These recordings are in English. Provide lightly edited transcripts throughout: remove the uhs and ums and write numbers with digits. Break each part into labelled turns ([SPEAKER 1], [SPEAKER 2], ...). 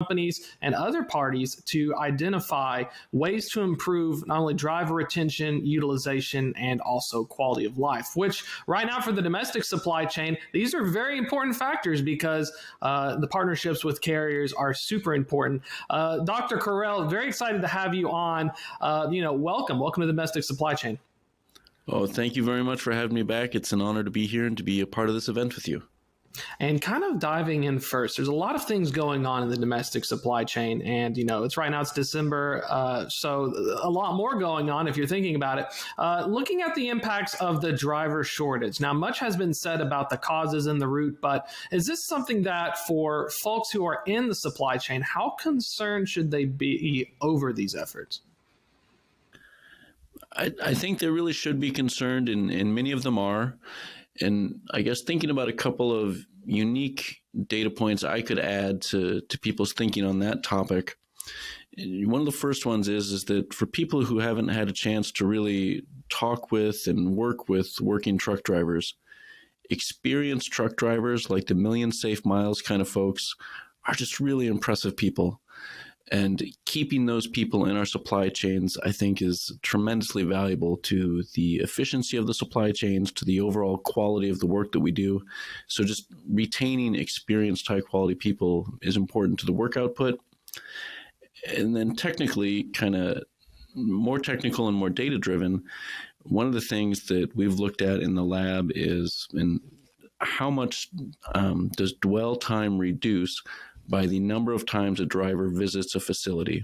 [SPEAKER 1] companies and other parties to identify ways to improve not only driver retention, utilization, and also quality of life, which right now for the domestic supply chain, these are very important factors because the partnerships with carriers are super important. Dr. Correll, very excited to have you on. Welcome to the domestic supply chain.
[SPEAKER 2] Oh, thank you very much for having me back. It's an honor to be here and to be a part of this event with you.
[SPEAKER 1] And kind of diving in first, there's a lot of things going on in the domestic supply chain. And, it's right now, it's December. So a lot more going on if you're thinking about it. Looking at the impacts of the driver shortage. Now, much has been said about the causes and the root, but is this something that for folks who are in the supply chain, how concerned should they be over these efforts?
[SPEAKER 2] I think they really should be concerned, and many of them are. And I guess thinking about a couple of unique data points I could add to people's thinking on that topic. One of the first ones is that for people who haven't had a chance to really talk with and work with working truck drivers, experienced truck drivers, like the Million Safe Miles kind of folks, are just really impressive people. And keeping those people in our supply chains, I think, is tremendously valuable to the efficiency of the supply chains, to the overall quality of the work that we do. So just retaining experienced, high-quality people is important to the work output. And then technically, kind of more technical and more data-driven, one of the things that we've looked at in the lab is how much does dwell time reduce by the number of times a driver visits a facility.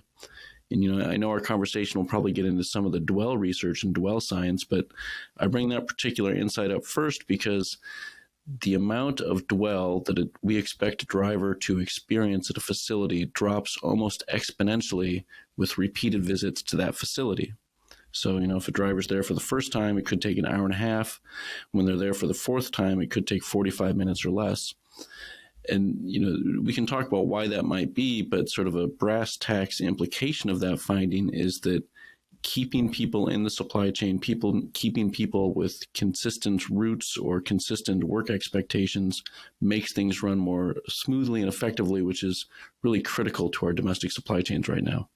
[SPEAKER 2] And, I know our conversation will probably get into some of the dwell research and dwell science, but I bring that particular insight up first because the amount of dwell that we expect a driver to experience at a facility drops almost exponentially with repeated visits to that facility. So, if a driver's there for the first time, it could take an hour and a half. When they're there for the fourth time, it could take 45 minutes or less. And, we can talk about why that might be, but sort of a brass tacks implication of that finding is that keeping people in the supply chain, keeping people with consistent routes or consistent work expectations makes things run more smoothly and effectively, which is really critical to our domestic supply chains right now.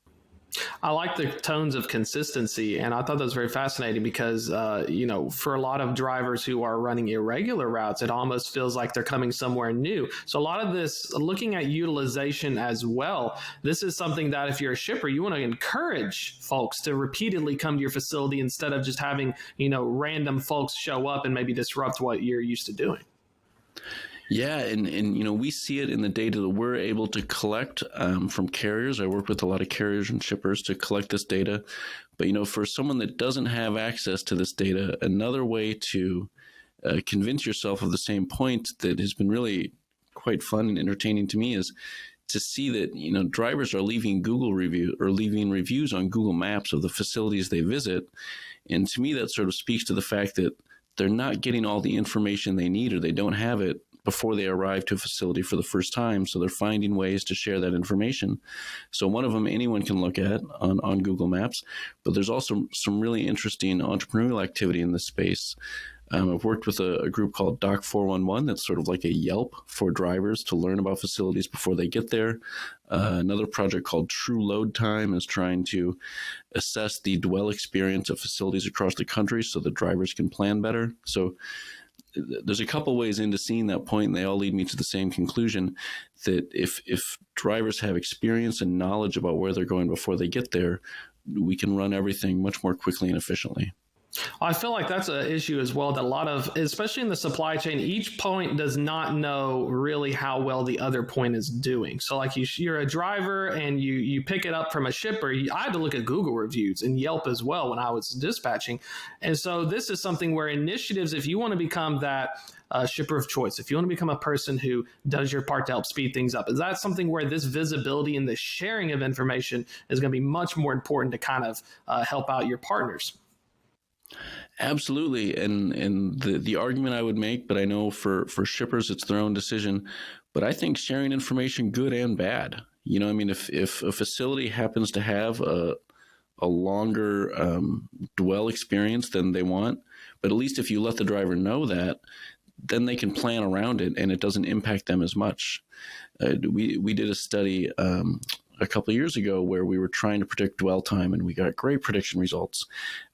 [SPEAKER 1] I like the tones of consistency, and I thought that was very fascinating because, for a lot of drivers who are running irregular routes, it almost feels like they're coming somewhere new. So a lot of this, looking at utilization as well, this is something that if you're a shipper, you want to encourage folks to repeatedly come to your facility instead of just having, random folks show up and maybe disrupt what you're used to doing.
[SPEAKER 2] Yeah, and we see it in the data that we're able to collect from carriers. I work with a lot of carriers and shippers to collect this data. But, for someone that doesn't have access to this data, another way to convince yourself of the same point that has been really quite fun and entertaining to me is to see that, drivers are leaving reviews on Google Maps of the facilities they visit. And to me, that sort of speaks to the fact that they're not getting all the information they need, or they don't have it before they arrive to a facility for the first time. So they're finding ways to share that information. So one of them anyone can look at on Google Maps, but there's also some really interesting entrepreneurial activity in this space. I've worked with a group called Doc 411 that's sort of like a Yelp for drivers to learn about facilities before they get there. Another project called True Load Time is trying to assess the dwell experience of facilities across the country so that drivers can plan better. So there's a couple ways into seeing that point, and they all lead me to the same conclusion that if drivers have experience and knowledge about where they're going before they get there, we can run everything much more quickly and efficiently.
[SPEAKER 1] I feel like that's an issue as well, that a lot of, especially in the supply chain, each point does not know really how well the other point is doing. So like you're a driver and you pick it up from a shipper. I had to look at Google reviews and Yelp as well when I was dispatching. And so this is something where initiatives, if you want to become that shipper of choice, if you want to become a person who does your part to help speed things up, is that something where this visibility and the sharing of information is going to be much more important to kind of help out your partners?
[SPEAKER 2] Absolutely. And the argument I would make, but I know for shippers, it's their own decision, but I think sharing information, good and bad. If a facility happens to have a longer dwell experience than they want, but at least if you let the driver know that, then they can plan around it and it doesn't impact them as much. We did a study a couple of years ago where we were trying to predict dwell time, and we got great prediction results.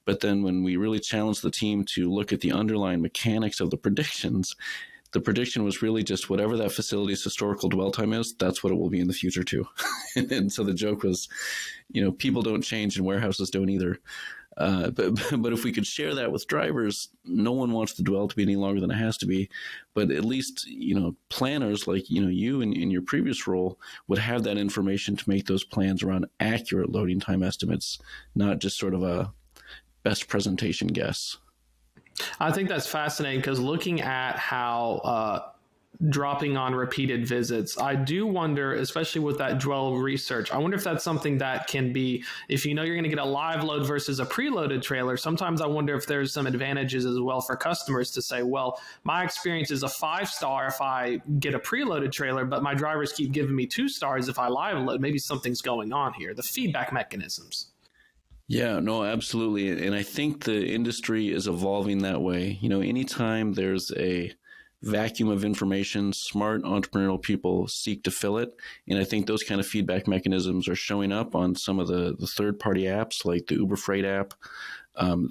[SPEAKER 2] But then when we really challenged the team to look at the underlying mechanics of the predictions, the prediction was really just whatever that facility's historical dwell time is, that's what it will be in the future too. And so the joke was, people don't change and warehouses don't either. But if we could share that with drivers, no one wants the dwell to be any longer than it has to be. But at least, planners like, you in your previous role would have that information to make those plans around accurate loading time estimates, not just sort of a best presentation guess.
[SPEAKER 1] I think that's fascinating because looking at how dropping on repeated visits, I do wonder, especially with that dwell research, I wonder if that's something that can be, if you're going to get a live load versus a preloaded trailer, sometimes I wonder if there's some advantages as well for customers to say, well, my experience is a 5-star if I get a preloaded trailer, but my drivers keep giving me 2 stars if I live load. Maybe something's going on here. The feedback mechanisms.
[SPEAKER 2] Yeah, no, absolutely. And I think the industry is evolving that way. Anytime there's a vacuum of information, smart entrepreneurial people seek to fill it. And I think those kind of feedback mechanisms are showing up on some of the third-party apps like the Uber Freight app.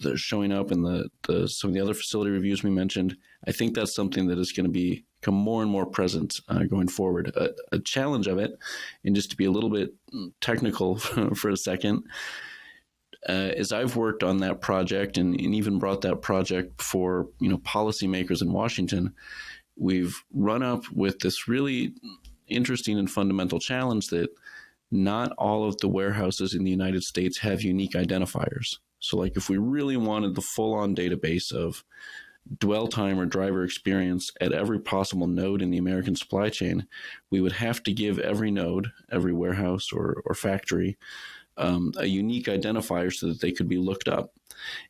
[SPEAKER 2] They're showing up in some of the other facility reviews we mentioned. I think that's something that is going to become more and more present going forward. A challenge of it, and just to be a little bit technical for a second, as I've worked on that project and even brought that project before policymakers in Washington, we've run up with this really interesting and fundamental challenge that not all of the warehouses in the United States have unique identifiers. So like if we really wanted the full-on database of dwell time or driver experience at every possible node in the American supply chain, we would have to give every node, every warehouse or factory, a unique identifier so that they could be looked up.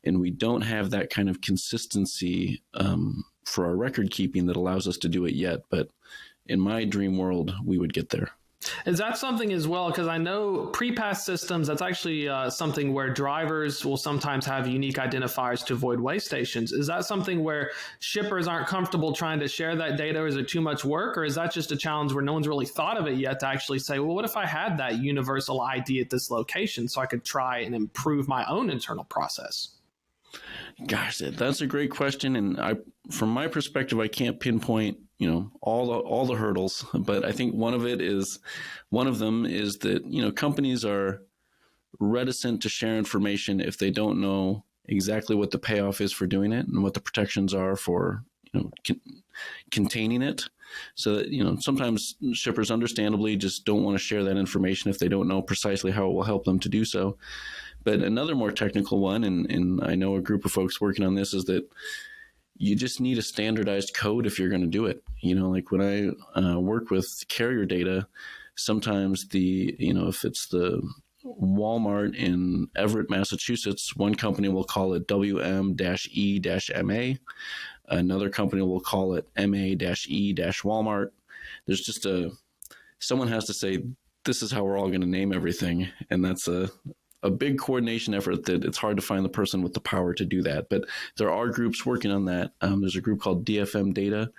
[SPEAKER 2] And we don't have that kind of consistency for our record keeping that allows us to do it yet. But in my dream world, we would get there.
[SPEAKER 1] Is that something as well? Because I know pre-pass systems, that's actually something where drivers will sometimes have unique identifiers to avoid weigh stations. Is that something where shippers aren't comfortable trying to share that data? Or is it too much work? Or is that just a challenge where no one's really thought of it yet to actually say, well, what if I had that universal ID at this location so I could try and improve my own internal process?
[SPEAKER 2] Gosh, that's a great question. And from my perspective, I can't pinpoint all the hurdles, but I think one of them is that companies are reticent to share information if they don't know exactly what the payoff is for doing it and what the protections are for containing it. So that sometimes shippers understandably just don't want to share that information if they don't know precisely how it will help them to do so. But another more technical one, and I know a group of folks working on this, is that you just need a standardized code if you're going to do it. Like when I work with carrier data, sometimes if it's the Walmart in Everett, Massachusetts, one company will call it WM-E-MA. Another company will call it MA-E-Walmart. There's just someone has to say, this is how we're all going to name everything. And that's a big coordination effort that it's hard to find the person with the power to do that. But there are groups working on that. There's a group called DFM Data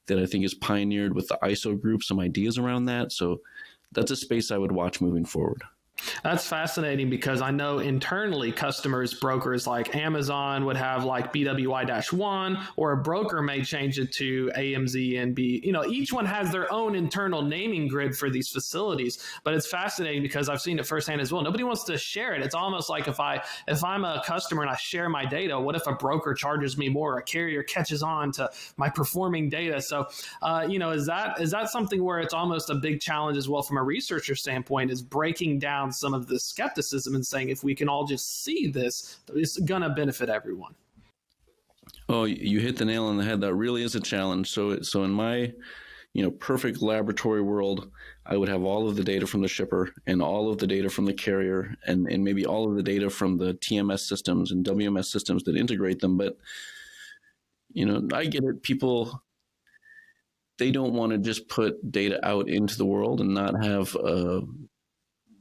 [SPEAKER 2] that I think has pioneered with the ISO group some ideas around that. So that's a space I would watch moving forward.
[SPEAKER 1] That's fascinating because I know internally customers, brokers like Amazon would have like BWI-1, or a broker may change it to AMZNB. Each one has their own internal naming grid for these facilities, but it's fascinating because I've seen it firsthand as well. Nobody wants to share it. It's almost like if I'm a customer and I share my data, what if a broker charges me more? A carrier catches on to my performing data. So, is that something where it's almost a big challenge as well from a researcher standpoint, is breaking down some of the skepticism and saying, if we can all just see this, it's going to benefit everyone.
[SPEAKER 2] Oh, you hit the nail on the head. That really is a challenge. So in my, perfect laboratory world, I would have all of the data from the shipper and all of the data from the carrier and maybe all of the data from the TMS systems and WMS systems that integrate them. But, I get it. People, they don't want to just put data out into the world and not have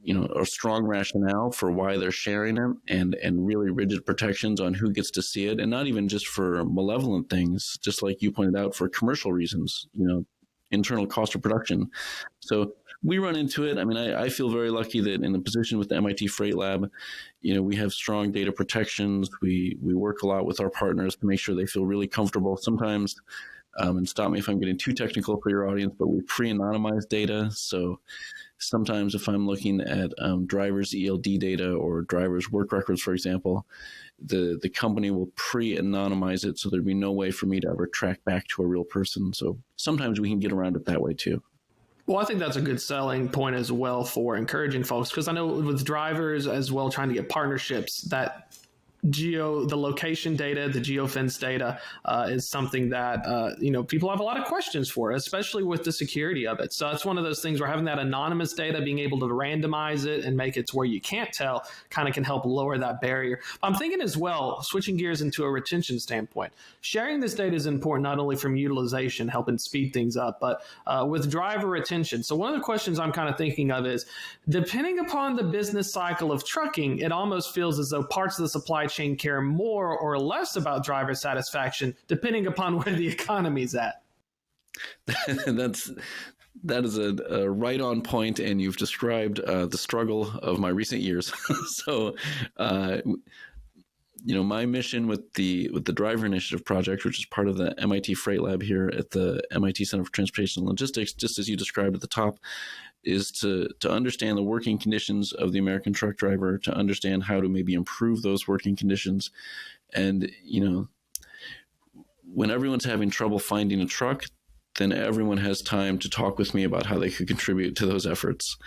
[SPEAKER 2] a strong rationale for why they're sharing it, and really rigid protections on who gets to see it, and not even just for malevolent things, just like you pointed out, for commercial reasons, internal cost of production. So we run into it. I mean, I feel very lucky that in a position with the MIT Freight Lab, we have strong data protections. We work a lot with our partners to make sure they feel really comfortable. Sometimes, and stop me if I'm getting too technical for your audience, but we pre-anonymize data. So sometimes if I'm looking at drivers' ELD data or drivers' work records, for example, the company will pre-anonymize it, so there'd be no way for me to ever track back to a real person. So sometimes we can get around it that way too.
[SPEAKER 1] Well, I think that's a good selling point as well for encouraging folks, because I know with drivers as well, trying to get partnerships, that the location data, the geofence data is something that, people have a lot of questions for, especially with the security of it. So it's one of those things where having that anonymous data, being able to randomize it and make it to where you can't tell, kind of can help lower that barrier. But I'm thinking as well, switching gears into a retention standpoint, sharing this data is important, not only from utilization, helping speed things up, but with driver retention. So one of the questions I'm kind of thinking of is, depending upon the business cycle of trucking, it almost feels as though parts of the supply chain care more or less about driver satisfaction, depending upon where the economy's at.
[SPEAKER 2] That is a right on point, and you've described the struggle of my recent years. So, my mission with the Driver Initiative project, which is part of the MIT Freight Lab here at the MIT Center for Transportation and Logistics, just as you described at the top, is to understand the working conditions of the American truck driver, to understand how to maybe improve those working conditions. And, when everyone's having trouble finding a truck, then everyone has time to talk with me about how they could contribute to those efforts.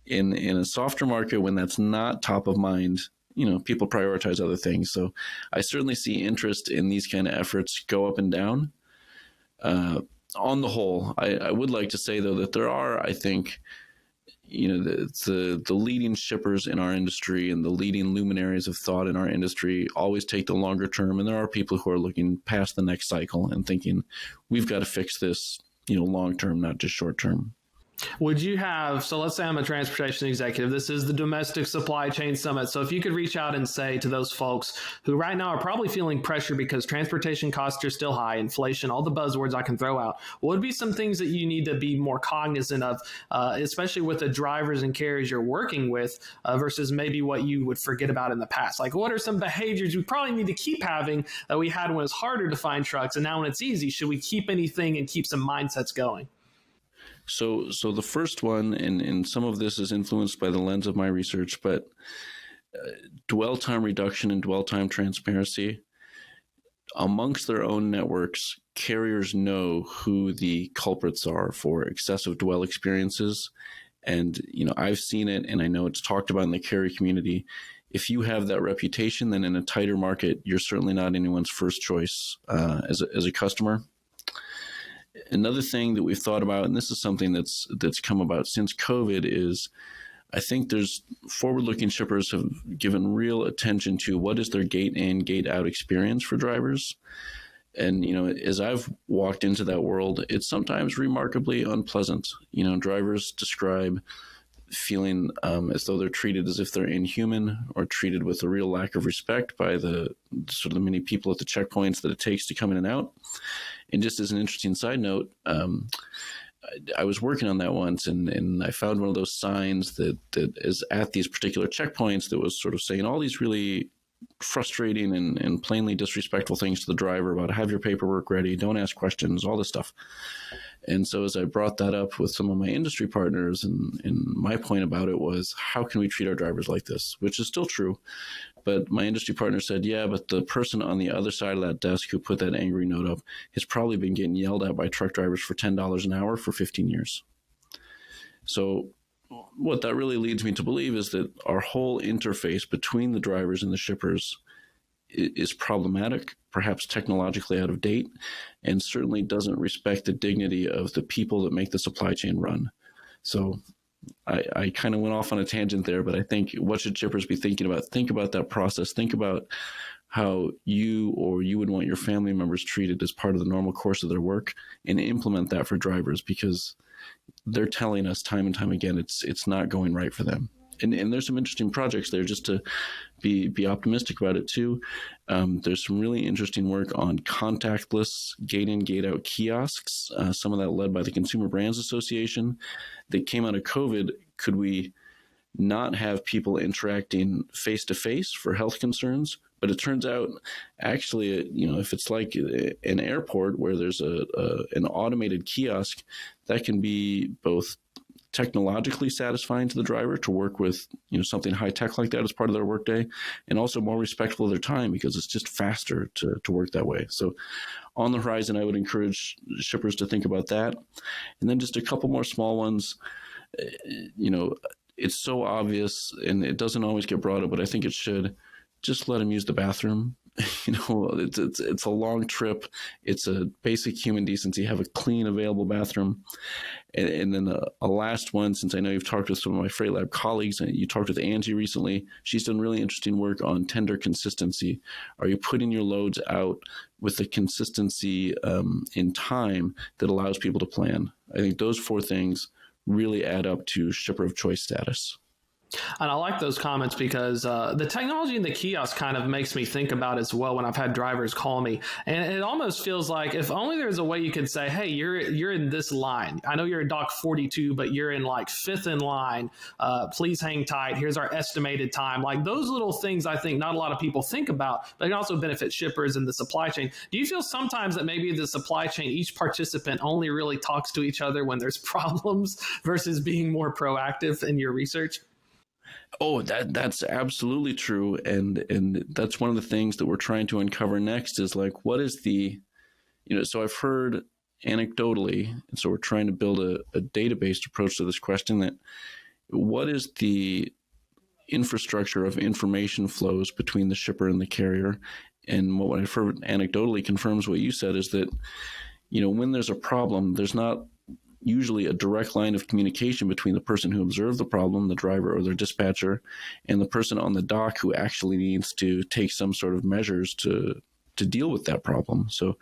[SPEAKER 2] In a softer market, when that's not top of mind, people prioritize other things. So I certainly see interest in these kind of efforts go up and down. On the whole, I would like to say, though, that there are, I think, the leading shippers in our industry and the leading luminaries of thought in our industry always take the longer term. And there are people who are looking past the next cycle and thinking, we've got to fix this, long term, not just short term.
[SPEAKER 1] Would you have, so let's say I'm a transportation executive, this is the Domestic Supply Chain Summit. So if you could reach out and say to those folks who right now are probably feeling pressure because transportation costs are still high, inflation, all the buzzwords I can throw out, what would be some things that you need to be more cognizant of, especially with the drivers and carriers you're working with versus maybe what you would forget about in the past? Like, what are some behaviors we probably need to keep having that we had when it's harder to find trucks, and now when it's easy, should we keep anything and keep some mindsets going?
[SPEAKER 2] So the first one, and some of this is influenced by the lens of my research, but dwell time reduction and dwell time transparency. Amongst their own networks, carriers know who the culprits are for excessive dwell experiences. And, I've seen it, and I know it's talked about in the carrier community. If you have that reputation, then in a tighter market, you're certainly not anyone's first choice as a customer. Another thing that we've thought about, and this is something that's come about since COVID, is I think there's forward-looking shippers have given real attention to what is their gate in, gate out experience for drivers. And, as I've walked into that world, it's sometimes remarkably unpleasant. Drivers describe feeling as though they're treated as if they're inhuman, or treated with a real lack of respect by the sort of the many people at the checkpoints that it takes to come in and out. And just as an interesting side note, I was working on that once, and I found one of those signs that is at these particular checkpoints that was sort of saying all these really frustrating and plainly disrespectful things to the driver about have your paperwork ready, don't ask questions, all this stuff. And so as I brought that up with some of my industry partners, and my point about it was, how can we treat our drivers like this? Which is still true. But my industry partner said, yeah, but the person on the other side of that desk who put that angry note up has probably been getting yelled at by truck drivers for $10 an hour for 15 years. So what that really leads me to believe is that our whole interface between the drivers and the shippers is problematic, perhaps technologically out of date, and certainly doesn't respect the dignity of the people that make the supply chain run. So I kind of went off on a tangent there, but I think what should shippers be thinking about? Think about that process. Think about how you would want your family members treated as part of the normal course of their work, and implement that for drivers, because they're telling us time and time again it's not going right for them. and there's some interesting projects there, just to be optimistic about it too. There's some really interesting work on contactless gate in, gate out kiosks, some of that led by the Consumer Brands Association that came out of COVID. Could we not have people interacting face to face for health concerns? But it turns out, actually, if it's like an airport where there's an automated kiosk, that can be both technologically satisfying to the driver to work with something high tech like that as part of their workday, and also more respectful of their time because it's just faster to work that way. So on the horizon, I would encourage shippers to think about that. And then just a couple more small ones. It's so obvious and it doesn't always get brought up, but I think it should. Just let them use the bathroom. It's a long trip. It's a basic human decency. Have a clean, available bathroom. And then a last one, since I know you've talked with some of my Freight Lab colleagues, and you talked with Angie recently, she's done really interesting work on tender consistency. Are you putting your loads out with the consistency in time that allows people to plan? I think those 4 things really add up to shipper of choice status.
[SPEAKER 1] And I like those comments because the technology in the kiosk kind of makes me think about as well when I've had drivers call me. And it almost feels like if only there's a way you could say, hey, you're in this line. I know you're at dock 42, but you're in like 5th in line. Please hang tight. Here's our estimated time. Like those little things I think not a lot of people think about, but it can also benefit shippers in the supply chain. Do you feel sometimes that maybe the supply chain, each participant only really talks to each other when there's problems versus being more proactive in your research?
[SPEAKER 2] Oh, that's absolutely true. And that's one of the things that we're trying to uncover next is like, what is the, so I've heard anecdotally, and so we're trying to build a data-based approach to this question, that what is the infrastructure of information flows between the shipper and the carrier? And what I've heard anecdotally confirms what you said is that, when there's a problem, there's not usually a direct line of communication between the person who observed the problem, the driver or their dispatcher, and the person on the dock who actually needs to take some sort of measures to deal with that problem. So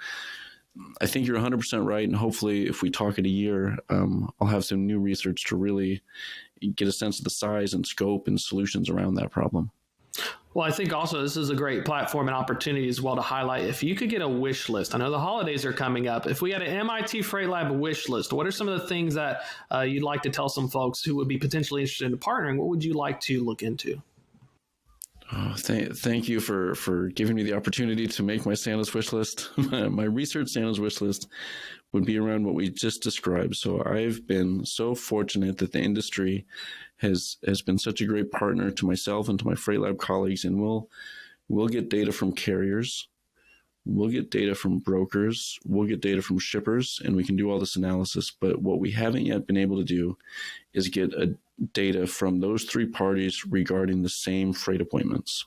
[SPEAKER 2] I think you're 100% right. And hopefully if we talk in a year, I'll have some new research to really get a sense of the size and scope and solutions around that problem.
[SPEAKER 1] Well, I think also this is a great platform and opportunity as well to highlight if you could get a wish list. I know the holidays are coming up. If we had an MIT Freight Lab wish list, what are some of the things that you'd like to tell some folks who would be potentially interested in partnering? What would you like to look into?
[SPEAKER 2] Oh, thank you for giving me the opportunity to make my Santa's wish list. My research Santa's wish list would be around what we just described. So I've been so fortunate that the industry has been such a great partner to myself and to my Freight Lab colleagues, and we'll get data from carriers, we'll get data from brokers, we'll get data from shippers, and we can do all this analysis. But what we haven't yet been able to do is get data from those 3 parties regarding the same freight appointments.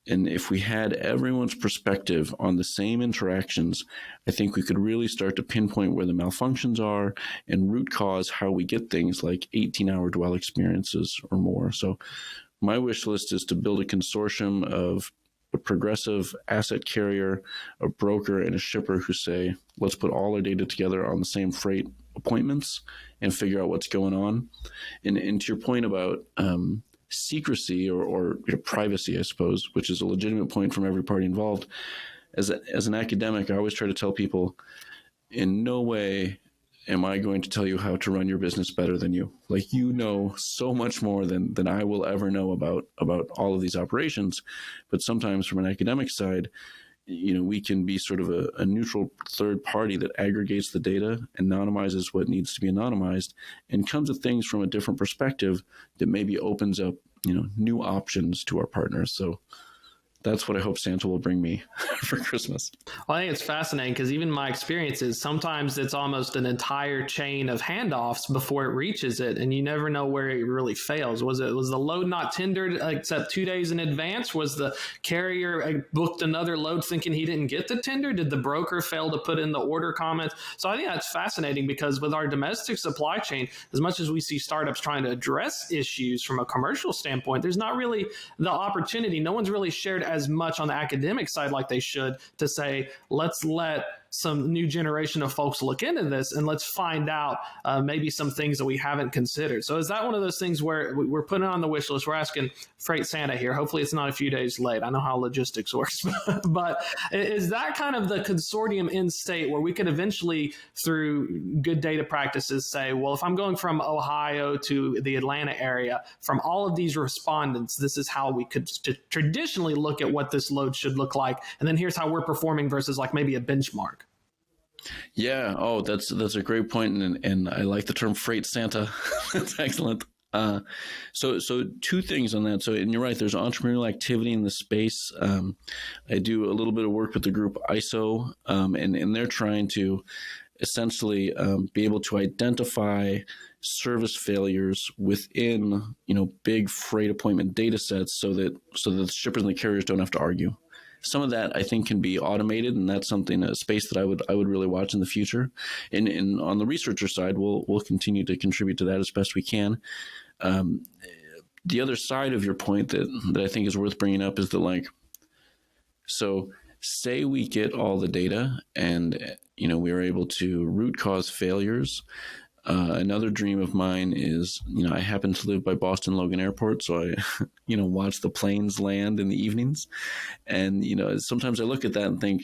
[SPEAKER 2] And if we had everyone's perspective on the same interactions, I think we could really start to pinpoint where the malfunctions are and root cause how we get things like 18-hour dwell experiences or more. So my wish list is to build a consortium of a progressive asset carrier, a broker, and a shipper who say, let's put all our data together on the same freight appointments and figure out what's going on. And to your point about secrecy or privacy, I suppose, which is a legitimate point from every party involved. As an academic, I always try to tell people, in no way am I going to tell you how to run your business better than you. Like, you know so much more than I will ever know about all of these operations. But sometimes from an academic side, we can be sort of a neutral third party that aggregates the data, anonymizes what needs to be anonymized, and comes at things from a different perspective that maybe opens up, new options to our partners. So that's what I hope Santa will bring me for Christmas.
[SPEAKER 1] Well, I think it's fascinating because even my experience is sometimes it's almost an entire chain of handoffs before it reaches it, and you never know where it really fails. Was the load not tendered except 2 days in advance? Was the carrier booked another load thinking he didn't get the tender? Did the broker fail to put in the order comments? So I think that's fascinating because with our domestic supply chain, as much as we see startups trying to address issues from a commercial standpoint, there's not really the opportunity. No one's really shared as much on the academic side like they should to say, let's let some new generation of folks look into this and let's find out maybe some things that we haven't considered. So is that one of those things where we're putting it on the wish list? We're asking Freight Santa here. Hopefully it's not a few days late. I know how logistics works, but is that kind of the consortium in state where we could eventually, through good data practices, say, well, if I'm going from Ohio to the Atlanta area, from all of these respondents, this is how we could traditionally look at what this load should look like. And then here's how we're performing versus like maybe a benchmark.
[SPEAKER 2] Yeah. Oh, that's a great point. And I like the term Freight Santa. That's excellent. So two things on that. So, and you're right, there's entrepreneurial activity in the space. I do a little bit of work with the group ISO, and they're trying to essentially be able to identify service failures within, big freight appointment data sets so that the shippers and the carriers don't have to argue. Some of that I think can be automated, and that's a space that I would really watch in the future. And on the researcher side, we'll continue to contribute to that as best we can. The other side of your point that I think is worth bringing up is that, so say we get all the data and we are able to root cause failures. Another dream of mine is, I happen to live by Boston Logan Airport, so I, watch the planes land in the evenings. And, sometimes I look at that and think,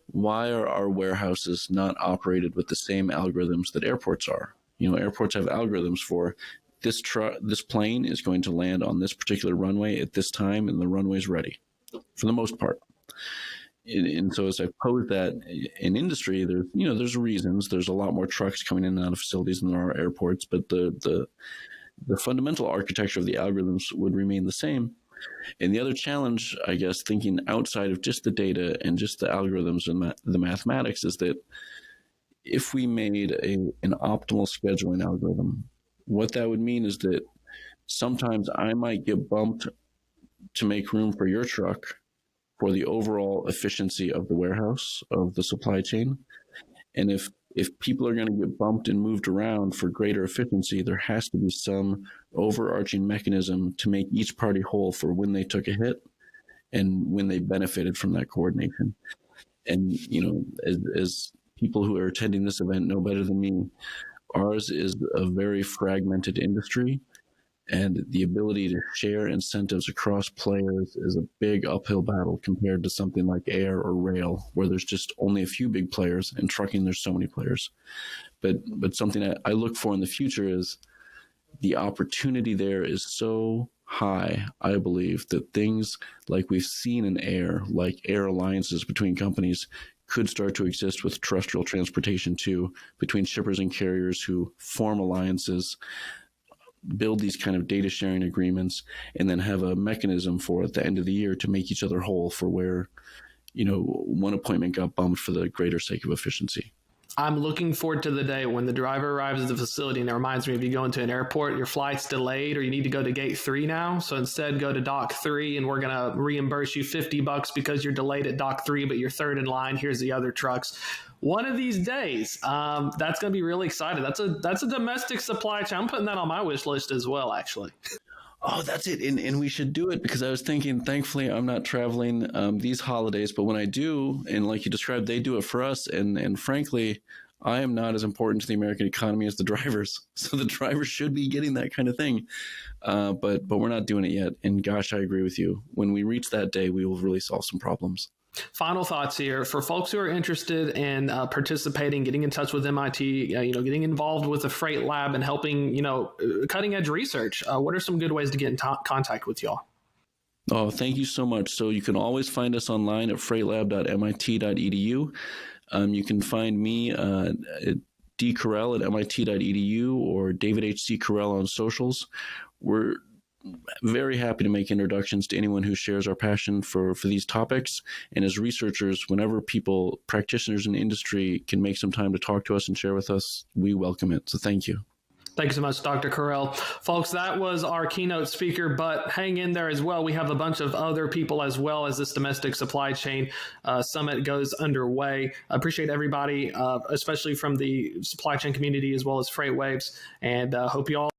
[SPEAKER 2] why are our warehouses not operated with the same algorithms that airports are? Airports have algorithms for this plane is going to land on this particular runway at this time, and the runway's ready for the most part. And so as I pose that in industry, there's reasons. There's a lot more trucks coming in and out of facilities than there are airports, but the fundamental architecture of the algorithms would remain the same. And the other challenge, I guess, thinking outside of just the data and just the algorithms and the mathematics, is that if we made an optimal scheduling algorithm, what that would mean is that sometimes I might get bumped to make room for your truck for the overall efficiency of the warehouse, of the supply chain. And if people are going to get bumped and moved around for greater efficiency, there has to be some overarching mechanism to make each party whole for when they took a hit and when they benefited from that coordination. And, as people who are attending this event know better than me, ours is a very fragmented industry. And the ability to share incentives across players is a big uphill battle compared to something like air or rail, where there's just only a few big players. In trucking, there's so many players. But something I look for in the future is the opportunity there is so high, I believe, that things like we've seen in air, like air alliances between companies, could start to exist with terrestrial transportation too, between shippers and carriers who form alliances, build these kind of data sharing agreements, and then have a mechanism for at the end of the year to make each other whole for where, one appointment got bumped for the greater sake of efficiency.
[SPEAKER 1] I'm looking forward to the day when the driver arrives at the facility, and it reminds me, if you go into an airport, your flight's delayed or you need to go to gate 3 now. So instead go to dock 3 and we're going to reimburse you $50 because you're delayed at dock 3, but you're third in line. Here's the other trucks. One of these days, that's going to be really exciting. That's a domestic supply chain. I'm putting that on my wish list as well, actually.
[SPEAKER 2] Oh, that's it. And we should do it, because I was thinking, thankfully, I'm not traveling these holidays. But when I do, and like you described, they do it for us. And frankly, I am not as important to the American economy as the drivers. So the drivers should be getting that kind of thing. But we're not doing it yet. And gosh, I agree with you. When we reach that day, we will really solve some problems.
[SPEAKER 1] Final thoughts here for folks who are interested in participating, getting in touch with MIT, getting involved with the Freight Lab and helping, cutting edge research. What are some good ways to get in contact with y'all?
[SPEAKER 2] Oh, thank you so much. So you can always find us online at freightlab.mit.edu. You can find me at dcarell at mit.edu or David H.C. Carell on socials. We're very happy to make introductions to anyone who shares our passion for these topics. And as researchers, whenever practitioners in the industry can make some time to talk to us and share with us, we welcome it. So thank you.
[SPEAKER 1] Thank you so much, Dr. Carell. Folks, that was our keynote speaker, but hang in there as well. We have a bunch of other people as well as this domestic supply chain summit goes underway. I appreciate everybody, especially from the supply chain community as well as FreightWaves, and hope you all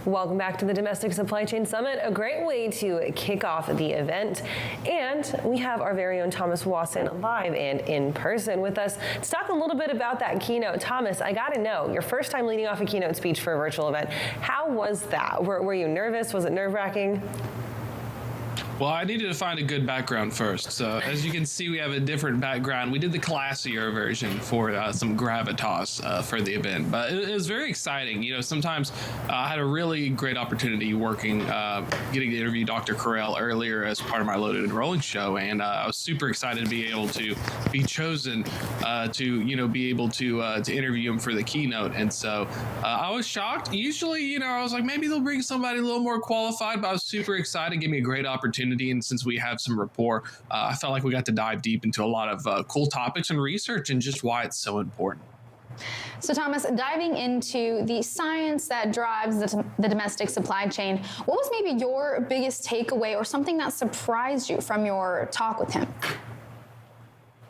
[SPEAKER 3] Welcome back to the Domestic Supply Chain Summit, a great way to kick off the event. And we have our very own Thomas Wasson live and in person with us to talk a little bit about that keynote. Thomas, I got to know, your first time leading off a keynote speech for a virtual event, how was that? Were you nervous? Was it nerve-wracking?
[SPEAKER 1] Well, I needed to find a good background first. So as you can see, we have a different background. We did the classier version for some gravitas for the event, but it was very exciting. You know, sometimes I had a really great opportunity working, getting to interview Dr. Carell earlier as part of my Loaded and Rolling show, and I was super excited to be able to be chosen to, be able to interview him for the keynote. And so I was shocked. Usually, I was like, maybe they'll bring somebody a little more qualified, but I was super excited. Give me a great opportunity. And since we have some rapport, I felt like we got to dive deep into a lot of cool topics and research and just why it's so important.
[SPEAKER 4] So Thomas, diving into the science that drives the domestic supply chain, what was maybe your biggest takeaway or something that surprised you from your talk with him?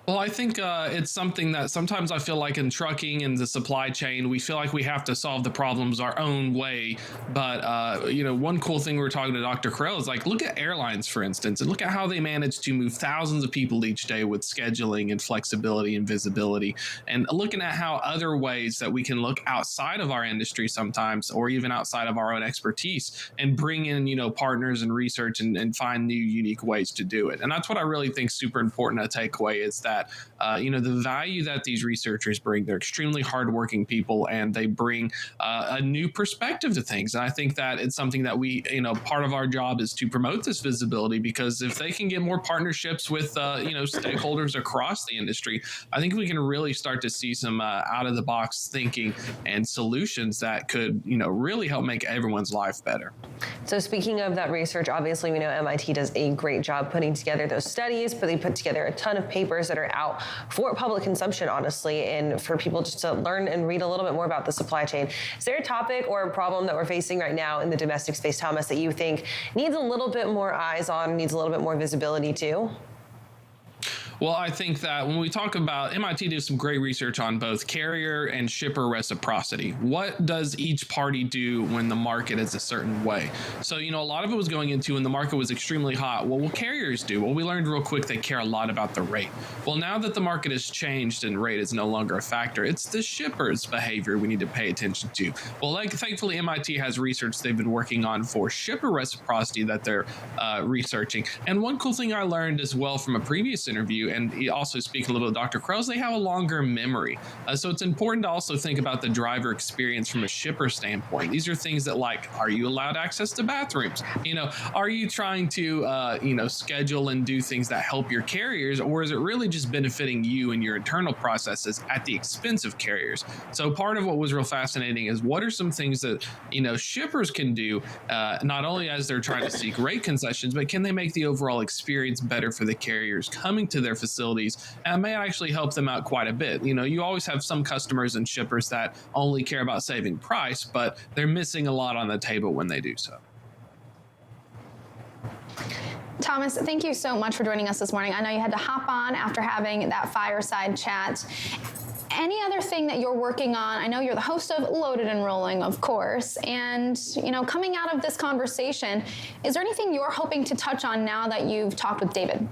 [SPEAKER 1] Well, I think it's something that sometimes I feel like in trucking and the supply chain, we feel like we have to solve the problems our own way. But, one cool thing we were talking to Dr. Carell is like, look at airlines, for instance, and look at how they manage to move thousands of people each day with scheduling and flexibility and visibility. And looking at how other ways that we can look outside of our industry sometimes, or even outside of our own expertise, and bring in, partners and research and find new, unique ways to do it. And that's what I really think is super important to take away is that the value that these researchers bring. They're extremely hardworking people, and they bring a new perspective to things. And I think that it's something that we, part of our job is to promote this visibility, because if they can get more partnerships with, stakeholders across the industry, I think we can really start to see some out of the box thinking and solutions that could, really help make everyone's life better.
[SPEAKER 3] So speaking of that research, obviously we know MIT does a great job putting together those studies, but they put together a ton of papers that are out for public consumption, honestly, and for people just to learn and read a little bit more about the supply chain. Is there a topic or a problem that we're facing right now in the domestic space, Thomas, that you think needs a little bit more eyes on, needs a little bit more visibility too?
[SPEAKER 1] Well, I think that when we talk about MIT does some great research on both carrier and shipper reciprocity. What does each party do when the market is a certain way? So, a lot of it was going into when the market was extremely hot. Well, what carriers do? Well, we learned real quick they care a lot about the rate. Well, now that the market has changed and rate is no longer a factor, it's the shipper's behavior we need to pay attention to. Well, thankfully, MIT has research they've been working on for shipper reciprocity that they're researching. And one cool thing I learned as well from a previous interview, and he also speak a little to Dr. Krause, they have a longer memory. So it's important to also think about the driver experience from a shipper standpoint. These are things that are you allowed access to bathrooms? Are you trying to, schedule and do things that help your carriers, or is it really just benefiting you and your internal processes at the expense of carriers? So part of what was real fascinating is what are some things that, shippers can do, not only as they're trying to seek rate concessions, but can they make the overall experience better for the carriers coming to their facilities, and may actually help them out quite a bit. You always have some customers and shippers that only care about saving price, but they're missing a lot on the table when they do so.
[SPEAKER 4] Thomas, thank you so much for joining us this morning. I know you had to hop on after having that fireside chat. Any other thing that you're working on? I know you're the host of Loaded and Rolling, of course, and coming out of this conversation, is there anything you're hoping to touch on now that you've talked with David?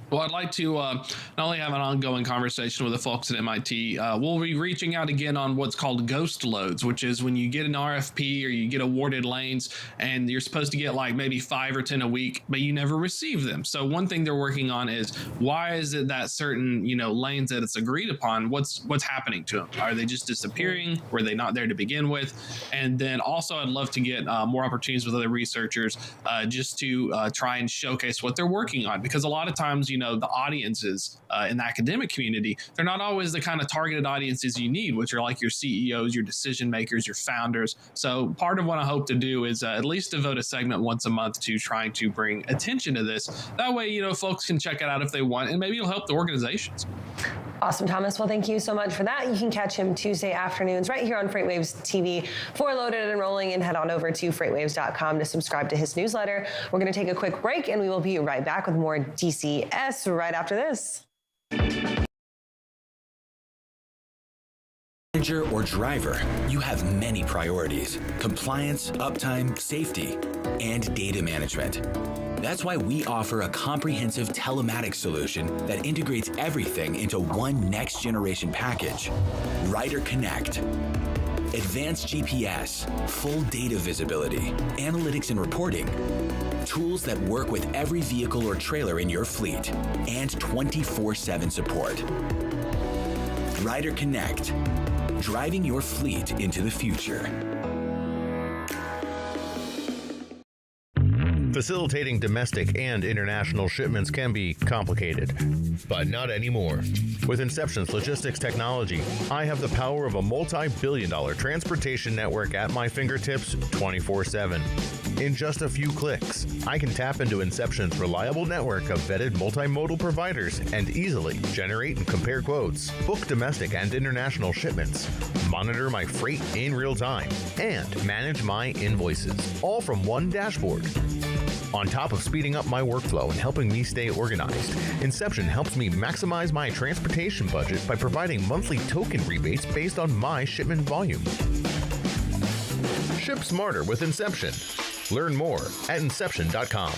[SPEAKER 1] Well, I'd like to not only have an ongoing conversation with the folks at MIT, we'll be reaching out again on what's called ghost loads, which is when you get an RFP or you get awarded lanes and you're supposed to get maybe 5 or 10 a week, but you never receive them. So one thing they're working on is why is it that certain, lanes that it's agreed upon, what's happening to them? Are they just disappearing? Were they not there to begin with? And then also I'd love to get more opportunities with other researchers just to try and showcase what they're working on, because a lot of times, the audiences in the academic community, they're not always the kind of targeted audiences you need, which are like your CEOs, your decision makers, your founders. So part of what I hope to do is at least devote a segment once a month to trying to bring attention to this. That way, folks can check it out if they want, and maybe it'll help the organizations.
[SPEAKER 3] Awesome, Thomas. Well, thank you so much for that. You can catch him Tuesday afternoons right here on FreightWaves TV for Loaded and Rolling, and head on over to freightwaves.com to subscribe to his newsletter. We're going to take a quick break, and we will be right back with more DCS right after this.
[SPEAKER 5] Manager or driver, you have many priorities: compliance, uptime, safety, and data management. That's why we offer a comprehensive telematics solution that integrates everything into one next-generation package. Rider Connect. Advanced GPS, full data visibility, analytics and reporting, tools that work with every vehicle or trailer in your fleet, and 24/7 support. Rider Connect. Driving your fleet into the future.
[SPEAKER 6] Facilitating domestic and international shipments can be complicated, but not anymore. With Inception's logistics technology, I have the power of a multi-billion-dollar transportation network at my fingertips 24/7. In just a few clicks, I can tap into Inception's reliable network of vetted multimodal providers and easily generate and compare quotes, book domestic and international shipments, monitor my freight in real time, and manage my invoices, all from one dashboard. On top of speeding up my workflow and helping me stay organized, Inception helps me maximize my transportation budget by providing monthly token rebates based on my shipment volume. Ship smarter with Inception. Learn more at inception.com.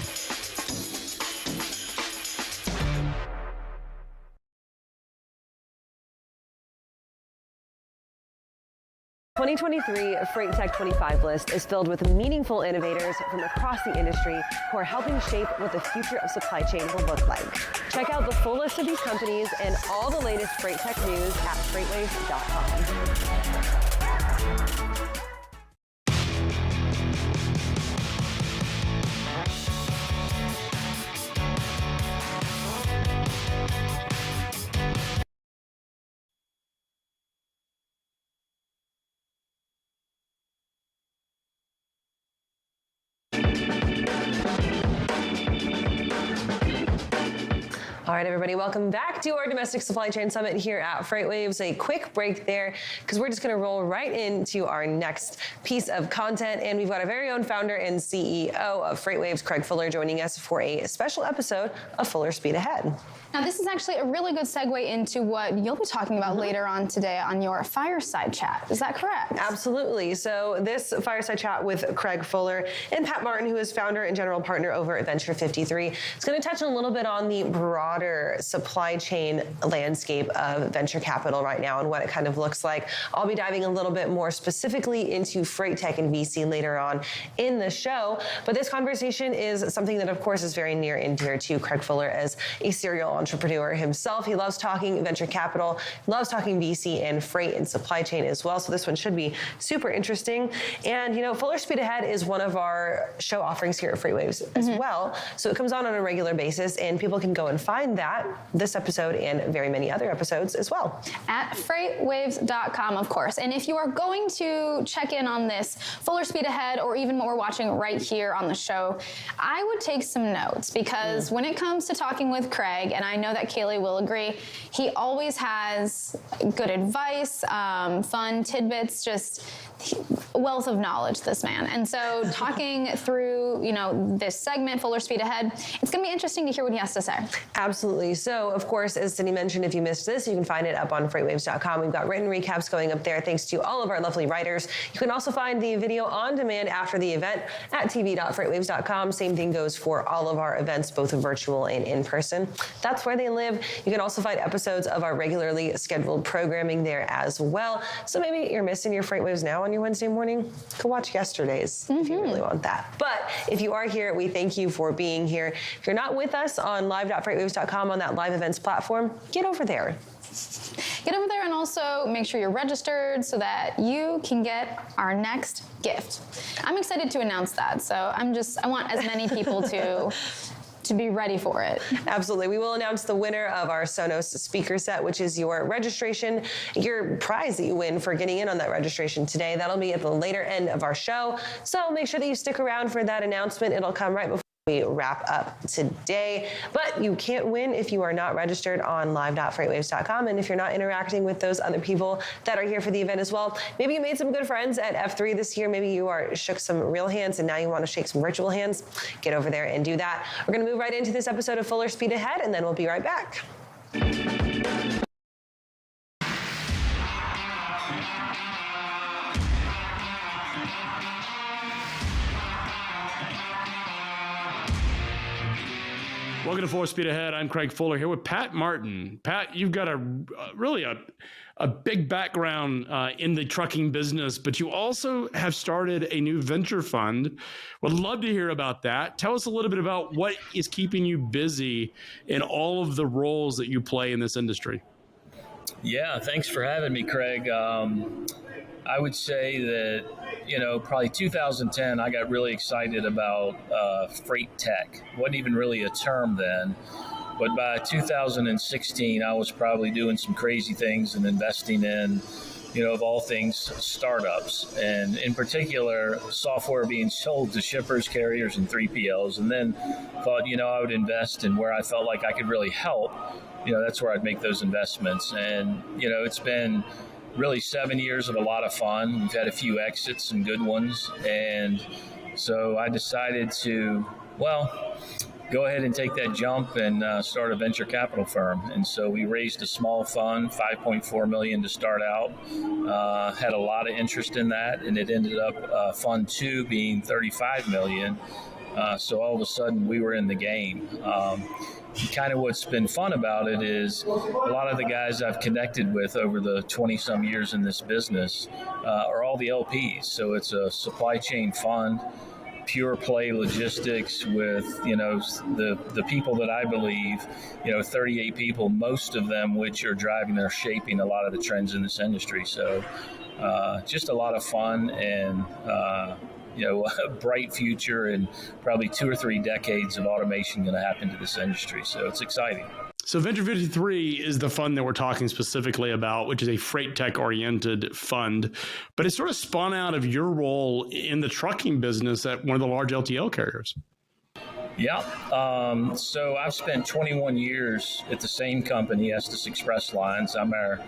[SPEAKER 3] 2023 Freight Tech 25 list is filled with meaningful innovators from across the industry who are helping shape what the future of supply chain will look like. Check out the full list of these companies and all the latest Freight Tech news at freightwaves.com. All right, everybody, welcome back to our Domestic Supply Chain Summit here at FreightWaves. A quick break there because we're just going to roll right into our next piece of content. And we've got our very own founder and CEO of FreightWaves, Craig Fuller, joining us for a special episode of Fuller Speed Ahead.
[SPEAKER 4] Now, this is actually a really good segue into what you'll be talking about later on today on your fireside chat. Is that correct?
[SPEAKER 3] Absolutely. So this fireside chat with Craig Fuller and Pat Martin, who is founder and general partner over at Venture 53, is going to touch a little bit on the broader supply chain landscape of venture capital right now and what it kind of looks like. I'll be diving a little bit more specifically into freight tech and VC later on in the show. But this conversation is something that, of course, is very near and dear to Craig Fuller as a serial entrepreneur himself. He loves talking venture capital, loves talking VC and freight and supply chain as well. So this one should be super interesting. And, you know, Fuller Speed Ahead is one of our show offerings here at FreightWaves as well. So it comes on a regular basis and people can go and find that, this episode and very many other episodes as well.
[SPEAKER 4] At freightwaves.com, of course. And if you are going to check in on this Fuller Speed Ahead or even what we're watching right here on the show, I would take some notes because when it comes to talking with Craig, and I know that Kaylee will agree, he always has good advice, fun tidbits, just a wealth of knowledge, this man. And so talking through, you know, this segment, Fuller Speed Ahead, it's going to be interesting to hear what he has to say.
[SPEAKER 3] Absolutely. So, of course, as Cindy mentioned, if you missed this, you can find it up on freightwaves.com. We've got written recaps going up there thanks to all of our lovely writers. You can also find the video on demand after the event at tv.freightwaves.com. Same thing goes for all of our events, both virtual and in person. That's where they live. You can also find episodes of our regularly scheduled programming there as well. So maybe you're missing your FreightWaves Now on your Wednesday morning. Go watch yesterday's if you really want that. But if you are here, we thank you for being here. If you're not with us on live.freightwaves.com on that live events platform, get over there.
[SPEAKER 4] Get over there and also make sure you're registered so that you can get our next gift. I'm excited to announce that. So I want as many people to be ready for it.
[SPEAKER 3] Absolutely. We will announce the winner of our Sonos speaker set, which is your registration, your prize that you win for getting in on that registration today. That'll be at the later end of our show. So make sure that you stick around for that announcement. It'll come right before we wrap up today. But you can't win if you are not registered on live.freightwaves.com and if you're not interacting with those other people that are here for the event as well. Maybe you made some good friends at F3 this year. Maybe you shook some real hands and now you want to shake some virtual hands. Get over there and do that. We're going to move right into this episode of Fuller Speed Ahead and then we'll be right back.
[SPEAKER 7] Welcome to Full Speed Ahead. I'm Craig Fuller here with Pat Martin. Pat, you've got really a big background in the trucking business, but you also have started a new venture fund. Would love to hear about that. Tell us a little bit about what is keeping you busy in all of the roles that you play in this industry.
[SPEAKER 8] Yeah, thanks for having me, Craig. I would say that, probably 2010, I got really excited about freight tech. Wasn't even really a term then. But by 2016, I was probably doing some crazy things and investing in, of all things, startups. And in particular, software being sold to shippers, carriers, and 3PLs. And then thought, I would invest in where I felt like I could really help. That's where I'd make those investments. And, it's been really 7 years of a lot of fun. We've had a few exits, some good ones. And so I decided to, go ahead and take that jump and start a venture capital firm. And so we raised a small fund, $5.4 million to start out. Had a lot of interest in that, and it ended up fund 2 being $35 million. So all of a sudden we were in the game. Kind of what's been fun about it is a lot of the guys I've connected with over the 20-some years in this business are all the LPs. So it's a supply chain fund, pure play logistics with, the people that I believe, 38 people, most of them which are driving or shaping a lot of the trends in this industry. So just a lot of fun and, a bright future and probably 2 or 3 decades of automation going to happen to this industry. So it's exciting.
[SPEAKER 7] So Venture 53 is the fund that we're talking specifically about, which is a freight tech oriented fund, but it's sort of spun out of your role in the trucking business at one of the large LTL carriers.
[SPEAKER 8] Yeah. So I've spent 21 years at the same company, Estes Express Lines. I'm our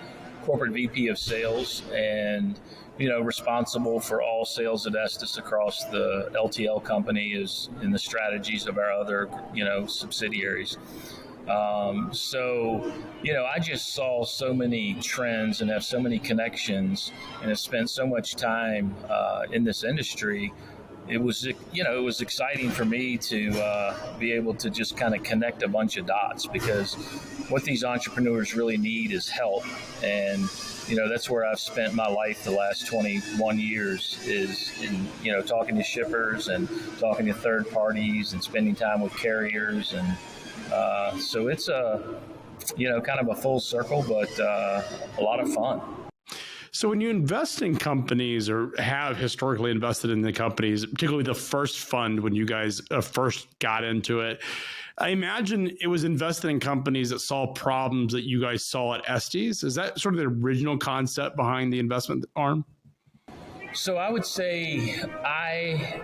[SPEAKER 8] corporate VP of sales and responsible for all sales at Estes across the LTL company is in the strategies of our other, subsidiaries. So, I just saw so many trends and have so many connections and have spent so much time in this industry. It was, it was exciting for me to be able to just kind of connect a bunch of dots because what these entrepreneurs really need is help. And that's where I've spent my life the last 21 years is in, talking to shippers and talking to third parties and spending time with carriers. And so it's kind of a full circle, but a lot of fun.
[SPEAKER 7] So when you invest in companies or have historically invested in the companies, particularly the first fund when you guys first got into it, I imagine it was invested in companies that solve problems that you guys saw at Estes. Is that sort of the original concept behind the investment arm?
[SPEAKER 8] So I would say I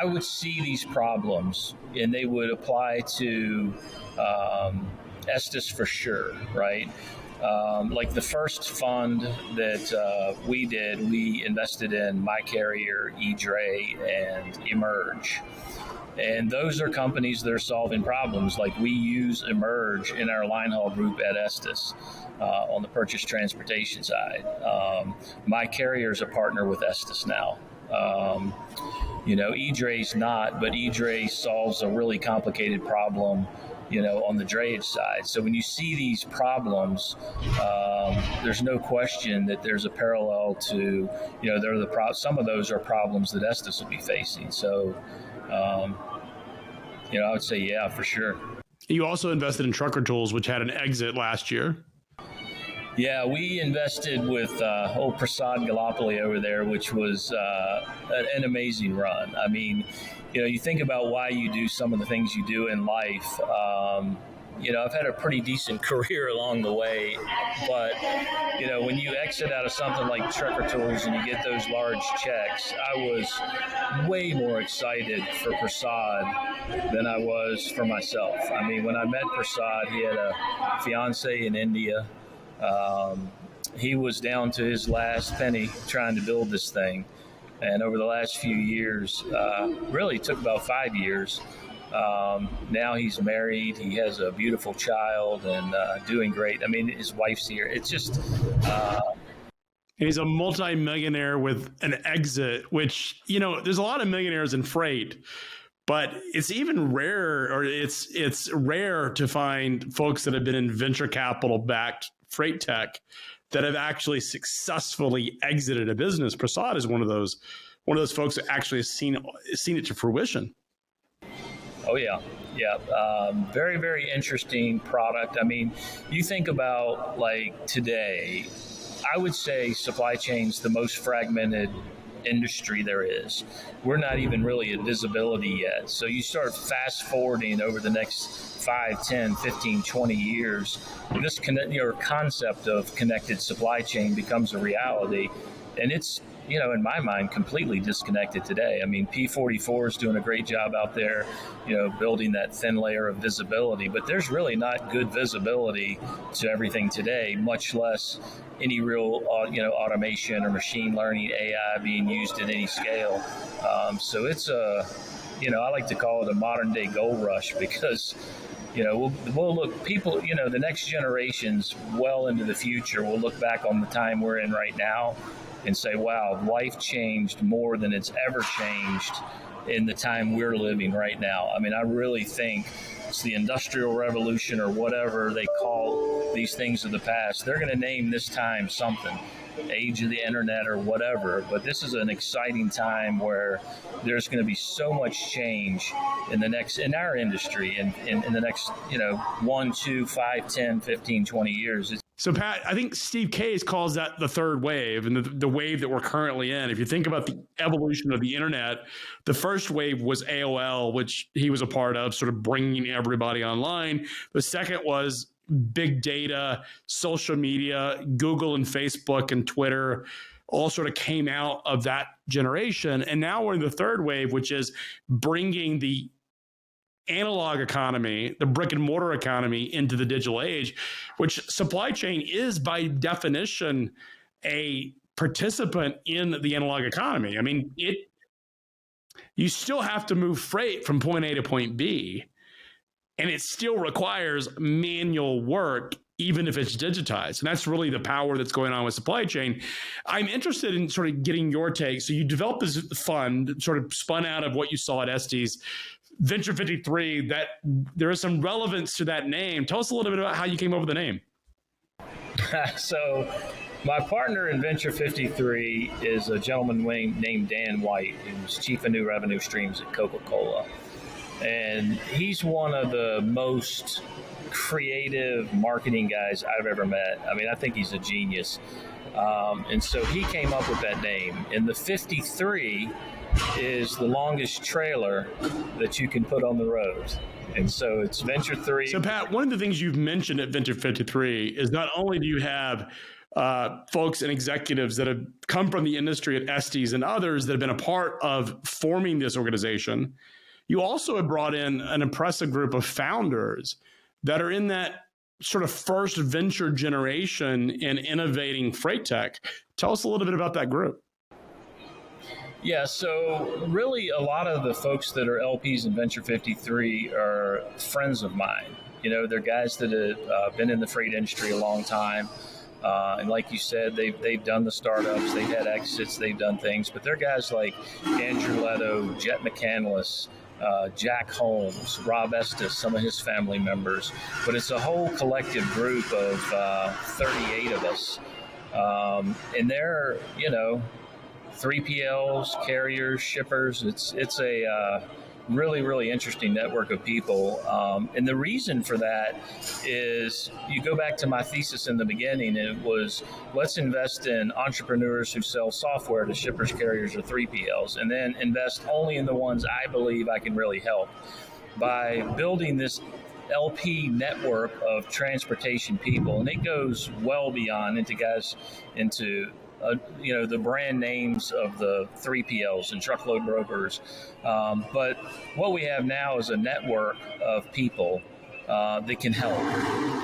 [SPEAKER 8] would see these problems and they would apply to Estes for sure, right? Like the first fund that we did, we invested in My Carrier, eDray, and Emerge. And those are companies that are solving problems. Like we use Emerge in our line haul group at Estes on the purchase transportation side. My Carrier is a partner with Estes now. eDray's not, but eDray solves a really complicated problem on the drayage side. So when you see these problems, there's no question that there's a parallel to, some of those are problems that Estes will be facing. So, I would say, yeah, for sure.
[SPEAKER 7] You also invested in Trucker Tools, which had an exit last year.
[SPEAKER 8] Yeah, we invested with old Prasad Galopoli over there, which was an amazing run. I mean, you think about why you do some of the things you do in life. I've had a pretty decent career along the way, but, when you exit out of something like Trucker Tools and you get those large checks, I was way more excited for Prasad than I was for myself. I mean, when I met Prasad, he had a fiance in India. He was down to his last penny trying to build this thing. And over the last few years, really took about 5 years. Now he's married. He has a beautiful child and doing great. I mean, his wife's here. It's just...
[SPEAKER 7] He's a multi-millionaire with an exit, which, there's a lot of millionaires in freight, But it's even rare, or it's rare to find folks that have been in venture capital backed freight tech that have actually successfully exited a business. Prasad is one of those folks that actually has seen it to fruition.
[SPEAKER 8] Oh yeah. Very, very interesting product. I mean, you think about like today, I would say supply chain's the most fragmented industry there is. We're not even really at visibility yet. So you start fast forwarding over the next 5, 10, 15, 20 years, this concept of connected supply chain becomes a reality. And it's, in my mind, completely disconnected today. I mean, P44 is doing a great job out there, building that thin layer of visibility, but there's really not good visibility to everything today, much less any real, automation or machine learning, AI being used at any scale. So it's I like to call it a modern day gold rush because, we'll look, people, the next generations well into the future will look back on the time we're in right now and say, wow, life changed more than it's ever changed in the time we're living right now. I mean, I really think it's the Industrial Revolution or whatever they call these things of the past. They're going to name this time something, age of the internet or whatever. But this is an exciting time where there's going to be so much change in our industry in the next, 1, 2, 5, 10, 15, 20 years.
[SPEAKER 7] So, Pat, I think Steve Case calls that the third wave, and the wave that we're currently in. If you think about the evolution of the internet, the first wave was AOL, which he was a part of, sort of bringing everybody online. The second was big data, social media, Google and Facebook and Twitter all sort of came out of that generation. And now we're in the third wave, which is bringing the analog economy, the brick and mortar economy into the digital age, which supply chain is by definition a participant in the analog economy. I mean, you still have to move freight from point A to point B, and it still requires manual work, even if it's digitized. And that's really the power that's going on with supply chain. I'm interested in sort of getting your take. So you developed this fund, sort of spun out of what you saw at Estes, Venture 53, that there is some relevance to that name. Tell us a little bit about how you came up with the name.
[SPEAKER 8] So my partner in Venture 53 is a gentleman named Dan White, who's Chief of New Revenue Streams at Coca-Cola. And he's one of the most creative marketing guys I've ever met. I mean, I think he's a genius. And so he came up with that name. And the 53 is the longest trailer that you can put on the road. And so it's Venture 3.
[SPEAKER 7] So, Pat, one of the things you've mentioned at Venture 53 is not only do you have folks and executives that have come from the industry at Estes and others that have been a part of forming this organization, you also have brought in an impressive group of founders that are in that sort of first venture generation in innovating freight tech. Tell us a little bit about that group.
[SPEAKER 8] Yeah, so really a lot of the folks that are LPs in Venture 53 are friends of mine. They're guys that have been in the freight industry a long time. And like you said, they've done the startups, they've had exits, they've done things. But they're guys like Andrew Leto, Jet McCandless, Jack Holmes, Rob Estes, some of his family members. But it's a whole collective group of 38 of us. And they're, 3PLs, carriers, shippers. It's a really, really interesting network of people. And the reason for that is you go back to my thesis in the beginning, and it was let's invest in entrepreneurs who sell software to shippers, carriers, or 3PLs, and then invest only in the ones I believe I can really help. By building this LP network of transportation people, and it goes well beyond into the brand names of the 3PLs and truckload brokers. But what we have now is a network of people that can help.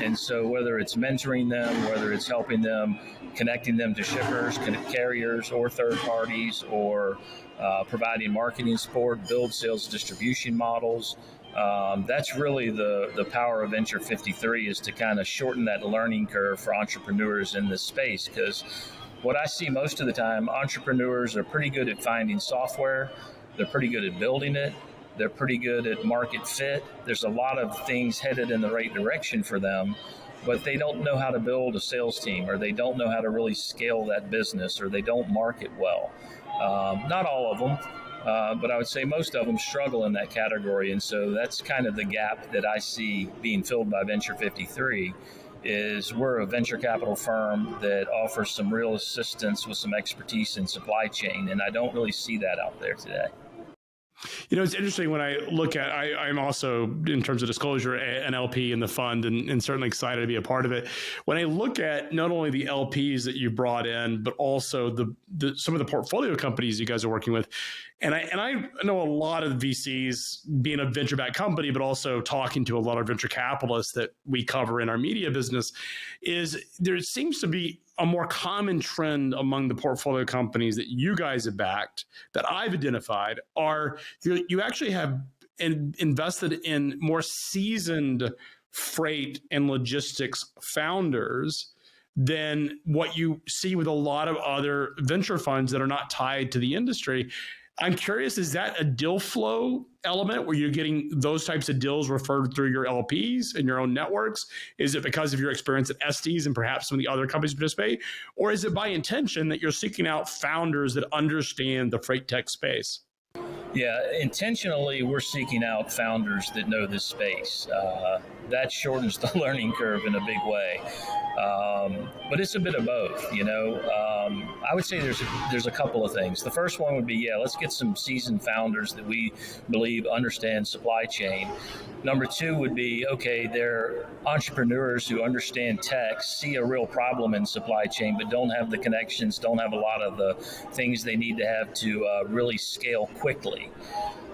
[SPEAKER 8] And so whether it's mentoring them, whether it's helping them, connecting them to shippers, carriers, or third parties, or providing marketing support, build sales distribution models, that's really the power of Venture 53, is to kind of shorten that learning curve for entrepreneurs in this space. Because what I see most of the time, entrepreneurs are pretty good at finding software. They're pretty good at building it. They're pretty good at market fit. There's a lot of things headed in the right direction for them, but they don't know how to build a sales team, or they don't know how to really scale that business, or they don't market well. Not all of them, but I would say most of them struggle in that category. And so that's kind of the gap that I see being filled by Venture 53. Is we're a venture capital firm that offers some real assistance with some expertise in supply chain, and I don't really see that out there today.
[SPEAKER 7] You know, it's interesting when I look at, I'm also, in terms of disclosure, an LP in the fund, and certainly excited to be a part of it. When I look at not only the LPs that you brought in, but also some of the portfolio companies you guys are working with, and I know a lot of VCs, being a venture-backed company, but also talking to a lot of venture capitalists that we cover in our media business, is there seems to be a more common trend among the portfolio companies that you guys have backed, that I've identified, are you actually have invested in more seasoned freight and logistics founders than what you see with a lot of other venture funds that are not tied to the industry. I'm curious, is that a deal flow element where you're getting those types of deals referred through your LPs and your own networks? Is it because of your experience at Estes and perhaps some of the other companies participate? Or is it by intention that you're seeking out founders that understand the freight tech space?
[SPEAKER 8] Yeah, intentionally, we're seeking out founders that know this space. That shortens the learning curve in a big way. But it's a bit of both, you know. I would say there's a couple of things. The first one would be, let's get some seasoned founders that we believe understand supply chain. Number two would be, okay, they're entrepreneurs who understand tech, see a real problem in supply chain, but don't have the connections, don't have a lot of the things they need to have to really scale quickly.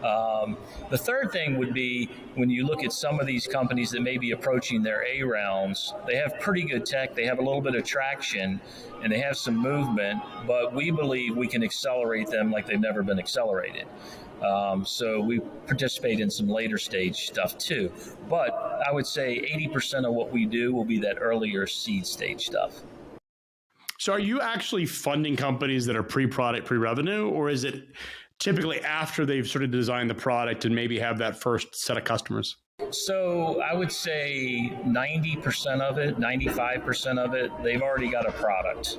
[SPEAKER 8] The third thing would be, when you look at some of these companies that may be approaching their A rounds, they have pretty good tech, they have a little bit of traction, and they have some movement, but we believe we can accelerate them like they've never been accelerated. So we participate in some later stage stuff too. But I would say 80% of what we do will be that earlier seed stage stuff.
[SPEAKER 7] So are you actually funding companies that are pre-product, pre-revenue, or is it typically after they've sort of designed the product and maybe have that first set of customers?
[SPEAKER 8] So I would say 90% of it, 95% of it, they've already got a product.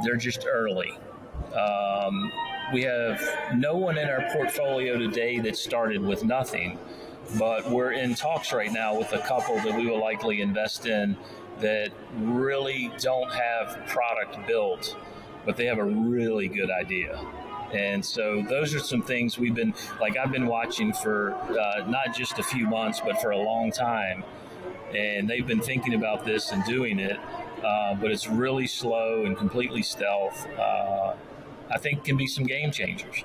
[SPEAKER 8] They're just early. We have no one in our portfolio today that started with nothing, but we're in talks right now with a couple that we will likely invest in that really don't have product built, but they have a really good idea. And so those are some things I've been watching for not just a few months, but for a long time. And they've been thinking about this and doing it, but it's really slow and completely stealth. I think can be some game changers.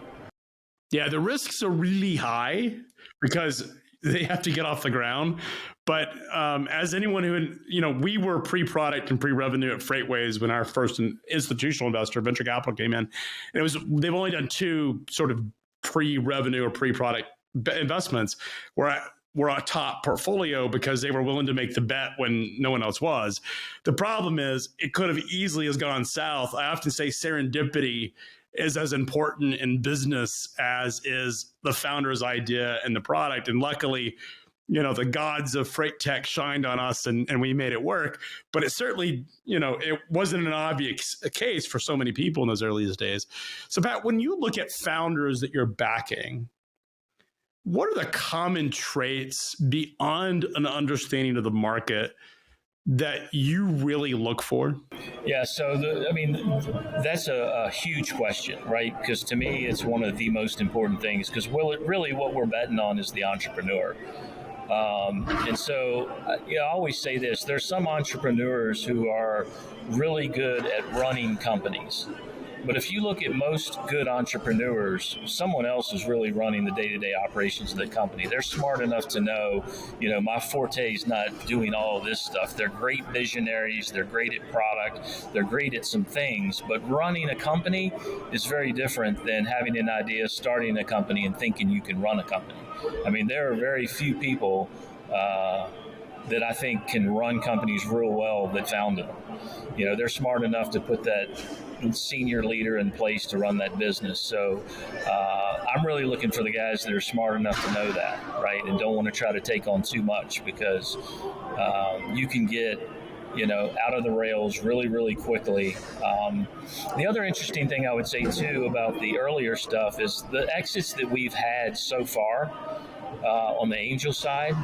[SPEAKER 7] Yeah, the risks are really high because they have to get off the ground. But as anyone who, we were pre-product and pre-revenue at Freightways when our first institutional investor, venture capital, came in. And they've only done two sort of pre-revenue or pre-product investments. We're a top portfolio because they were willing to make the bet when no one else was. The problem is it could have easily has gone south. I often say serendipity is as important in business as is the founder's idea and the product. And luckily, the gods of freight tech shined on us and we made it work. But it certainly, it wasn't an obvious case for so many people in those earliest days. So Pat, when you look at founders that you're backing, what are the common traits beyond an understanding of the market that you really look for?
[SPEAKER 8] Yeah, so that's a huge question, right? Because to me, it's one of the most important things, because really what we're betting on is the entrepreneur. And so I always say this, there's some entrepreneurs who are really good at running companies. But if you look at most good entrepreneurs, someone else is really running the day-to-day operations of the company. They're smart enough to know, my forte is not doing all of this stuff. They're great visionaries. They're great at product. They're great at some things. But running a company is very different than having an idea, starting a company, and thinking you can run a company. There are very few people that I think can run companies real well that founded them. They're smart enough to put that senior leader in place to run that business. So I'm really looking for the guys that are smart enough to know that, right, and don't want to try to take on too much, because you can get out of the rails really, really quickly. The other interesting thing I would say too about the earlier stuff is the exits that we've had so far on the angel side.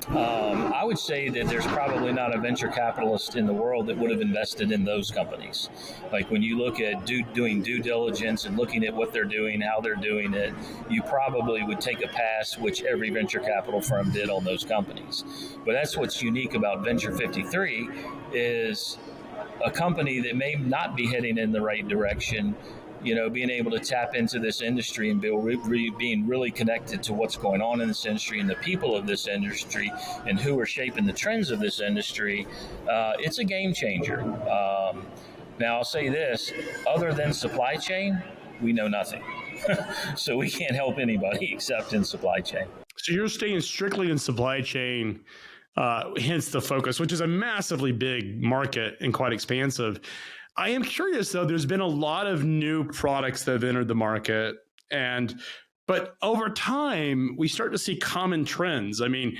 [SPEAKER 8] I would say that there's probably not a venture capitalist in the world that would have invested in those companies. Like when you look at doing due diligence and looking at what they're doing, how they're doing it, you probably would take a pass, which every venture capital firm did on those companies. But that's what's unique about Venture 53 is a company that may not be heading in the right direction, being able to tap into this industry and being really connected to what's going on in this industry and the people of this industry and who are shaping the trends of this industry, it's a game changer. Now, I'll say this, other than supply chain, we know nothing. So we can't help anybody except in supply chain.
[SPEAKER 7] So you're staying strictly in supply chain, hence the focus, which is a massively big market and quite expansive. I am curious, though, there's been a lot of new products that have entered the market, but over time, we start to see common trends. I mean,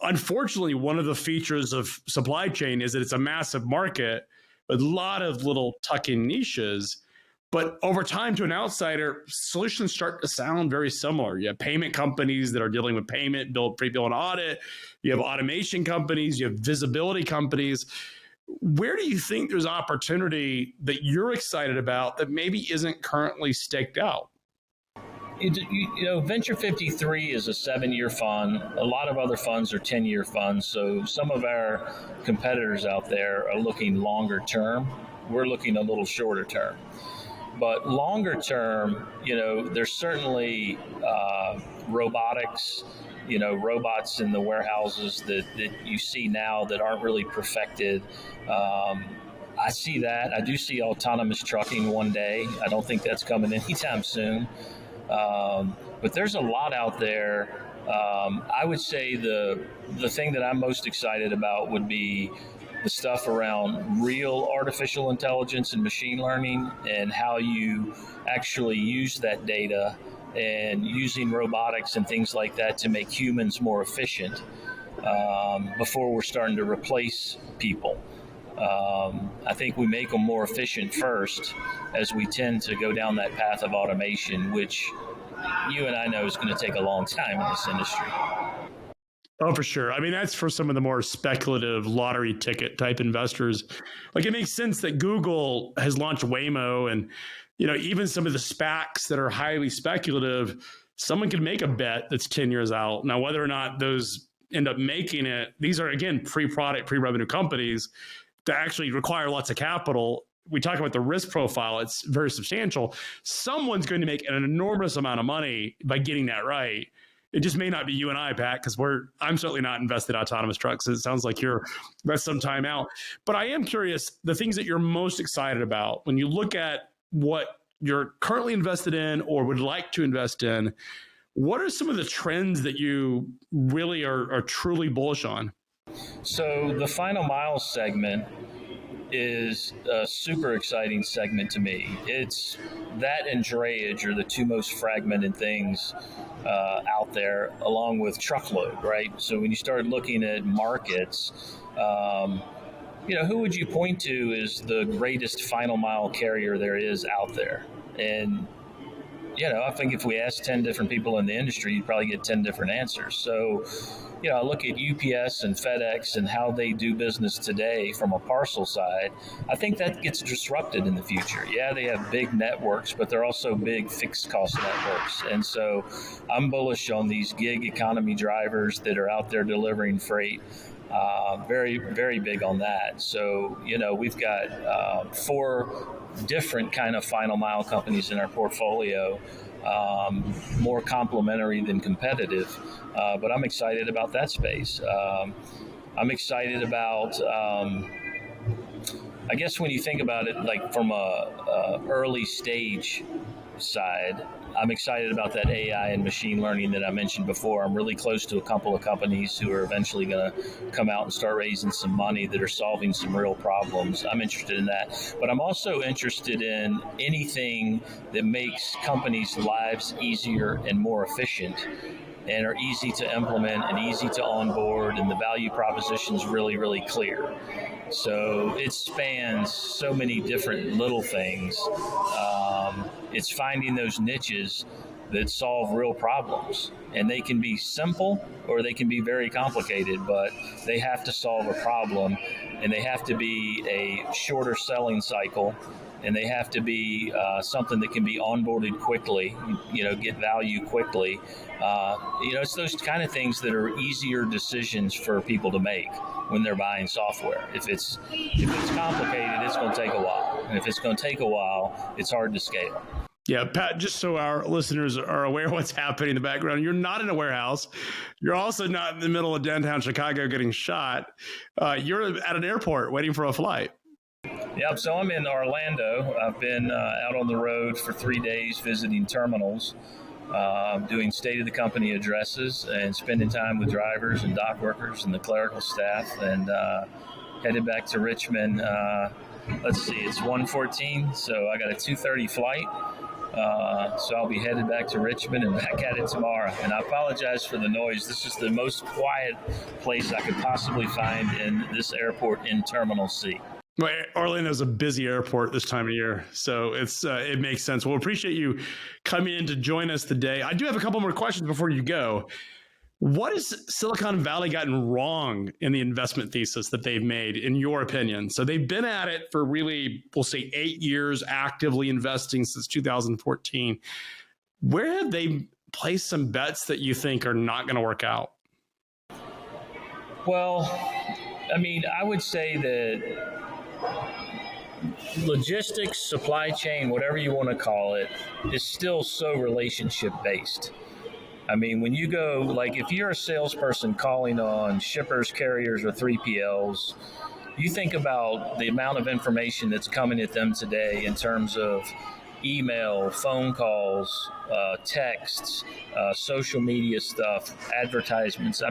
[SPEAKER 7] unfortunately, one of the features of supply chain is that it's a massive market with a lot of little tuck-in niches. But over time, to an outsider, solutions start to sound very similar. You have payment companies that are dealing with payment, pre-bill, and audit. You have automation companies. You have visibility companies. Where do you think there's opportunity that you're excited about that maybe isn't currently staked out?
[SPEAKER 8] Venture 53 is a 7-year fund. A lot of other funds are 10-year funds. So some of our competitors out there are looking longer term. We're looking a little shorter term. But longer term, there's certainly robotics, robots in the warehouses that you see now that aren't really perfected. I see that. I do see autonomous trucking one day. I don't think that's coming anytime soon. But there's a lot out there. I would say the thing that I'm most excited about would be the stuff around real artificial intelligence and machine learning and how you actually use that data and using robotics and things like that to make humans more efficient before we're starting to replace people. I think we make them more efficient first as we tend to go down that path of automation, which you and I know is going to take a long time in this industry.
[SPEAKER 7] Oh, for sure. I mean, that's for some of the more speculative lottery ticket type investors. Like, it makes sense that Google has launched Waymo, and even some of the SPACs that are highly speculative, someone could make a bet that's 10 years out. Now, whether or not those end up making it, these are, again, pre-product, pre-revenue companies that actually require lots of capital. We talk about the risk profile. It's very substantial. Someone's going to make an enormous amount of money by getting that right. It just may not be you and I, Pat, because I'm certainly not invested in autonomous trucks. It sounds like that's some time out. But I am curious, the things that you're most excited about when you look at what you're currently invested in or would like to invest in, what are some of the trends that you really are truly bullish on?
[SPEAKER 8] So the final mile segment is a super exciting segment to me. It's that and drayage are the two most fragmented things out there, along with truckload, right? So when you start looking at markets, who would you point to as the greatest final mile carrier there is out there? And I think if we ask 10 different people in the industry, you'd probably get 10 different answers. So I look at UPS and FedEx and how they do business today from a parcel side. I think that gets disrupted in the future. Yeah, they have big networks, but they're also big fixed cost networks. And so I'm bullish on these gig economy drivers that are out there delivering freight. Very, very big on that. So, we've got 4 different kind of final mile companies in our portfolio, more complementary than competitive. But I'm excited about that space. I'm excited about, I guess when you think about it, like from a early stage side, I'm excited about that AI and machine learning that I mentioned before. I'm really close to a couple of companies who are eventually going to come out and start raising some money that are solving some real problems. I'm interested in that. But I'm also interested in anything that makes companies' lives easier and more efficient and are easy to implement and easy to onboard, and the value proposition is really, really clear. So it spans so many different little things. It's finding those niches that solve real problems, and they can be simple or they can be very complicated, but they have to solve a problem, and they have to be a shorter selling cycle, and they have to be something that can be onboarded quickly, get value quickly. It's those kind of things that are easier decisions for people to make when they're buying software. If it's complicated, it's going to take a while. And if it's going to take a while, it's hard to scale.
[SPEAKER 7] Yeah, Pat, just so our listeners are aware of what's happening in the background, you're not in a warehouse. You're also not in the middle of downtown Chicago getting shot. You're at an airport waiting for a flight.
[SPEAKER 8] Yep, so I'm in Orlando. I've been out on the road for 3 days visiting terminals, doing state of the company addresses and spending time with drivers and dock workers and the clerical staff, and headed back to Richmond. Let's see, it's 1:14, so I got a 2:30 flight. So I'll be headed back to Richmond and back at it tomorrow. And I apologize for the noise. This is the most quiet place I could possibly find in this airport in Terminal C.
[SPEAKER 7] Well, Orlando's a busy airport this time of year, so it makes sense. Well, appreciate you coming in to join us today. I do have a couple more questions before you go. What has Silicon Valley gotten wrong in the investment thesis that they've made, in your opinion? So they've been at it for really, we'll say 8 years, actively investing since 2014. Where have they placed some bets that you think are not going to work out?
[SPEAKER 8] Well, I would say that logistics, supply chain, whatever you want to call it, is still so relationship based. When you go, if you're a salesperson calling on shippers, carriers, or 3PLs, you think about the amount of information that's coming at them today in terms of email, phone calls, texts, social media stuff, advertisements.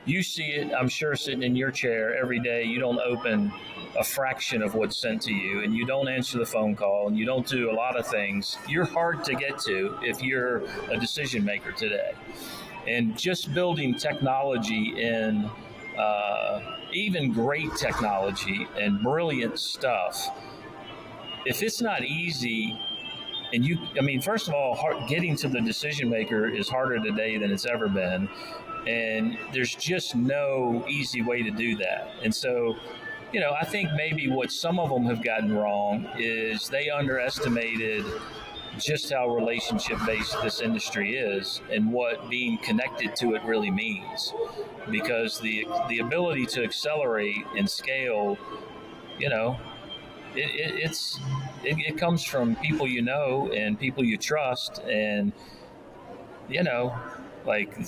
[SPEAKER 8] You see it, I'm sure, sitting in your chair every day. You don't open a fraction of what's sent to you, and you don't answer the phone call, and you don't do a lot of things. You're hard to get to if you're a decision maker today. And just building technology in, even great technology and brilliant stuff, if it's not easy, and first of all, getting to the decision maker is harder today than it's ever been. And there's just no easy way to do that. And so, I think maybe what some of them have gotten wrong is they underestimated just how relationship-based this industry is and what being connected to it really means. Because the ability to accelerate and scale, it comes from people and people you trust, and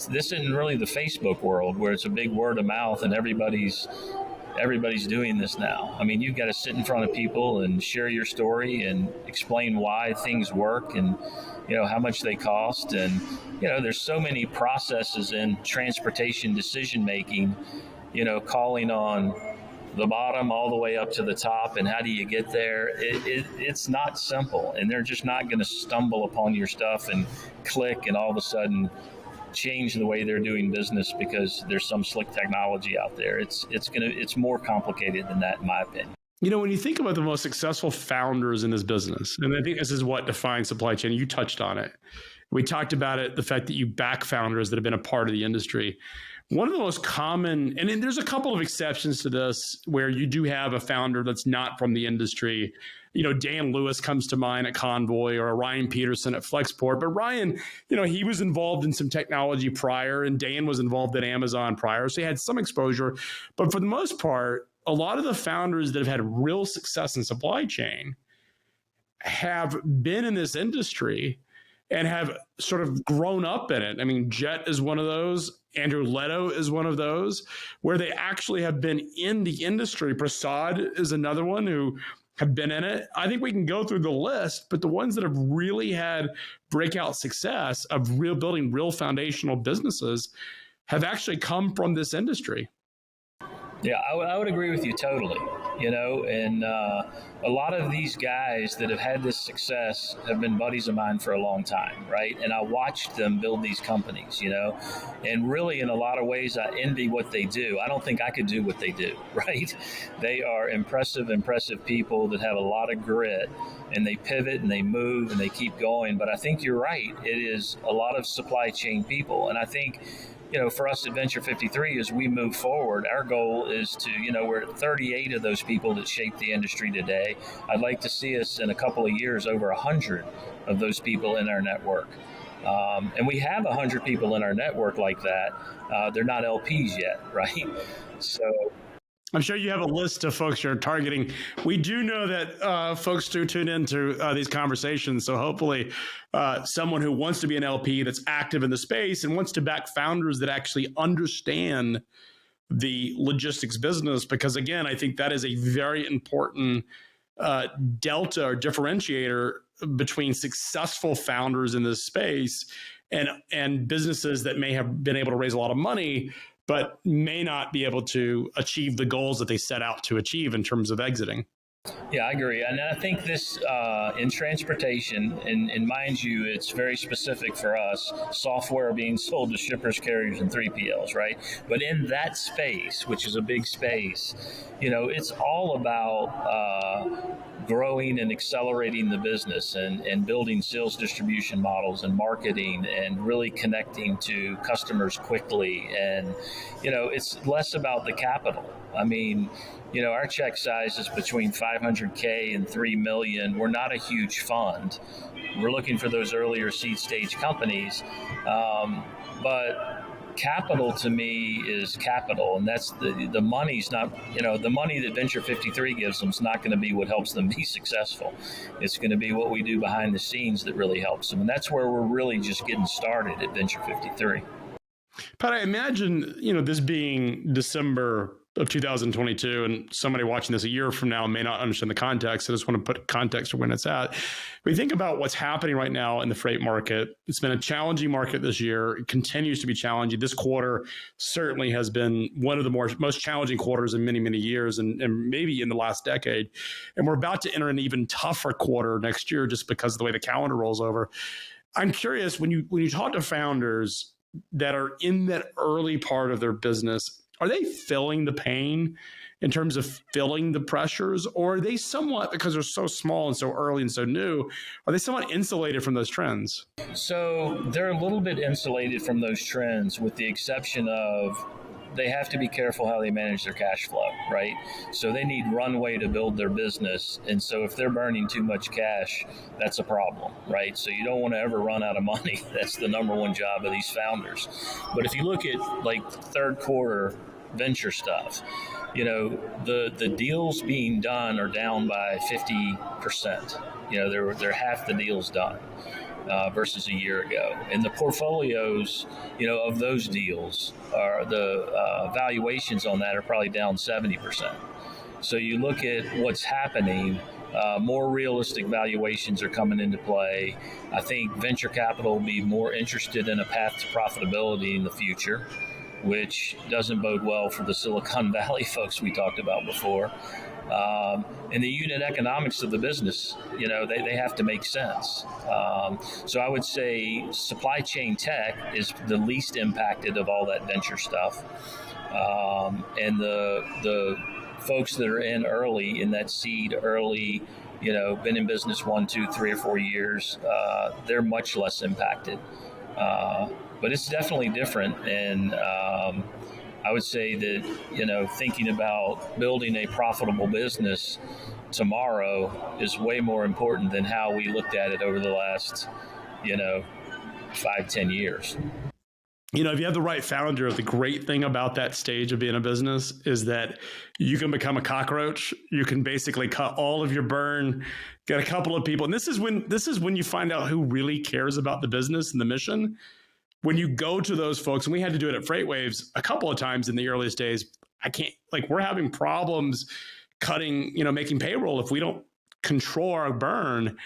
[SPEAKER 8] this isn't really the Facebook world where it's a big word of mouth and everybody's doing this now. You've got to sit in front of people and share your story and explain why things work and, how much they cost. And, there's so many processes in transportation decision making, calling on the bottom all the way up to the top, and how do you get there? It's not simple, and they're just not going to stumble upon your stuff and click and all of a sudden change the way they're doing business because there's some slick technology out there. It's more complicated than that, in my opinion.
[SPEAKER 7] When you think about the most successful founders in this business, and I think this is what defines supply chain, you touched on it. We talked about it, the fact that you back founders that have been a part of the industry. One of the most common, and there's a couple of exceptions to this where you do have a founder that's not from the industry. Dan Lewis comes to mind at Convoy, or Ryan Peterson at Flexport. But Ryan, he was involved in some technology prior, and Dan was involved at Amazon prior. So he had some exposure. But for the most part, a lot of the founders that have had real success in supply chain have been in this industry and have sort of grown up in it. Jet is one of those. Andrew Leto is one of those, where they actually have been in the industry. Prasad is another one who have been in it. I think we can go through the list, but the ones that have really had breakout success of building real foundational businesses have actually come from this industry.
[SPEAKER 8] Yeah, I would agree with you totally. And a lot of these guys that have had this success have been buddies of mine for a long time, right? And I watched them build these companies, and really in a lot of ways I envy what they do. I don't think I could do what they do, right? They are impressive people that have a lot of grit, and they pivot and they move and they keep going. But I think you're right. It is a lot of supply chain people. And I think, for us at Venture 53, as we move forward, our goal is to, we're at 38 of those people that shape the industry today. I'd like to see us in a couple of years over 100 of those people in our network. And we have 100 people in our network like that. They're not LPs yet, right? So
[SPEAKER 7] I'm sure you have a list of folks you're targeting. We do know that folks do tune into these conversations. So hopefully someone who wants to be an LP that's active in the space and wants to back founders that actually understand the logistics business, because again, I think that is a very important delta or differentiator between successful founders in this space and businesses that may have been able to raise a lot of money, but may not be able to achieve the goals that they set out to achieve in terms of exiting.
[SPEAKER 8] Yeah, I agree. And I think this in transportation, and mind you, it's very specific for us, software being sold to shippers, carriers, and 3PLs, right? But in that space, which is a big space, it's all about growing and accelerating the business and building sales distribution models and marketing and really connecting to customers quickly. And, it's less about the capital. I mean, our check size is between 500K and 3 million. We're not a huge fund. We're looking for those earlier seed stage companies. But capital to me is capital, and that's the money's not, the money that Venture 53 gives them is not going to be what helps them be successful. It's going to be what we do behind the scenes that really helps them, and that's where we're really just getting started at Venture 53.
[SPEAKER 7] Pat, I imagine, this being December of 2022, and somebody watching this a year from now may not understand the context. I just want to put context to when it's at. We think about what's happening right now in the freight market. It's been a challenging market this year. It continues to be challenging. This quarter certainly has been one of the most challenging quarters in many, many years, and maybe in the last decade. And we're about to enter an even tougher quarter next year just because of the way the calendar rolls over. I'm curious, when you talk to founders that are in that early part of their business, are they feeling the pain in terms of feeling the pressures, or are they somewhat, because they're so small and so early and so new, are they somewhat insulated from those trends?
[SPEAKER 8] So they're a little bit insulated from those trends, with the exception of they have to be careful how they manage their cash flow, right? So they need runway to build their business. And so if they're burning too much cash, that's a problem, right? So you don't want to ever run out of money. That's the number one job of these founders. But if you look at like third quarter venture stuff, the deals being done are down by 50%. They're half the deals done versus a year ago. And the portfolios, of those deals are the valuations on that are probably down 70%. So you look at what's happening, more realistic valuations are coming into play. I think venture capital will be more interested in a path to profitability in the future, which doesn't bode well for the Silicon Valley folks we talked about before. And the unit economics of the business, they have to make sense. So I would say supply chain tech is the least impacted of all that venture stuff. And the folks that are in early, in that seed early, been in business 1, 2, 3, or 4 years, they're much less impacted. But it's definitely different. And I would say that, thinking about building a profitable business tomorrow is way more important than how we looked at it over the last, 5-10 years.
[SPEAKER 7] If you have the right founder, the great thing about that stage of being a business is that you can become a cockroach. You can basically cut all of your burn, get a couple of people. And this is when you find out who really cares about the business and the mission. When you go to those folks, and we had to do it at FreightWaves a couple of times in the earliest days, we're having problems cutting, making payroll if we don't control our burn,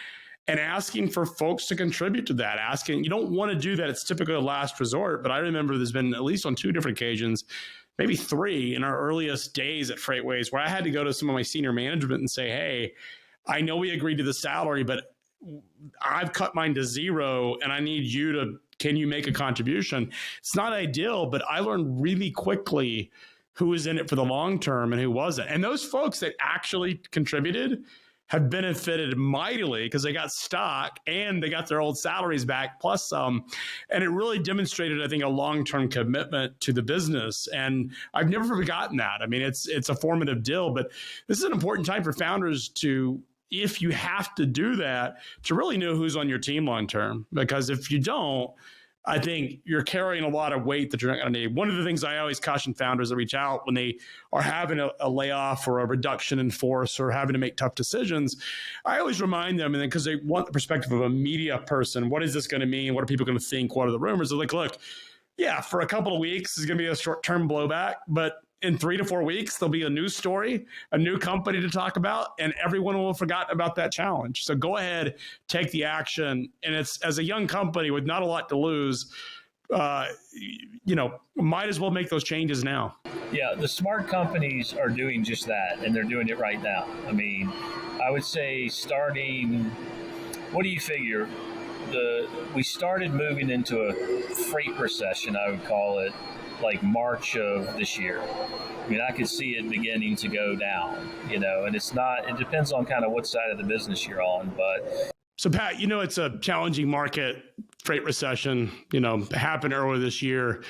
[SPEAKER 7] and asking for folks to contribute to that. You don't want to do that. It's typically a last resort, but I remember there's been at least on 2 different occasions, maybe 3 in our earliest days at FreightWaves, where I had to go to some of my senior management and say, hey, I know we agreed to the salary, but I've cut mine to 0 and I need can you make a contribution? It's not ideal, but I learned really quickly who was in it for the long term and who wasn't. And those folks that actually contributed have benefited mightily because they got stock and they got their old salaries back plus some. And it really demonstrated, I think, a long-term commitment to the business. And I've never forgotten that. I mean, it's a formative deal, but this is an important time for founders to, if you have to do that, to really know who's on your team long-term. Because if you don't, I think you're carrying a lot of weight that you're not going to need. One of the things I always caution founders that reach out when they are having a layoff or a reduction in force or having to make tough decisions, I always remind them, and then because they want the perspective of a media person, what is this going to mean? What are people going to think? What are the rumors? They're like, look, yeah, for a couple of weeks, it's going to be a short-term blowback, but in 3 to 4 weeks, there'll be a new story, a new company to talk about, and everyone will have forgotten about that challenge. So go ahead, take the action. And it's, as a young company with not a lot to lose, might as well make those changes now.
[SPEAKER 8] Yeah, the smart companies are doing just that, and they're doing it right now. I mean, I would say starting, what do you figure? We started moving into a freight recession, I would call it, like March of this year. I mean, I could see it beginning to go down, and it depends on kind of what side of the business you're on. But
[SPEAKER 7] so Pat, it's a challenging market, freight recession, happened earlier this year.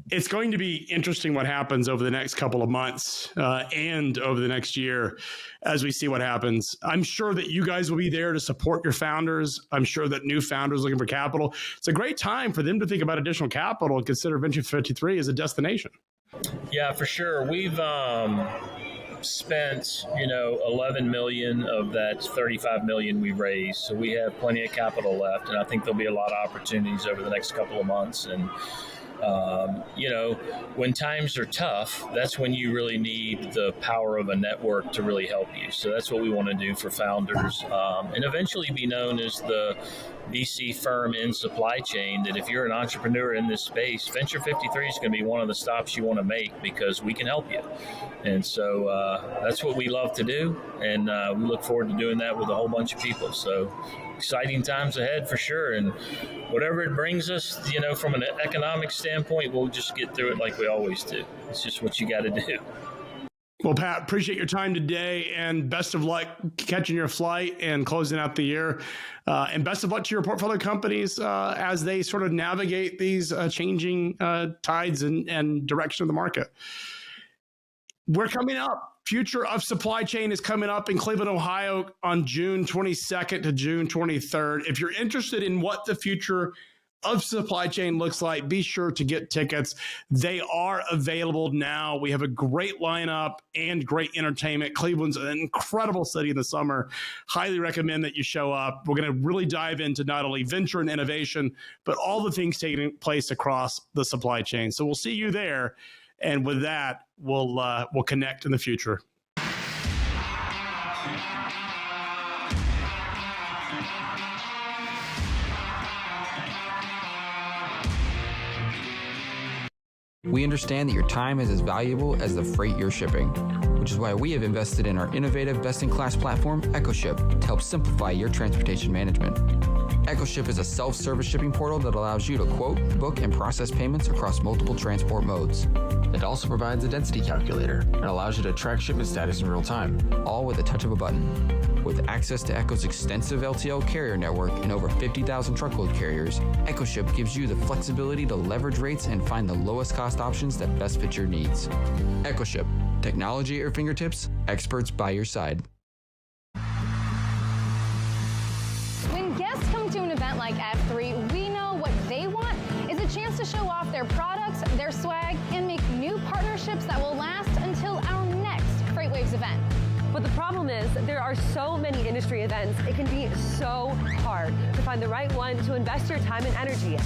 [SPEAKER 7] It's going to be interesting what happens over the next couple of months and over the next year as we see what happens. I'm sure that you guys will be there to support your founders. I'm sure that new founders looking for capital, it's a great time for them to think about additional capital and consider Venture 53 as a destination.
[SPEAKER 8] Yeah, for sure. We've spent, 11 million of that 35 million we raised. So we have plenty of capital left. And I think there'll be a lot of opportunities over the next couple of months. And when times are tough, that's when you really need the power of a network to really help you. So that's what we want to do for founders, and eventually be known as the VC firm in supply chain, that if you're an entrepreneur in this space, Venture 53 is going to be one of the stops you want to make because we can help you. And so that's what we love to do. And we look forward to doing that with a whole bunch of people. So exciting times ahead for sure. And whatever it brings us, from an economic standpoint, we'll just get through it like we always do. It's just what you got to do.
[SPEAKER 7] Well, Pat, appreciate your time today, and best of luck catching your flight and closing out the year. And best of luck to your portfolio companies as they sort of navigate these changing tides and direction of the market. We're coming up. Future of Supply Chain is coming up in Cleveland, Ohio on June 22nd to June 23rd. If you're interested in what the future of supply chain looks like, be sure to get tickets. They are available now. We have a great lineup and great entertainment. Cleveland's an incredible city in the summer. Highly recommend that you show up. We're going to really dive into not only venture and innovation, but all the things taking place across the supply chain. So we'll see you there. And with that, we'll connect in the future.
[SPEAKER 9] We understand that your time is as valuable as the freight you're shipping, which is why we have invested in our innovative best-in-class platform, EcoShip, to help simplify your transportation management. EcoShip is a self-service shipping portal that allows you to quote, book, and process payments across multiple transport modes. It also provides a density calculator and allows you to track shipment status in real time, all with a touch of a button. With access to Eco's extensive LTL carrier network and over 50,000 truckload carriers, EcoShip gives you the flexibility to leverage rates and find the lowest cost options that best fit your needs. EcoShip, technology at your fingertips, experts by your side.
[SPEAKER 4] When guests come to an event like F3, we know what they want is a chance to show off their products, their swag, and make new partnerships that will last until our next FreightWaves event.
[SPEAKER 10] But the problem is there are so many industry events, it can be so hard to find the right one to invest your time and energy in.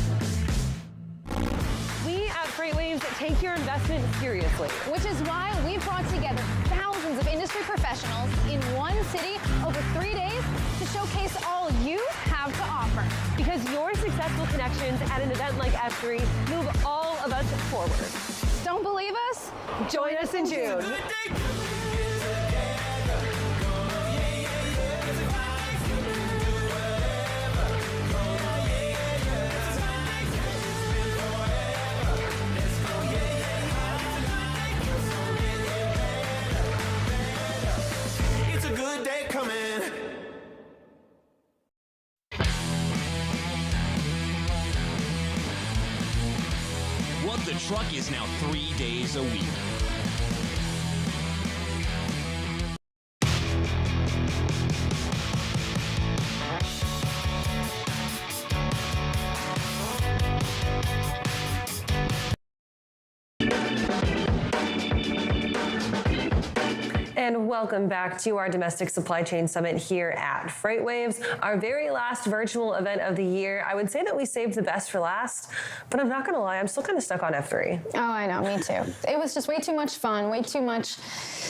[SPEAKER 10] We at FreightWaves take your investment seriously.
[SPEAKER 4] Which is why we brought together thousands thousands of industry professionals in one city over 3 days to showcase all you have to offer.
[SPEAKER 10] Because your successful connections at an event like F3 move all of us forward.
[SPEAKER 4] Don't believe us?
[SPEAKER 10] Join us in June.
[SPEAKER 11] It's a good day coming.
[SPEAKER 12] What the Truck is now 3 days a week.
[SPEAKER 3] And welcome back to our Domestic Supply Chain Summit here at FreightWaves, our very last virtual event of the year. I would say that we saved the best for last, but I'm not going to lie, I'm still kind of stuck on F3.
[SPEAKER 4] Oh, I know, me too. It was just way too much fun, way too much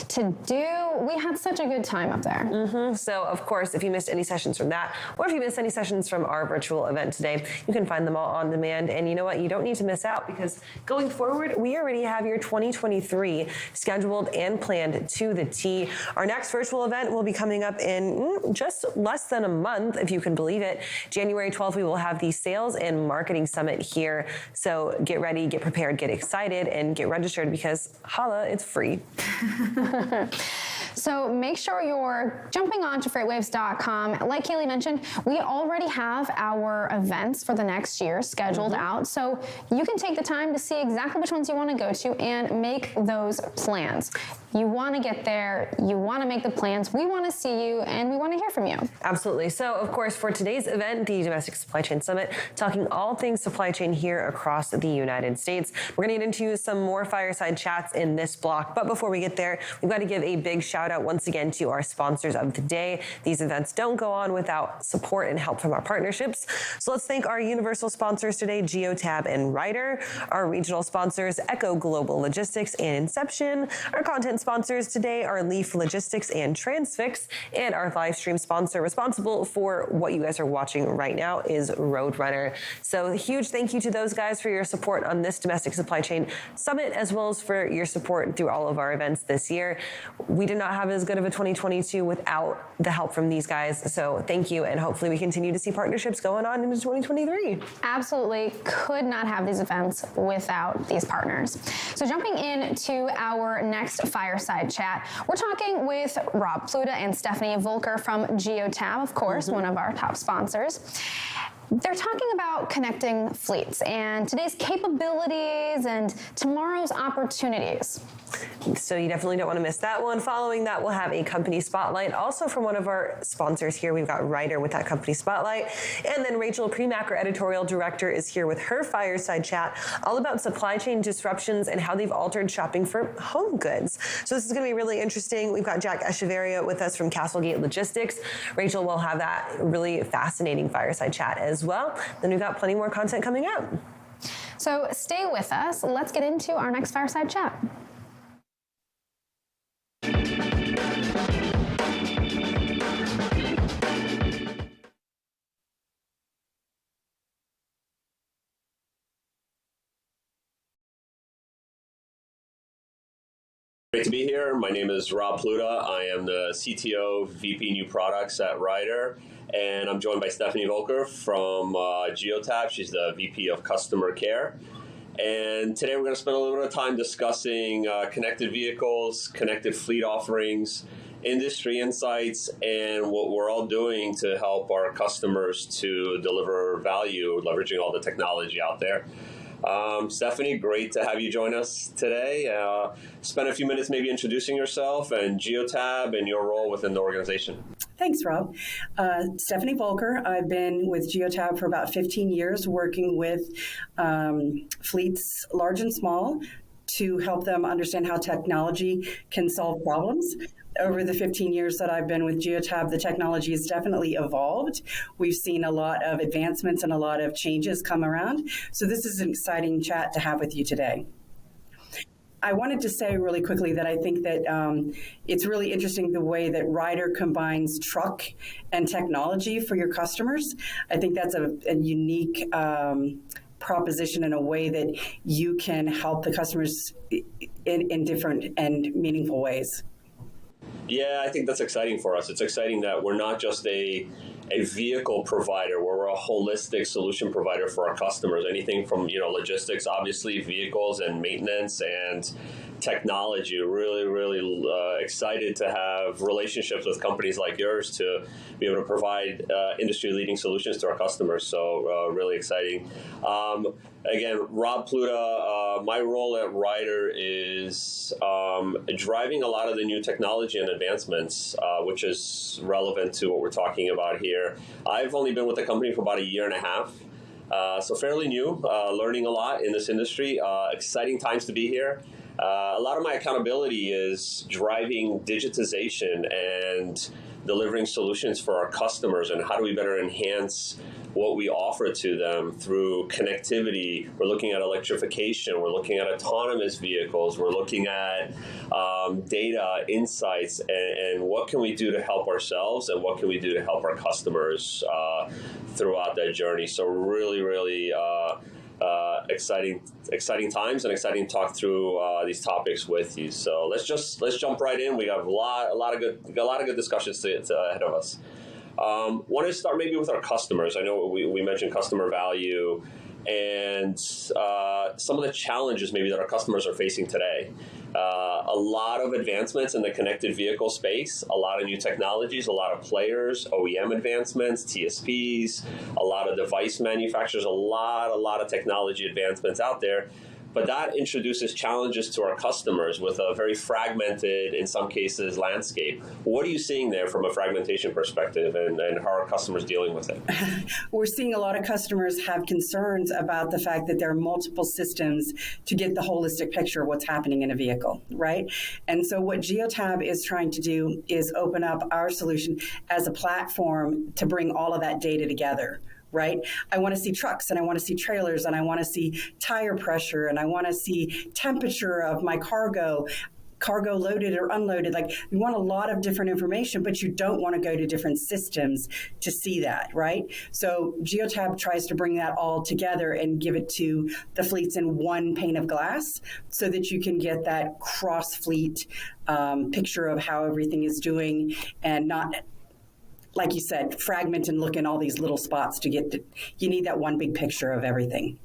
[SPEAKER 4] to do. We had such a good time up there.
[SPEAKER 3] So, of course, if you missed any sessions from that, or if you missed any sessions from our virtual event today, you can find them all on demand. And you know what? You don't need to miss out, because going forward, we already have your 2023 scheduled and planned to the T. Our next virtual event will be coming up in just less than a month, if you can believe it. January 12th, we will have the Sales and Marketing Summit here. So get ready, get prepared, get excited, and get registered, because holla, it's free.
[SPEAKER 4] So make sure you're jumping on to freightwaves.com. Like Kaylee mentioned, we already have our events for the next year scheduled out. So you can take the time to see exactly which ones you want to go to and make those plans. You want to get there, you want to make the plans, we want to see you, and we want to hear from you.
[SPEAKER 3] Absolutely. So, of course, for today's event, the Domestic Supply Chain Summit, talking all things supply chain here across the United States. We're going to get into some more fireside chats in this block. But before we get there, we've got to give a big shout out once again to our sponsors of the day. These events don't go on without support and help from our partnerships. So let's thank our universal sponsors today, Geotab and Ryder, our regional sponsors, Echo Global Logistics and Inception, our content sponsors today are Leaf Logistics and Transfix, and our live stream sponsor responsible for what you guys are watching right now is Roadrunner. So a huge thank you to those guys for your support on this Domestic Supply Chain Summit, as well as for your support through all of our events this year. We did not have as good of a 2022 without the help from these guys, so thank you, and hopefully we continue to see partnerships going on into 2023.
[SPEAKER 4] Absolutely could not have these events without these partners. So jumping into our next fireside chat, we're talking with Rob Pluta and Stephanie Volker from Geotab, of course, one of our top sponsors. They're talking about connecting fleets and today's capabilities and tomorrow's opportunities.
[SPEAKER 3] So you definitely don't want to miss that one. Following that, we'll have a company spotlight, also from one of our sponsors here. We've got Ryder with that company spotlight. And then Rachel Premack, our editorial director, is here with her fireside chat, all about supply chain disruptions and how they've altered shopping for home goods. So this is going to be really interesting. We've got Jack Echeverria with us from Castlegate Logistics. Rachel will have that really fascinating fireside chat as well. Then we've got plenty more content coming up.
[SPEAKER 4] So stay with us. Let's get into our next fireside chat.
[SPEAKER 13] Great to be here. My name is Rob Pluta. I am the CTO, VP New Products at Ryder, and I'm joined by Stephanie Volker from Geotab. She's the VP of Customer Care. And today we're going to spend a little bit of time discussing connected vehicles, connected fleet offerings, industry insights, and what we're all doing to help our customers to deliver value, leveraging all the technology out there. Stephanie, great to have you join us today. Spend a few minutes maybe introducing yourself and Geotab and your role within the organization.
[SPEAKER 14] Thanks, Rob. Stephanie Volker. I've been with Geotab for about 15 years, working with fleets large and small to help them understand how technology can solve problems. Over the 15 years that I've been with Geotab, the technology has definitely evolved. We've seen a lot of advancements and a lot of changes come around. So this is an exciting chat to have with you today. I wanted to say really quickly that I think that it's really interesting the way that Ryder combines truck and technology for your customers. I think that's a unique proposition in a way that you can help the customers in different and meaningful ways.
[SPEAKER 13] Yeah, I think that's exciting for us. It's exciting that we're not just a vehicle provider, we're a holistic solution provider for our customers. Anything from, logistics, obviously, vehicles and maintenance and technology. Really, really excited to have relationships with companies like yours to be able to provide industry-leading solutions to our customers. So really exciting. Again, Rob Pluta, my role at Ryder is driving a lot of the new technology and advancements, which is relevant to what we're talking about here. I've only been with the company for about a year and a half, so fairly new, learning a lot in this industry. Exciting times to be here. A lot of my accountability is driving digitization and delivering solutions for our customers, and how do we better enhance what we offer to them through connectivity. We're looking at electrification. We're looking at autonomous vehicles. We're looking at data, insights, and what can we do to help ourselves and what can we do to help our customers throughout that journey. So really, really exciting times and exciting to talk through these topics with you. So let's jump right in. We got a lot of good discussions ahead of us. Want to start maybe with our customers. I know we mentioned customer value and some of the challenges maybe that our customers are facing today. A lot of advancements in the connected vehicle space, a lot of new technologies, a lot of players, OEM advancements, TSPs, a lot of device manufacturers, a lot of technology advancements out there. But that introduces challenges to our customers with a very fragmented, in some cases, landscape. What are you seeing there from a fragmentation perspective, and how are customers dealing with it?
[SPEAKER 14] We're seeing a lot of customers have concerns about the fact that there are multiple systems to get the holistic picture of what's happening in a vehicle, right? And so what Geotab is trying to do is open up our solution as a platform to bring all of that data together. Right? I want to see trucks, and I want to see trailers, and I want to see tire pressure, and I want to see temperature of my cargo loaded or unloaded. Like, you want a lot of different information, but you don't want to go to different systems to see that, right? So Geotab tries to bring that all together and give it to the fleets in one pane of glass so that you can get that cross-fleet picture of how everything is doing, and not, like you said, fragment and look in all these little spots to get you need that one big picture of everything.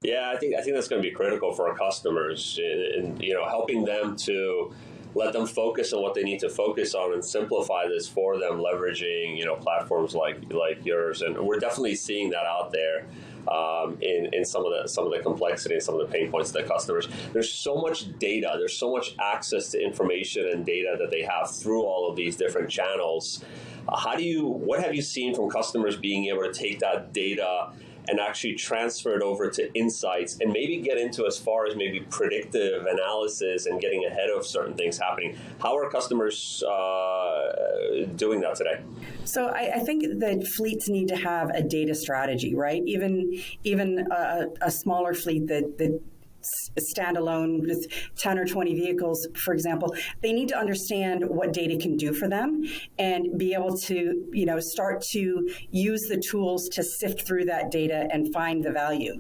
[SPEAKER 13] Yeah, I think that's going to be critical for our customers, and helping them to let them focus on what they need to focus on and simplify this for them, leveraging platforms like yours. And we're definitely seeing that out there in some of the complexity and some of the pain points of the customers. There's so much data, there's so much access to information and data that they have through all of these different channels. What have you seen from customers being able to take that data and actually transfer it over to insights and maybe get into as far as maybe predictive analysis and getting ahead of certain things happening? How are customers doing that today?
[SPEAKER 14] So I think that fleets need to have a data strategy, right? Even a smaller fleet that standalone with 10 or 20 vehicles, for example, they need to understand what data can do for them and be able to, start to use the tools to sift through that data and find the value.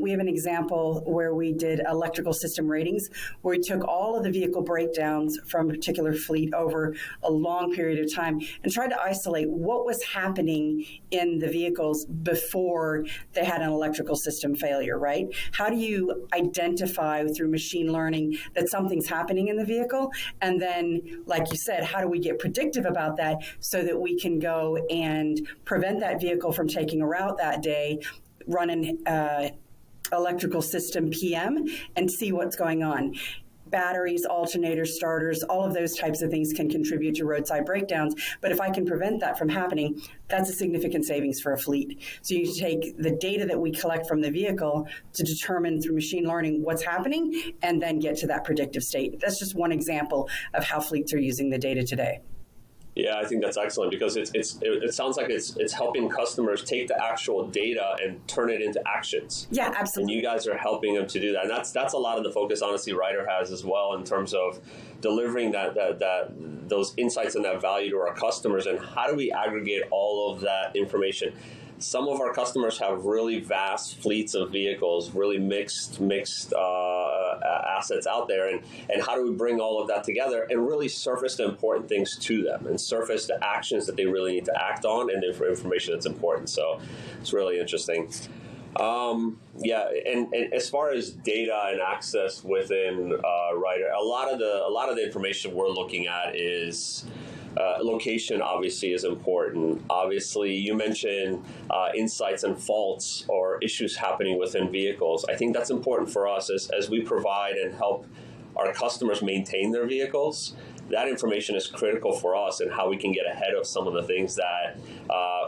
[SPEAKER 14] We have an example where we did electrical system ratings, where we took all of the vehicle breakdowns from a particular fleet over a long period of time and tried to isolate what was happening in the vehicles before they had an electrical system failure, right? How do you identify through machine learning that something's happening in the vehicle? And then, like you said, how do we get predictive about that so that we can go and prevent that vehicle from taking a route that day, run an electrical system PM, and see what's going on? Batteries, alternators, starters, all of those types of things can contribute to roadside breakdowns. But if I can prevent that from happening, that's a significant savings for a fleet. So you take the data that we collect from the vehicle to determine through machine learning what's happening and then get to that predictive state. That's just one example of how fleets are using the data today.
[SPEAKER 13] Yeah, I think that's excellent because it sounds like it's helping customers take the actual data and turn it into actions.
[SPEAKER 14] Yeah, absolutely.
[SPEAKER 13] And you guys are helping them to do that, and that's a lot of the focus, honestly, Ryder has as well in terms of delivering those insights and that value to our customers. And how do we aggregate all of that information? Some of our customers have really vast fleets of vehicles, really mixed assets out there, and how do we bring all of that together and really surface the important things to them and surface the actions that they really need to act on and the information that's important. So it's really interesting. And as far as data and access within Ryder, a lot of the information we're looking at is location. Obviously, is important. Obviously, you mentioned insights and faults or issues happening within vehicles. I think that's important for us as we provide and help our customers maintain their vehicles. That information is critical for us and how we can get ahead of some of the things that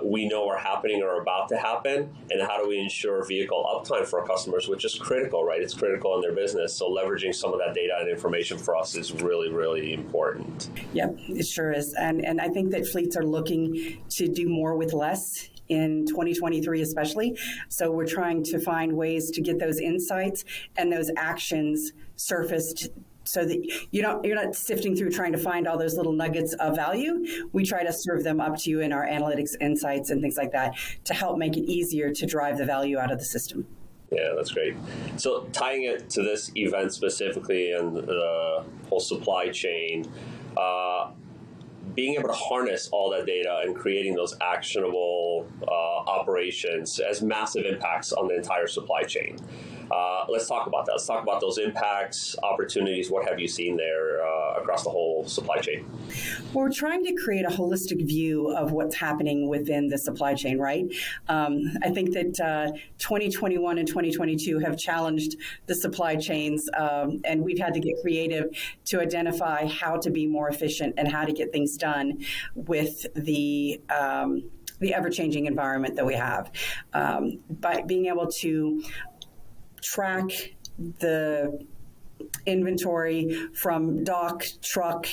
[SPEAKER 13] we know are happening or about to happen, and how do we ensure vehicle uptime for our customers, which is critical, right? It's critical in their business. So leveraging some of that data and information for us is really, really important.
[SPEAKER 14] Yep, it sure is. And I think that fleets are looking to do more with less in 2023 especially. So we're trying to find ways to get those insights and those actions surfaced so that you're not sifting through trying to find all those little nuggets of value. We try to serve them up to you in our analytics insights and things like that to help make it easier to drive the value out of the system.
[SPEAKER 13] Yeah, that's great. So tying it to this event specifically and the whole supply chain, being able to harness all that data and creating those actionable operations has massive impacts on the entire supply chain. Let's talk about that. Let's talk about those impacts, opportunities. What have you seen there across the whole supply chain?
[SPEAKER 14] We're trying to create a holistic view of what's happening within the supply chain, right? I think that 2021 and 2022 have challenged the supply chains, and we've had to get creative to identify how to be more efficient and how to get things done with the ever-changing environment that we have. By being able to track the inventory from dock, truck,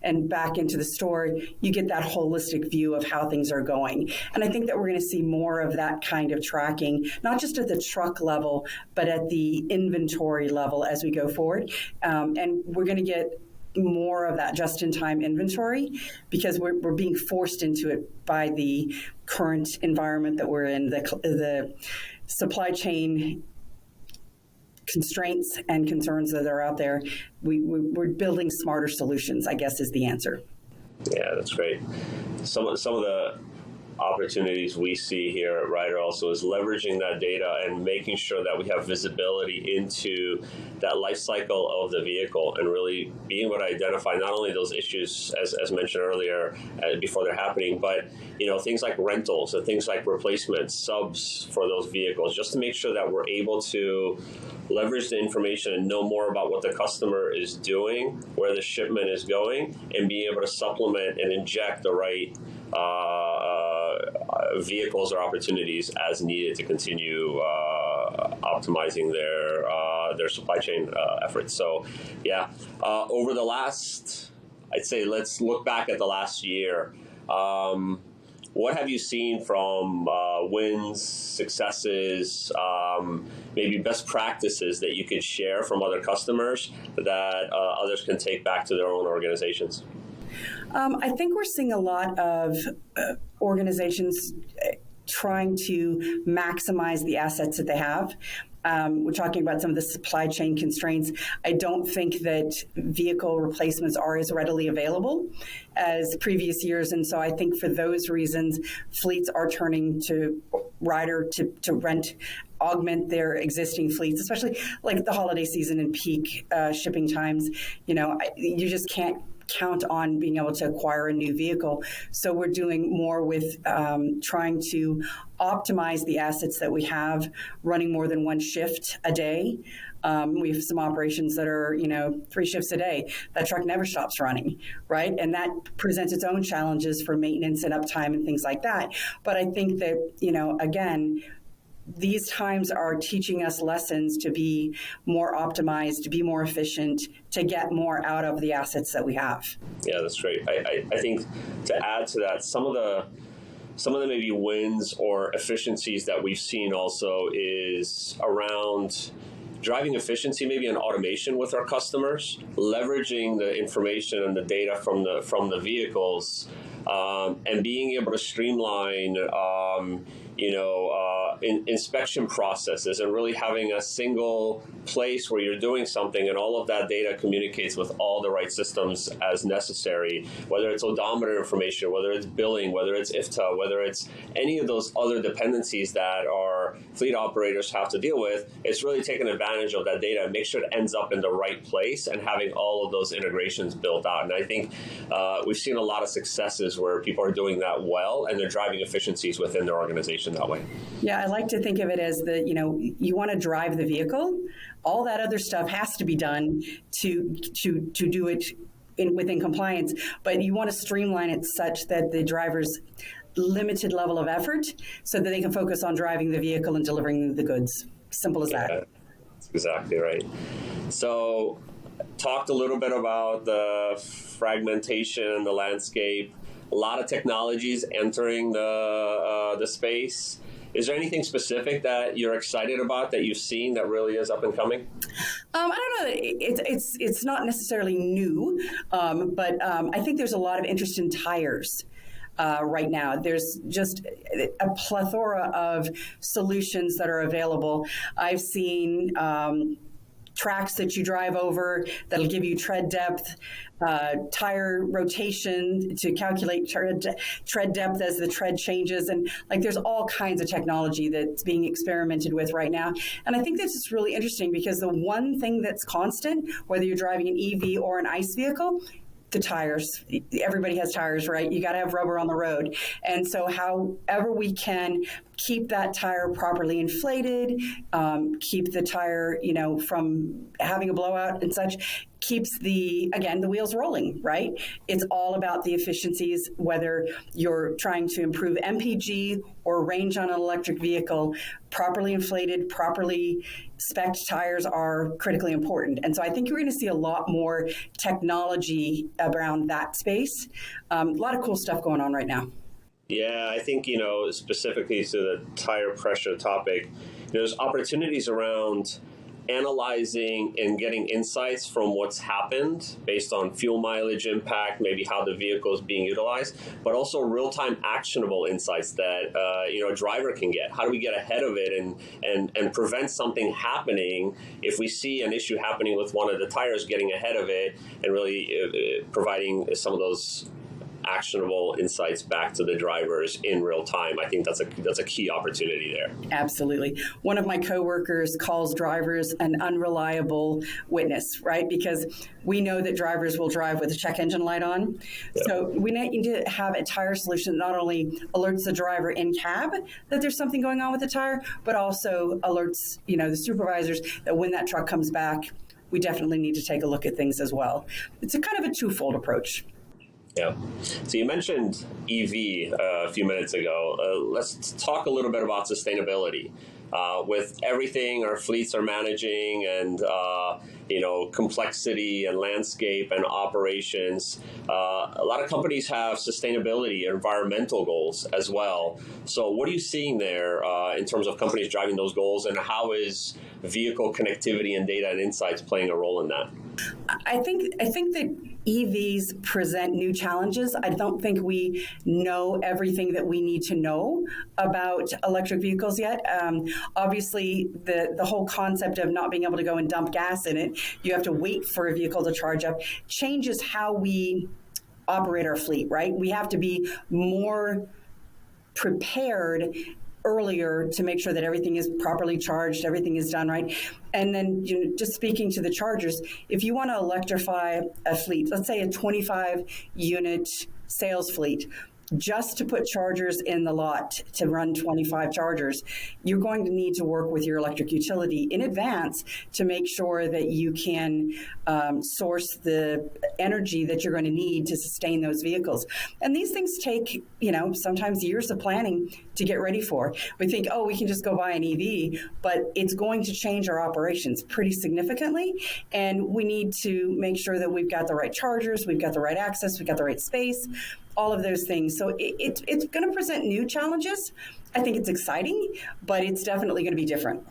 [SPEAKER 14] and back into the store, you get that holistic view of how things are going. And I think that we're going to see more of that kind of tracking, not just at the truck level, but at the inventory level as we go forward. And we're going to get more of that just-in-time inventory because we're being forced into it by the current environment that we're in, the supply chain constraints and concerns that are out there. We're building smarter solutions, I guess, is the answer.
[SPEAKER 13] Yeah, that's great. Some of the opportunities we see here at Ryder also is leveraging that data and making sure that we have visibility into that life cycle of the vehicle and really being able to identify not only those issues as mentioned earlier before they're happening, but things like rentals and things like replacements, subs for those vehicles, just to make sure that we're able to leverage the information and know more about what the customer is doing, where the shipment is going, and being able to supplement and inject the right vehicles or opportunities as needed to continue optimizing their supply chain efforts. So, over the last, I'd say, let's look back at the last year. What have you seen from wins, successes, maybe best practices that you could share from other customers that others can take back to their own organizations?
[SPEAKER 14] I think we're seeing a lot of organizations trying to maximize the assets that they have. We're talking about some of the supply chain constraints. I don't think that vehicle replacements are as readily available as previous years. And so I think for those reasons, fleets are turning to Ryder to rent, augment their existing fleets, especially like the holiday season and peak shipping times. You just can't count on being able to acquire a new vehicle. So we're doing more with trying to optimize the assets that we have, running more than one shift a day. We have some operations that are, 3 shifts a day. That truck never stops running, right? And that presents its own challenges for maintenance and uptime and things like that. But I think that, again, these times are teaching us lessons to be more optimized, to be more efficient, to get more out of the assets that we have.
[SPEAKER 13] Yeah, that's great. I think to add to that, some of the maybe wins or efficiencies that we've seen also is around driving efficiency, maybe in automation with our customers, leveraging the information and the data from the vehicles, and being able to streamline, inspection processes, and really having a single place where you're doing something and all of that data communicates with all the right systems as necessary, whether it's odometer information, whether it's billing, whether it's IFTA, whether it's any of those other dependencies that our fleet operators have to deal with. It's really taking advantage of that data and make sure it ends up in the right place and having all of those integrations built out. And I think we've seen a lot of successes where people are doing that well and they're driving efficiencies within their organization that way.
[SPEAKER 14] Yeah, I like to think of it as you want to drive the vehicle. All that other stuff has to be done to do it within compliance, but you want to streamline it such that the driver's limited level of effort so that they can focus on driving the vehicle and delivering the goods. Simple as that.
[SPEAKER 13] That's exactly right. So talked a little bit about the fragmentation and the landscape. A lot of technologies entering the space. Is there anything specific that you're excited about that you've seen that really is up and coming?
[SPEAKER 14] I don't know. It's not necessarily new, but I think there's a lot of interest in tires. Right now, there's just a plethora of solutions that are available. I've seen tracks that you drive over that'll give you tread depth, tire rotation to calculate tread depth as the tread changes. And there's all kinds of technology that's being experimented with right now. And I think this is really interesting because the one thing that's constant, whether you're driving an EV or an ICE vehicle, the tires. Everybody has tires, right? You got to have rubber on the road. And so however we can keep that tire properly inflated, keep the tire, from having a blowout and such, keeps the wheels rolling, right? It's all about the efficiencies, whether you're trying to improve MPG or range on an electric vehicle. Properly inflated, properly spec'd tires are critically important. And so I think you're going to see a lot more technology around that space. A lot of cool stuff going on right now.
[SPEAKER 13] Yeah, I think, specifically to the tire pressure topic, there's opportunities around analyzing and getting insights from what's happened based on fuel mileage impact, maybe how the vehicle is being utilized, but also real-time actionable insights that a driver can get. How do we get ahead of it and prevent something happening if we see an issue happening with one of the tires, getting ahead of it and really providing some of those actionable insights back to the drivers in real time. I think that's a key opportunity there.
[SPEAKER 14] Absolutely. One of my coworkers calls drivers an unreliable witness, right? Because we know that drivers will drive with a check engine light on. Yep. So we need to have a tire solution that not only alerts the driver in cab that there's something going on with the tire, but also alerts, the supervisors that when that truck comes back, we definitely need to take a look at things as well. It's a kind of a twofold approach.
[SPEAKER 13] Yeah. So you mentioned EV a few minutes ago. Let's talk a little bit about sustainability. With everything our fleets are managing and, complexity and landscape and operations, a lot of companies have sustainability and environmental goals as well. So what are you seeing there in terms of companies driving those goals, and how is vehicle connectivity and data and insights playing a role in that?
[SPEAKER 14] I think that EVs present new challenges. I don't think we know everything that we need to know about electric vehicles yet. Obviously, the whole concept of not being able to go and dump gas in it, you have to wait for a vehicle to charge up, changes how we operate our fleet, right? We have to be more prepared earlier to make sure that everything is properly charged, everything is done right. And then just speaking to the chargers, if you want to electrify a fleet, let's say a 25 unit sales fleet, just to put chargers in the lot to run 25 chargers, you're going to need to work with your electric utility in advance to make sure that you can source the energy that you're going to need to sustain those vehicles. And these things take, sometimes years of planning to get ready for. We think, oh, we can just go buy an EV, but it's going to change our operations pretty significantly. And we need to make sure that we've got the right chargers, we've got the right access, we've got the right space, all of those things. So it's going to present new challenges. I think it's exciting, but it's definitely going to be different.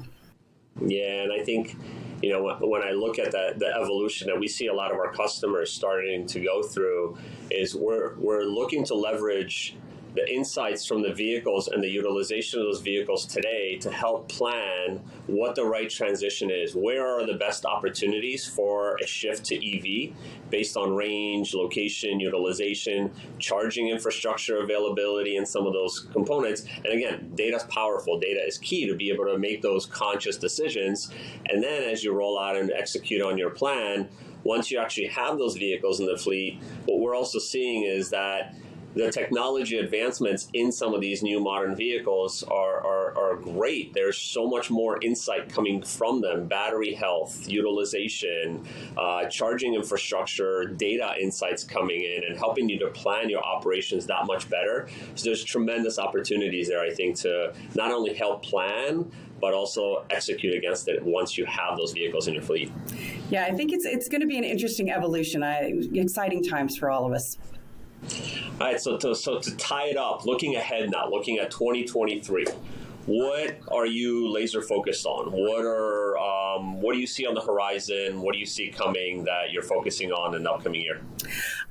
[SPEAKER 13] Yeah, and I think, when I look at the evolution that we see a lot of our customers starting to go through is we're looking to leverage the insights from the vehicles and the utilization of those vehicles today to help plan what the right transition is. Where are the best opportunities for a shift to EV based on range, location, utilization, charging infrastructure availability, and some of those components. And again, data's powerful. Data is key to be able to make those conscious decisions. And then as you roll out and execute on your plan, once you actually have those vehicles in the fleet, what we're also seeing is that the technology advancements in some of these new modern vehicles are great. There's so much more insight coming from them: battery health, utilization, charging infrastructure, data insights coming in and helping you to plan your operations that much better. So there's tremendous opportunities there, I think, to not only help plan, but also execute against it once you have those vehicles in your fleet.
[SPEAKER 14] Yeah, I think it's going to be an interesting evolution. Exciting times for all of us.
[SPEAKER 13] All right, so to tie it up, looking ahead now, looking at 2023, what are you laser focused on? What do you see on the horizon? What do you see coming that you're focusing on in the upcoming year?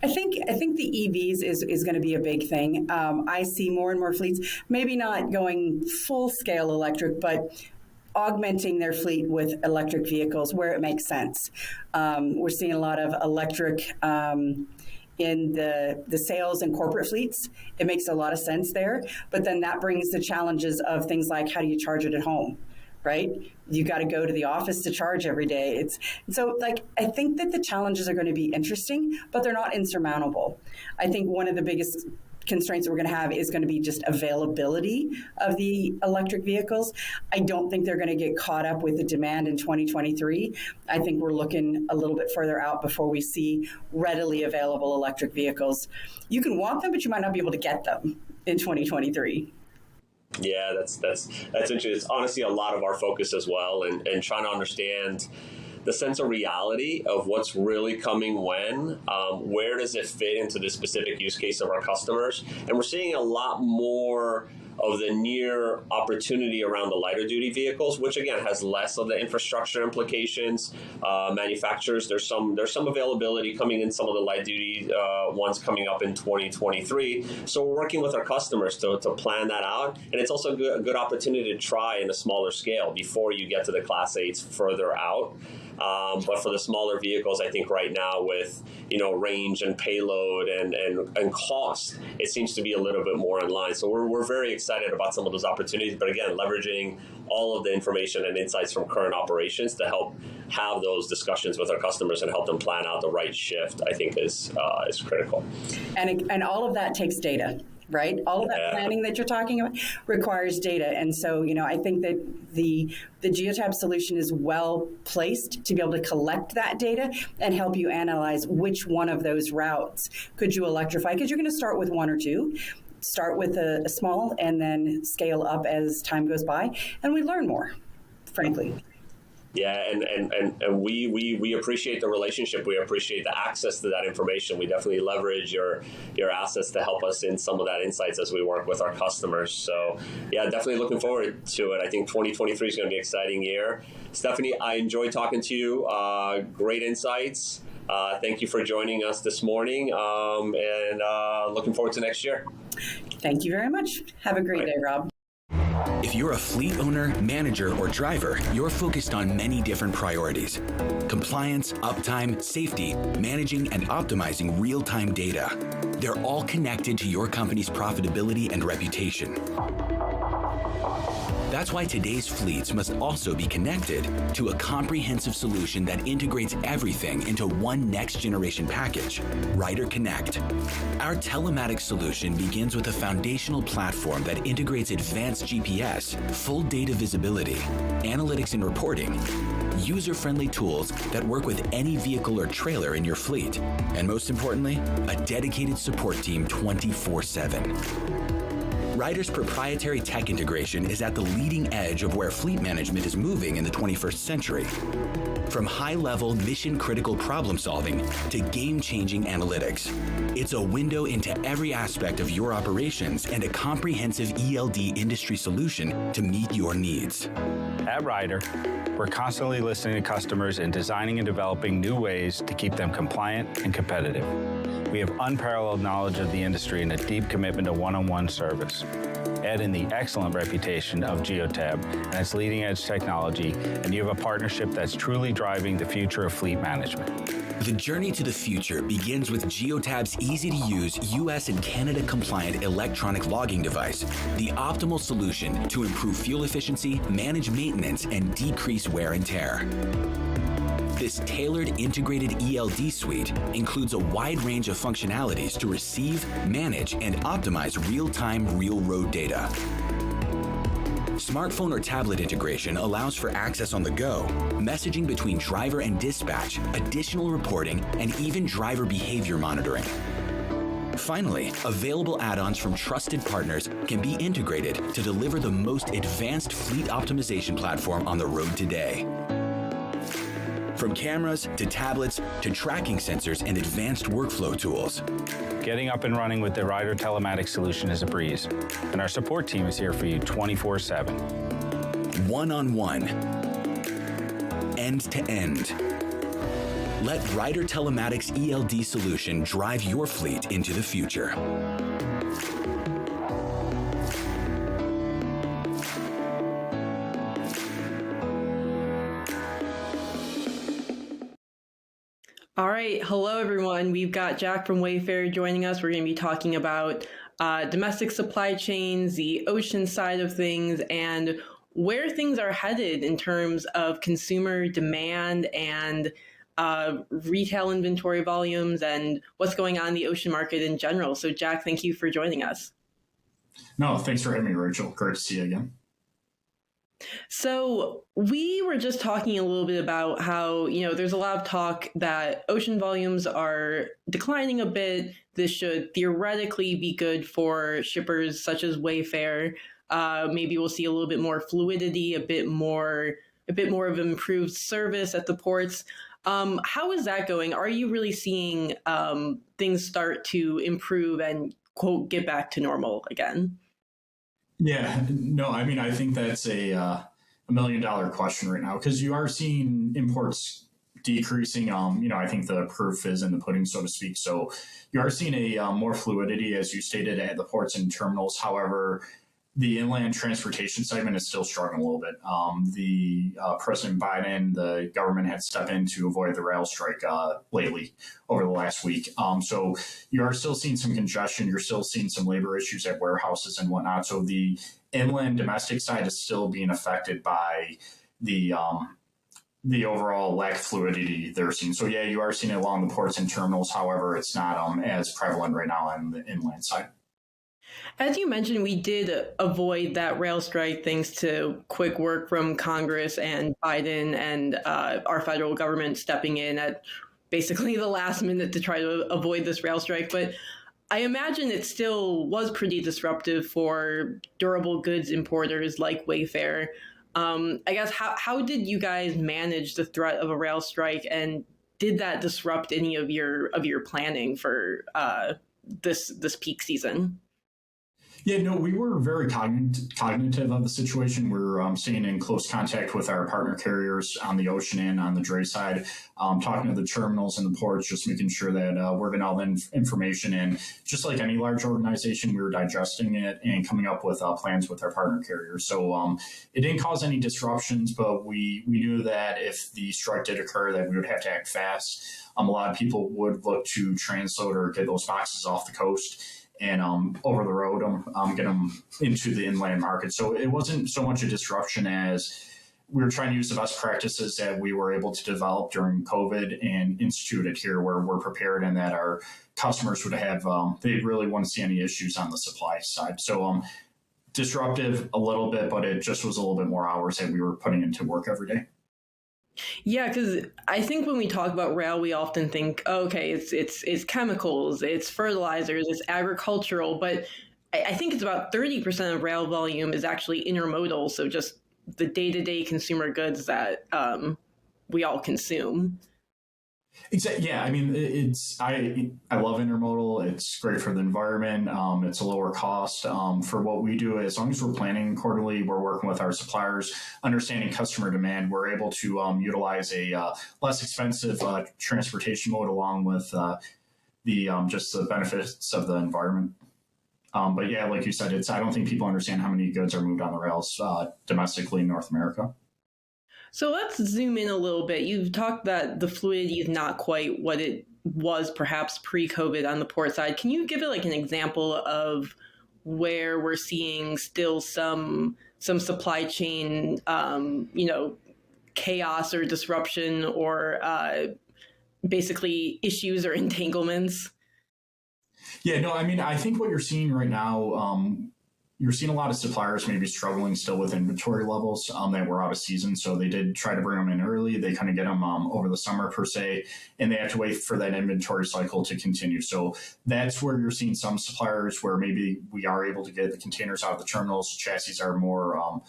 [SPEAKER 14] I think the EVs is going to be a big thing. I see more and more fleets, maybe not going full scale electric, but augmenting their fleet with electric vehicles where it makes sense. We're seeing a lot of electric in the sales and corporate fleets. It makes a lot of sense there, but then that brings the challenges of things like, how do you charge it at home, right? You got to go to the office to charge every day. I think that the challenges are going to be interesting, but they're not insurmountable. I think one of the biggest constraints that we're going to have is going to be just availability of the electric vehicles. I don't think they're going to get caught up with the demand in 2023. I think we're looking a little bit further out before we see readily available electric vehicles. You can want them, but you might not be able to get them in 2023.
[SPEAKER 13] Yeah, that's interesting. It's honestly a lot of our focus as well, and trying to understand the sense of reality of what's really coming when, where does it fit into the specific use case of our customers. And we're seeing a lot more of the near opportunity around the lighter duty vehicles, which again has less of the infrastructure implications. Manufacturers, there's some availability coming in some of the light duty ones coming up in 2023. So we're working with our customers to plan that out, and it's also a good opportunity to try in a smaller scale before you get to the Class 8s further out. But for the smaller vehicles, I think right now with range and payload and cost, it seems to be a little bit more in line. So we're very excited about some of those opportunities. But again, leveraging all of the information and insights from current operations to help have those discussions with our customers and help them plan out the right shift, I think is critical.
[SPEAKER 14] And all of that takes data. Right? All of that planning that you're talking about requires data. And so, I think that the Geotab solution is well placed to be able to collect that data and help you analyze which one of those routes could you electrify, because you're going to start with one or two. Start with a small and then scale up as time goes by. And we learn more, frankly.
[SPEAKER 13] Yeah, and we appreciate the relationship. We appreciate the access to that information. We definitely leverage your assets to help us in some of that insights as we work with our customers. So yeah, definitely looking forward to it. I think 2023 is going to be an exciting year. Stephanie, I enjoyed talking to you. Great insights. Thank you for joining us this morning, and looking forward to next year.
[SPEAKER 14] Thank you very much. Have a great day, Rob.
[SPEAKER 5] If you're a fleet owner, manager, or driver, you're focused on many different priorities: compliance, uptime, safety, managing and optimizing real-time data. They're all connected to your company's profitability and reputation. That's why today's fleets must also be connected to a comprehensive solution that integrates everything into one next-generation package, Ryder Connect. Our telematics solution begins with a foundational platform that integrates advanced GPS, full data visibility, analytics and reporting, user-friendly tools that work with any vehicle or trailer in your fleet, and most importantly, a dedicated support team 24/7. Ryder's proprietary tech integration is at the leading edge of where fleet management is moving in the 21st century. From high-level, mission-critical problem-solving to game-changing analytics, it's a window into every aspect of your operations and a comprehensive ELD industry solution to meet your needs.
[SPEAKER 15] At Ryder, we're constantly listening to customers and designing and developing new ways to keep them compliant and competitive. We have unparalleled knowledge of the industry and a deep commitment to one-on-one service. Add in the excellent reputation of Geotab and its leading-edge technology, and you have a partnership that's truly driving the future of fleet management.
[SPEAKER 5] The journey to the future begins with Geotab's easy-to-use US and Canada compliant electronic logging device, the optimal solution to improve fuel efficiency, manage maintenance, and decrease wear and tear. This tailored integrated ELD suite includes a wide range of functionalities to receive, manage, and optimize real-time, real-road data. Smartphone or tablet integration allows for access on the go, messaging between driver and dispatch, additional reporting, and even driver behavior monitoring. Finally, available add-ons from trusted partners can be integrated to deliver the most advanced fleet optimization platform on the road today. From cameras to tablets to tracking sensors and advanced workflow tools.
[SPEAKER 15] Getting up and running with the Ryder telematics solution is a breeze, and our support team is here for you 24/7.
[SPEAKER 5] One-on-one, end-to-end. Let Ryder Telematics ELD solution drive your fleet into the future.
[SPEAKER 16] All right. Hello, everyone. We've got Jack from Wayfair joining us. We're going to be talking about domestic supply chains, the ocean side of things, and where things are headed in terms of consumer demand and retail inventory volumes and what's going on in the ocean market in general. So, Jack, thank you for joining us.
[SPEAKER 17] No, thanks for having me, Rachel. Great to see you again.
[SPEAKER 16] So we were just talking a little bit about how, there's a lot of talk that ocean volumes are declining a bit. This should theoretically be good for shippers such as Wayfair. Maybe we'll see a little bit more fluidity, a bit more of improved service at the ports. How is that going? Are you really seeing things start to improve and, quote, get back to normal again?
[SPEAKER 17] Yeah, no, I mean, I think that's a $1 million question right now because you are seeing imports decreasing. I think the proof is in the pudding, so to speak. So you are seeing a more fluidity, as you stated, at the ports and terminals. However, the inland transportation segment is still struggling a little bit. President Biden, the government had stepped in to avoid the rail strike lately over the last week. So you are still seeing some congestion. You're still seeing some labor issues at warehouses and whatnot. So the inland domestic side is still being affected by the overall lack of fluidity they're seeing. So yeah, you are seeing it along the ports and terminals. However, it's not as prevalent right now on the inland side.
[SPEAKER 16] As you mentioned, we did avoid that rail strike thanks to quick work from Congress and Biden and our federal government stepping in at basically the last minute to try to avoid this rail strike. But I imagine it still was pretty disruptive for durable goods importers like Wayfair. I guess, how did you guys manage the threat of a rail strike, and did that disrupt any of your planning for this peak season?
[SPEAKER 17] Yeah, no, we were very cognitive of the situation. We're staying in close contact with our partner carriers on the ocean and on the dray side, talking to the terminals and the ports, just making sure that we're getting all the information. And just like any large organization, we were digesting it and coming up with plans with our partner carriers. So it didn't cause any disruptions, but we knew that if the strike did occur, that we would have to act fast. A lot of people would look to transload or get those boxes off the coast. and over the road get them into the inland market. So it wasn't so much a disruption as we were trying to use the best practices that we were able to develop during COVID and institute it here where we're prepared and that our customers would have, they really wouldn't see any issues on the supply side. So disruptive a little bit, but it just was a little bit more hours that we were putting into work every day.
[SPEAKER 16] Yeah, because I think when we talk about rail, we often think, oh, okay, it's chemicals, it's fertilizers, it's agricultural, but I think it's about 30% of rail volume is actually intermodal, so just the day-to-day consumer goods that we all consume.
[SPEAKER 17] Exactly. Yeah, I mean, I love intermodal. It's great for the environment. It's a lower cost for what we do. As long as we're planning quarterly, we're working with our suppliers, understanding customer demand. We're able to utilize a less expensive transportation mode along with just the benefits of the environment. But yeah, like you said, I don't think people understand how many goods are moved on the rails domestically in North America.
[SPEAKER 16] So let's zoom in a little bit. You've talked that the fluidity is not quite what it was perhaps pre-COVID on the port side. Can you give it like an example of where we're seeing still some supply chain, chaos or disruption or basically issues or entanglements?
[SPEAKER 17] Yeah, no, I mean, I think what you're seeing right now, you're seeing a lot of suppliers maybe struggling still with inventory levels that were out of season. So they did try to bring them in early. They couldn't get them over the summer per se, and they have to wait for that inventory cycle to continue. So that's where you're seeing some suppliers where maybe we are able to get the containers out of the terminals. Chassis are more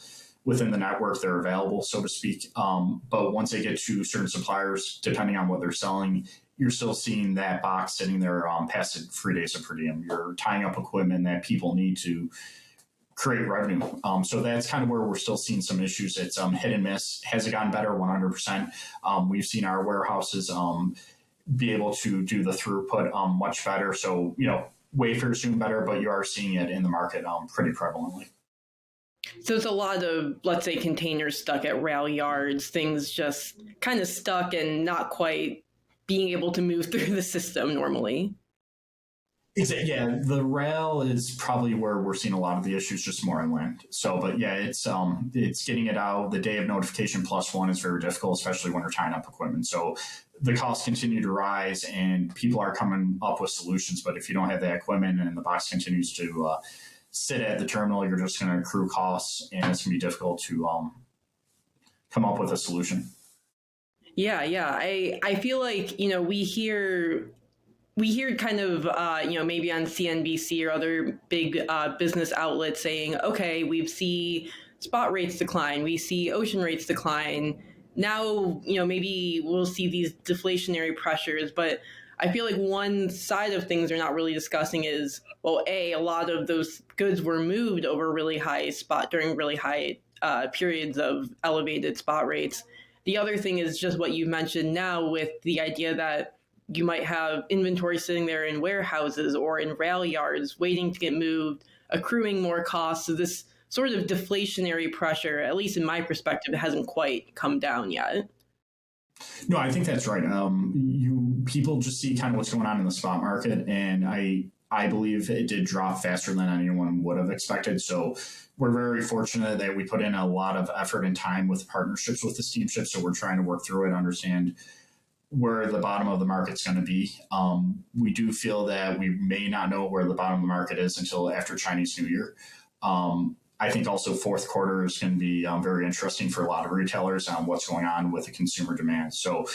[SPEAKER 17] within the network. They're available, so to speak. But once they get to certain suppliers, depending on what they're selling, you're still seeing that box sitting there past 3 days of per diem. You're tying up equipment that people need to create revenue. So that's kind of where we're still seeing some issues. It's hit and miss. Has it gotten better? 100%. We've seen our warehouses be able to do the throughput much better. So, Wayfair's doing better, but you are seeing it in the market pretty prevalently.
[SPEAKER 16] So it's a lot of, let's say, containers stuck at rail yards, things just kind of stuck and not quite being able to move through the system normally.
[SPEAKER 17] Yeah, the rail is probably where we're seeing a lot of the issues, just more inland. So, but yeah, it's getting it out. The day of notification +1 is very difficult, especially when you're tying up equipment. So the costs continue to rise and people are coming up with solutions. But if you don't have that equipment and the box continues to sit at the terminal, you're just going to accrue costs and it's going to be difficult to come up with a solution.
[SPEAKER 16] Yeah. I feel like, we hear kind of, maybe on CNBC or other big business outlets saying, okay, we see spot rates decline, we see ocean rates decline. Now, maybe we'll see these deflationary pressures. But I feel like one side of things they're not really discussing is, well, a lot of those goods were moved over really high during really high periods of elevated spot rates. The other thing is just what you mentioned now with the idea that you might have inventory sitting there in warehouses or in rail yards waiting to get moved, accruing more costs. So this sort of deflationary pressure, at least in my perspective, hasn't quite come down yet.
[SPEAKER 17] No, I think that's right. People just see kind of what's going on in the spot market, and I believe it did drop faster than anyone would have expected. So we're very fortunate that we put in a lot of effort and time with partnerships with the steamships. So we're trying to work through it, understand where the bottom of the market's going to be. We do feel that we may not know where the bottom of the market is until after Chinese New Year. I think also fourth quarter is going to be very interesting for a lot of retailers on what's going on with the consumer demand. So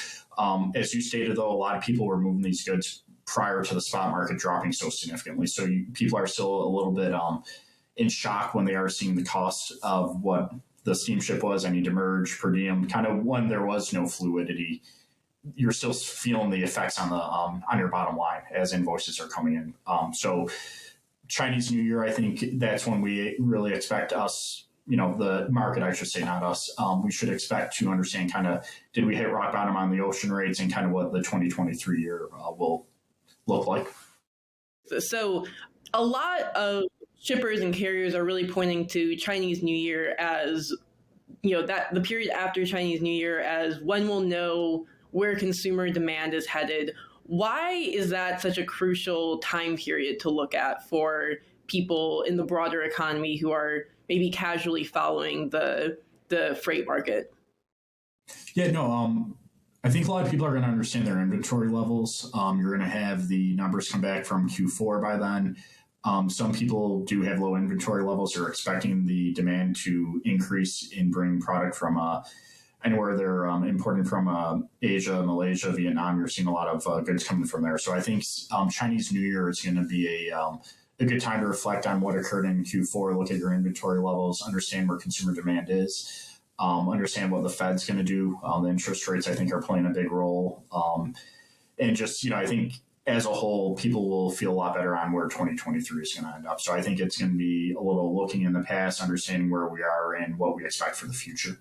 [SPEAKER 17] as you stated, though, a lot of people were moving these goods prior to the spot market dropping so significantly. So people are still a little bit in shock when they are seeing the cost of what the steamship was. I need to merge per diem, kind of when there was no fluidity. You're still feeling the effects on your bottom line as invoices are coming in. So Chinese New Year, I think that's when we really expect us, the market, I should say, not us. We should expect to understand kind of, did we hit rock bottom on the ocean rates and kind of what the 2023 year will look like.
[SPEAKER 16] So a lot of shippers and carriers are really pointing to Chinese New Year as, that the period after Chinese New Year as when we'll know where consumer demand is headed, Why is that such a crucial time period to look at for people in the broader economy who are maybe casually following the freight market?
[SPEAKER 17] Yeah, no, I think a lot of people are going to understand their inventory levels. You're going to have the numbers come back from Q4 by then. Some people do have low inventory levels. They're expecting the demand to increase in bringing product from anywhere they're importing from Asia, Malaysia, Vietnam. You're seeing a lot of goods coming from there. So I think Chinese New Year is going to be a good time to reflect on what occurred in Q4, look at your inventory levels, understand where consumer demand is. Understand what the Fed's going to do. The interest rates, I think, are playing a big role. And just, I think as a whole, people will feel a lot better on where 2023 is going to end up. So I think it's going to be a little looking in the past, understanding where we are and what we expect for the future.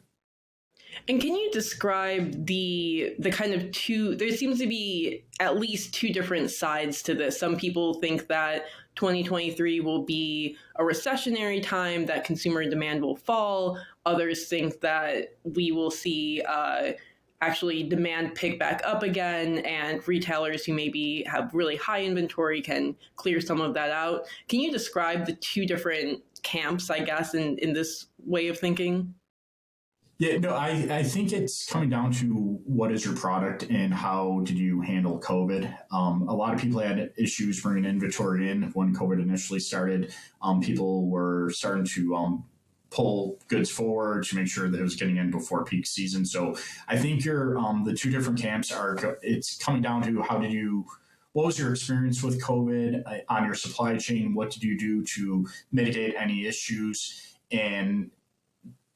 [SPEAKER 16] And can you describe the kind of there seems to be at least two different sides to this. Some people think that 2023 will be a recessionary time, that consumer demand will fall. Others think that we will see actually demand pick back up again, and retailers who maybe have really high inventory can clear some of that out. Can you describe the two different camps, I guess, in this way of thinking?
[SPEAKER 17] Yeah, no, I think it's coming down to what is your product and how did you handle COVID. A lot of people had issues bringing inventory in when COVID initially started. People were starting to pull goods forward to make sure that it was getting in before peak season. So I think the two different camps it's coming down to what was your experience with COVID on your supply chain? What did you do to mitigate any issues? And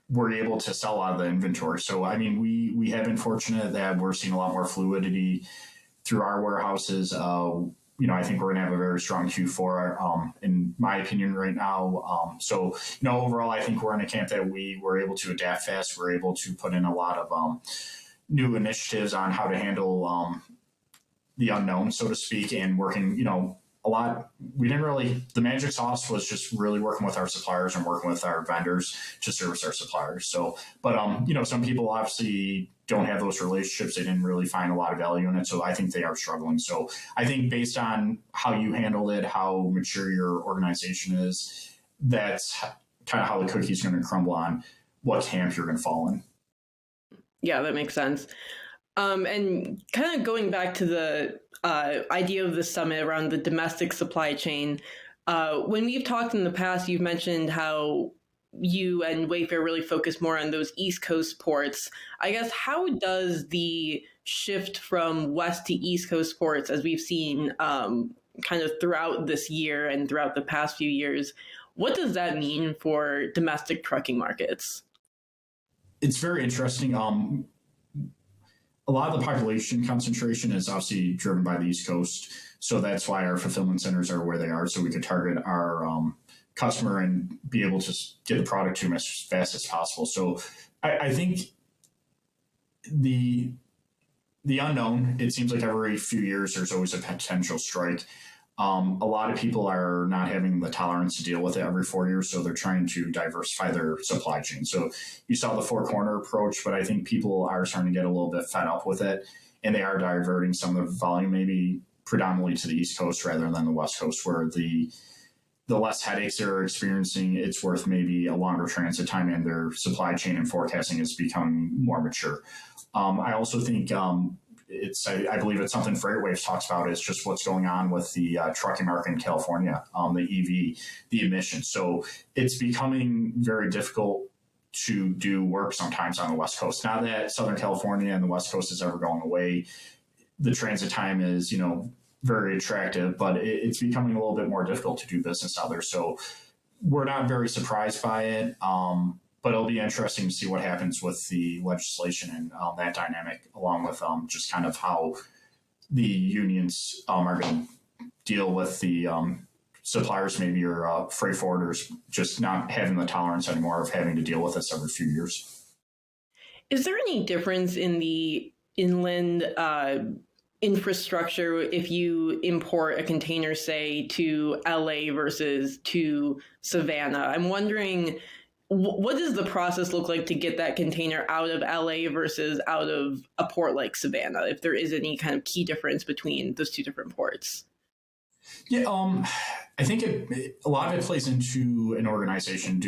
[SPEAKER 17] we're able to sell out of the inventory. So, I mean, we have been fortunate that we're seeing a lot more fluidity through our warehouses. I think we're going to have a very strong Q4, in my opinion, right now. Overall, I think we're in a camp that we were able to adapt fast. We're able to put in a lot of new initiatives on how to handle the unknown, so to speak, and working, a lot. The magic sauce was just really working with our suppliers and working with our vendors to service our suppliers. So, but some people obviously don't have those relationships. They didn't really find a lot of value in it. So I think they are struggling. So I think based on how you handled it, how mature your organization is, that's kind of how the cookie's going to crumble on what camp you're going to fall in.
[SPEAKER 16] Yeah, that makes sense. And kind of going back to the idea of the summit around the domestic supply chain, when we've talked in the past, you've mentioned how you and Wayfair really focus more on those East Coast ports. I guess, how does the shift from West to East Coast ports, as we've seen kind of throughout this year and throughout the past few years, what does that mean for domestic trucking markets?
[SPEAKER 17] It's very interesting. A lot of the population concentration is obviously driven by the East Coast. So that's why our fulfillment centers are where they are. So we could target our customer and be able to get the product to them as fast as possible. So I think the unknown, it seems like every few years there's always a potential strike. A lot of people are not having the tolerance to deal with it every 4 years, so they're trying to diversify their supply chain. So you saw the four-corner approach, but I think people are starting to get a little bit fed up with it, and they are diverting some of the volume maybe predominantly to the East Coast rather than the West Coast, where the less headaches they're experiencing, it's worth maybe a longer transit time, and their supply chain and forecasting is becoming more mature. I also think I believe it's something FreightWaves talks about, is just what's going on with the trucking market in California, the EV, the emissions. So it's becoming very difficult to do work sometimes on the West Coast. Now that Southern California and the West Coast is ever going away, the transit time is, very attractive, but it's becoming a little bit more difficult to do business out there. So we're not very surprised by it. But it'll be interesting to see what happens with the legislation and that dynamic, along with just kind of how the unions are going to deal with the suppliers, maybe your freight forwarders, just not having the tolerance anymore of having to deal with this every few years.
[SPEAKER 16] Is there any difference in the inland infrastructure if you import a container, say, to LA versus to Savannah? I'm wondering, what does the process look like to get that container out of LA versus out of a port like Savannah, if there is any kind of key difference between those two different ports?
[SPEAKER 17] Yeah, I think a lot of it plays into an organization.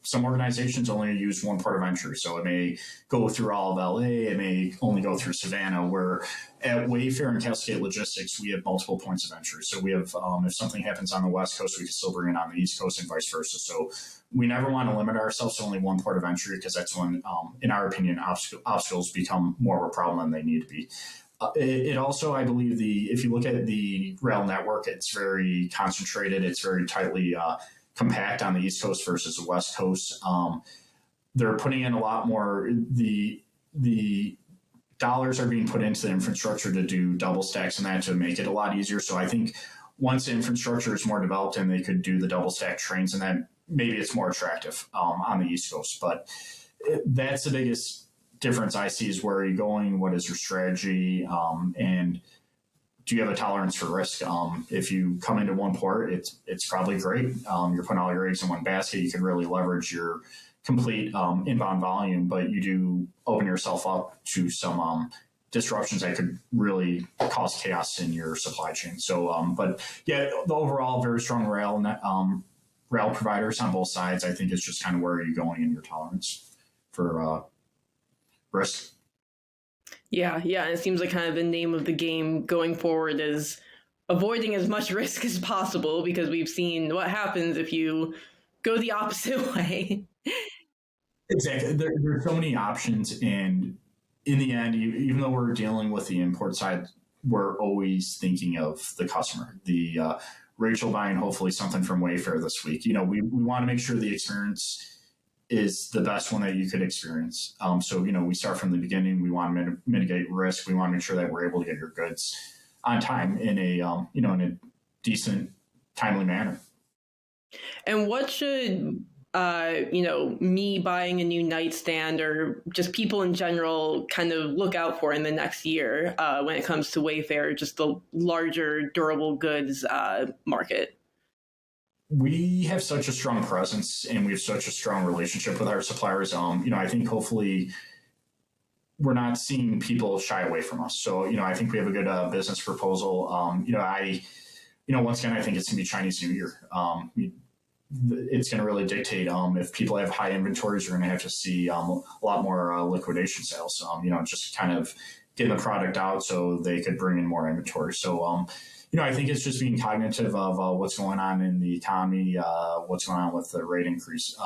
[SPEAKER 17] Some organizations only use one port of entry, so it may go through all of LA, it may only go through Savannah, where at Wayfair and Cascade Logistics, we have multiple points of entry. So we have, if something happens on the West Coast, we can still bring it on the East Coast and vice versa. So we never want to limit ourselves to only one port of entry, because that's when, in our opinion, obstacles become more of a problem than they need to be. It also, I believe, if you look at the rail network, it's very concentrated. It's very tightly compact on the East Coast versus the West Coast. They're putting in a lot more. The dollars are being put into the infrastructure to do double stacks and that to make it a lot easier. So I think once the infrastructure is more developed and they could do the double stack trains, and then maybe it's more attractive on the East Coast. But that's the biggest difference I see, is where are you going? What is your strategy? And do you have a tolerance for risk? If you come into one port, it's probably great. You're putting all your eggs in one basket. You can really leverage your complete inbound volume, but you do open yourself up to some disruptions that could really cause chaos in your supply chain. So, but yeah, the overall very strong rail providers on both sides. I think it's just kind of where are you going in your tolerance for risk.
[SPEAKER 16] Yeah. It seems like kind of the name of the game going forward is avoiding as much risk as possible, because we've seen what happens if you go the opposite way.
[SPEAKER 17] Exactly. There are so many options, and in the end, even though we're dealing with the import side, we're always thinking of the customer. Rachel buying hopefully something from Wayfair this week. We want to make sure the experience is the best one that you could experience. So, we start from the beginning. We want to mitigate risk. We want to make sure that we're able to get your goods on time in a decent, timely manner.
[SPEAKER 16] And what should, me buying a new nightstand, or just people in general, kind of look out for in the next year when it comes to Wayfair, just the larger durable goods market?
[SPEAKER 17] We have such a strong presence, and we have such a strong relationship with our suppliers. I think hopefully we're not seeing people shy away from us. So, I think we have a good business proposal. Once again, I think it's going to be Chinese New Year. It's going to really dictate if people have high inventories, you're going to have to see a lot more liquidation sales. Just kind of getting the product out so they could bring in more inventory. So, I think it's just being cognitive of what's going on in the economy, what's going on with the rate increase,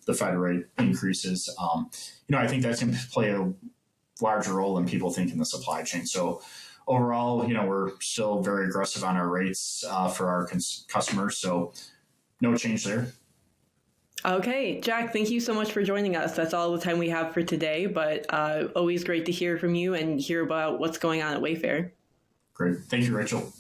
[SPEAKER 17] the Fed rate increases. I think that's going to play a larger role than people think in the supply chain. So overall, we're still very aggressive on our rates for our customers. So no change there.
[SPEAKER 16] Okay, Jack, thank you so much for joining us. That's all the time we have for today, but always great to hear from you and hear about what's going on at Wayfair.
[SPEAKER 17] Great. Thank you, Rachel.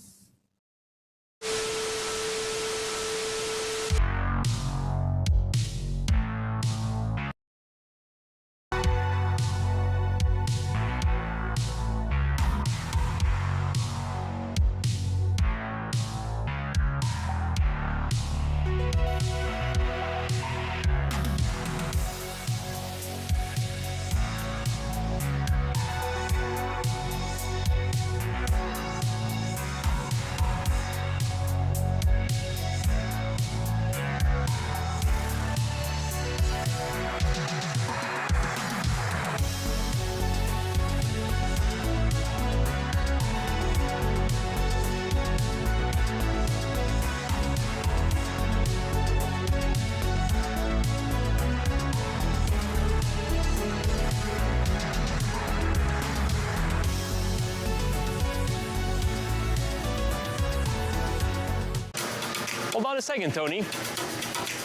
[SPEAKER 18] Hold on a second, Tony.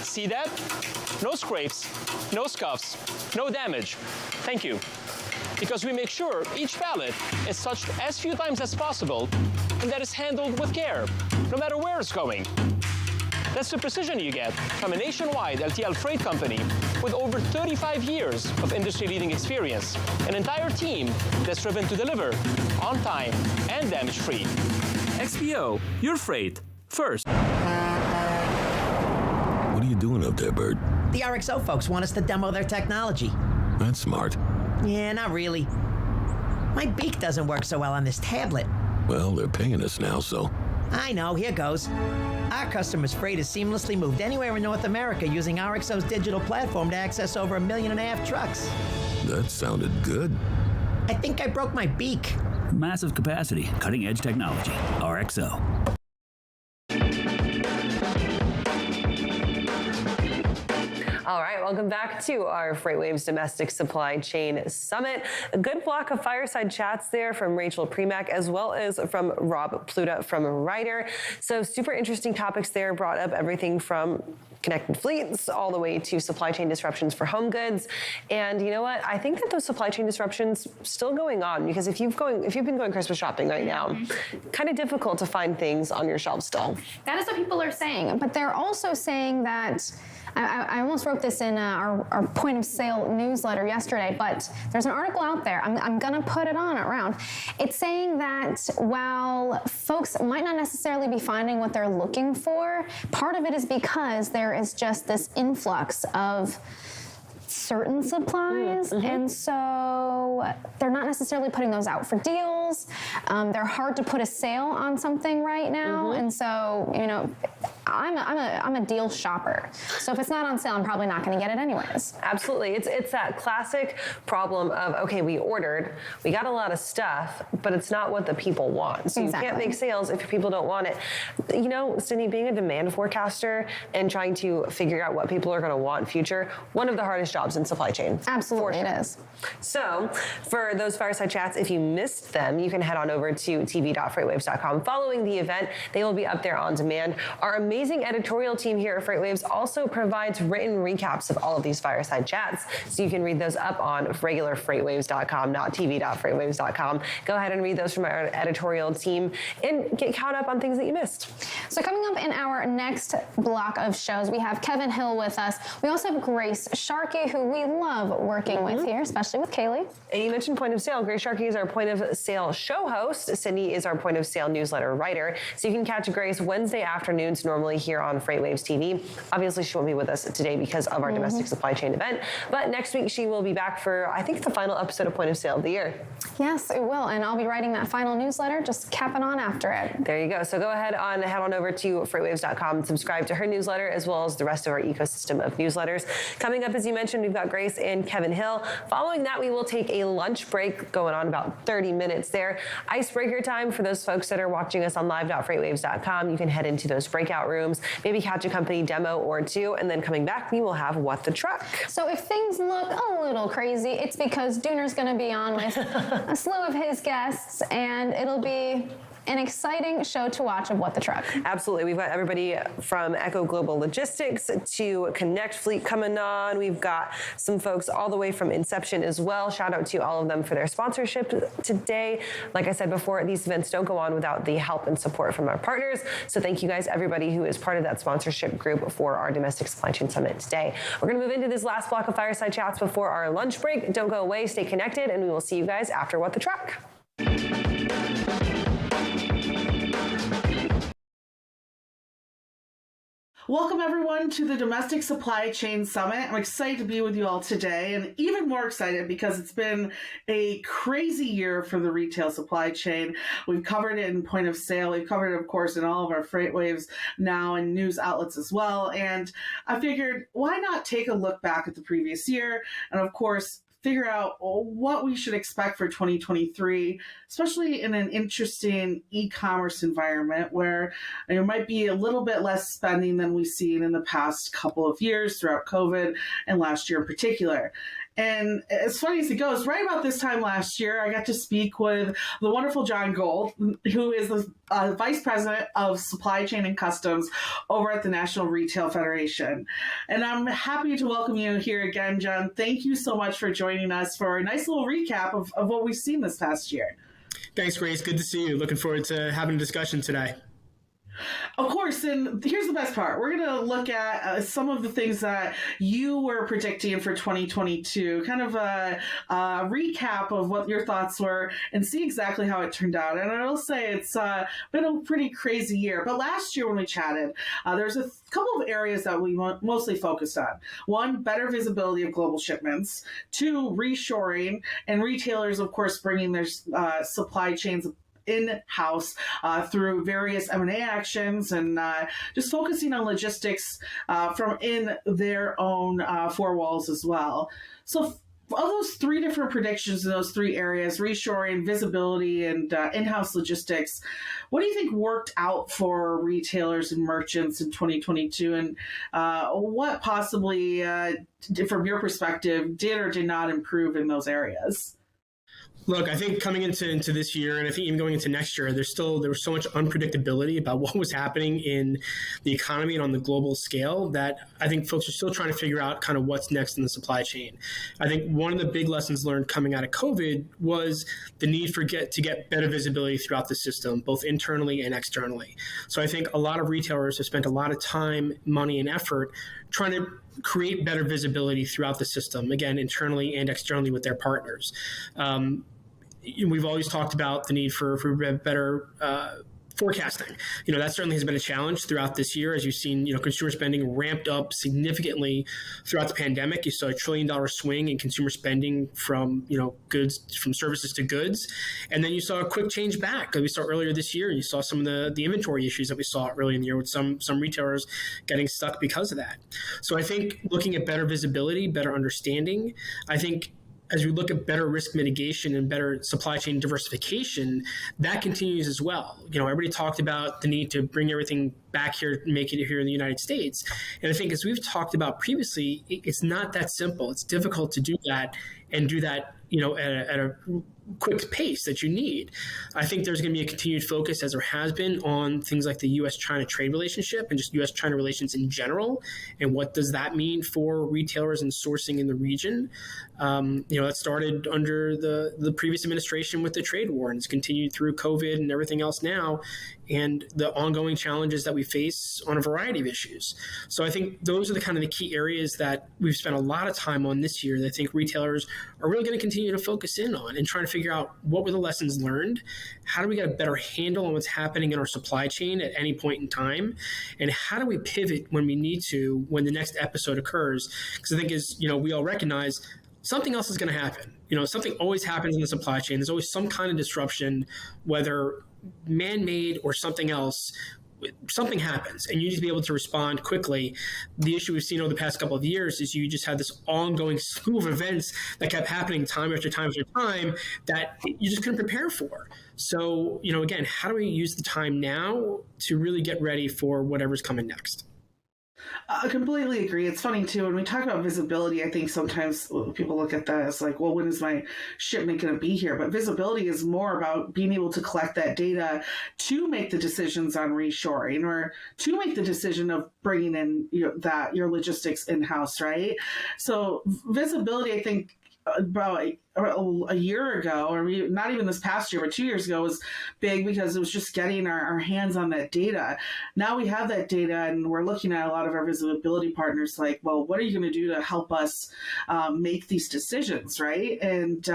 [SPEAKER 18] See that? No scrapes, no scuffs, no damage. Thank you. Because we make sure each pallet is touched as few times as possible and that it's handled with care, no matter where it's going. That's the precision you get from a nationwide LTL freight company with over 35 years of industry-leading experience, an entire team that's driven to deliver on time and damage-free.
[SPEAKER 12] XPO, your freight, first.
[SPEAKER 19] What are you doing up there, Bert? The RXO folks want us to demo their technology.
[SPEAKER 20] That's smart.
[SPEAKER 19] Yeah, not really. My beak doesn't work so well on this tablet.
[SPEAKER 20] Well, they're paying us now, so...
[SPEAKER 19] I know, here goes. Our customers' freight is seamlessly moved anywhere in North America using RXO's digital platform to access over 1.5 million trucks.
[SPEAKER 20] That sounded good.
[SPEAKER 19] I think I broke my beak.
[SPEAKER 21] Massive capacity, cutting-edge technology. RXO.
[SPEAKER 3] All right, welcome back to our FreightWaves Domestic Supply Chain Summit. A good block of fireside chats there from Rachel Premack as well as from Rob Pluta from Ryder. So super interesting topics there, brought up everything from connected fleets all the way to supply chain disruptions for home goods. And you know what? I think that those supply chain disruptions still going on, because if you've been going Christmas shopping right now, kind of difficult to find things on your shelves still.
[SPEAKER 4] That is what people are saying, but they're also saying that I almost wrote this in our point of sale newsletter yesterday, but there's an article out there. I'm going to put it on around. It's saying that while folks might not necessarily be finding what they're looking for, part of it is because there is just this influx of certain supplies, and so they're not necessarily putting those out for deals. They're hard to put a sale on something right now, and so, you know, I'm a deal shopper. So if it's not on sale, I'm probably not going to get it anyways.
[SPEAKER 3] Absolutely. It's that classic problem of, okay, we ordered, we got a lot of stuff, but it's not what the people want. So you can't make sales if people don't want it. You know, Cindy, being a demand forecaster and trying to figure out what people are going to want in future, one of the hardest jobs in supply chain.
[SPEAKER 4] Absolutely, it is.
[SPEAKER 3] So for those fireside chats, if you missed them, you can head on over to tv.freightwaves.com. Following the event, they will be up there on demand. Our amazing editorial team here at FreightWaves also provides written recaps of all of these fireside chats, so you can read those up on regular freightwaves.com, not tv.freightwaves.com. Go ahead and read those from our editorial team and get caught up on things that you missed.
[SPEAKER 4] So coming up in our next block of shows, we have Kevin Hill with us. We also have Grace Sharkey, who we love working with here, especially with Kaylee.
[SPEAKER 3] And you mentioned point of sale. Grace Sharkey is our point of sale show host. Cindy is our point of sale newsletter writer. So you can catch Grace Wednesday afternoons normally here on FreightWaves TV. Obviously, she won't be with us today because of our domestic supply chain event, but next week she will be back for, I think, the final episode of Point of Sale of the year.
[SPEAKER 4] Yes, it will, and I'll be writing that final newsletter, just capping on after it.
[SPEAKER 3] There you go. So go ahead head on over to freightwaves.com and subscribe to her newsletter as well as the rest of our ecosystem of newsletters. Coming up, as you mentioned, we've got Grace and Kevin Hill. Following that, we will take a lunch break going on about 30 minutes there. Icebreaker time for those folks that are watching us on live.freightwaves.com. You can head into those breakout rooms, maybe catch a company demo or two, and then coming back, we will have What the Truck.
[SPEAKER 4] So if things look a little crazy, it's because Dooner's going to be on with a slew of his guests, and it'll be an exciting show to watch of What the Truck.
[SPEAKER 3] Absolutely. We've got everybody from Echo Global Logistics to Connect Fleet coming on. We've got some folks all the way from Inception as well. Shout out to all of them for their sponsorship today. Like I said before, these events don't go on without the help and support from our partners. So thank you guys, everybody who is part of that sponsorship group for our Domestic Supply Chain Summit today. We're going to move into this last block of fireside chats before our lunch break. Don't go away, stay connected, and we will see you guys after What the Truck.
[SPEAKER 22] Welcome, everyone, to the Domestic Supply Chain Summit. I'm excited to be with you all today, and even more excited because it's been a crazy year for the retail supply chain. We've covered it in point of sale. We've covered it, of course, in all of our FreightWaves now and news outlets as well. And I figured, why not take a look back at the previous year and, of course, figure out what we should expect for 2023, especially in an interesting e-commerce environment where there might be a little bit less spending than we've seen in the past couple of years throughout COVID and last year in particular. And as funny as it goes, right about this time last year, I got to speak with the wonderful John Gold, who is the Vice President of Supply Chain and Customs over at the National Retail Federation. And I'm happy to welcome you here again, John. Thank you so much for joining us for a nice little recap of what we've seen this past year.
[SPEAKER 23] Thanks, Grace. Good to see you. Looking forward to having a discussion today.
[SPEAKER 22] Of course, and here's the best part. We're going to look at some of the things that you were predicting for 2022, kind of a recap of what your thoughts were and see exactly how it turned out. And I will say it's been a pretty crazy year. But last year when we chatted, there's a couple of areas that we mostly focused on. One, better visibility of global shipments. Two, reshoring, and retailers, of course, bringing their supply chains in-house through various M&A actions and just focusing on logistics from in their own four walls as well. So of those three different predictions in those three areas, reshoring, visibility, and in-house logistics, what do you think worked out for retailers and merchants in 2022? And what possibly, from your perspective, did or did not improve in those areas?
[SPEAKER 1] Look, I think coming into this year, and I think even going into next year, there was so much unpredictability about what was happening in the economy and on the global scale that I think folks are still trying to figure out kind of what's next in the supply chain. I think one of the big lessons learned coming out of COVID was the need to get better visibility throughout the system, both internally and externally. So I think a lot of retailers have spent a lot of time, money, and effort trying to create better visibility throughout the system, again, internally and externally with their partners. We've always talked about the need for better forecasting. That certainly has been a challenge throughout this year. As you've seen, consumer spending ramped up significantly throughout the pandemic. You saw $1 trillion swing in consumer spending from, from services to goods. And then you saw a quick change back that we saw earlier this year. You saw some of the inventory issues that we saw early in the year with some retailers getting stuck because of that. So I think looking at better visibility, better understanding, I think as we look at better risk mitigation and better supply chain diversification, that continues as well. Everybody talked about the need to bring everything back here, make it here in the United States. And I think as we've talked about previously, it's not that simple. It's difficult to do that and do that, at a quick pace that you need. I think there's going to be a continued focus, as there has been, on things like the U.S.-China trade relationship and just U.S.-China relations in general. And what does that mean for retailers and sourcing in the region? That started under the previous administration with the trade war and it's continued through COVID and everything else now, and the ongoing challenges that we face on a variety of issues. So I think those are the kind of the key areas that we've spent a lot of time on this year that I think retailers are really going to continue to focus in on and trying to figure out what were the lessons learned, how do we get a better handle on what's happening in our supply chain at any point in time, and how do we pivot when we need to when the next episode occurs. Because I think as we all recognize, something else is going to happen. Something always happens in the supply chain. There's always some kind of disruption, whether man-made or something else. Something happens and you need to be able to respond quickly. The issue we've seen over the past couple of years is you just had this ongoing slew of events that kept happening time after time after time that you just couldn't prepare for. So, again, how do we use the time now to really get ready for whatever's coming next?
[SPEAKER 22] I completely agree. It's funny, too, when we talk about visibility, I think sometimes people look at that as like, well, when is my shipment going to be here? But visibility is more about being able to collect that data to make the decisions on reshoring or to make the decision of bringing in your logistics in-house, right? So visibility, I think, about a year ago, or not even this past year, but 2 years ago, was big because it was just getting our hands on that data. Now we have that data and we're looking at a lot of our visibility partners like, well, what are you going to do to help us make these decisions, right? And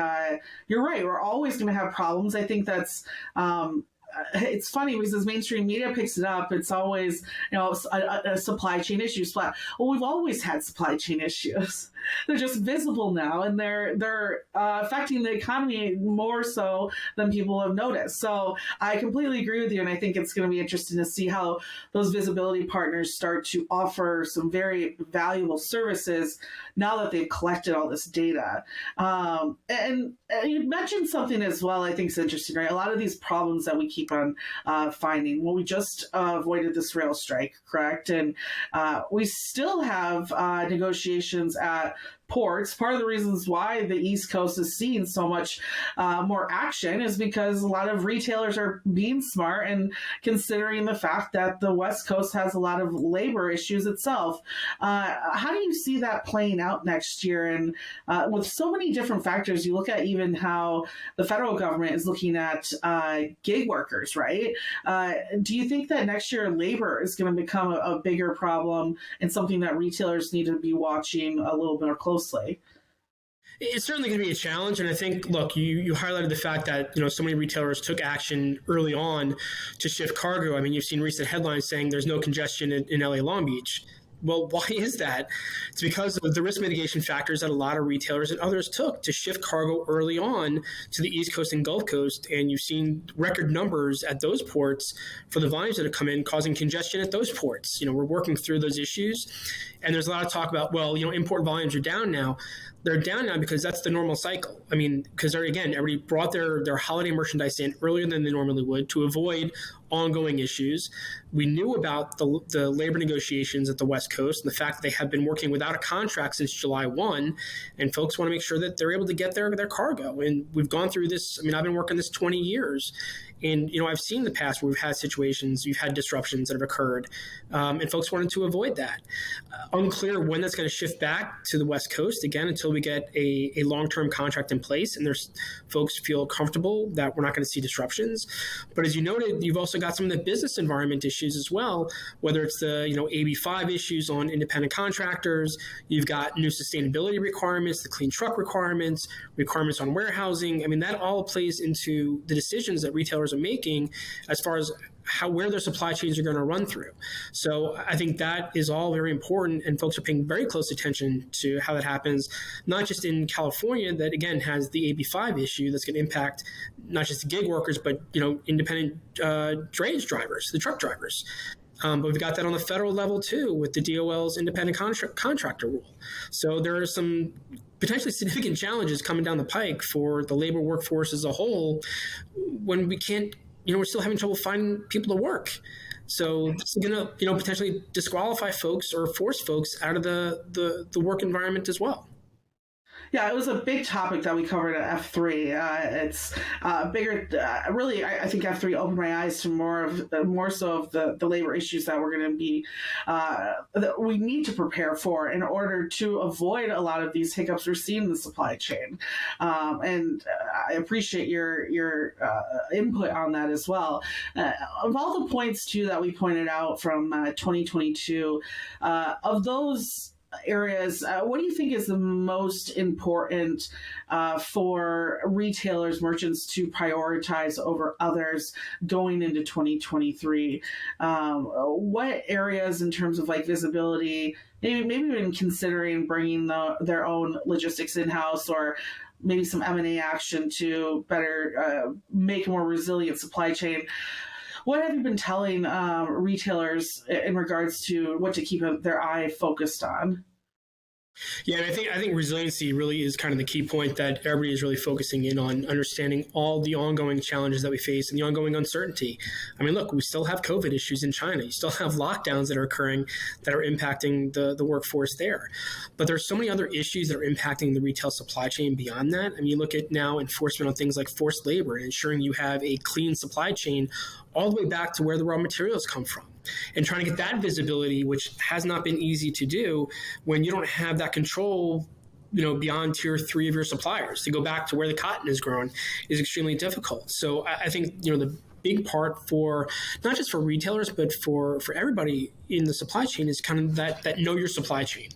[SPEAKER 22] you're right, we're always going to have problems. I think that's it's funny because as mainstream media picks it up, it's always, a supply chain issue. Well, we've always had supply chain issues. They're just visible now, and they're affecting the economy more so than people have noticed. So I completely agree with you, and I think it's going to be interesting to see how those visibility partners start to offer some very valuable services now that they've collected all this data. And you mentioned something as well I think is interesting, right? A lot of these problems that we keep on finding. Well, we just avoided this rail strike, correct? And we still have negotiations at at ports. Part of the reasons why the East Coast is seeing so much more action is because a lot of retailers are being smart and considering the fact that the West Coast has a lot of labor issues itself. How do you see that playing out next year? And with so many different factors, you look at even how the federal government is looking at gig workers, right? Do you think that next year labor is going to become a bigger problem and something that retailers need to be watching a little bit more closely?
[SPEAKER 1] It's certainly going to be a challenge, and I think, look, you highlighted the fact that so many retailers took action early on to shift cargo. I mean, you've seen recent headlines saying there's no congestion in LA Long Beach. Well, why is that? It's because of the risk mitigation factors that a lot of retailers and others took to shift cargo early on to the East Coast and Gulf Coast. And you've seen record numbers at those ports for the volumes that have come in, causing congestion at those ports. We're working through those issues. And there's a lot of talk about, import volumes are down now. They're down now because that's the normal cycle. I mean, because everybody brought their holiday merchandise in earlier than they normally would to avoid ongoing issues. We knew about the labor negotiations at the West Coast and the fact that they have been working without a contract since July 1, and folks want to make sure that they're able to get their cargo. And we've gone through this. I mean, I've been working this 20 years. And, I've seen the past where we've had situations, we've had disruptions that have occurred, and folks wanted to avoid that. Unclear when that's going to shift back to the West Coast, again, until we get a long-term contract in place and there's folks feel comfortable that we're not going to see disruptions. But as you noted, you've also got some of the business environment issues as well, whether it's the, AB5 issues on independent contractors, you've got new sustainability requirements, the clean truck requirements on warehousing. I mean, that all plays into the decisions that retailers are making as far as where their supply chains are going to run through. So I think that is all very important, and folks are paying very close attention to how that happens, not just in California, that again has the AB5 issue that's going to impact not just the gig workers, but independent drayage drivers, the truck drivers. But we've got that on the federal level too, with the DOL's independent contractor rule. So there are some potentially significant challenges coming down the pike for the labor workforce as a whole when we can't, we're still having trouble finding people to work. So this is going to, potentially disqualify folks or force folks out of the work environment as well.
[SPEAKER 22] Yeah, it was a big topic that we covered at F3. It's bigger. Really, I think F3 opened my eyes to more so of the labor issues that we're going to be that we need to prepare for in order to avoid a lot of these hiccups we're seeing in the supply chain. And I appreciate your input on that as well. Of all the points too that we pointed out from 2022, of those areas, what do you think is the most important for retailers, merchants to prioritize over others going into 2023? What areas in terms of visibility, maybe even considering bringing their own logistics in-house, or maybe some M&A action to better make a more resilient supply chain? What have you been telling retailers in regards to what to keep their eye focused on?
[SPEAKER 1] Yeah, and I think resiliency really is kind of the key point that everybody is really focusing in on, understanding all the ongoing challenges that we face and the ongoing uncertainty. I mean, look, we still have COVID issues in China. You still have lockdowns that are occurring that are impacting the workforce there. But there's so many other issues that are impacting the retail supply chain beyond that. I mean, you look at now enforcement on things like forced labor and ensuring you have a clean supply chain all the way back to where the raw materials come from, and trying to get that visibility, which has not been easy to do when you don't have that control, beyond tier 3 of your suppliers. To go back to where the cotton is grown is extremely difficult. So I think, the big part for not just for retailers, but for everybody in the supply chain is kind of that know your supply chain.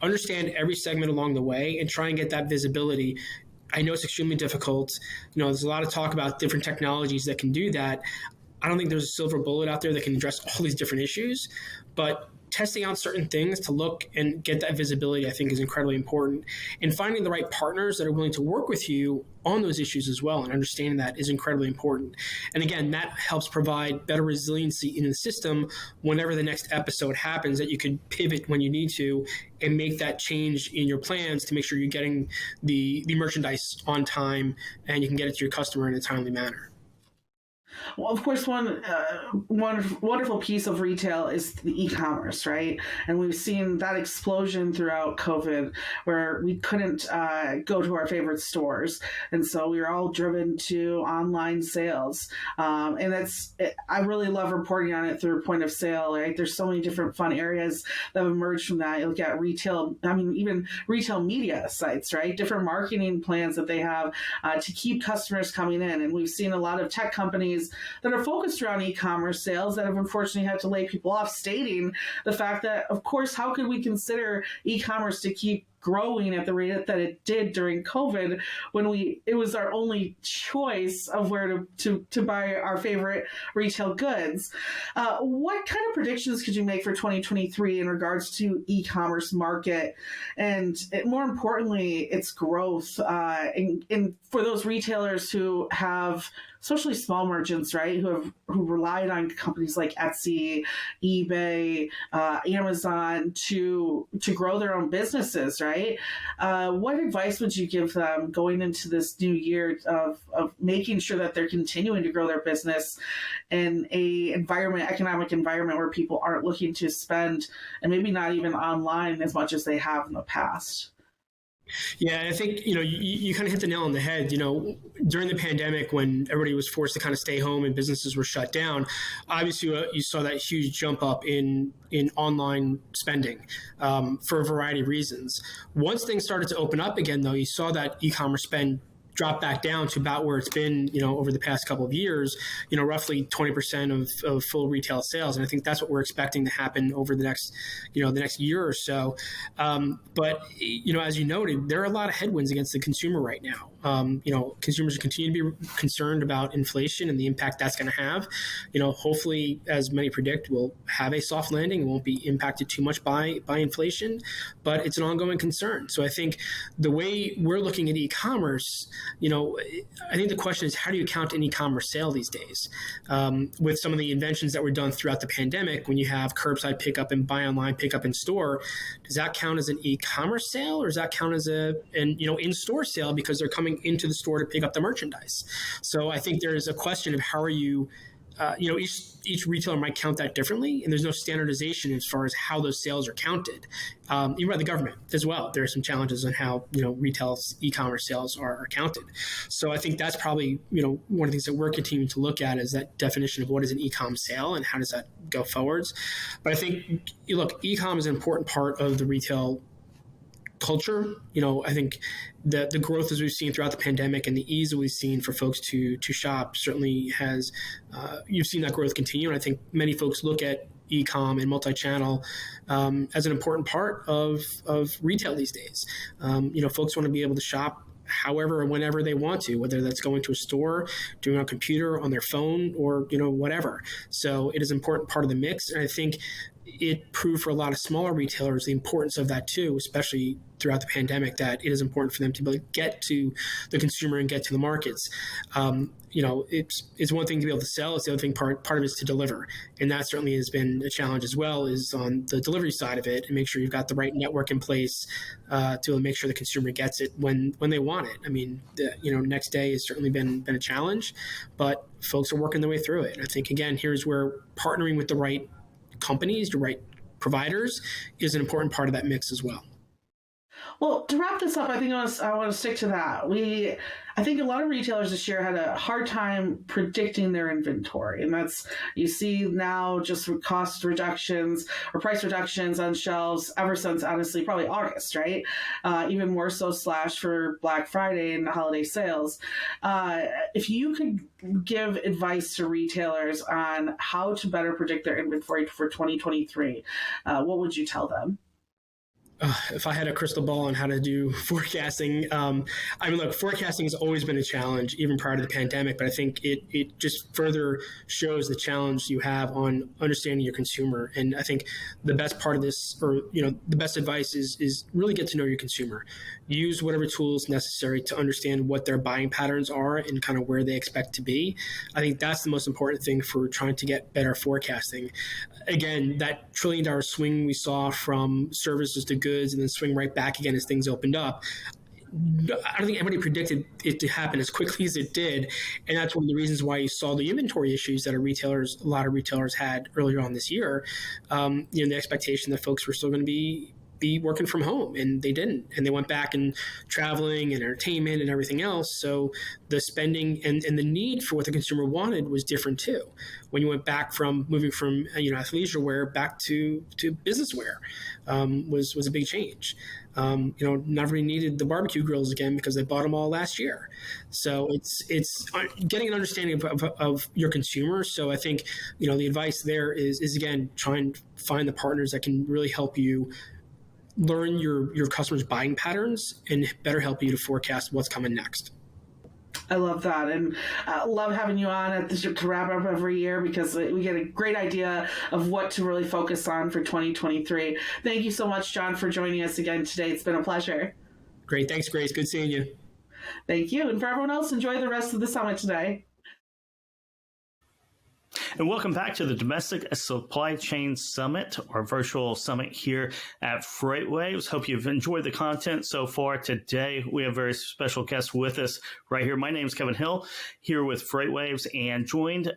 [SPEAKER 1] Understand every segment along the way and try and get that visibility. I know it's extremely difficult. There's a lot of talk about different technologies that can do that. I don't think there's a silver bullet out there that can address all these different issues, but testing out certain things to look and get that visibility, I think, is incredibly important. And finding the right partners that are willing to work with you on those issues as well, and understanding that is incredibly important. And again, that helps provide better resiliency in the system whenever the next episode happens, that you can pivot when you need to and make that change in your plans to make sure you're getting the merchandise on time and you can get it to your customer in a timely manner.
[SPEAKER 22] Well, of course, one wonderful piece of retail is the e-commerce, right? And we've seen that explosion throughout COVID, where we couldn't go to our favorite stores, and so we were all driven to online sales. I really love reporting on it through point of sale. Right? There's so many different fun areas that have emerged from that. You look at retail. I mean, even retail media sites, right? Different marketing plans that they have to keep customers coming in, and we've seen a lot of tech companies that are focused around e-commerce sales that have unfortunately had to lay people off, stating the fact that, of course, how could we consider e-commerce to keep growing at the rate that it did during COVID, when it was our only choice of where to buy our favorite retail goods. What kind of predictions could you make for 2023 in regards to e-commerce market, and more importantly, its growth for those retailers who have, especially small merchants, right, who relied on companies like Etsy, eBay, Amazon to grow their own businesses, right? What advice would you give them going into this new year of making sure that they're continuing to grow their business in a economic environment where people aren't looking to spend, and maybe not even online, as much as they have in the past?
[SPEAKER 1] Yeah, I think, you kind of hit the nail on the head. During the pandemic, when everybody was forced to kind of stay home and businesses were shut down, obviously you saw that huge jump up in online spending for a variety of reasons. Once things started to open up again, though, you saw that e-commerce spend drop back down to about where it's been, over the past couple of years, roughly 20% of full retail sales. And I think that's what we're expecting to happen over the next year or so. But as you noted, there are a lot of headwinds against the consumer right now. Consumers continue to be concerned about inflation and the impact that's going to have. Hopefully, as many predict, we'll have a soft landing and won't be impacted too much by inflation, but it's an ongoing concern. So I think the way we're looking at e-commerce, I think the question is, how do you count an e-commerce sale these days? With some of the inventions that were done throughout the pandemic, when you have curbside pickup and buy online, pickup in store, does that count as an e-commerce sale, or does that count as an in-store sale because they're coming into the store to pick up the merchandise? So I think there is a question of how are you, each retailer might count that differently, and there's no standardization as far as how those sales are counted. Even by the government as well, there are some challenges on how retail e-commerce sales are counted. So I think that's probably one of the things that we're continuing to look at is that definition of what is an e-com sale and how does that go forwards. But I think e-com is an important part of the retail culture. I think the growth as we've seen throughout the pandemic and the ease that we've seen for folks to shop certainly has, you've seen that growth continue. And I think many folks look at e-com and multi-channel as an important part of retail these days. Folks want to be able to shop however or whenever they want to, whether that's going to a store, doing it on a computer, on their phone, or whatever. So it is an important part of the mix. And I think it proved for a lot of smaller retailers the importance of that too, especially throughout the pandemic, that it is important for them to be able to get to the consumer and get to the markets. It's one thing to be able to sell. It's the other thing, part of it is to deliver. And that certainly has been a challenge as well, is on the delivery side of it, and make sure you've got the right network in place to make sure the consumer gets it when they want it. I mean, next day has certainly been a challenge, but folks are working their way through it. And I think, again, here's where partnering with the right companies, the right providers, is an important part of that mix as well.
[SPEAKER 22] Well, to wrap this up, I think I want to stick to that. I think a lot of retailers this year had a hard time predicting their inventory. And that's, you see now just cost reductions or price reductions on shelves ever since, honestly, probably August, right? Even more so slash for Black Friday and the holiday sales. If you could give advice to retailers on how to better predict their inventory for 2023, what would you tell them?
[SPEAKER 1] If I had a crystal ball on how to do forecasting, forecasting has always been a challenge, even prior to the pandemic, but I think it just further shows the challenge you have on understanding your consumer. And I think the best part of this, or the best advice is really get to know your consumer. Use whatever tools necessary to understand what their buying patterns are and kind of where they expect to be. I think that's the most important thing for trying to get better forecasting. Again, that $1 trillion swing we saw from services to goods and then swing right back again as things opened up, I don't think anybody predicted it to happen as quickly as it did, and that's one of the reasons why you saw the inventory issues that a lot of retailers had earlier on this year. The expectation that folks were still going to be working from home, and they didn't, and they went back and traveling and entertainment and everything else. So the spending and the need for what the consumer wanted was different too. When you went back from moving from athleisure wear back to business wear, was a big change. Never needed the barbecue grills again because they bought them all last year. So it's getting an understanding of your consumer. So I think the advice there is again, try and find the partners that can really help you learn your customers' buying patterns and better help you to forecast what's coming next.
[SPEAKER 22] I love that, and love having you on to wrap up every year because we get a great idea of what to really focus on for 2023. Thank you so much, John, for joining us again today. It's been a pleasure.
[SPEAKER 1] Great. Thanks, Grace. Good seeing you.
[SPEAKER 22] Thank you. And for everyone else, enjoy the rest of the summit today.
[SPEAKER 2] And welcome back to the Domestic Supply Chain Summit, our virtual summit here at FreightWaves. Hope you've enjoyed the content so far today. We have a very special guest with us right here. My name is Kevin Hill, here with FreightWaves, and joined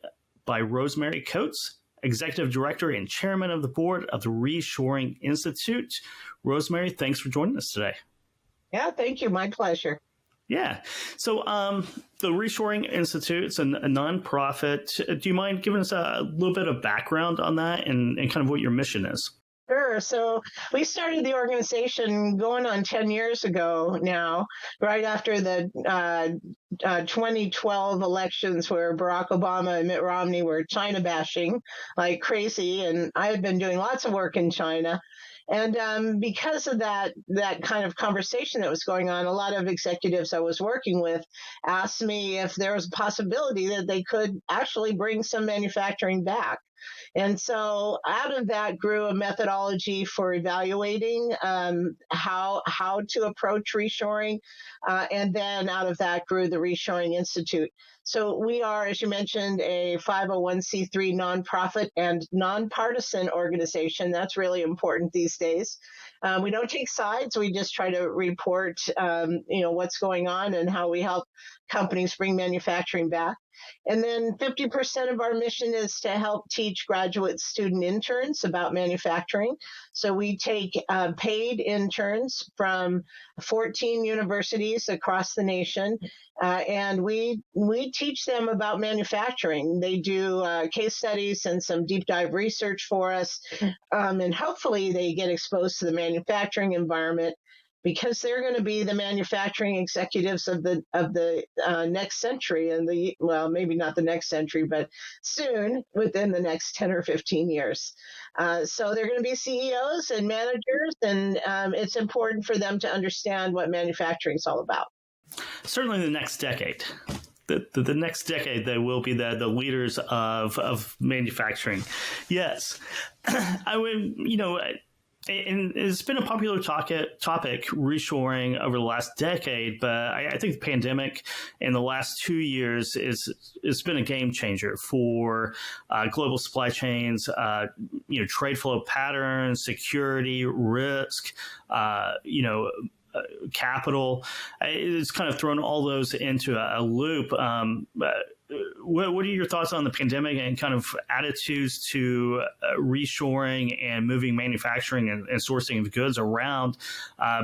[SPEAKER 2] by Rosemary Coates, Executive Director and Chairman of the Board of the Reshoring Institute. Rosemary, thanks for joining us today.
[SPEAKER 6] Yeah, thank you. My pleasure.
[SPEAKER 2] Yeah. So the Reshoring Institute, it's a nonprofit. Do you mind giving us a little bit of background on that and kind of what your mission is?
[SPEAKER 6] Sure. So we started the organization going on 10 years ago now, right after the 2012 elections where Barack Obama and Mitt Romney were China bashing like crazy. And I had been doing lots of work in China. And because of that kind of conversation that was going on, a lot of executives I was working with asked me if there was a possibility that they could actually bring some manufacturing back. And so out of that grew a methodology for evaluating how to approach reshoring. And then out of that grew the Reshoring Institute. So we are, as you mentioned, a 501c3 nonprofit and nonpartisan organization. That's really important these days. We don't take sides. We just try to report, what's going on and how we help companies bring manufacturing back. And then 50% of our mission is to help teach graduate student interns about manufacturing. So we take paid interns from 14 universities across the nation, and we teach them about manufacturing. They do case studies and some deep dive research for us, and hopefully they get exposed to the manufacturing environment, because they're going to be the manufacturing executives of the next century, and maybe not the next century, but soon within the next 10 or 15 years. So they're going to be CEOs and managers, and it's important for them to understand what manufacturing is all about.
[SPEAKER 2] Certainly the next decade. The next decade, they will be the leaders of manufacturing. Yes. I would, and it's been a popular topic, reshoring, over the last decade, but I think the pandemic in the last 2 years it's been a game changer for global supply chains, trade flow patterns, security, risk, capital. It's kind of thrown all those into a loop. What are your thoughts on the pandemic and kind of attitudes to reshoring and moving manufacturing and sourcing of goods around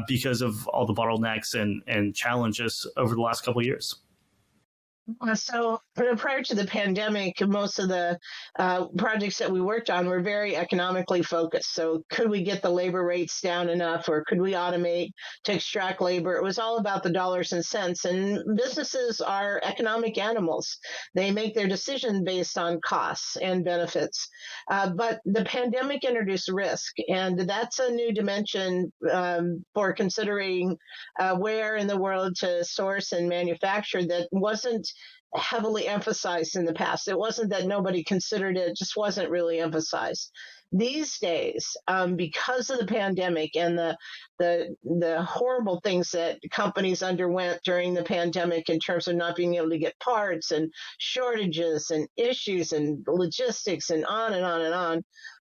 [SPEAKER 2] because of all the bottlenecks and challenges over the last couple of years?
[SPEAKER 6] So prior to the pandemic, most of the projects that we worked on were very economically focused. So could we get the labor rates down enough, or could we automate to extract labor? It was all about the dollars and cents. And businesses are economic animals. They make their decision based on costs and benefits. But the pandemic introduced risk, and that's a new dimension for considering where in the world to source and manufacture that wasn't heavily emphasized in the past. It wasn't that nobody considered it, just wasn't really emphasized. These days, because of the pandemic and the horrible things that companies underwent during the pandemic in terms of not being able to get parts and shortages and issues and logistics and on and on and on,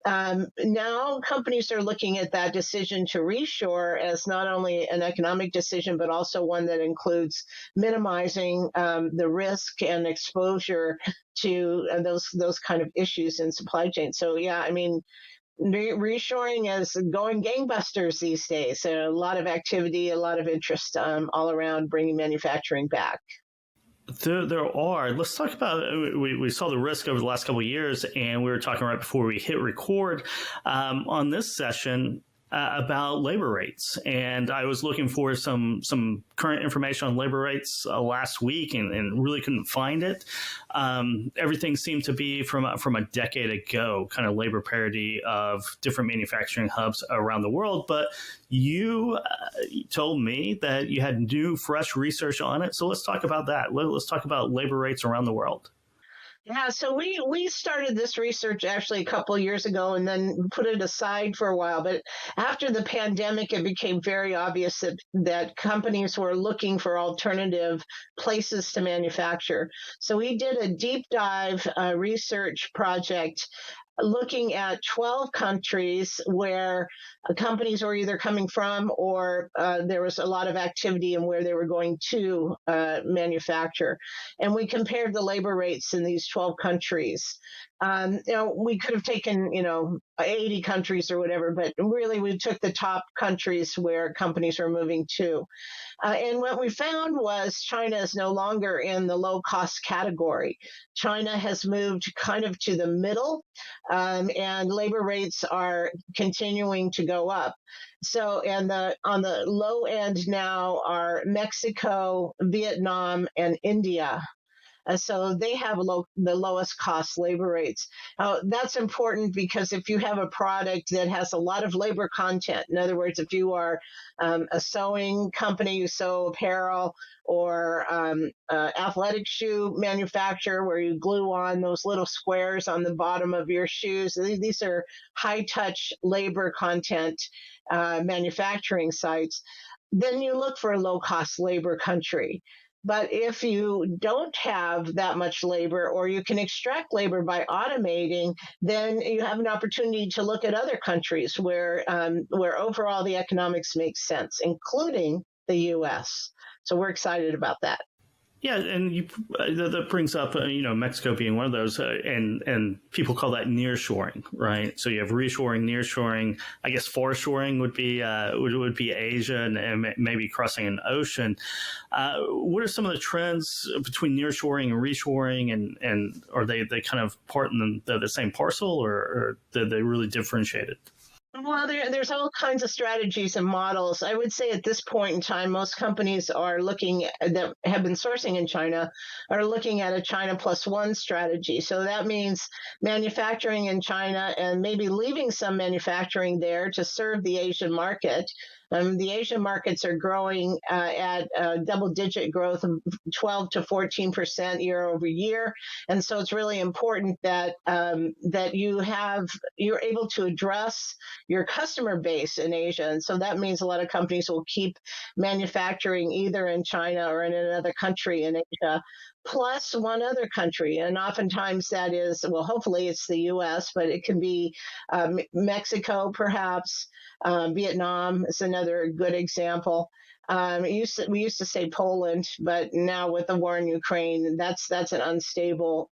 [SPEAKER 6] Now companies are looking at that decision to reshore as not only an economic decision, but also one that includes minimizing the risk and exposure to those kind of issues in supply chain. So yeah, I mean, reshoring is going gangbusters these days. So a lot of activity, a lot of interest all around bringing manufacturing back.
[SPEAKER 2] There are. Let's talk about. We saw the risk over the last couple of years, and we were talking right before we hit record on this session about labor rates. And I was looking for some current information on labor rates last week, and really couldn't find it. Everything seemed to be from a decade ago, kind of labor parity of different manufacturing hubs around the world. But you told me that you had new, fresh research on it. So let's talk about that. Let's talk about labor rates around the world.
[SPEAKER 6] Yeah, so we started this research actually a couple of years ago and then put it aside for a while. But after the pandemic, it became very obvious that companies were looking for alternative places to manufacture. So we did a deep dive research project looking at 12 countries where companies were either coming from or there was a lot of activity in where they were going to manufacture. And we compared the labor rates in these 12 countries. We could have taken, 80 countries or whatever, but really we took the top countries where companies were moving to. And what we found was China is no longer in the low cost category. China has moved kind of to the middle, and labor rates are continuing to go up. So, and on the low end now are Mexico, Vietnam, and India. So they have the lowest cost labor rates. That's important because if you have a product that has a lot of labor content, in other words, if you are a sewing company, you sew apparel, or athletic shoe manufacturer where you glue on those little squares on the bottom of your shoes, these are high-touch labor content manufacturing sites, then you look for a low-cost labor country. But if you don't have that much labor, or you can extract labor by automating, then you have an opportunity to look at other countries where overall the economics make sense, including the U.S. So we're excited about that.
[SPEAKER 2] Yeah, and that brings up Mexico being one of those, and people call that nearshoring, right? So you have reshoring, nearshoring. I guess farshoring would be Asia and maybe crossing an ocean. What are some of the trends between nearshoring and reshoring, and are they kind of part in the same parcel, or are they really differentiated?
[SPEAKER 6] Well, there's all kinds of strategies and models. I would say at this point in time, most companies that have been sourcing in China are looking at a China plus one strategy. So that means manufacturing in China and maybe leaving some manufacturing there to serve the Asian market. The Asian markets are growing at double-digit growth of 12 to 14% year over year, and so it's really important that you're able to address your customer base in Asia, and so that means a lot of companies will keep manufacturing either in China or in another country in Asia, plus one other country. And oftentimes that is, well, hopefully it's the U.S., but it can be Mexico, perhaps. Vietnam is another good example. We used to say Poland, but now with the war in Ukraine, that's an unstable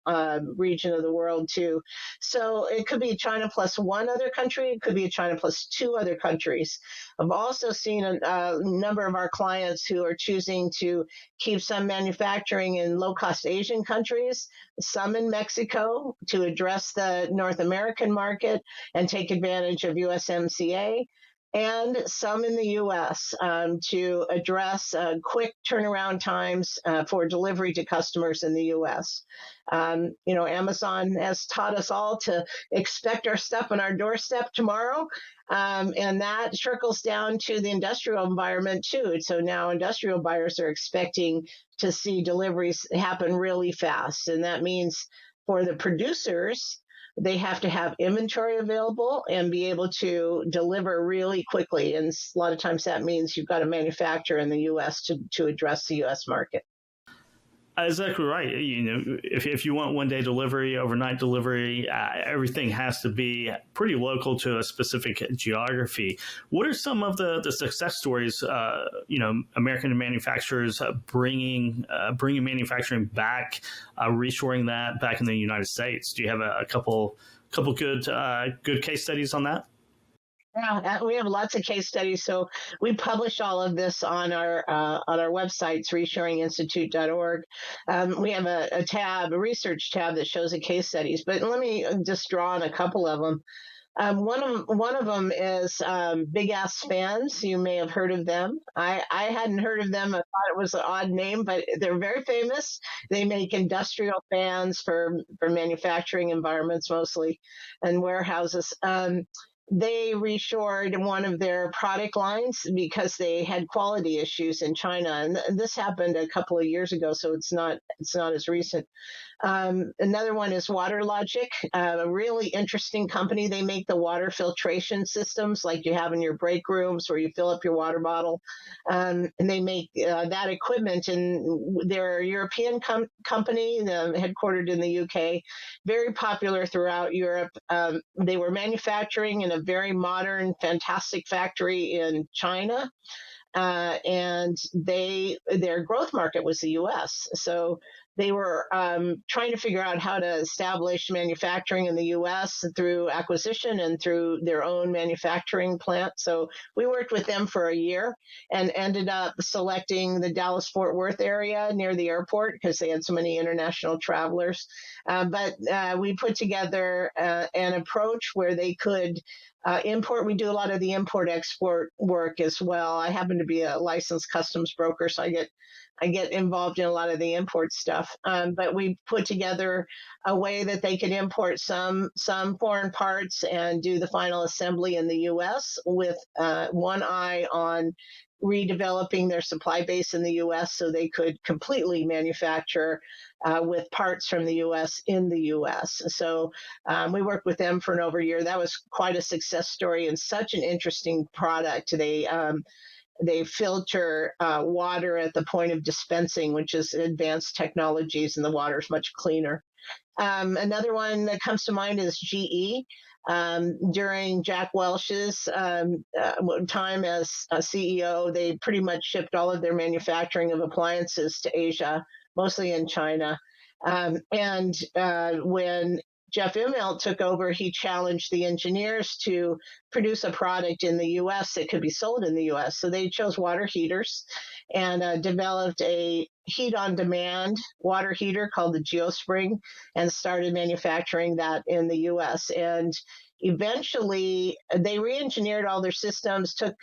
[SPEAKER 6] region of the world too. So it could be China plus one other country. It could be China plus two other countries. I've also seen a number of our clients who are choosing to keep some manufacturing in low-cost Asian countries, some in Mexico to address the North American market and take advantage of USMCA, and some in the U.S. To address quick turnaround times for delivery to customers in the U.S. Amazon has taught us all to expect our stuff on our doorstep tomorrow, and that trickles down to the industrial environment too. So now industrial buyers are expecting to see deliveries happen really fast, and that means for the producers, they have to have inventory available and be able to deliver really quickly. And a lot of times that means you've got to manufacture in the U.S. to address the U.S. market.
[SPEAKER 2] Exactly right. If you want one day delivery, overnight delivery, everything has to be pretty local to a specific geography. What are some of the success stories? American manufacturers bringing manufacturing back, reshoring that back in the United States. Do you have a couple good case studies on that?
[SPEAKER 6] Yeah, we have lots of case studies. So we publish all of this on our websites, reshoringinstitute.org. We have a research tab that shows the case studies. But let me just draw on a couple of them. One of them is Big Ass Fans. You may have heard of them. I hadn't heard of them. I thought it was an odd name, but they're very famous. They make industrial fans for manufacturing environments mostly and warehouses. They reshored one of their product lines because they had quality issues in China, and this happened a couple of years ago, so it's not as recent. Another one is WaterLogic, a really interesting company. They make the water filtration systems like you have in your break rooms where you fill up your water bottle, and they make that equipment. And they're a European company, headquartered in the UK, very popular throughout Europe. They were manufacturing in a very modern, fantastic factory in China. And their growth market was the U.S. So they were trying to figure out how to establish manufacturing in the U.S. through acquisition and through their own manufacturing plant. So we worked with them for a year and ended up selecting the Dallas-Fort Worth area near the airport because they had so many international travelers. But we put together an approach where they could import. We do a lot of the import-export work as well. I happen to be a licensed customs broker, so I get involved in a lot of the import stuff. But we put together a way that they could import some foreign parts and do the final assembly in the U.S. with one eye on redeveloping their supply base in the U.S. so they could completely manufacture with parts from the U.S. in the U.S. So we worked with them for over a year. That was quite a success story and such an interesting product. They filter water at the point of dispensing, which is advanced technologies, and the water is much cleaner. Another one that comes to mind is GE. During Jack Welch's time as a CEO, they pretty much shipped all of their manufacturing of appliances to Asia, mostly in China. And when Jeff Immelt took over, he challenged the engineers to produce a product in the U.S. that could be sold in the U.S. So they chose water heaters and developed a heat-on-demand water heater called the GeoSpring and started manufacturing that in the U.S. And eventually, they re-engineered all their systems, took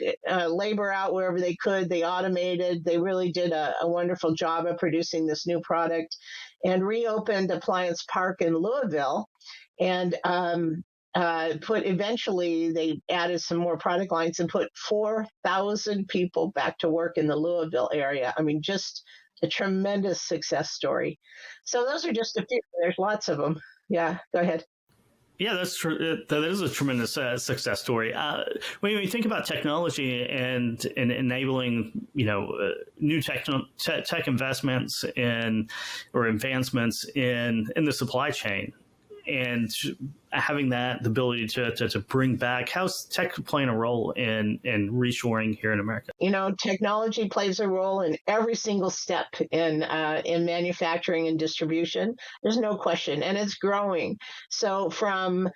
[SPEAKER 6] labor out wherever they could. They automated. They really did a wonderful job of producing this new product and reopened Appliance Park in Louisville. And eventually they added some more product lines and put 4,000 people back to work in the Louisville area. I mean, just a tremendous success story. So those are just a few. There's lots of them. Yeah, go ahead.
[SPEAKER 2] Yeah, that's true. That is a tremendous success story. When you think about technology and enabling, new tech investments or advancements in the supply chain, and having the ability to bring back, how's tech playing a role in reshoring here in America?
[SPEAKER 6] Technology plays a role in every single step in manufacturing and distribution. There's no question, and it's growing. So from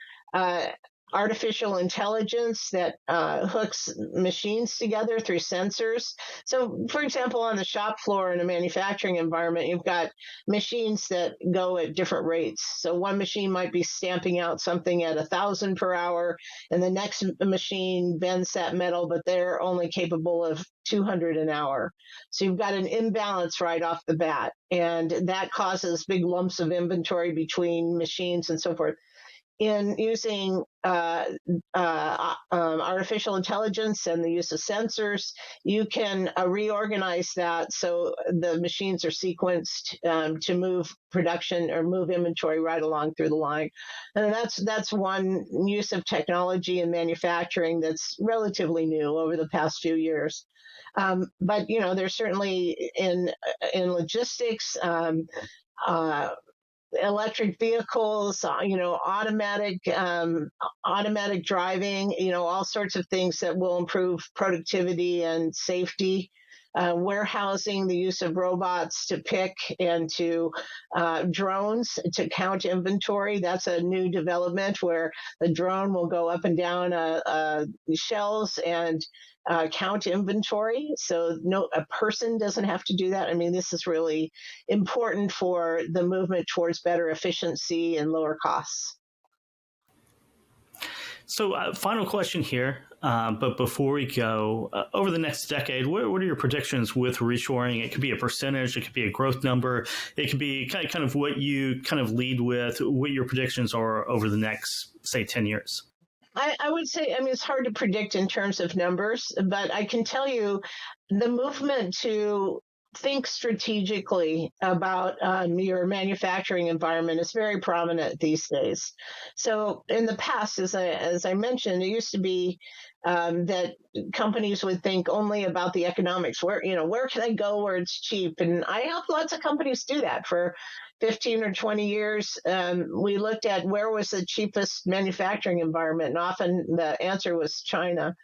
[SPEAKER 6] artificial intelligence that hooks machines together through sensors. So, for example, on the shop floor in a manufacturing environment, you've got machines that go at different rates. So one machine might be stamping out something at 1,000 per hour, and the next machine bends that metal, but they're only capable of 200 an hour. So you've got an imbalance right off the bat, and that causes big lumps of inventory between machines and so forth. in using artificial intelligence and the use of sensors, you can reorganize that so the machines are sequenced to move production or move inventory right along through the line. And that's one use of technology in manufacturing that's relatively new over the past few years. But there's certainly in logistics, electric vehicles, automatic driving, all sorts of things that will improve productivity and safety. Warehousing, the use of robots to pick, and to drones to count inventory. That's a new development where the drone will go up and down shelves and count inventory. So a person doesn't have to do that. I mean, this is really important for the movement towards better efficiency and lower costs.
[SPEAKER 2] So final question here, but before we go, over the next decade, what are your predictions with reshoring? It could be a percentage, it could be a growth number, it could be kind of what you kind of lead with, what your predictions are over the next, say, 10 years.
[SPEAKER 6] I would say, it's hard to predict in terms of numbers, but I can tell you the movement to think strategically about your manufacturing environment is very prominent these days. So in the past, as I mentioned, it used to be that companies would think only about the economics. Where can I go where it's cheap? And I helped lots of companies do that for 15 or 20 years. We looked at where was the cheapest manufacturing environment, and often the answer was China.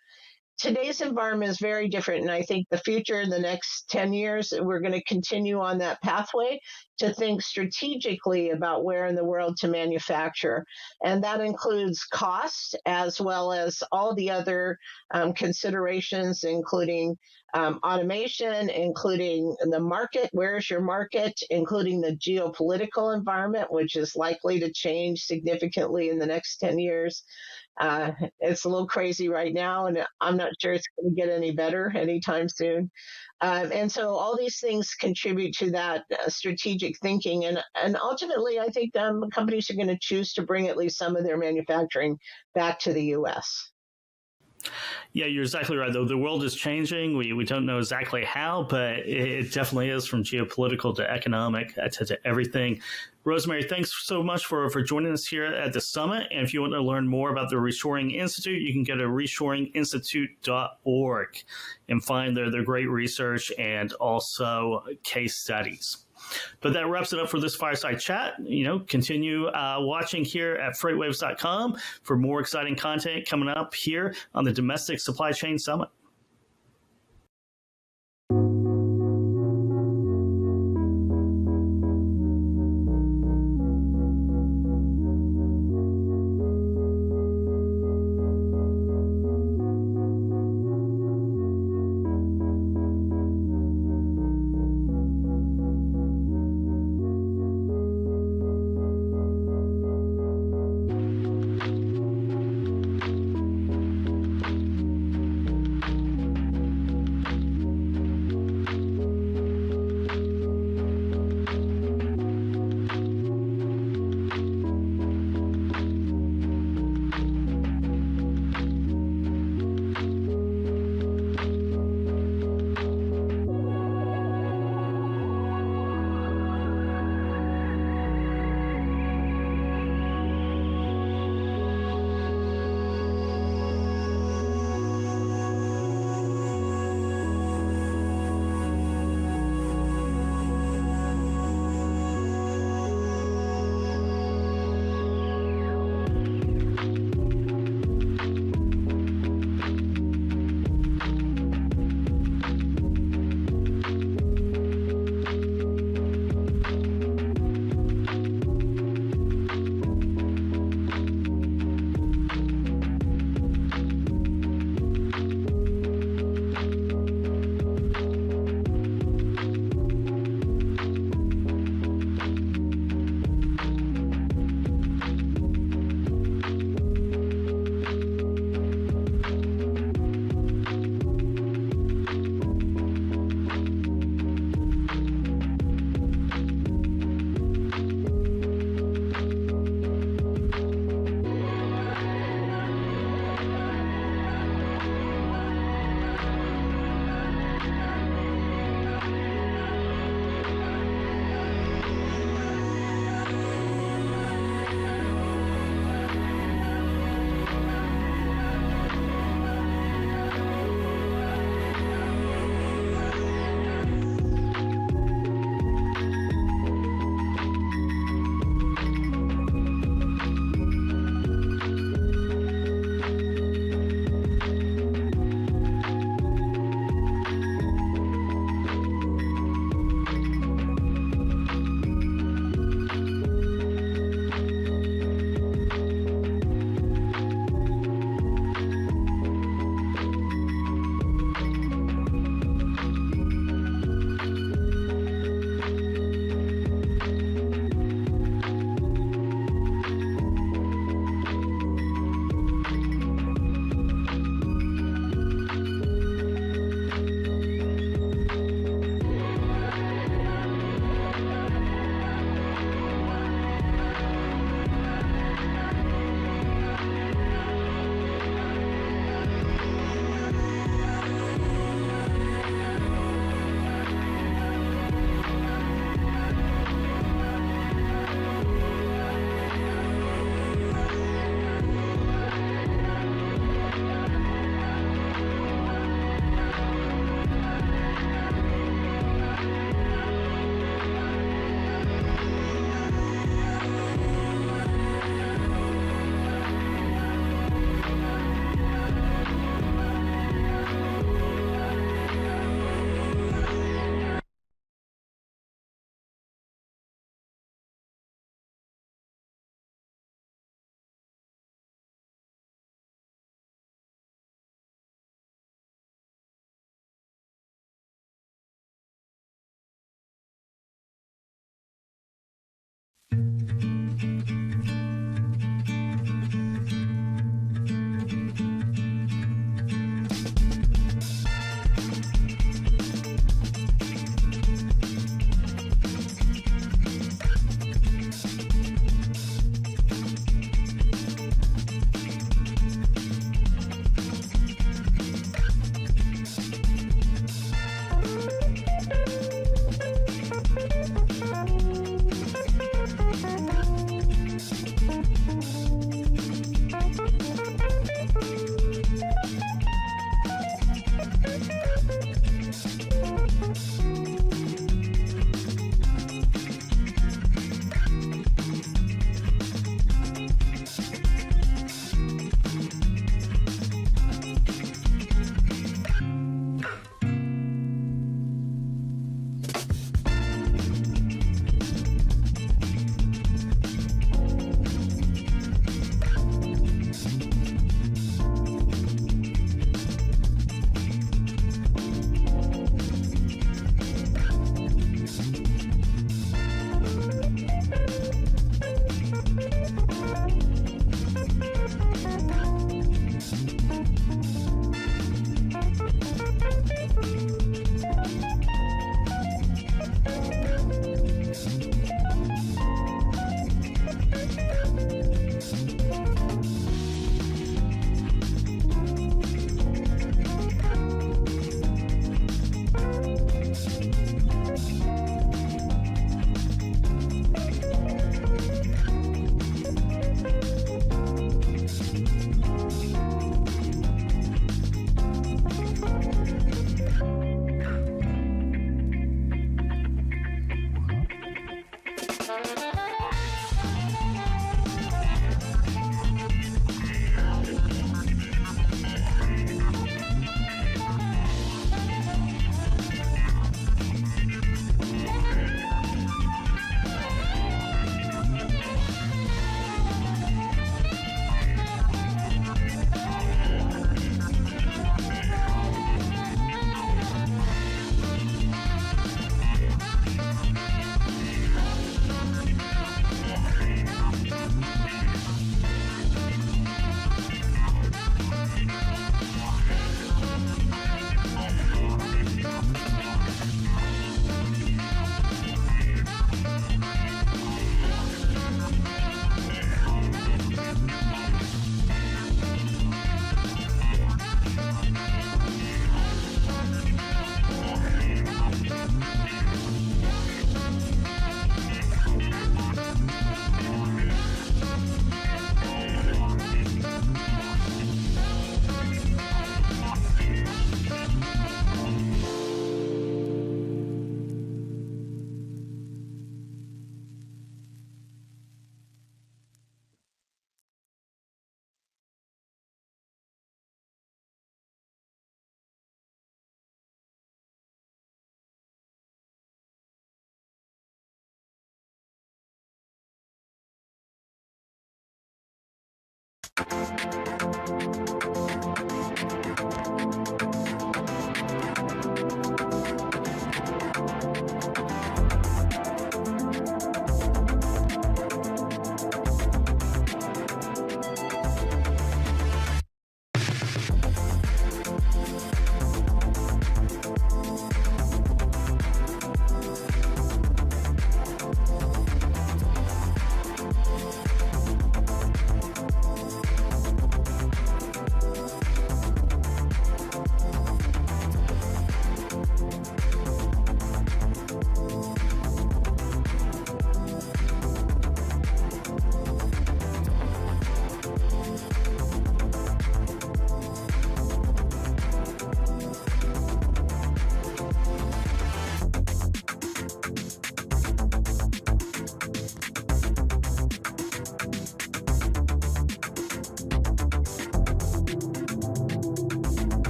[SPEAKER 6] Today's environment is very different, and I think the future in the next 10 years, we're going to continue on that pathway to think strategically about where in the world to manufacture. And that includes cost as well as all the other considerations, including automation, including the market, where's your market, including the geopolitical environment, which is likely to change significantly in the next 10 years. It's a little crazy right now, and I'm not sure it's going to get any better anytime soon. And so all these things contribute to that strategic thinking. And ultimately, I think companies are going to choose to bring at least some of their manufacturing back to the U.S.
[SPEAKER 2] Yeah, you're exactly right. Though the world is changing, we don't know exactly how, but it definitely is, from geopolitical to economic to everything. Rosemary, thanks so much for joining us here at the summit. And if you want to learn more about the Reshoring Institute, you can go to reshoringinstitute.org and find their great research and also case studies. But that wraps it up for this fireside chat. Continue watching here at freightwaves.com for more exciting content coming up here on the Domestic Supply Chain Summit.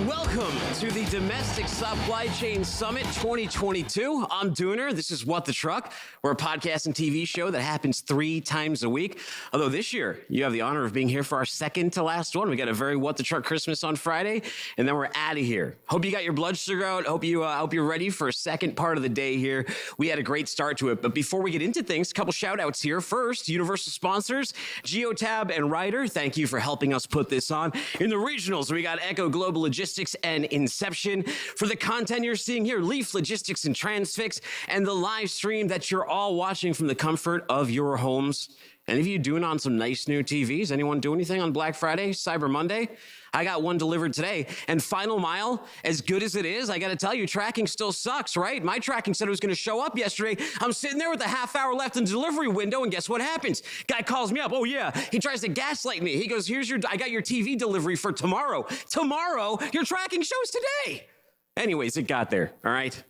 [SPEAKER 7] Welcome to the Domestic Supply Chain Summit 2022. I'm Dooner. This is What the Truck. We're a podcast and TV show that happens 3 times a week. Although this year, you have the honor of being here for our second to last one. We got a very What the Truck Christmas on Friday, and then we're out of here. Hope you got your blood sugar out. Hope you're ready for a second part of the day here. We had a great start to it, but before we get into things, a couple shout outs here. First, Universal sponsors, Geotab and Ryder. Thank you for helping us put this on. In the regionals, we got Echo Global Logistics and Inception. For the content you're seeing here, Leaf Logistics and Transfix, and the live stream that you're all watching from the comfort of your homes. Any of you doing on some nice new TVs? Anyone do anything on Black Friday, Cyber Monday? I got one delivered today. And Final Mile, as good as it is, I got to tell you, tracking still sucks, right? My tracking said it was going to show up yesterday. I'm sitting there with a half hour left in the delivery window, and guess what happens? Guy calls me up. Oh, yeah. He tries to gaslight me. He goes, I got your TV delivery for tomorrow. Tomorrow? Your tracking shows today. Anyways, it got there, all right?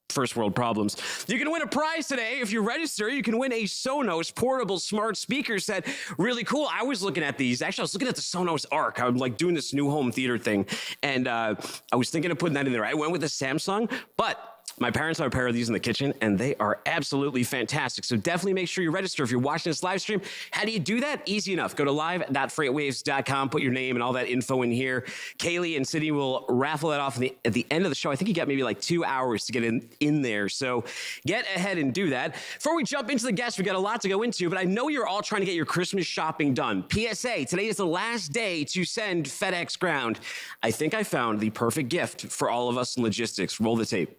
[SPEAKER 7] First world problems. You can win a prize today. If you register, you can win a Sonos portable smart speaker set. Really cool. I was looking at these. Actually, I was looking at the Sonos Arc. I'm like doing this new home theater thing. And I was thinking of putting that in there. I went with the Samsung, but my parents have a pair of these in the kitchen, and they are absolutely fantastic. So definitely make sure you register if you're watching this live stream. How do you do that? Easy enough. Go to live.freightwaves.com, put your name and all that info in here. Kaylee and Sydney will raffle that off at the end of the show. I think you got maybe like 2 hours to get in there. So get ahead and do that. Before we jump into the guests, we got a lot to go into, but I know you're all trying to get your Christmas shopping done. PSA, today is the last day to send FedEx Ground. I think I found the perfect gift for all of us in logistics. Roll the tape.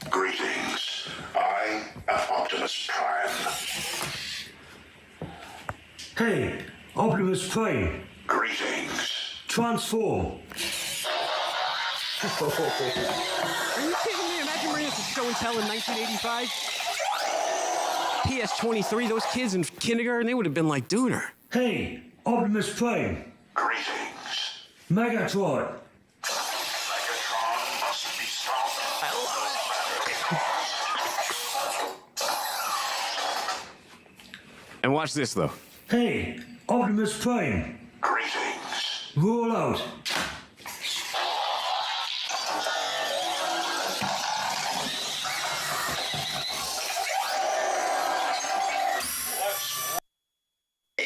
[SPEAKER 8] Greetings. I am Optimus Prime.
[SPEAKER 23] Hey, Optimus Prime.
[SPEAKER 8] Greetings.
[SPEAKER 23] Transform.
[SPEAKER 7] Are you kidding me? Imagine bringing us a show and tell in 1985. PS23, those kids in kindergarten, they would have been like Dooner.
[SPEAKER 9] Hey, Optimus Prime.
[SPEAKER 8] Greetings.
[SPEAKER 9] Megatron.
[SPEAKER 8] Megatron must be stopped.
[SPEAKER 7] I love it. And watch this, though.
[SPEAKER 9] Hey, Optimus Prime.
[SPEAKER 8] Greetings.
[SPEAKER 9] Roll out.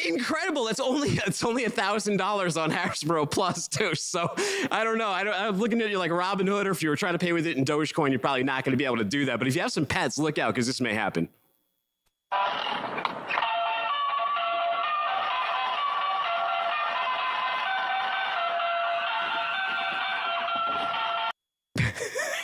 [SPEAKER 7] Incredible. It's only $1,000 on Hasbro Plus too. So I don't know. I'm looking at you like Robin Hood, or if you were trying to pay with it in Dogecoin, you're probably not going to be able to do that. But if you have some pets, look out, because this may happen.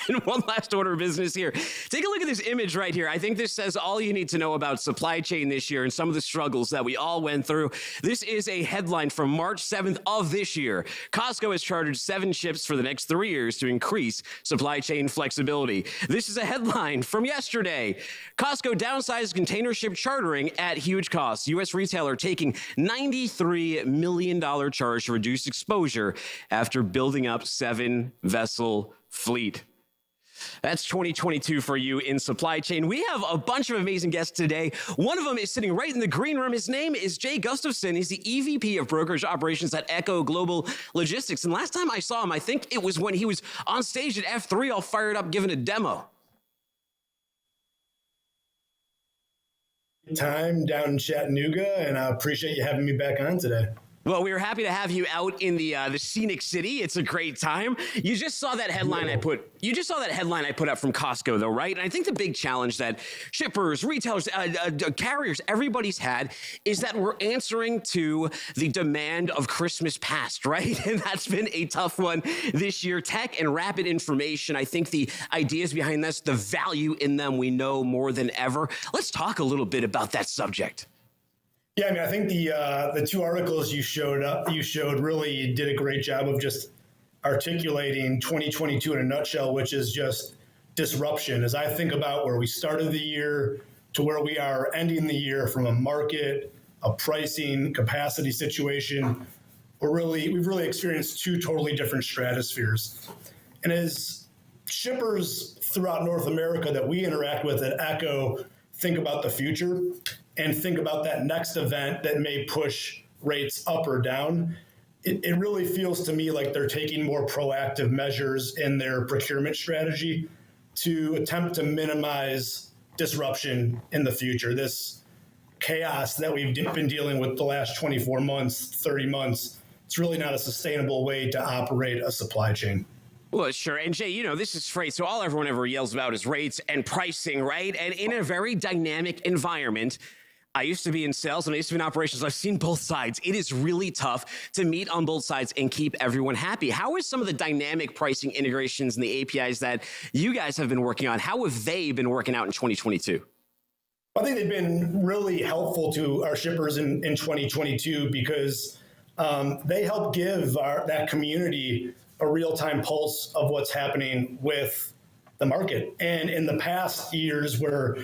[SPEAKER 7] And one last order of business here. Take a look at this image right here. I think this says all you need to know about supply chain this year and some of the struggles that we all went through. This is a headline from March 7th of this year. Costco has chartered 7 ships for the next 3 years to increase supply chain flexibility. This is a headline from yesterday. Costco downsized container ship chartering at huge cost. U.S. retailer taking $93 million charge to reduce exposure after building up 7-vessel fleet. That's 2022 for you in supply chain. We have a bunch of amazing guests today. One of them is sitting right in the green room. His name is Jay Gustafson. He's the EVP of brokerage operations at Echo Global Logistics. And last time I saw him, I think it was when he was on stage at F3 all fired up giving a demo.
[SPEAKER 10] Time down in Chattanooga, and I appreciate you having me back on today.
[SPEAKER 7] Well, we were happy to have you out in the scenic city. It's a great time. You just saw that headline I put up from Costco, though, right? And I think the big challenge that shippers, retailers, carriers, everybody's had is that we're answering to the demand of Christmas past, right? And that's been a tough one this year. Tech and rapid information. I think the ideas behind this, the value in them, we know more than ever. Let's talk a little bit about that subject.
[SPEAKER 10] Yeah, I mean, I think the 2 articles you showed really did a great job of just articulating 2022 in a nutshell, which is just disruption. As I think about where we started the year to where we are ending the year from a market, a pricing, capacity situation, we've really experienced 2 totally different stratospheres. And as shippers throughout North America that we interact with at Echo think about the future and think about that next event that may push rates up or down, it really feels to me like they're taking more proactive measures in their procurement strategy to attempt to minimize disruption in the future. This chaos that we've been dealing with the last 24 months, 30 months, it's really not a sustainable way to operate a supply chain.
[SPEAKER 7] Well, sure. And Jay, this is freight. So all everyone ever yells about is rates and pricing, right? And in a very dynamic environment, I used to be in sales and I used to be in operations. I've seen both sides. It is really tough to meet on both sides and keep everyone happy. How is some of the dynamic pricing integrations and the APIs that you guys have been working on, how have they been working out in 2022?
[SPEAKER 10] I think they've been really helpful to our shippers in 2022 because they help give that community a real-time pulse of what's happening with the market. And in the past years where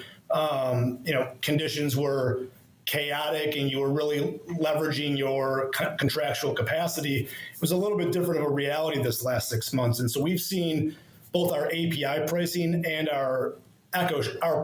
[SPEAKER 10] conditions were chaotic and you were really leveraging your contractual capacity, it was a little bit different of a reality this last 6 months. And so we've seen both our API pricing and our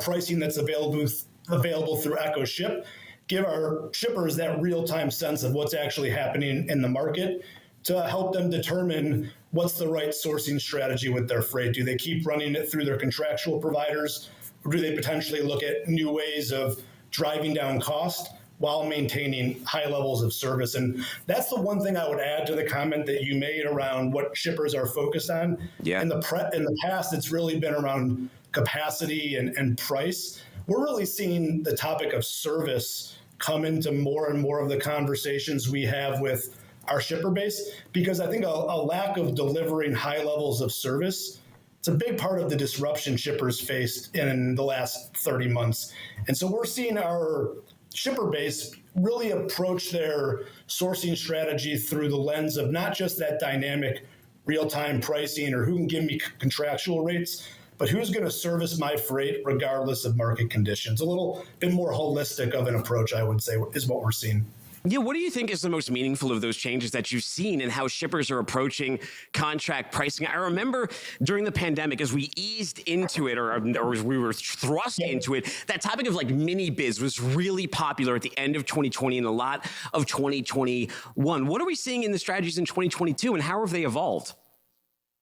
[SPEAKER 10] pricing that's available through Echo Ship give our shippers that real-time sense of what's actually happening in the market to help them determine what's the right sourcing strategy with their freight. Do they keep running it through their contractual providers, or do they potentially look at new ways of driving down cost while maintaining high levels of service? And that's the one thing I would add to the comment that you made around what shippers are focused on. Yeah. In the past, it's really been around capacity and price. We're really seeing the topic of service come into more and more of the conversations we have with our shipper base, because I think a lack of delivering high levels of service, it's a big part of the disruption shippers faced in the last 30 months. And so we're seeing our shipper base really approach their sourcing strategy through the lens of not just that dynamic real-time pricing or who can give me contractual rates, but who's going to service my freight regardless of market conditions. A little bit more holistic of an approach, I would say, is what we're seeing.
[SPEAKER 7] Yeah, what do you think is the most meaningful of those changes that you've seen and how shippers are approaching contract pricing? I remember during the pandemic, as we eased into it or as we were thrust into it, that topic of like mini bids was really popular at the end of 2020 and a lot of 2021. What are we seeing in the strategies in 2022 and how have they evolved?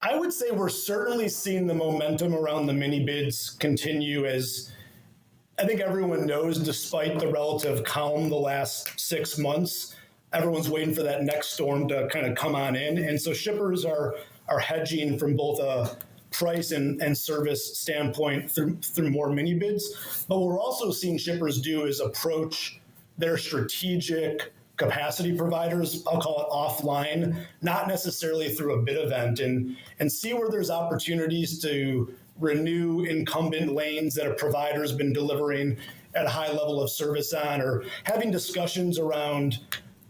[SPEAKER 10] I would say we're certainly seeing the momentum around the mini bids continue. As I think everyone knows, despite the relative calm the last 6 months, everyone's waiting for that next storm to kind of come on in. And so shippers are hedging from both a price and service standpoint through more mini bids. But what we're also seeing shippers do is approach their strategic capacity providers, I'll call it offline, not necessarily through a bid event, and see where there's opportunities to renew incumbent lanes that a provider's been delivering at a high level of service on, or having discussions around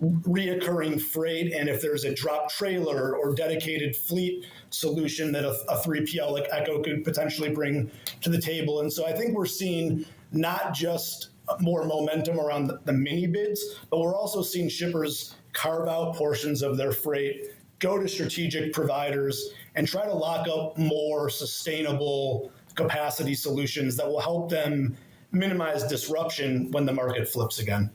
[SPEAKER 10] reoccurring freight, and if there's a drop trailer or dedicated fleet solution that a 3PL like Echo could potentially bring to the table. And so I think we're seeing not just more momentum around the mini bids, but we're also seeing shippers carve out portions of their freight, go to strategic providers, and try to lock up more sustainable capacity solutions that will help them minimize disruption when the market flips again.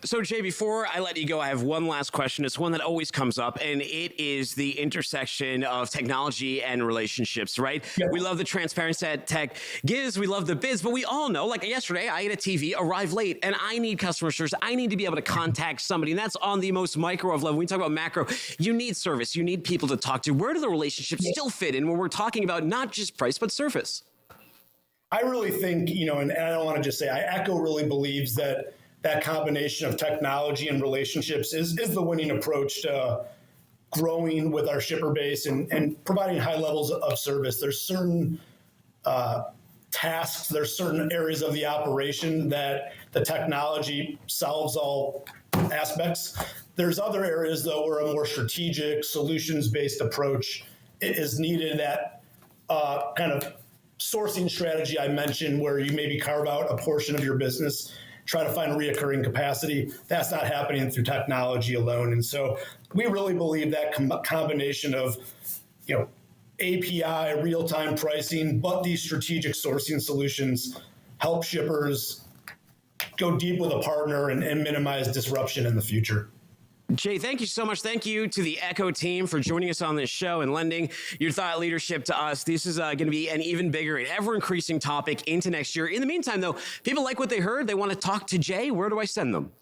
[SPEAKER 7] So, Jay, before I let you go, I have one last question. It's one that always comes up, and it is the intersection of technology and relationships, right? Yep. We love the transparency that tech gives. We love the bids, but we all know, like yesterday, I had a TV arrive late, and I need customer service. I need to be able to contact somebody, and that's on the most micro of level. When we talk about macro, you need service. You need people to talk to. Where do the relationships still fit in when we're talking about not just price, but service?
[SPEAKER 10] I really think, and I don't want to just say, Echo really believes that combination of technology and relationships is the winning approach to growing with our shipper base and providing high levels of service. There's certain tasks, there's certain areas of the operation that the technology solves all aspects. There's other areas, though, where a more strategic, solutions-based approach is needed. That kind of sourcing strategy I mentioned, where you maybe carve out a portion of your business, try to find reoccurring capacity. That's not happening through technology alone. And so we really believe that combination of, API, real-time pricing, but these strategic sourcing solutions help shippers go deep with a partner and minimize disruption in the future.
[SPEAKER 7] Jay, thank you so much. Thank you to the Echo team for joining us on this show and lending your thought leadership to us. This is going to be an even bigger and ever-increasing topic into next year. In the meantime, though, people like what they heard. They want to talk to Jay. Where do I send them?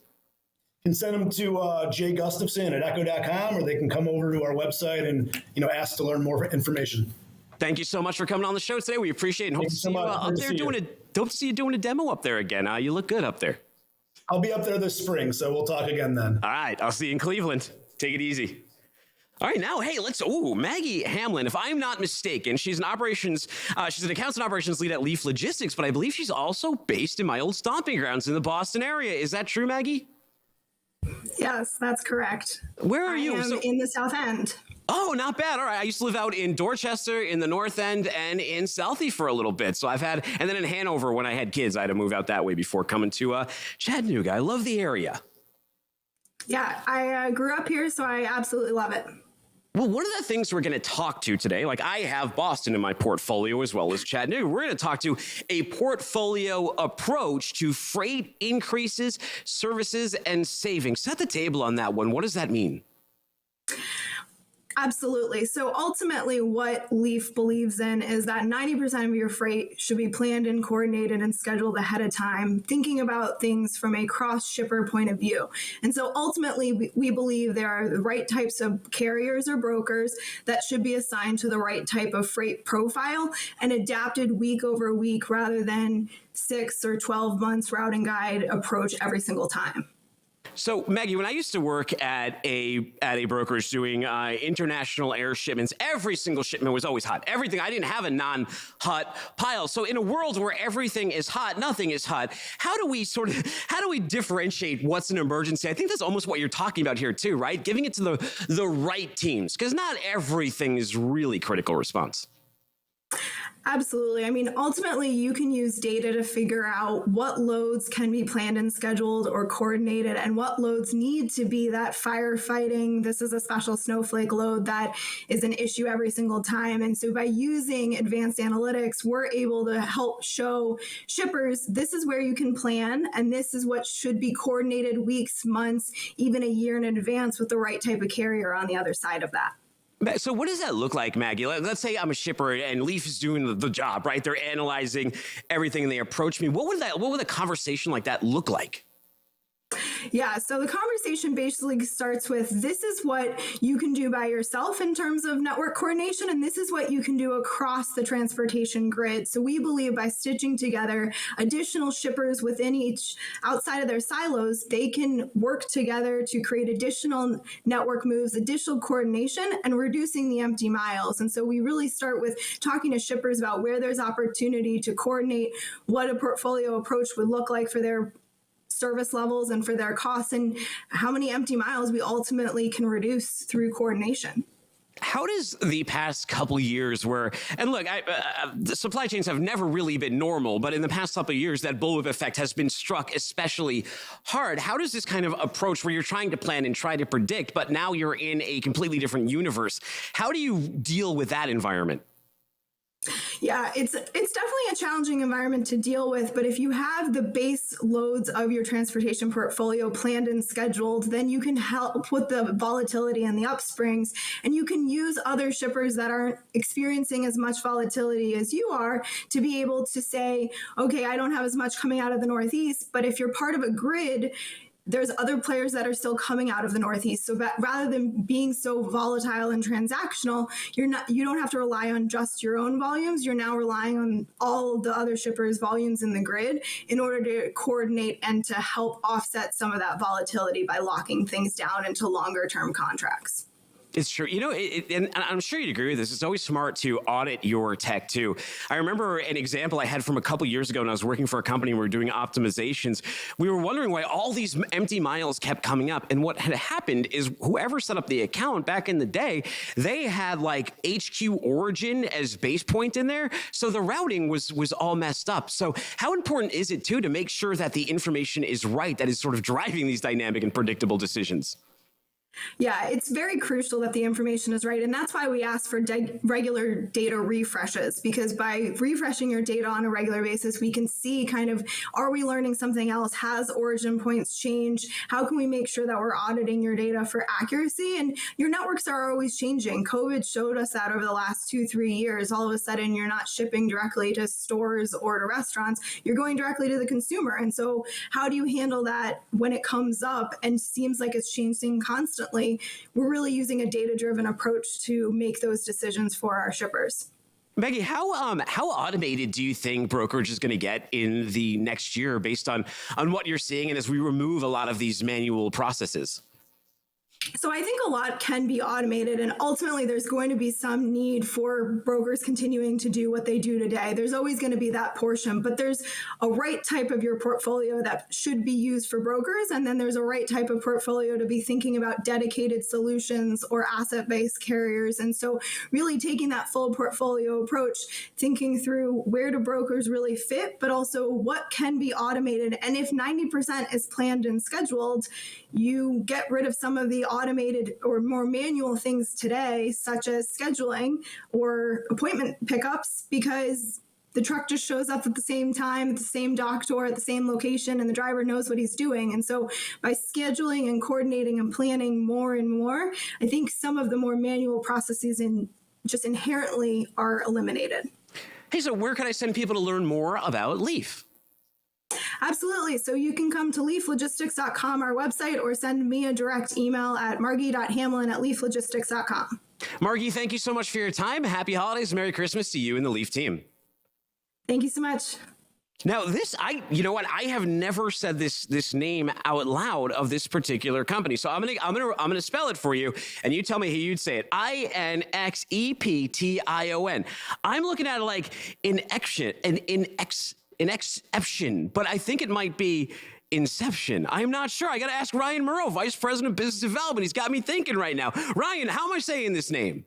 [SPEAKER 10] You can send them to Jay Gustafson at echo.com, or they can come over to our website and ask to learn more information.
[SPEAKER 7] Thank you so much for coming on the show today. We appreciate it. And hope to see you up there hope to see you doing a demo up there again. You look good up there.
[SPEAKER 10] I'll be up there this spring, so we'll talk again then.
[SPEAKER 7] All right. I'll see you in Cleveland. Take it easy. All right, now, hey, Maggie Hamlin, if I'm not mistaken, she's an accounts and operations lead at Leaf Logistics, but I believe she's also based in my old stomping grounds in the Boston area. Is that true, Maggie?
[SPEAKER 11] Yes, that's correct.
[SPEAKER 7] Where are you?
[SPEAKER 11] I am in the South End.
[SPEAKER 7] Oh, not bad. All right. I used to live out in Dorchester, in the North End, and in Southie for a little bit. So and then in Hanover when I had kids, I had to move out that way before coming to Chattanooga. I love the area.
[SPEAKER 11] Yeah, I grew up here, so I absolutely love it.
[SPEAKER 7] Well, one of the things we're going to talk to today, like I have Boston in my portfolio as well as Chattanooga, we're going to talk to a portfolio approach to freight increases, services, and savings. Set the table on that one. What does that mean?
[SPEAKER 11] Absolutely. So ultimately what Leaf believes in is that 90% of your freight should be planned and coordinated and scheduled ahead of time, thinking about things from a cross-shipper point of view. And so ultimately we believe there are the right types of carriers or brokers that should be assigned to the right type of freight profile and adapted week over week rather than 6 or 12 months routing guide approach every single time.
[SPEAKER 7] So, Maggie, when I used to work at a brokerage doing international air shipments, every single shipment was always hot. Everything. I didn't have a non-hot pile. So, in a world where everything is hot, nothing is hot. How do we differentiate what's an emergency? I think that's almost what you're talking about here too, right? Giving it to the right teams, because not everything is really critical response.
[SPEAKER 11] Absolutely. I mean, ultimately, you can use data to figure out what loads can be planned and scheduled or coordinated and what loads need to be that firefighting. This is a special snowflake load that is an issue every single time. And so by using advanced analytics, we're able to help show shippers, this is where you can plan, and this is what should be coordinated weeks, months, even a year in advance with the right type of carrier on the other side of that.
[SPEAKER 7] So what does that look like, Maggie? Let's say I'm a shipper and Leaf is doing the job, right? They're analyzing everything and they approach me. What would a conversation like that look like?
[SPEAKER 11] Yeah, so the conversation basically starts with, this is what you can do by yourself in terms of network coordination, and this is what you can do across the transportation grid. So we believe by stitching together additional shippers within each, outside of their silos, they can work together to create additional network moves, additional coordination, and reducing the empty miles. And so we really start with talking to shippers about where there's opportunity to coordinate what a portfolio approach would look like for their service levels and for their costs, and how many empty miles we ultimately can reduce through coordination.
[SPEAKER 7] How does the past couple of years and look, the supply chains have never really been normal, but in the past couple of years, that bullwhip effect has been struck especially hard. How does this kind of approach where you're trying to plan and try to predict, but now you're in a completely different universe, how do you deal with that environment?
[SPEAKER 11] Yeah, it's definitely a challenging environment to deal with, but if you have the base loads of your transportation portfolio planned and scheduled, then you can help with the volatility and the upsprings, and you can use other shippers that aren't experiencing as much volatility as you are to be able to say, okay, I don't have as much coming out of the Northeast, but if you're part of a grid, there's other players that are still coming out of the Northeast. So rather than being so volatile and transactional, you don't have to rely on just your own volumes. You're now relying on all the other shippers' volumes in the grid in order to coordinate and to help offset some of that volatility by locking things down into longer term contracts.
[SPEAKER 7] It's true. And I'm sure you'd agree with this. It's always smart to audit your tech, too. I remember an example I had from a couple years ago when I was working for a company and we were doing optimizations. We were wondering why all these empty miles kept coming up. And what had happened is whoever set up the account back in the day, they had like HQ origin as base point in there. So the routing was all messed up. So how important is it, too, to make sure that the information is right that is sort of driving these dynamic and predictable decisions?
[SPEAKER 11] Yeah, it's very crucial that the information is right. And that's why we ask for regular data refreshes, because by refreshing your data on a regular basis, we can see kind of, are we learning something else? Has origin points changed? How can we make sure that we're auditing your data for accuracy? And your networks are always changing. COVID showed us that over the last 2-3 years. All of a sudden, you're not shipping directly to stores or to restaurants. You're going directly to the consumer. And so how do you handle that when it comes up and seems like it's changing constantly? We're really using a data-driven approach to make those decisions for our shippers.
[SPEAKER 7] Maggie, how automated do you think brokerage is going to get in the next year based on what you're seeing and as we remove a lot of these manual processes?
[SPEAKER 11] So I think a lot can be automated, and ultimately there's going to be some need for brokers continuing to do what they do today. There's always going to be that portion, but there's a right type of your portfolio that should be used for brokers, and then there's a right type of portfolio to be thinking about dedicated solutions or asset-based carriers. And so really taking that full portfolio approach, thinking through where do brokers really fit, but also what can be automated. And if 90% is planned and scheduled, you get rid of some of the automated or more manual things today, such as scheduling or appointment pickups, because the truck just shows up at the same time, at the same dock door, at the same location, and the driver knows what he's doing. And so by scheduling and coordinating and planning more and more, I think some of the more manual processes just inherently are eliminated.
[SPEAKER 7] Hey, so where can I send people to learn more about Leaf?
[SPEAKER 11] Absolutely. So you can come to leaflogistics.com, our website, or send me a direct email at margie.hamlin@leaflogistics.com.
[SPEAKER 7] Margie, thank you so much for your time. Happy holidays. Merry Christmas to you and the Leaf team.
[SPEAKER 11] Thank you so much.
[SPEAKER 7] Now, you know what? I have never said this name out loud of this particular company. So I'm gonna spell it for you, and you tell me how you'd say it. INXEPTION. I'm looking at it like inexception, but I think it might be Inception. I'm not sure. I got to ask Ryan Murrow, Vice President of Business Development. He's got me thinking right now. Ryan, how am I saying this name?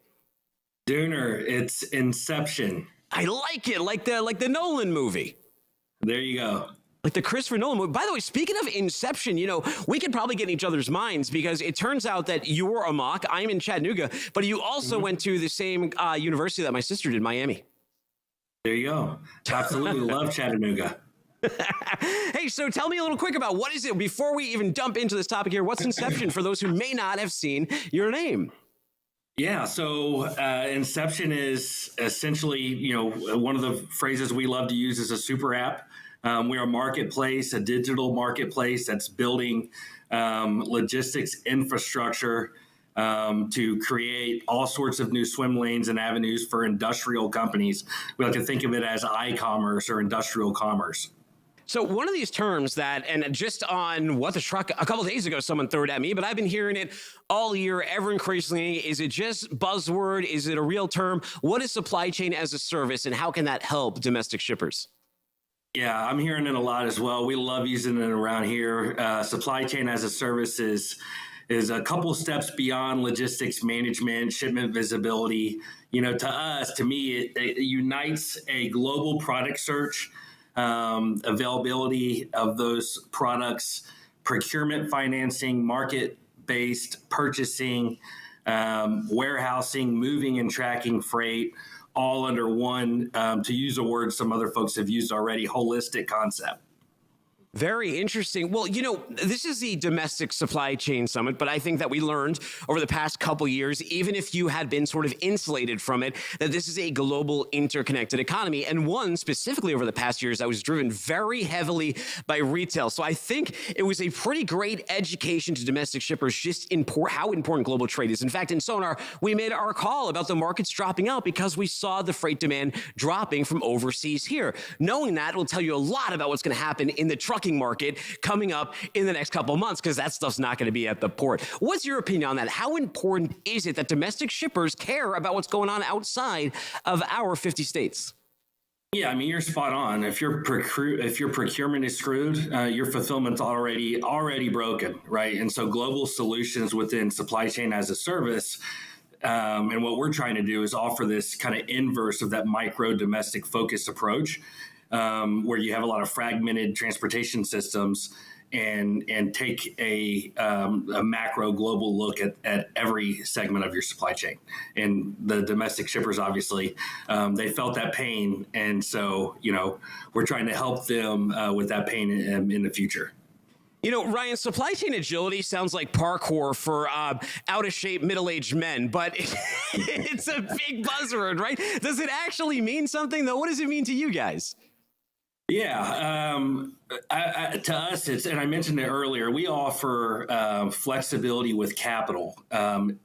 [SPEAKER 13] Dooner, it's Inception.
[SPEAKER 7] I like it, like the Nolan movie.
[SPEAKER 13] There you go.
[SPEAKER 7] Like the Christopher Nolan movie. By the way, speaking of Inception, we could probably get in each other's minds because it turns out that you're a mock. I'm in Chattanooga, but you also went to the same university that my sister did, Miami.
[SPEAKER 13] There you go. Absolutely love Chattanooga.
[SPEAKER 7] Hey, so tell me a little quick about what is it before we even jump into this topic here. What's Inception for those who may not have seen your name?
[SPEAKER 13] Yeah, so Inception is essentially, one of the phrases we love to use is a super app. We're a marketplace, a digital marketplace that's building logistics infrastructure to create all sorts of new swim lanes and avenues for industrial companies. We like to think of it as iCommerce or industrial commerce.
[SPEAKER 7] So one of these terms that, and just on What the Truck, a couple of days ago, someone threw it at me, but I've been hearing it all year, ever increasingly. Is it just buzzword? Is it a real term? What is supply chain as a service, and how can that help domestic shippers?
[SPEAKER 13] Yeah, I'm hearing it a lot as well. We love using it around here. Supply chain as a service is a couple steps beyond logistics management, shipment visibility. To me, it unites a global product search, availability of those products, procurement financing, market-based purchasing, warehousing, moving and tracking freight, all under one, to use a word some other folks have used already, holistic concept.
[SPEAKER 7] Very interesting. Well, this is the Domestic Supply Chain Summit, but I think that we learned over the past couple years, even if you had been sort of insulated from it, that this is a global interconnected economy, and one specifically over the past years that was driven very heavily by retail. So I think it was a pretty great education to domestic shippers just how important global trade is. In fact, in Sonar, we made our call about the markets dropping out because we saw the freight demand dropping from overseas here. Knowing that will tell you a lot about what's going to happen in the trucking market coming up in the next couple of months, because that stuff's not going to be at the port. What's your opinion on that? How important is it that domestic shippers care about what's going on outside of our 50 states?
[SPEAKER 13] Yeah, I mean, you're spot on. If your procurement is screwed, your fulfillment's already broken, right? And so global solutions within supply chain as a service, and what we're trying to do is offer this kind of inverse of that micro domestic focus approach, where you have a lot of fragmented transportation systems and take a macro global look at every segment of your supply chain. And the domestic shippers, obviously, they felt that pain. And so, we're trying to help them with that pain in the future.
[SPEAKER 7] Ryan, supply chain agility sounds like parkour for out-of-shape middle-aged men, but it's a big buzzword, right? Does it actually mean something, though? What does it mean to you guys?
[SPEAKER 13] Yeah, to us, and I mentioned it earlier, we offer flexibility with capital,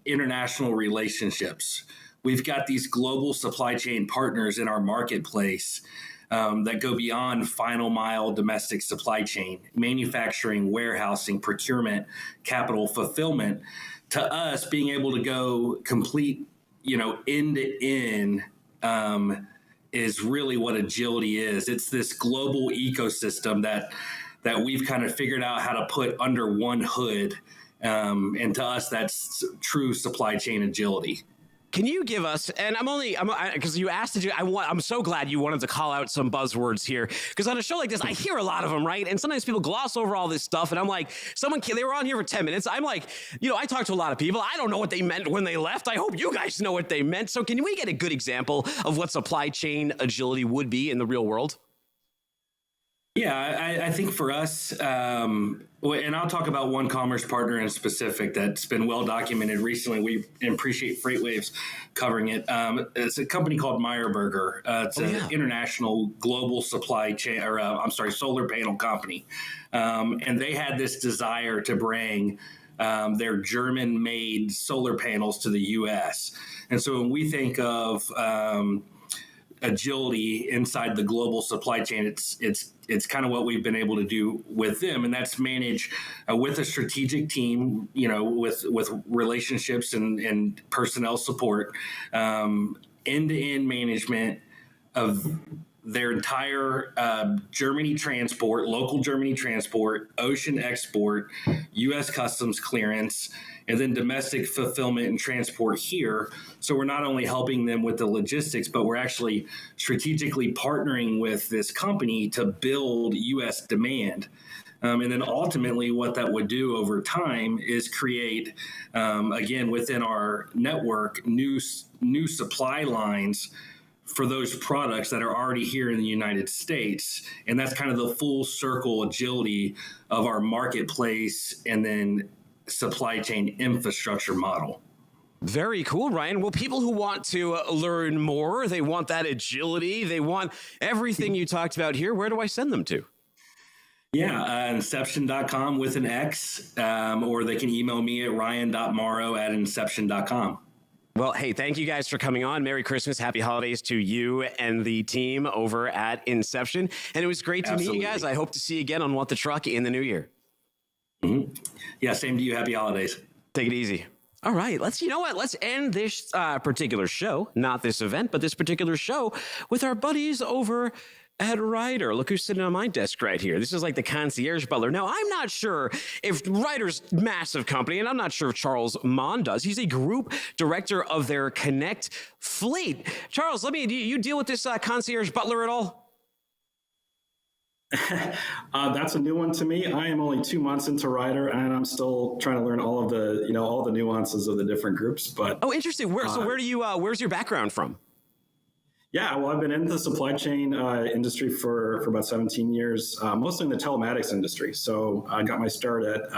[SPEAKER 13] international relationships. We've got these global supply chain partners in our marketplace that go beyond final mile domestic supply chain, manufacturing, warehousing, procurement, capital, fulfillment. To us, being able to go complete, end to end, is really what agility is. It's this global ecosystem that we've kind of figured out how to put under one hood. And to us, that's true supply chain agility.
[SPEAKER 7] Can you give us, and because you asked to I'm so glad you wanted to call out some buzzwords here, because on a show like this, I hear a lot of them, right? And sometimes people gloss over all this stuff, and I'm like, they were on here for 10 minutes. I'm like, I talk to a lot of people. I don't know what they meant when they left. I hope you guys know what they meant. So can we get a good example of what supply chain agility would be in the real world?
[SPEAKER 13] Yeah, I think for us, and I'll talk about one commerce partner in specific that's been well documented recently. We appreciate FreightWaves covering it. It's a company called Meyerberger. It's an international global supply chain, solar panel company. And they had this desire to bring their German-made solar panels to the U.S. And so when we think of agility inside the global supply chain. It's kind of what we've been able to do with them, and that's manage with a strategic team, with relationships and personnel support, end-to-end management of their entire Germany transport, local Germany transport, ocean export, U.S. customs clearance, and then domestic fulfillment and transport here. So we're not only helping them with the logistics, but we're actually strategically partnering with this company to build U.S. demand. And then ultimately what that would do over time is create, again, within our network, new supply lines for those products that are already here in the United States. And that's kind of the full circle agility of our marketplace and then supply chain infrastructure model.
[SPEAKER 7] Very cool, Ryan. Well, people who want to learn more, they want that agility, they want everything you talked about here, where do I send them to?
[SPEAKER 13] Yeah, inception.com with an X, or they can email me at ryan.morrow@inception.com.
[SPEAKER 7] Well, hey, thank you guys for coming on. Merry Christmas. Happy holidays to you and the team over at Inception. And it was great to meet you guys. I hope to see you again on What the Truck in the new year.
[SPEAKER 13] Mm-hmm. Yeah, same to you. Happy holidays.
[SPEAKER 7] Take it easy. All right, let's end this particular show, not this event, but this particular show with our buddies over at Ryder. Look who's sitting on my desk right here. This is like the concierge butler. Now, I'm not sure if Ryder's massive company, and I'm not sure if Charles Mon does. He's a group director of their Connect fleet. Charles, do you deal with this concierge butler at all?
[SPEAKER 14] That's a new one to me. I am only 2 months into Ryder, and I'm still trying to learn all of the, all the nuances of the different groups. But
[SPEAKER 7] interesting. Where's your background from?
[SPEAKER 14] Yeah, well, I've been in the supply chain industry for about 17 years, mostly in the telematics industry. So I got my start at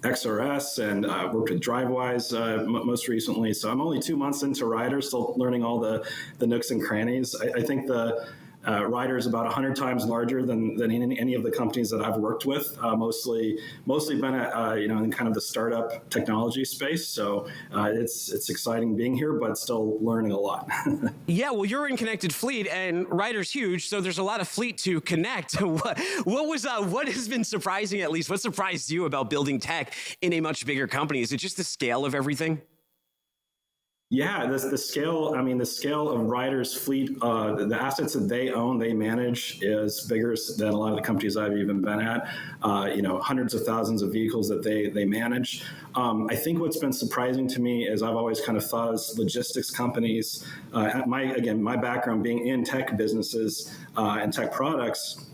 [SPEAKER 14] XRS and worked with DriveWise most recently. So I'm only 2 months into Ryder, still learning all the nooks and crannies. I think the Ryder is about 100 times larger than any of the companies that I've worked with. Mostly been at in kind of the startup technology space. So it's exciting being here, but still learning a lot.
[SPEAKER 7] Yeah, well, you're in Connected Fleet, and Ryder's huge, so there's a lot of fleet to connect. What has been surprising, at least? What surprised you about building tech in a much bigger company? Is it just the scale of everything?
[SPEAKER 14] Yeah, the scale. I mean, the scale of Ryder's fleet, the assets that they own, they manage, is bigger than a lot of the companies I've even been at. Hundreds of thousands of vehicles that they manage. I think what's been surprising to me is I've always kind of thought as logistics companies. My background being in tech businesses and tech products.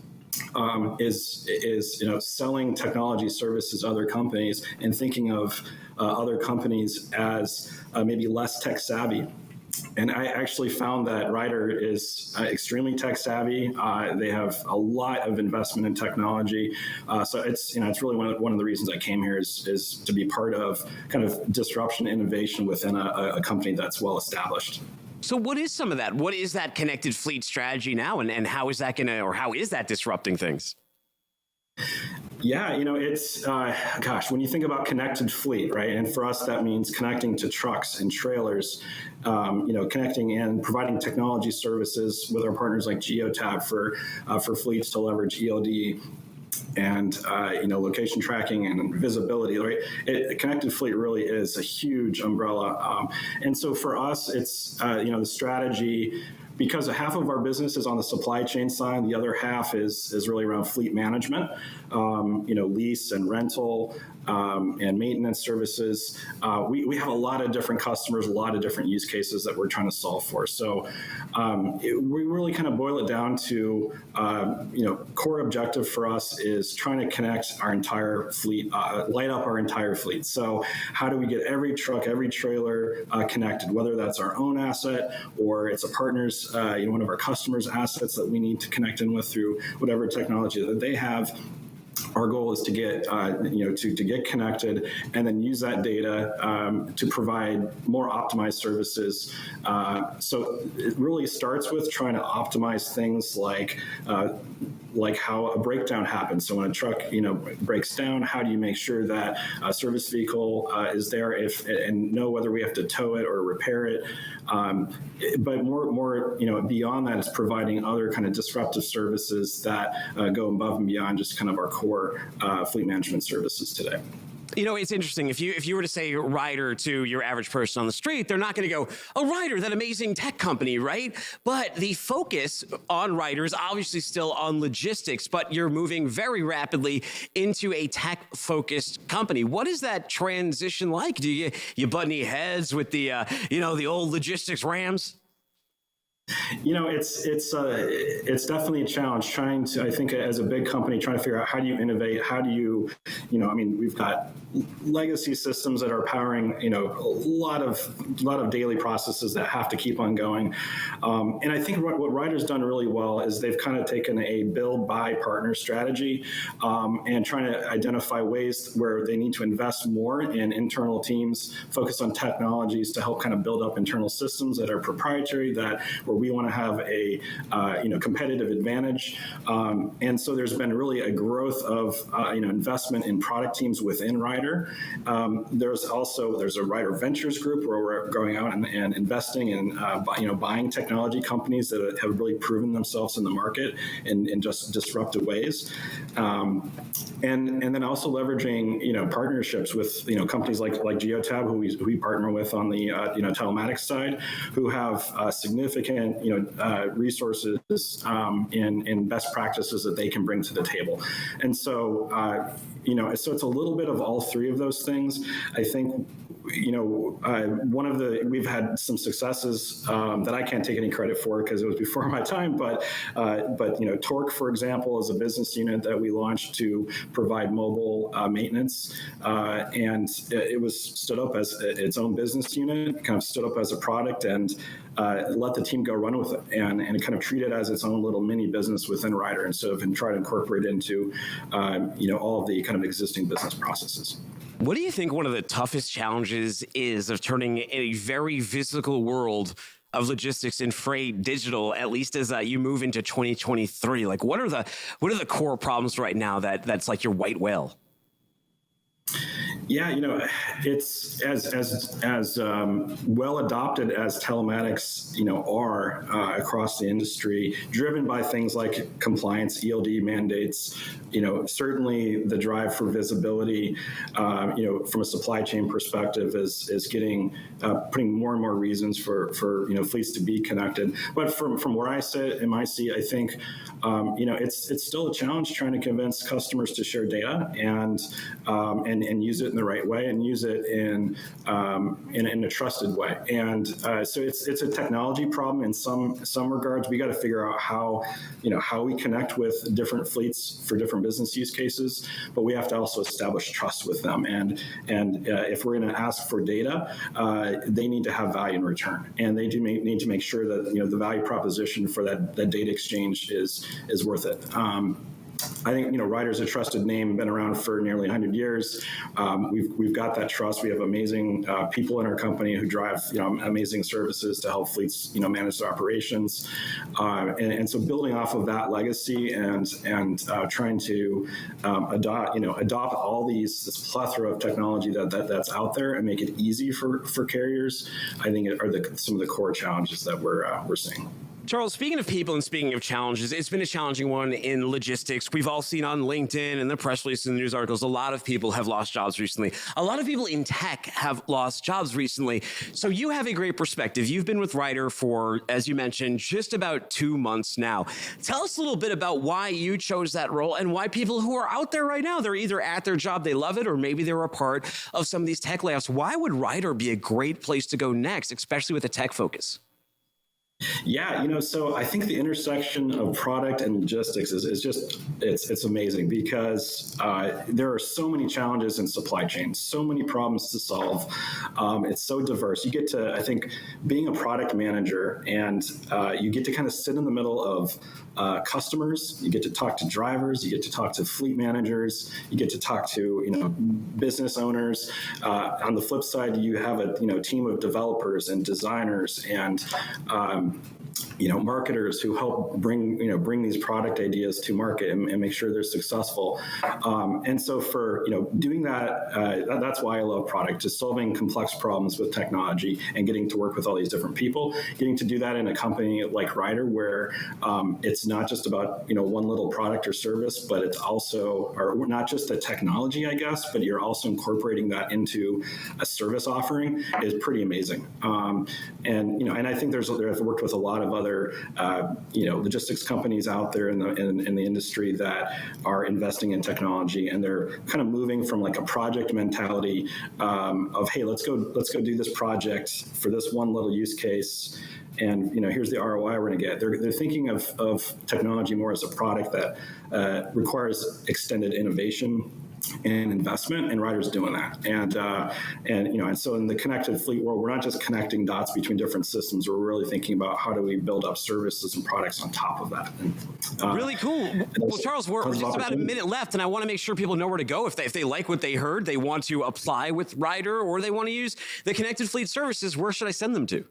[SPEAKER 14] Is selling technology services to other companies and thinking of other companies as maybe less tech savvy. And I actually found that Ryder is extremely tech savvy. They have a lot of investment in technology. So it's really one of the reasons I came here is to be part of kind of disruption innovation within a company that's well established.
[SPEAKER 7] So what is some of that? What is that connected fleet strategy now, and how is that how is that disrupting things?
[SPEAKER 14] Yeah, it's, when you think about connected fleet, right? And for us, that means connecting to trucks and trailers, connecting and providing technology services with our partners like Geotab for fleets to leverage ELD and location tracking and visibility. Right, connected fleet really is a huge umbrella, and so for us, it's the strategy. Because half of our business is on the supply chain side, the other half is really around fleet management, lease and rental and maintenance services. We have a lot of different customers, a lot of different use cases that we're trying to solve for. So we really kind of boil it down to, core objective for us is trying to connect our entire fleet, light up our entire fleet. So how do we get every truck, every trailer connected, whether that's our own asset or it's a partner's, one of our customers' assets that we need to connect in with through whatever technology that they have. our goal is to get, to get connected and then use that data to provide more optimized services. So it really starts with trying to optimize things like how a breakdown happens. So when a truck, breaks down, how do you make sure that a service vehicle is there and know whether we have to tow it or repair it? But more, beyond that is providing other kind of disruptive services that go above and beyond just kind of our core fleet management services today.
[SPEAKER 7] It's interesting. If you were to say Ryder to your average person on the street, they're not going to go, "Oh, Ryder, that amazing tech company," right? But the focus on Ryder is obviously still on logistics, but you're moving very rapidly into a tech-focused company. What is that transition like? Do you butt any heads with the old logistics Rams?
[SPEAKER 14] It's definitely a challenge trying to, I think, as a big company, trying to figure out how do you innovate, how do you, we've got legacy systems that are powering, a lot of daily processes that have to keep on going. And I think what Ryder's done really well is they've kind of taken a build, buy, partner strategy and trying to identify ways where they need to invest more in internal teams, focus on technologies to help kind of build up internal systems that are proprietary, where we want to have a competitive advantage. And so there's been really a growth of investment in product teams within Ryder. There's a Ryder Ventures group where we're going out and investing in buying technology companies that have really proven themselves in the market in just disruptive ways. And then also leveraging partnerships with companies like Geotab, who we partner with on the telematics side, who have significant resources in best practices that they can bring to the table. And so so it's a little bit of all three of those things. I think we've had some successes that I can't take any credit for because it was before my time, but Torque, for example, is a business unit that we launched to provide mobile maintenance, and it was stood up as its own business unit, kind of stood up as a product, and let the team go run with it and kind of treat it as its own little mini business within Ryder instead of try to incorporate it into all of the kind of existing business processes.
[SPEAKER 7] What do you think one of the toughest challenges is of turning a very physical world of logistics and freight digital, at least as you move into 2023? Like, what are the core problems right now that's like your white whale?
[SPEAKER 14] Yeah, it's as well adopted as telematics, are across the industry, driven by things like compliance, ELD mandates. Certainly the drive for visibility, from a supply chain perspective, is getting putting more and more reasons for fleets to be connected. But from where I sit in my seat, I think it's still a challenge trying to convince customers to share data and use it in the right way and use it in a trusted way. And so it's a technology problem in some regards. We got to figure out how we connect with different fleets for different business use cases, but we have to also establish trust with them. And if we're going to ask for data, they need to have value in return, and they need to make sure that the value proposition for that data exchange is worth it. I think Ryder's a trusted name, been around for nearly 100 years. We've got that trust. We have amazing people in our company who drive amazing services to help fleets manage their operations, and so building off of that legacy and trying to adopt all this plethora of technology that's out there and make it easy for carriers, I think are some of the core challenges that we're seeing.
[SPEAKER 7] Charles, speaking of people and speaking of challenges, it's been a challenging one in logistics. We've all seen on LinkedIn and the press releases and news articles, a lot of people have lost jobs recently. A lot of people in tech have lost jobs recently. So you have a great perspective. You've been with Ryder for, as you mentioned, just about 2 months now. Tell us a little bit about why you chose that role and why people who are out there right now, they're either at their job, they love it, or maybe they're a part of some of these tech layoffs. Why would Ryder be a great place to go next, especially with a tech focus?
[SPEAKER 14] Yeah, so I think the intersection of product and logistics is just, it's amazing because there are so many challenges in supply chain, so many problems to solve. It's so diverse. You get to, I think, being a product manager, and you get to kind of sit in the middle of customers, you get to talk to drivers, you get to talk to fleet managers, you get to talk to, business owners. On the flip side, you have a, team of developers and designers and marketers who help bring these product ideas to market and make sure they're successful. And so for, doing that, that's why I love product, just solving complex problems with technology and getting to work with all these different people, getting to do that in a company like Ryder, where it's not just about, one little product or service, but it's also, or not just the technology, I guess, but you're also incorporating that into a service offering is pretty amazing. And I think I've worked with a lot of other logistics companies out there in the industry that are investing in technology, and they're kind of moving from like a project mentality of, hey, let's go do this project for this one little use case, and here's the ROI we're going to get. They're thinking of technology more as a product that requires extended innovation and investment, and Ryder's doing that. And so in the connected fleet world, we're not just connecting dots between different systems. We're really thinking about how do we build up services and products on top of that. And,
[SPEAKER 7] really cool. Well, Charles, we're just about a minute left, and I want to make sure people know where to go if they like what they heard, they want to apply with Ryder, or they want to use the connected fleet services. Where should I send them to?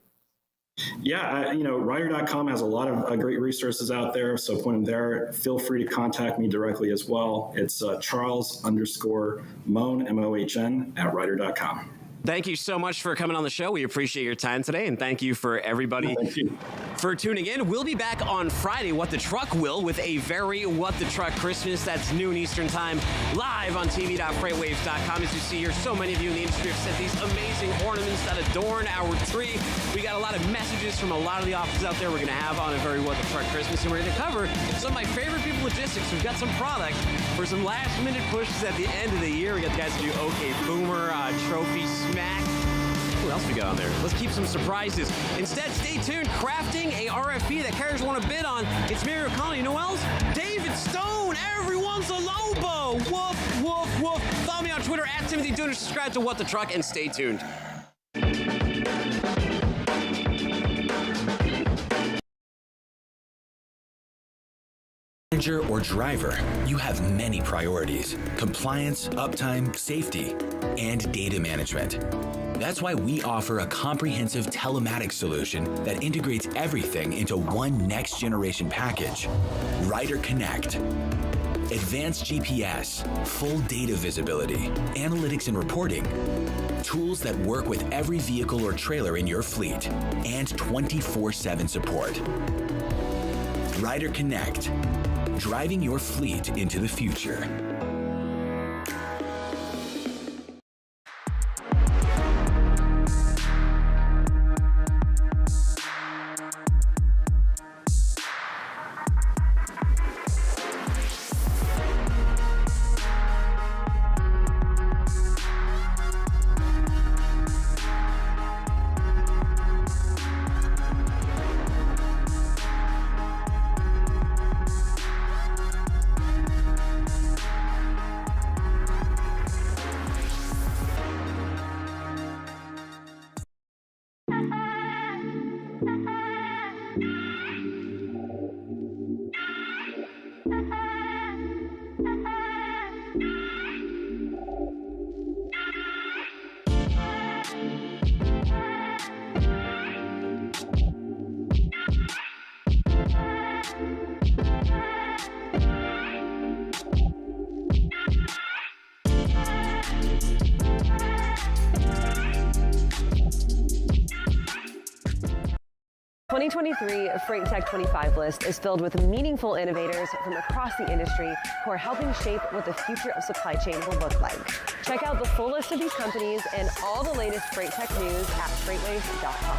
[SPEAKER 14] Yeah, Ryder.com has a lot of great resources out there, so point them there. Feel free to contact me directly as well. It's Charles_Mohn, MOHN, @Ryder.com.
[SPEAKER 7] Thank you so much for coming on the show. We appreciate your time today, and thank you for everybody for tuning in. We'll be back on Friday, What the Truck will, with a very What the Truck Christmas. That's noon Eastern time, live on tv.freightwaves.com. As you see here, so many of you in the industry have sent these amazing ornaments that adorn our tree. We got a lot of messages from a lot of the offices out there we're going to have on a very What the Truck Christmas, and we're going to cover some of my favorite people in logistics. We've got some products for some last-minute pushes at the end of the year. We got the guys who do OK Boomer, Trophy Smack. Who else we got on there? Let's keep some surprises. Instead, stay tuned. Crafting a RFP that carriers want to bid on. It's Mary O'Connell. You know who else? David Stone. Everyone's a Lobo. Woof, woof, woof. Follow me on Twitter @Timothy Dooner. Subscribe to What the Truck and stay tuned.
[SPEAKER 5] Manager or driver, you have many priorities: compliance, uptime, safety, and data management. That's why we offer a comprehensive telematics solution that integrates everything into one next-generation package. Ryder Connect. Advanced GPS, full data visibility, analytics and reporting, tools that work with every vehicle or trailer in your fleet, and 24/7 support. Ryder Connect. Driving your fleet into the future.
[SPEAKER 3] The 2023 Freight Tech 25 list is filled with meaningful innovators from across the industry who are helping shape what the future of supply chain will look like. Check out the full list of these companies and all the latest Freight Tech news at freightwaves.com.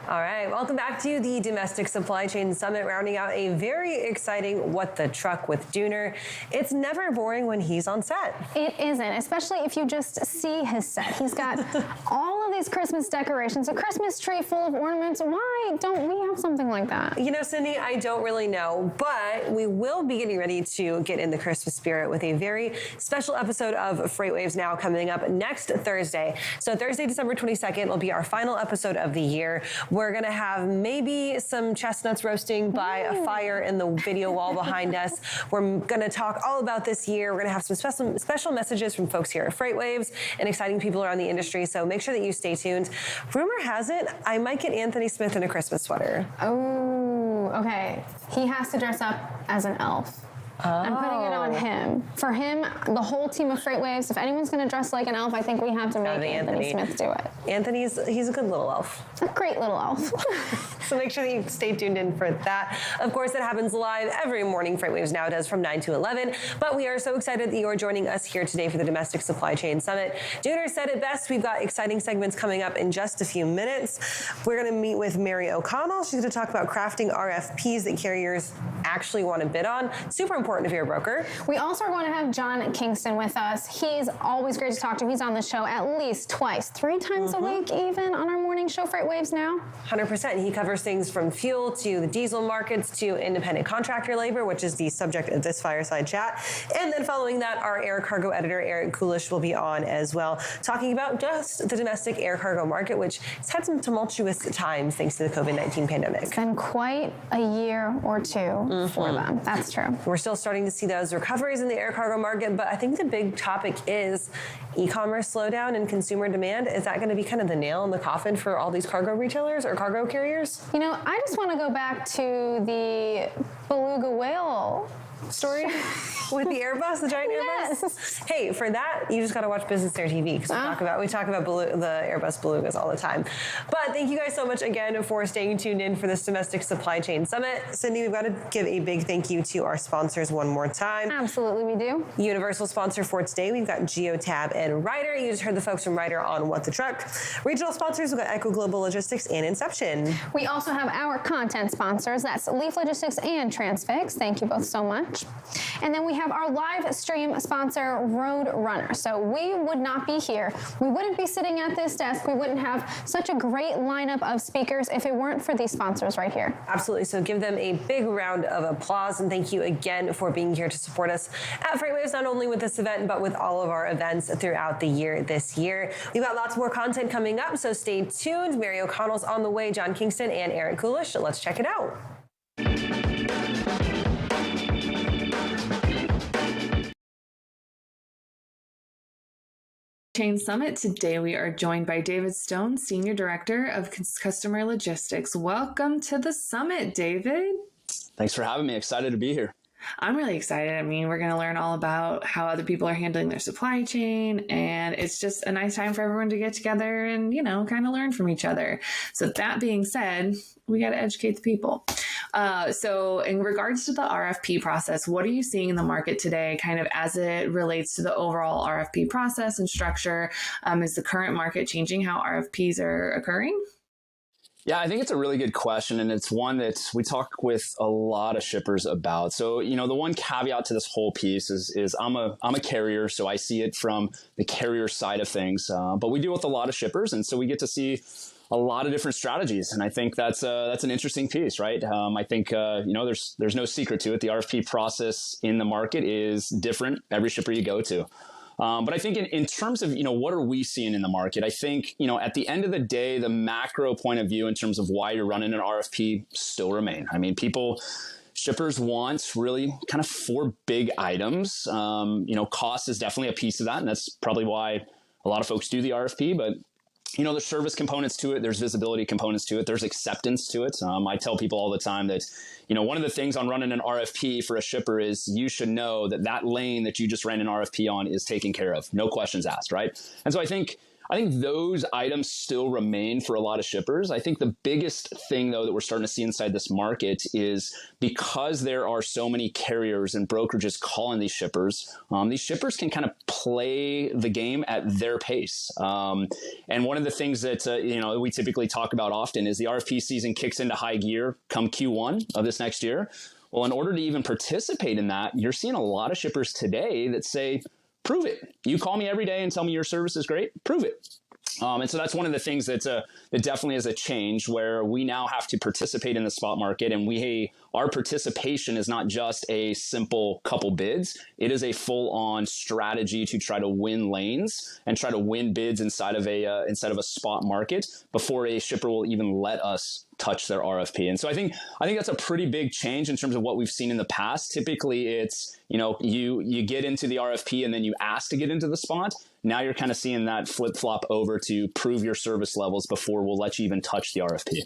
[SPEAKER 3] All right, well, Welcome back to the Domestic Supply Chain Summit, rounding out a very exciting What the Truck with Dooner. It's never boring when he's on set.
[SPEAKER 4] It isn't, especially if you just see his set. He's got all of these Christmas decorations, a Christmas tree full of ornaments. Why don't we have something like that?
[SPEAKER 3] You know, Cindy, I don't really know, but we will be getting ready to get in the Christmas spirit with a very special episode of Freight Waves Now coming up next Thursday. So Thursday, December 22nd will be our final episode of the year. We're going to have maybe some chestnuts roasting by a fire in the video wall behind us. We're going to talk all about this year. We're going to have some special messages from folks here at Freight Waves and exciting people around the industry. So make sure that you stay tuned. Rumor has it, I might get Anthony Smith in a Christmas sweater.
[SPEAKER 4] Oh, okay. He has to dress up as an elf. I'm putting it on him. For him, the whole team of Freight Waves, if anyone's going to dress like an elf, I think we have to make Anthony Smith do it.
[SPEAKER 3] He's a good little elf.
[SPEAKER 4] A great little elf.
[SPEAKER 3] So make sure that you stay tuned in for that. Of course, it happens live every morning. Freight Waves Now does from 9 to 11. But we are so excited that you are joining us here today for the Domestic Supply Chain Summit. Dooner said it best. We've got exciting segments coming up in just a few minutes. We're going to meet with Mary O'Connell. She's going to talk about crafting RFPs that carriers actually want to bid on. Super important if you're a broker.
[SPEAKER 4] We also are going to have John Kingston with us. He's always great to talk to. He's on the show at least twice, 3 times a week even on our morning show, Freight Waves Now.
[SPEAKER 3] 100%. He covers things from fuel to the diesel markets to independent contractor labor, which is the subject of this fireside chat. And then following that, our air cargo editor, Eric Kulish, will be on as well, talking about just the domestic air cargo market, which has had some tumultuous times thanks to the COVID-19 pandemic.
[SPEAKER 4] It's been quite a year or two for them. That's true.
[SPEAKER 3] We're still starting to see those recoveries in the air cargo market, but I think the big topic is e-commerce slowdown and consumer demand. Is that going to be kind of the nail in the coffin for all these cargo retailers or cargo carriers?
[SPEAKER 4] You know, I just want to go back to the beluga whale story
[SPEAKER 3] with the Airbus, the giant Airbus. Hey, for that you just got to watch Business Air TV because we talk about the Airbus belugas all the time. But thank you guys so much again for staying tuned in for this Domestic Supply Chain Summit. Cindy, we've got to give a big thank you to our sponsors one more time.
[SPEAKER 4] Absolutely, we do.
[SPEAKER 3] Universal sponsor for today, we've got Geotab and Ryder. You just heard the folks from Ryder on What the Truck. Regional sponsors, we've got Echo Global Logistics and Inception.
[SPEAKER 4] We also have our content sponsors. That's Leaf Logistics and Transfix. Thank you both so much. And then we have our live stream sponsor, Road Runner. So we would not be here. We wouldn't be sitting at this desk. We wouldn't have such a great lineup of speakers if it weren't for these sponsors right here.
[SPEAKER 3] Absolutely. So give them a big round of applause. And thank you again for being here to support us at Freight Waves, not only with this event, but with all of our events throughout the year this year. We've got lots more content coming up, so stay tuned. Mary O'Connell's on the way, John Kingston and Eric Kulish. Let's check it out.
[SPEAKER 15] Chain Summit. Today we are joined by David Stone, Senior Director of Customer Logistics. Welcome to the summit, David.
[SPEAKER 16] Thanks for having me. Excited to be here.
[SPEAKER 15] I'm really excited. I mean, we're going to learn all about how other people are handling their supply chain, and it's just a nice time for everyone to get together and, you know, kind of learn from each other. So that being said, we got to educate the people. So in regards to the RFP process, what are you seeing in the market today kind of as it relates to the overall RFP process and structure? Is the current market changing how RFPs are occurring?
[SPEAKER 16] Yeah, I think it's a really good question, and it's one that we talk with a lot of shippers about. So, you know, the one caveat to this whole piece is I'm a carrier, so I see it from the carrier side of things. But we deal with a lot of shippers, and so we get to see a lot of different strategies, and I think that's an interesting piece, right? I think you know, there's no secret to it. The RFP process in the market is different every shipper you go to. But I think in terms of, you know, what are we seeing in the market? I think, you know, at the end of the day, the macro point of view in terms of why you're running an RFP still remain. I mean, shippers want really kind of 4 big items. You know, cost is definitely a piece of that, and that's probably why a lot of folks do the RFP. But you know, there's service components to it. There's visibility components to it. There's acceptance to it. I tell people all the time that, you know, one of the things on running an RFP for a shipper is you should know that lane that you just ran an RFP on is taken care of. No questions asked, right? And so I think I think those items still remain for a lot of shippers. I think the biggest thing, though, that we're starting to see inside this market is because there are so many carriers and brokerages calling these shippers can kind of play the game at their pace. And one of the things that we typically talk about often is the RFP season kicks into high gear come Q1 of this next year. Well, in order to even participate in that, you're seeing a lot of shippers today that say, prove it. You call me every day and tell me your service is great. Prove it. And so that's one of the things that definitely is a change where we now have to participate in the spot market, and our participation is not just a simple couple bids. It is a full-on strategy to try to win lanes and try to win bids inside of a spot market before a shipper will even let us touch their RFP. And so I think that's a pretty big change in terms of what we've seen in the past. Typically it's, you get into the RFP and then you ask to get into the spot. Now you're kind of seeing that flip flop over to prove your service levels before we'll let you even touch the RFP.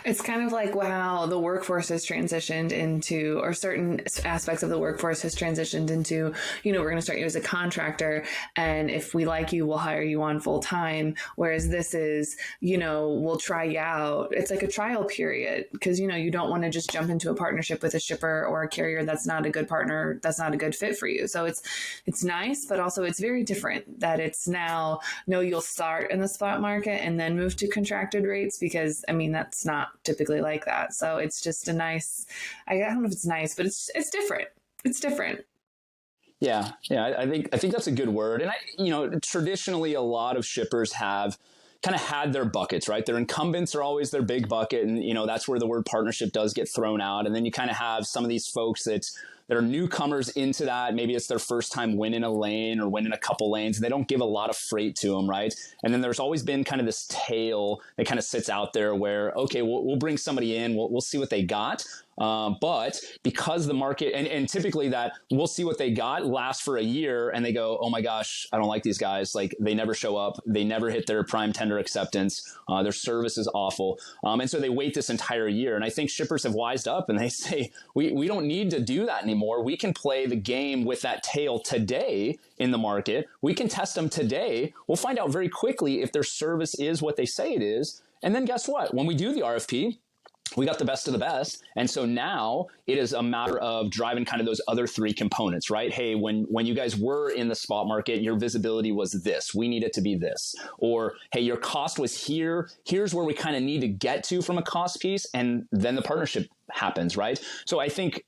[SPEAKER 15] It's kind of like how the workforce has transitioned into, or certain aspects of the workforce has transitioned into, we're going to start you as a contractor, and if we like you, we'll hire you on full time. Whereas this is, we'll try you out. It's like a trial period because, you don't want to just jump into a partnership with a shipper or a carrier that's not a good partner, that's not a good fit for you. So it's nice, but also it's very different that it's now, no, you'll start in the spot market and then move to contracted rates because, that's not typically like that. So it's just a nice, I don't know if it's nice, but it's different. It's different.
[SPEAKER 16] Yeah. I think that's a good word. And traditionally a lot of shippers have kind of had their buckets, right? Their incumbents are always their big bucket. And, that's where the word partnership does get thrown out. And then you kind of have some of these folks that are newcomers into that. Maybe it's their first time winning a lane or winning a couple lanes. And they don't give a lot of freight to them, right? And then there's always been kind of this tail that kind of sits out there where, okay, we'll bring somebody in, we'll see what they got. But because the market, and typically that we'll see what they got lasts for a year and they go, oh my gosh, I don't like these guys. Like they never show up. They never hit their prime tender acceptance. Their service is awful. And so they wait this entire year. And I think shippers have wised up and they say, we don't need to do that anymore. We can play the game with that tail today in the market. We can test them today. We'll find out very quickly if their service is what they say it is. And then guess what? When we do the RFP, we got the best of the best. And so now it is a matter of driving kind of those other three components, right? Hey, when you guys were in the spot market, your visibility was this. We need it to be this. Or, hey, your cost was here. Here's where we kind of need to get to from a cost piece. And then the partnership happens, right? So I think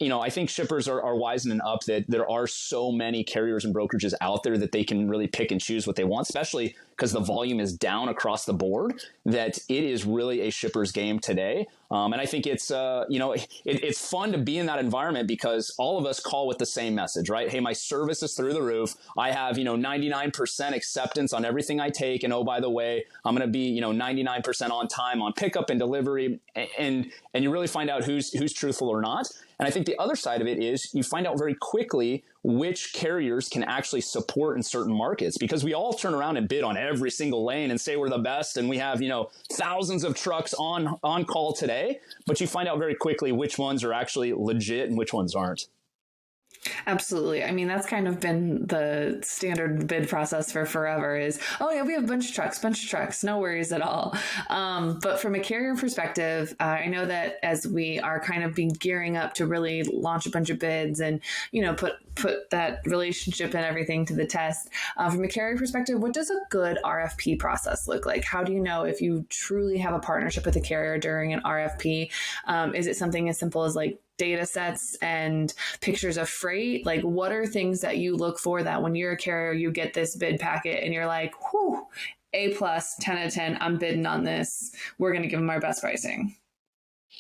[SPEAKER 16] shippers are wisening up that there are so many carriers and brokerages out there that they can really pick and choose what they want, especially because the volume is down across the board, that it is really a shipper's game today. And I think it's, it's fun to be in that environment because all of us call with the same message, right? Hey, my service is through the roof. I have, 99% acceptance on everything I take. And oh, by the way, I'm going to be, 99% on time on pickup and delivery. And you really find out who's truthful or not. And I think the other side of it is you find out very quickly which carriers can actually support in certain markets, because we all turn around and bid on every single lane and say we're the best. And we have, thousands of trucks on call today, but you find out very quickly which ones are actually legit and which ones aren't.
[SPEAKER 15] Absolutely. I mean, that's kind of been the standard bid process for forever is, oh yeah, we have a bunch of trucks, no worries at all. But from a carrier perspective, I know that as we are kind of gearing up to really launch a bunch of bids and, put that relationship and everything to the test, from a carrier perspective, what does a good RFP process look like? How do you know if you truly have a partnership with a carrier during an RFP? Is it something as simple as like data sets and pictures of freight? Like, what are things that you look for that when you're a carrier, you get this bid packet and you're like, whew, A+, 10 out of 10, I'm bidding on this. We're going to give them our best pricing.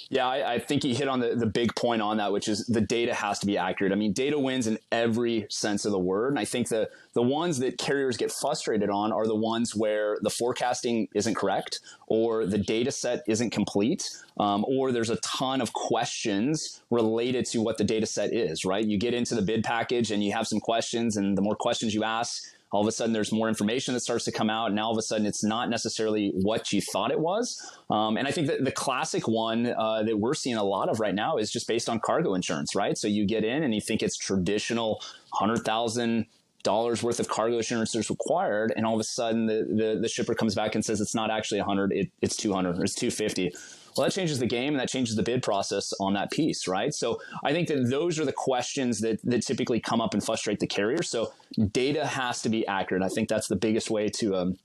[SPEAKER 16] Yeah, I think you hit on the big point on that, which is the data has to be accurate. I mean, data wins in every sense of the word. And I think the ones that carriers get frustrated on are the ones where the forecasting isn't correct, or the data set isn't complete, or there's a ton of questions related to what the data set is, right? You get into the bid package and you have some questions, and the more questions you ask, all of a sudden there's more information that starts to come out. And now all of a sudden it's not necessarily what you thought it was. And I think that the classic one that we're seeing a lot of right now is just based on cargo insurance, right? So you get in and you think it's traditional 100,000 worth of cargo insurance is required, and all of a sudden the shipper comes back and says it's not actually 100, it's 200 or it's 250. Well, that changes the game, and that changes the bid process on that piece, right? So I think that those are the questions that typically come up and frustrate the carrier. So data has to be accurate. I think that's the biggest way to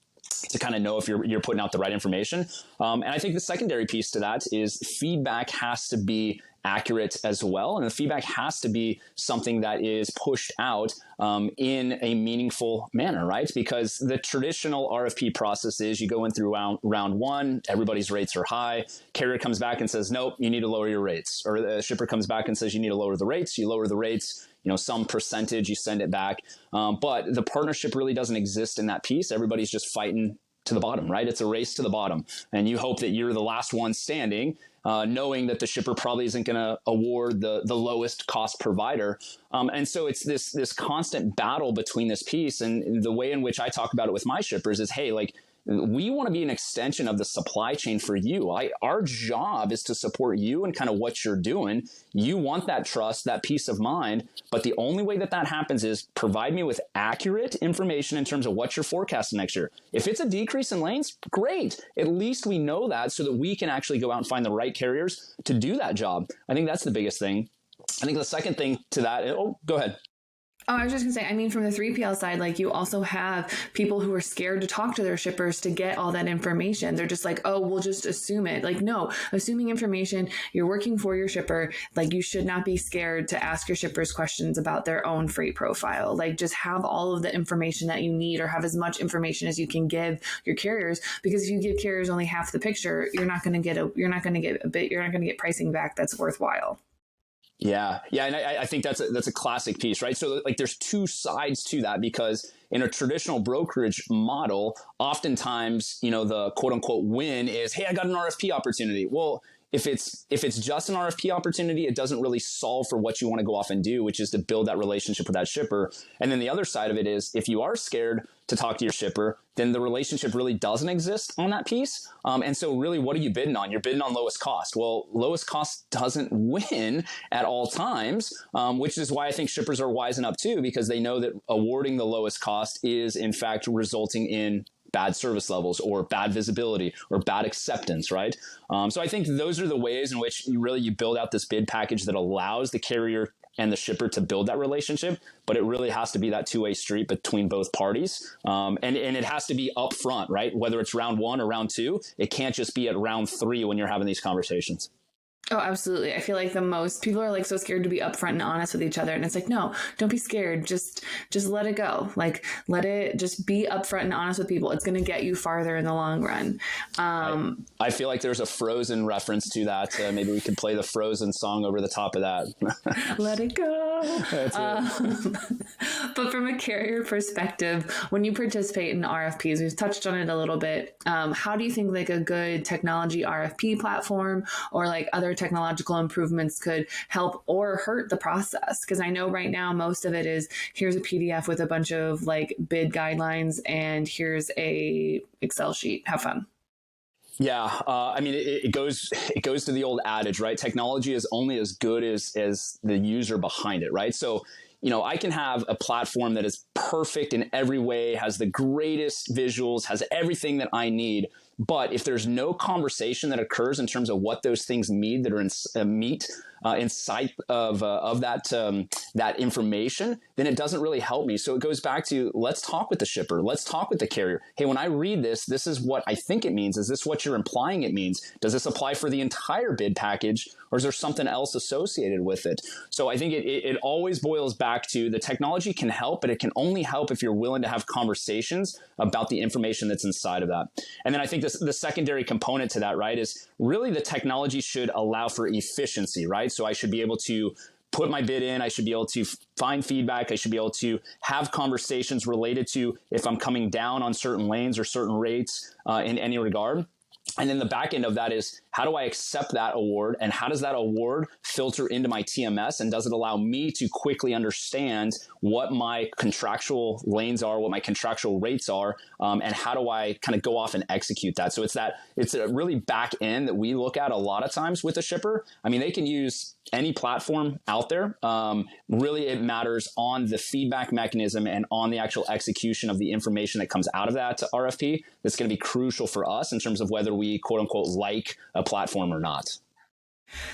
[SPEAKER 16] kind of know if you're putting out the right information. And I think the secondary piece to that is feedback has to be accurate as well. And the feedback has to be something that is pushed out in a meaningful manner, right? Because the traditional RFP process is you go in through round one, everybody's rates are high. Carrier comes back and says, nope, you need to lower your rates. Or the shipper comes back and says, you need to lower the rates. You lower the rates, some percentage, you send it back. But the partnership really doesn't exist in that piece. Everybody's just fighting to the bottom, right? It's a race to the bottom. And you hope that you're the last one standing, knowing that the shipper probably isn't going to award the lowest cost provider. And so it's this constant battle between this piece. And the way in which I talk about it with my shippers is, hey, like, we want to be an extension of the supply chain for you. Our job is to support you and kind of what you're doing. You want that trust, that peace of mind. But the only way that happens is provide me with accurate information in terms of what you're forecasting next year. If it's a decrease in lanes, great. At least we know that so that we can actually go out and find the right carriers to do that job. I think that's the biggest thing. I think the second thing to that, go ahead.
[SPEAKER 15] Oh, I was just going to say, I mean, from the 3PL side, like, you also have people who are scared to talk to their shippers to get all that information. They're just like, oh, we'll just assume it. Like, no, assuming information, you're working for your shipper. Like, you should not be scared to ask your shippers questions about their own freight profile. Like, just have all of the information that you need, or have as much information as you can give your carriers. Because if you give carriers only half the picture, you're not going to get pricing back that's worthwhile.
[SPEAKER 16] Yeah. And I think that's a classic piece, right? So like there's two sides to that, because in a traditional brokerage model, oftentimes, the quote unquote win is, hey, I got an RFP opportunity. Well, if it's just an RFP opportunity, it doesn't really solve for what you want to go off and do, which is to build that relationship with that shipper. And then the other side of it is, if you are scared to talk to your shipper, then the relationship really doesn't exist on that piece. And so really, what are you bidding on? You're bidding on lowest cost. Well, lowest cost doesn't win at all times, which is why I think shippers are wising up too, because they know that awarding the lowest cost is in fact resulting in bad service levels or bad visibility or bad acceptance, right? So I think those are the ways in which you build out this bid package that allows the carrier and the shipper to build that relationship, but it really has to be that two-way street between both parties. And it has to be upfront, right? Whether it's round one or round two, it can't just be at round three when you're having these conversations.
[SPEAKER 15] Oh, absolutely. I feel like the most people are like so scared to be upfront and honest with each other. And it's like, no, don't be scared. Just let it go. Like, let it just be upfront and honest with people. It's going to get you farther in the long run.
[SPEAKER 16] I feel like there's a Frozen reference to that. Maybe we could play the Frozen song over the top of that.
[SPEAKER 15] Let it go. But from a carrier perspective, when you participate in RFPs, we've touched on it a little bit. How do you think like a good technology RFP platform or like other technological improvements could help or hurt the process? Because I know right now most of it is, here's a PDF with a bunch of like bid guidelines and here's a Excel sheet. Have fun.
[SPEAKER 16] Yeah, I mean, it goes to the old adage, right? Technology is only as good as the user behind it, right? So, I can have a platform that is perfect in every way, has the greatest visuals, has everything that I need. But if there's no conversation that occurs in terms of what those things mean that are inside of that information, then it doesn't really help me. So it goes back to, let's talk with the shipper. Let's talk with the carrier. Hey, when I read this, this is what I think it means. Is this what you're implying it means? Does this apply for the entire bid package, or is there something else associated with it? So I think it always boils back to, the technology can help, but it can only help if you're willing to have conversations about the information that's inside of that. And then I think the secondary component to that, right, is really the technology should allow for efficiency, right? So I should be able to put my bid in. I should be able to find feedback. I should be able to have conversations related to if I'm coming down on certain lanes or certain rates in any regard. And then the back end of that is, how do I accept that award, and how does that award filter into my TMS, and does it allow me to quickly understand what my contractual lanes are, what my contractual rates are, and how do I kind of go off and execute that? So it's a really back end that we look at a lot of times with a shipper. I mean, they can use any platform out there. Really, it matters on the feedback mechanism and on the actual execution of the information that comes out of that RFP. That's going to be crucial for us in terms of whether we quote unquote like a platform or not.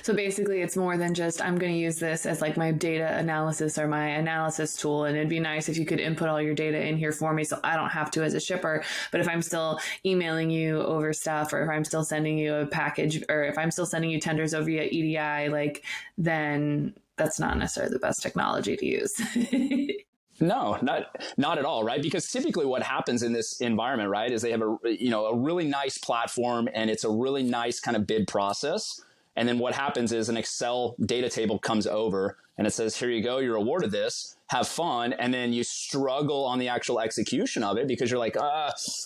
[SPEAKER 15] So basically, it's more than just, I'm going to use this as like my data analysis or my analysis tool. And it'd be nice if you could input all your data in here for me so I don't have to as a shipper. But if I'm still emailing you over stuff, or if I'm still sending you a package, or if I'm still sending you tenders over via EDI, like, then that's not necessarily the best technology to use.
[SPEAKER 16] No, not at all, right? Because typically what happens in this environment, right, is they have a really nice platform, and it's a really nice kind of bid process. And then what happens is an Excel data table comes over and it says, here you go, you're awarded this, have fun. And then you struggle on the actual execution of it because you're like,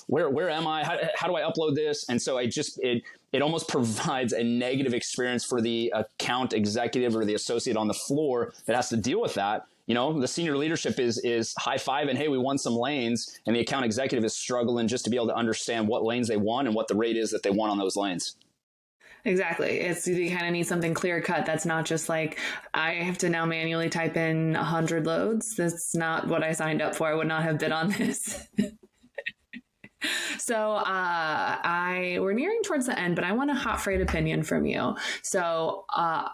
[SPEAKER 16] where am I? How do I upload this? And so it almost provides a negative experience for the account executive or the associate on the floor that has to deal with that. You know, the senior leadership is high-fiving, hey, we won some lanes, and the account executive is struggling just to be able to understand what lanes they won and what the rate is that they won on those lanes.
[SPEAKER 15] Exactly. You kind of need something clear cut. That's not just like, I have to now manually type in 100 loads. That's not what I signed up for. I would not have bid on this. So we're nearing towards the end, but I want a hot freight opinion from you. So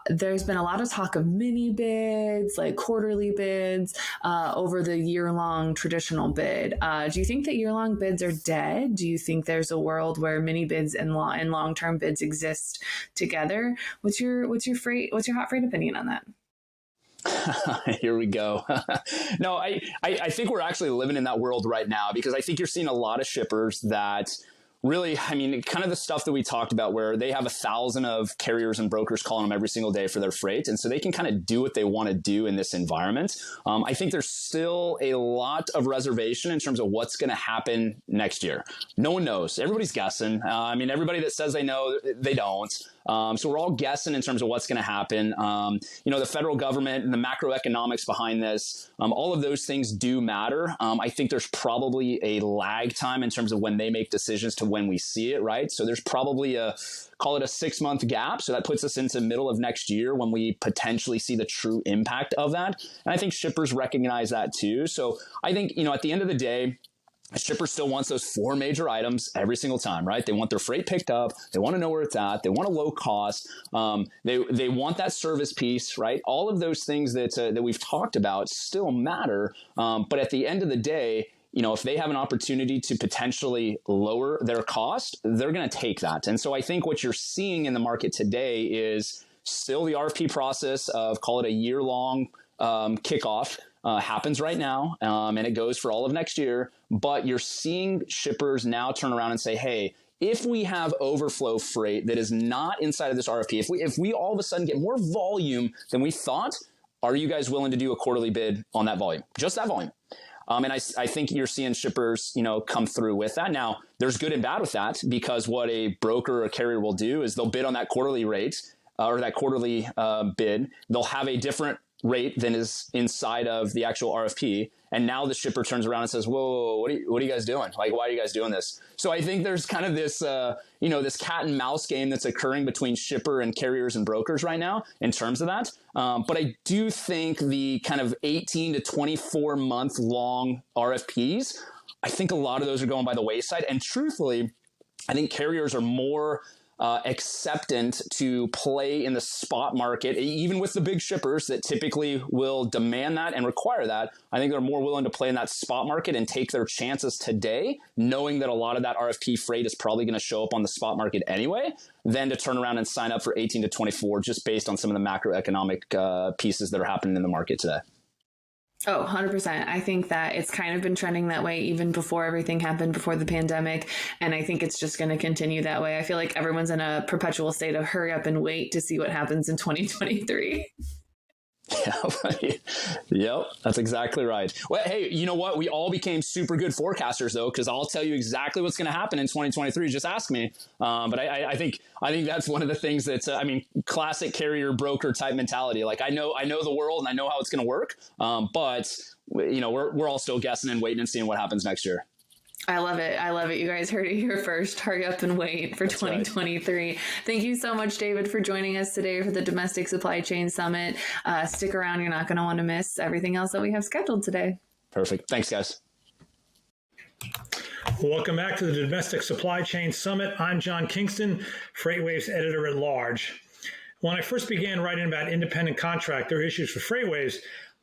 [SPEAKER 15] there's been a lot of talk of mini bids, like quarterly bids, over the year-long traditional bid. Do you think that year-long bids are dead? Do you think there's a world where mini bids and long-term bids exist together? What's your hot freight opinion on that?
[SPEAKER 16] Here we go. No, I think we're actually living in that world right now, because I think you're seeing a lot of shippers that really, I mean, kind of the stuff that we talked about where they have 1,000 of carriers and brokers calling them every single day for their freight. And so they can kind of do what they want to do in this environment. I think there's still a lot of reservation in terms of what's going to happen next year. No one knows. Everybody's guessing. I mean, everybody that says they know, they don't. So we're all guessing in terms of what's going to happen. The federal government and the macroeconomics behind this, all of those things do matter. I think there's probably a lag time in terms of when they make decisions to when we see it, right? So there's probably call it a 6-month gap. So that puts us into middle of next year when we potentially see the true impact of that. And I think shippers recognize that too. So I think, at the end of the day, a shipper still wants those 4 major items every single time, right? They want their freight picked up. They want to know where it's at. They want a low cost. They want that service piece, right? All of those things that we've talked about still matter. But at the end of the day, if they have an opportunity to potentially lower their cost, they're going to take that. And so I think what you're seeing in the market today is still the RFP process of, call it a year-long kickoff, happens right now, and it goes for all of next year. But you're seeing shippers now turn around and say, hey, if we have overflow freight that is not inside of this RFP, if we all of a sudden get more volume than we thought, are you guys willing to do a quarterly bid on that volume? Just that volume. And I think you're seeing shippers, come through with that. Now, there's good and bad with that, because what a broker or a carrier will do is they'll bid on that quarterly rate or that quarterly bid. They'll have a different rate than is inside of the actual RFP. And now the shipper turns around and says, whoa, what are you guys doing? Like, why are you guys doing this? So I think there's kind of this, this cat and mouse game that's occurring between shipper and carriers and brokers right now in terms of that. But I do think the kind of 18 to 24 month long RFPs, I think a lot of those are going by the wayside. And truthfully, I think carriers are more acceptant to play in the spot market, even with the big shippers that typically will demand that and require that. I think they're more willing to play in that spot market and take their chances today, knowing that a lot of that RFP freight is probably going to show up on the spot market anyway, than to turn around and sign up for 18 to 24 just based on some of the macroeconomic pieces that are happening in the market today.
[SPEAKER 15] Oh, 100%. I think that it's kind of been trending that way even before everything happened, before the pandemic. And I think it's just going to continue that way. I feel like everyone's in a perpetual state of hurry up and wait to see what happens in 2023.
[SPEAKER 16] Yep, that's exactly right. Well, hey, you know what? We all became super good forecasters, though, because I'll tell you exactly what's going to happen in 2023. Just ask me. But I think that's one of the things that's, classic carrier broker type mentality. Like I know the world and I know how it's going to work. But we're all still guessing and waiting and seeing what happens next year.
[SPEAKER 15] I love it. I love it. You guys heard it here first. Hurry up and wait for 2023. Right. Thank you so much, David, for joining us today for the Domestic Supply Chain Summit. Stick around. You're not going to want to miss everything else that we have scheduled today.
[SPEAKER 16] Perfect. Thanks, guys.
[SPEAKER 17] Welcome back to the Domestic Supply Chain Summit. I'm John Kingston, FreightWaves editor at large. When I first began writing about independent contractor issues for FreightWaves,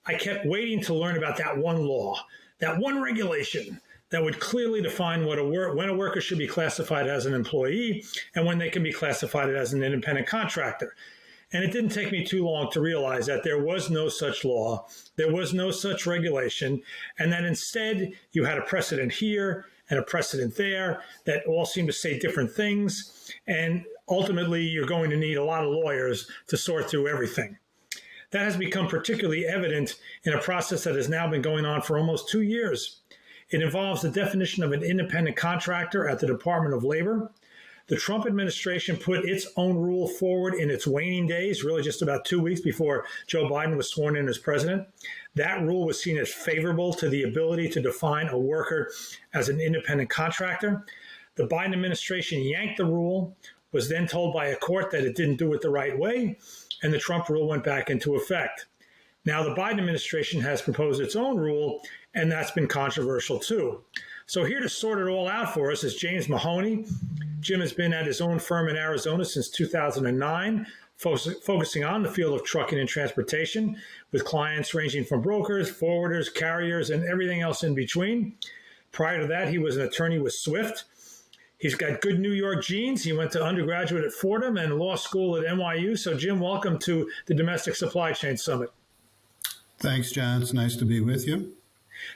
[SPEAKER 17] I kept waiting to learn about that one law, that one regulation that would clearly define when a worker should be classified as an employee and when they can be classified as an independent contractor. And it didn't take me too long to realize that there was no such law, there was no such regulation, and that instead you had a precedent here and a precedent there that all seem to say different things. And ultimately, you're going to need a lot of lawyers to sort through everything. That has become particularly evident in a process that has now been going on for almost 2 years. It involves the definition of an independent contractor at the Department of Labor. The Trump administration put its own rule forward in its waning days, really just about 2 weeks before Joe Biden was sworn in as president. That rule was seen as favorable to the ability to define a worker as an independent contractor. The Biden administration yanked the rule, was then told by a court that it didn't do it the right way, and the Trump rule went back into effect. Now the Biden administration has proposed its own rule, and that's been controversial too. So here to sort it all out for us is James Mahoney. Jim has been at his own firm in Arizona since 2009, focusing on the field of trucking and transportation, with clients ranging from brokers, forwarders, carriers, and everything else in between. Prior to that, he was an attorney with Swift. He's got good New York genes. He went to undergraduate at Fordham and law school at NYU. So Jim, welcome to the Domestic Supply Chain Summit.
[SPEAKER 18] Thanks, John. It's nice to be with you.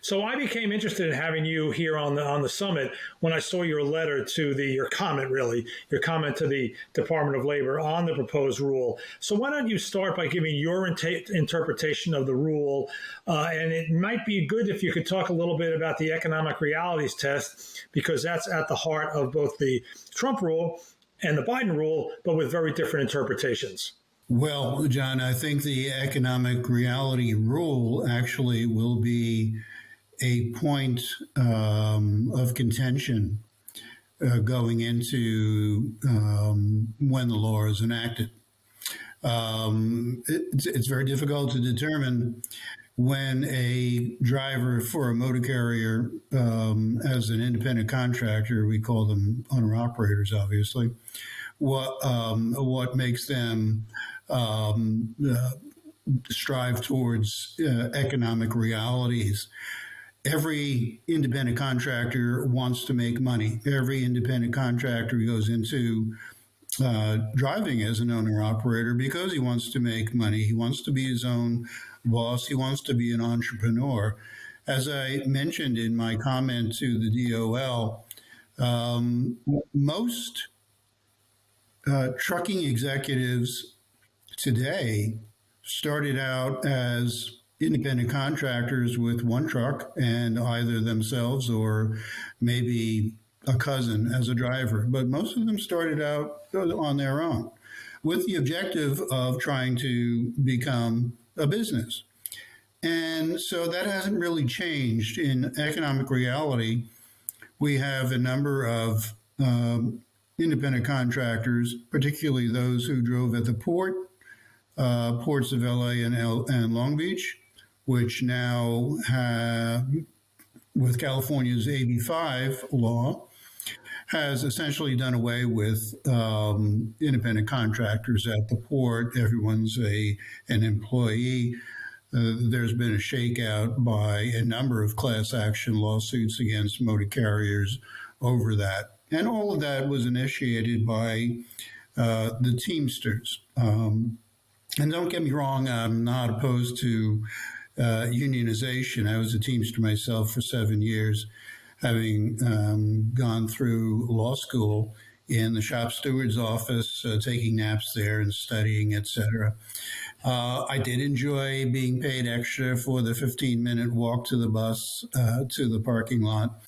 [SPEAKER 17] So I became interested in having you here on the summit when I saw your letter to your comment to the Department of Labor on the proposed rule. So why don't you start by giving your interpretation of the rule? And it might be good if you could talk a little bit about the economic realities test, because that's at the heart of both the Trump rule and the Biden rule, but with very different interpretations.
[SPEAKER 18] Well, John, I think the economic reality rule actually will be a point of contention going into when the law is enacted. It's very difficult to determine when a driver for a motor carrier as an independent contractor, we call them owner-operators, obviously, what makes them strive towards economic realities. Every independent contractor wants to make money. Every independent contractor goes into driving as an owner-operator because he wants to make money. He wants to be his own boss. He wants to be an entrepreneur. As I mentioned in my comment to the DOL, most trucking executives today started out as independent contractors with one truck and either themselves or maybe a cousin as a driver. But most of them started out on their own with the objective of trying to become a business. And so that hasn't really changed. In economic reality, we have a number of independent contractors, particularly those who drove at the ports of LA and Long Beach, which now have, with California's AB5 law, has essentially done away with independent contractors at the port. Everyone's an employee. There's been a shakeout by a number of class action lawsuits against motor carriers over that. And all of that was initiated by the Teamsters. And don't get me wrong, I'm not opposed to unionization. I was a Teamster myself for 7 years, having gone through law school in the shop steward's office, taking naps there and studying, etc. I did enjoy being paid extra for the 15-minute walk to the bus, to the parking lot,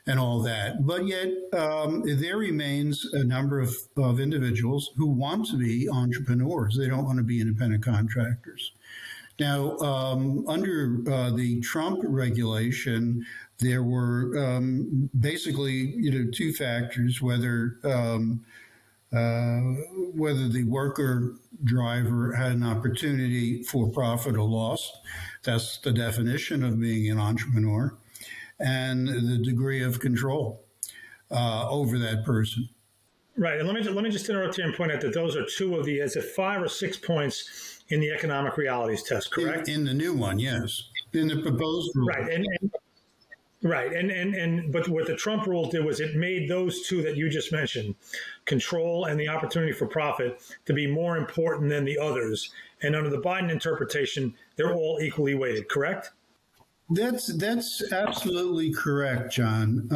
[SPEAKER 18] and all that. But yet, there remains a number of individuals who want to be entrepreneurs. They don't want to be independent contractors. Now, under the Trump regulation, there were basically, two factors: whether the worker driver had an opportunity for profit or loss. That's the definition of being an entrepreneur, and the degree of control over that person.
[SPEAKER 17] Right, and let me just interrupt here and point out that those are two of the, is it 5 or 6 points in the economic realities test, correct?
[SPEAKER 18] In the new one, yes. In the proposed rule.
[SPEAKER 17] Right, but what the Trump rule did was it made those two that you just mentioned, control and the opportunity for profit, to be more important than the others. And under the Biden interpretation, they're all equally weighted, correct?
[SPEAKER 18] That's absolutely correct, John.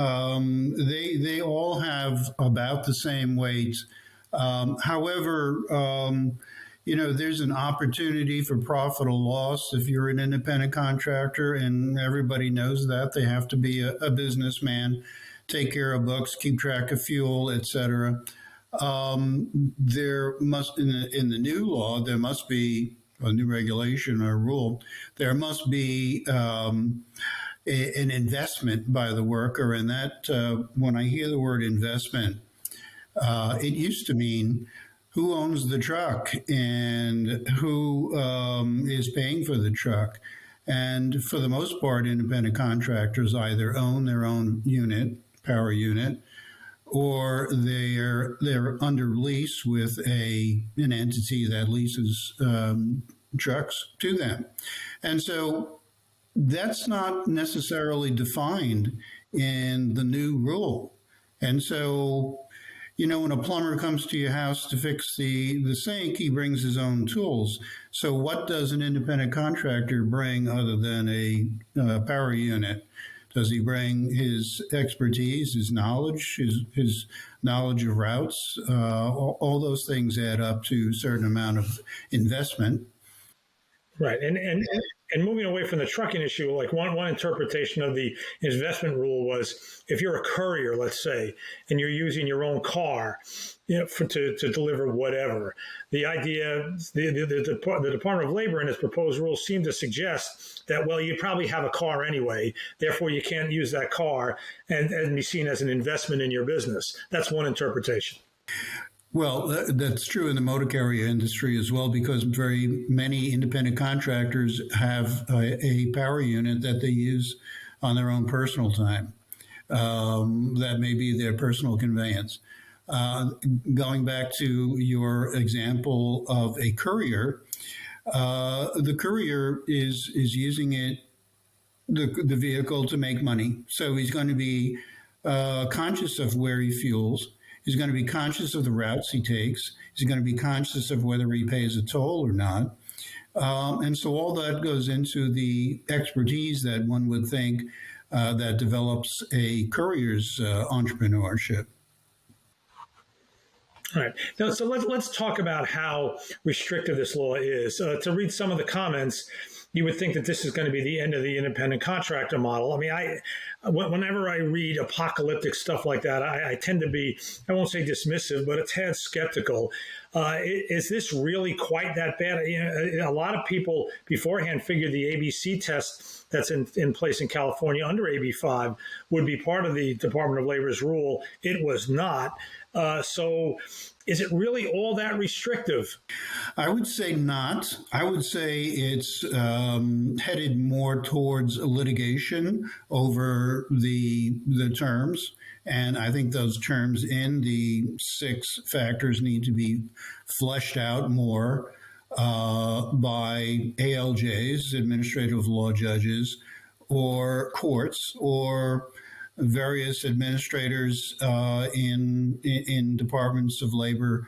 [SPEAKER 18] They all have about the same weight. However, there's an opportunity for profit or loss if you're an independent contractor, and everybody knows that. They have to be a businessman, take care of books, keep track of fuel, etc. There must, in the new law, there must be a new regulation or rule. There must be an investment by the worker, and that when I hear the word investment, it used to mean who owns the truck and who is paying for the truck. And for the most part, independent contractors either own their own unit, power unit, or they're under lease with an entity that leases trucks to them. And so that's not necessarily defined in the new rule. And so, when a plumber comes to your house to fix the sink, he brings his own tools. So what does an independent contractor bring other than a power unit? Does he bring his expertise, his knowledge, his knowledge of routes? All those things add up to a certain amount of investment.
[SPEAKER 17] Right, and moving away from the trucking issue, like one interpretation of the investment rule was if you're a courier, let's say, and you're using your own car, to deliver whatever. The idea, the Department of Labor in its proposed rule seemed to suggest that, well, you probably have a car anyway, therefore you can't use that car and be seen as an investment in your business. That's one interpretation.
[SPEAKER 18] Well, that's true in the motor carrier industry as well, because very many independent contractors have a power unit that they use on their own personal time. That may be their personal conveyance. Going back to your example of a courier, the courier is using the vehicle to make money. So he's going to be conscious of where he fuels. He's going to be conscious of the routes he takes. He's going to be conscious of whether he pays a toll or not. And so all that goes into the expertise that one would think that develops a courier's entrepreneurship.
[SPEAKER 17] All right. Now, so let's talk about how restrictive this law is. To read some of the comments, you would think that this is going to be the end of the independent contractor model. I mean, whenever I read apocalyptic stuff like that, I tend to be, I won't say dismissive, but a tad skeptical. Is this really quite that bad? A lot of people beforehand figured the ABC test that's in place in California under AB 5 would be part of the Department of Labor's rule. It was not. So is it really all that restrictive?
[SPEAKER 18] I would say not. I would say it's headed more towards litigation over the terms. And I think those terms in the 6 factors need to be fleshed out more by ALJs, administrative law judges, or courts, or various administrators in departments of labor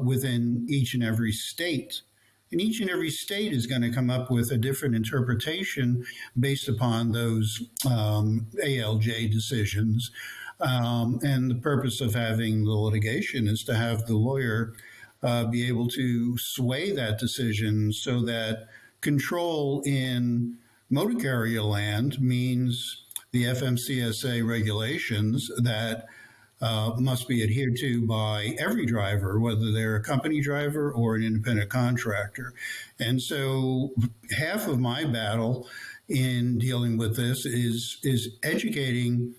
[SPEAKER 18] within each and every state. And each and every state is going to come up with a different interpretation based upon those ALJ decisions. And the purpose of having the litigation is to have the lawyer be able to sway that decision so that control in motor carrier land means the FMCSA regulations that must be adhered to by every driver, whether they're a company driver or an independent contractor. And so half of my battle in dealing with this is educating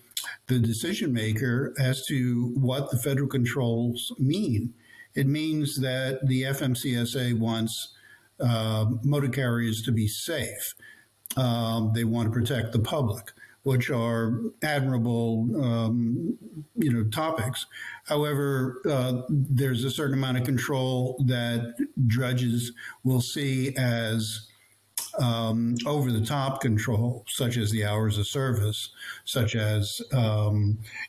[SPEAKER 18] the decision maker as to what the federal controls mean. It means that the FMCSA wants motor carriers to be safe. They want to protect the public, which are admirable, topics. However, there's a certain amount of control that judges will see as over-the-top control, such as the hours of service, such as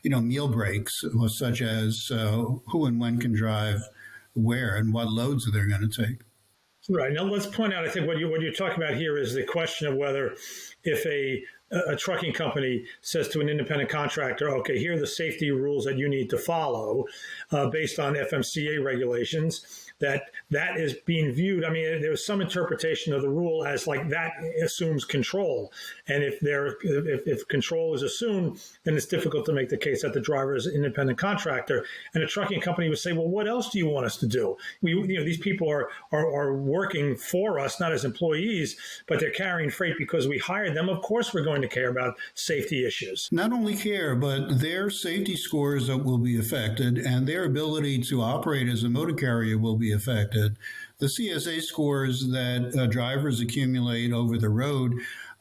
[SPEAKER 18] meal breaks, or such as who and when can drive where and what loads they're going to take.
[SPEAKER 17] Right. Now, let's point out, I think what you're talking about here is the question of whether if a trucking company says to an independent contractor, okay, here are the safety rules that you need to follow based on FMCA regulations, that is being viewed. I mean, there was some interpretation of the rule as like that assumes control. And if control is assumed, then it's difficult to make the case that the driver is an independent contractor. And a trucking company would say, well, what else do you want us to do? These people are working for us, not as employees, but they're carrying freight because we hired them. Of course, we're going to care about safety issues.
[SPEAKER 18] Not only care, but their safety scores will be affected, and their ability to operate as a motor carrier will be affected. The CSA scores that drivers accumulate over the road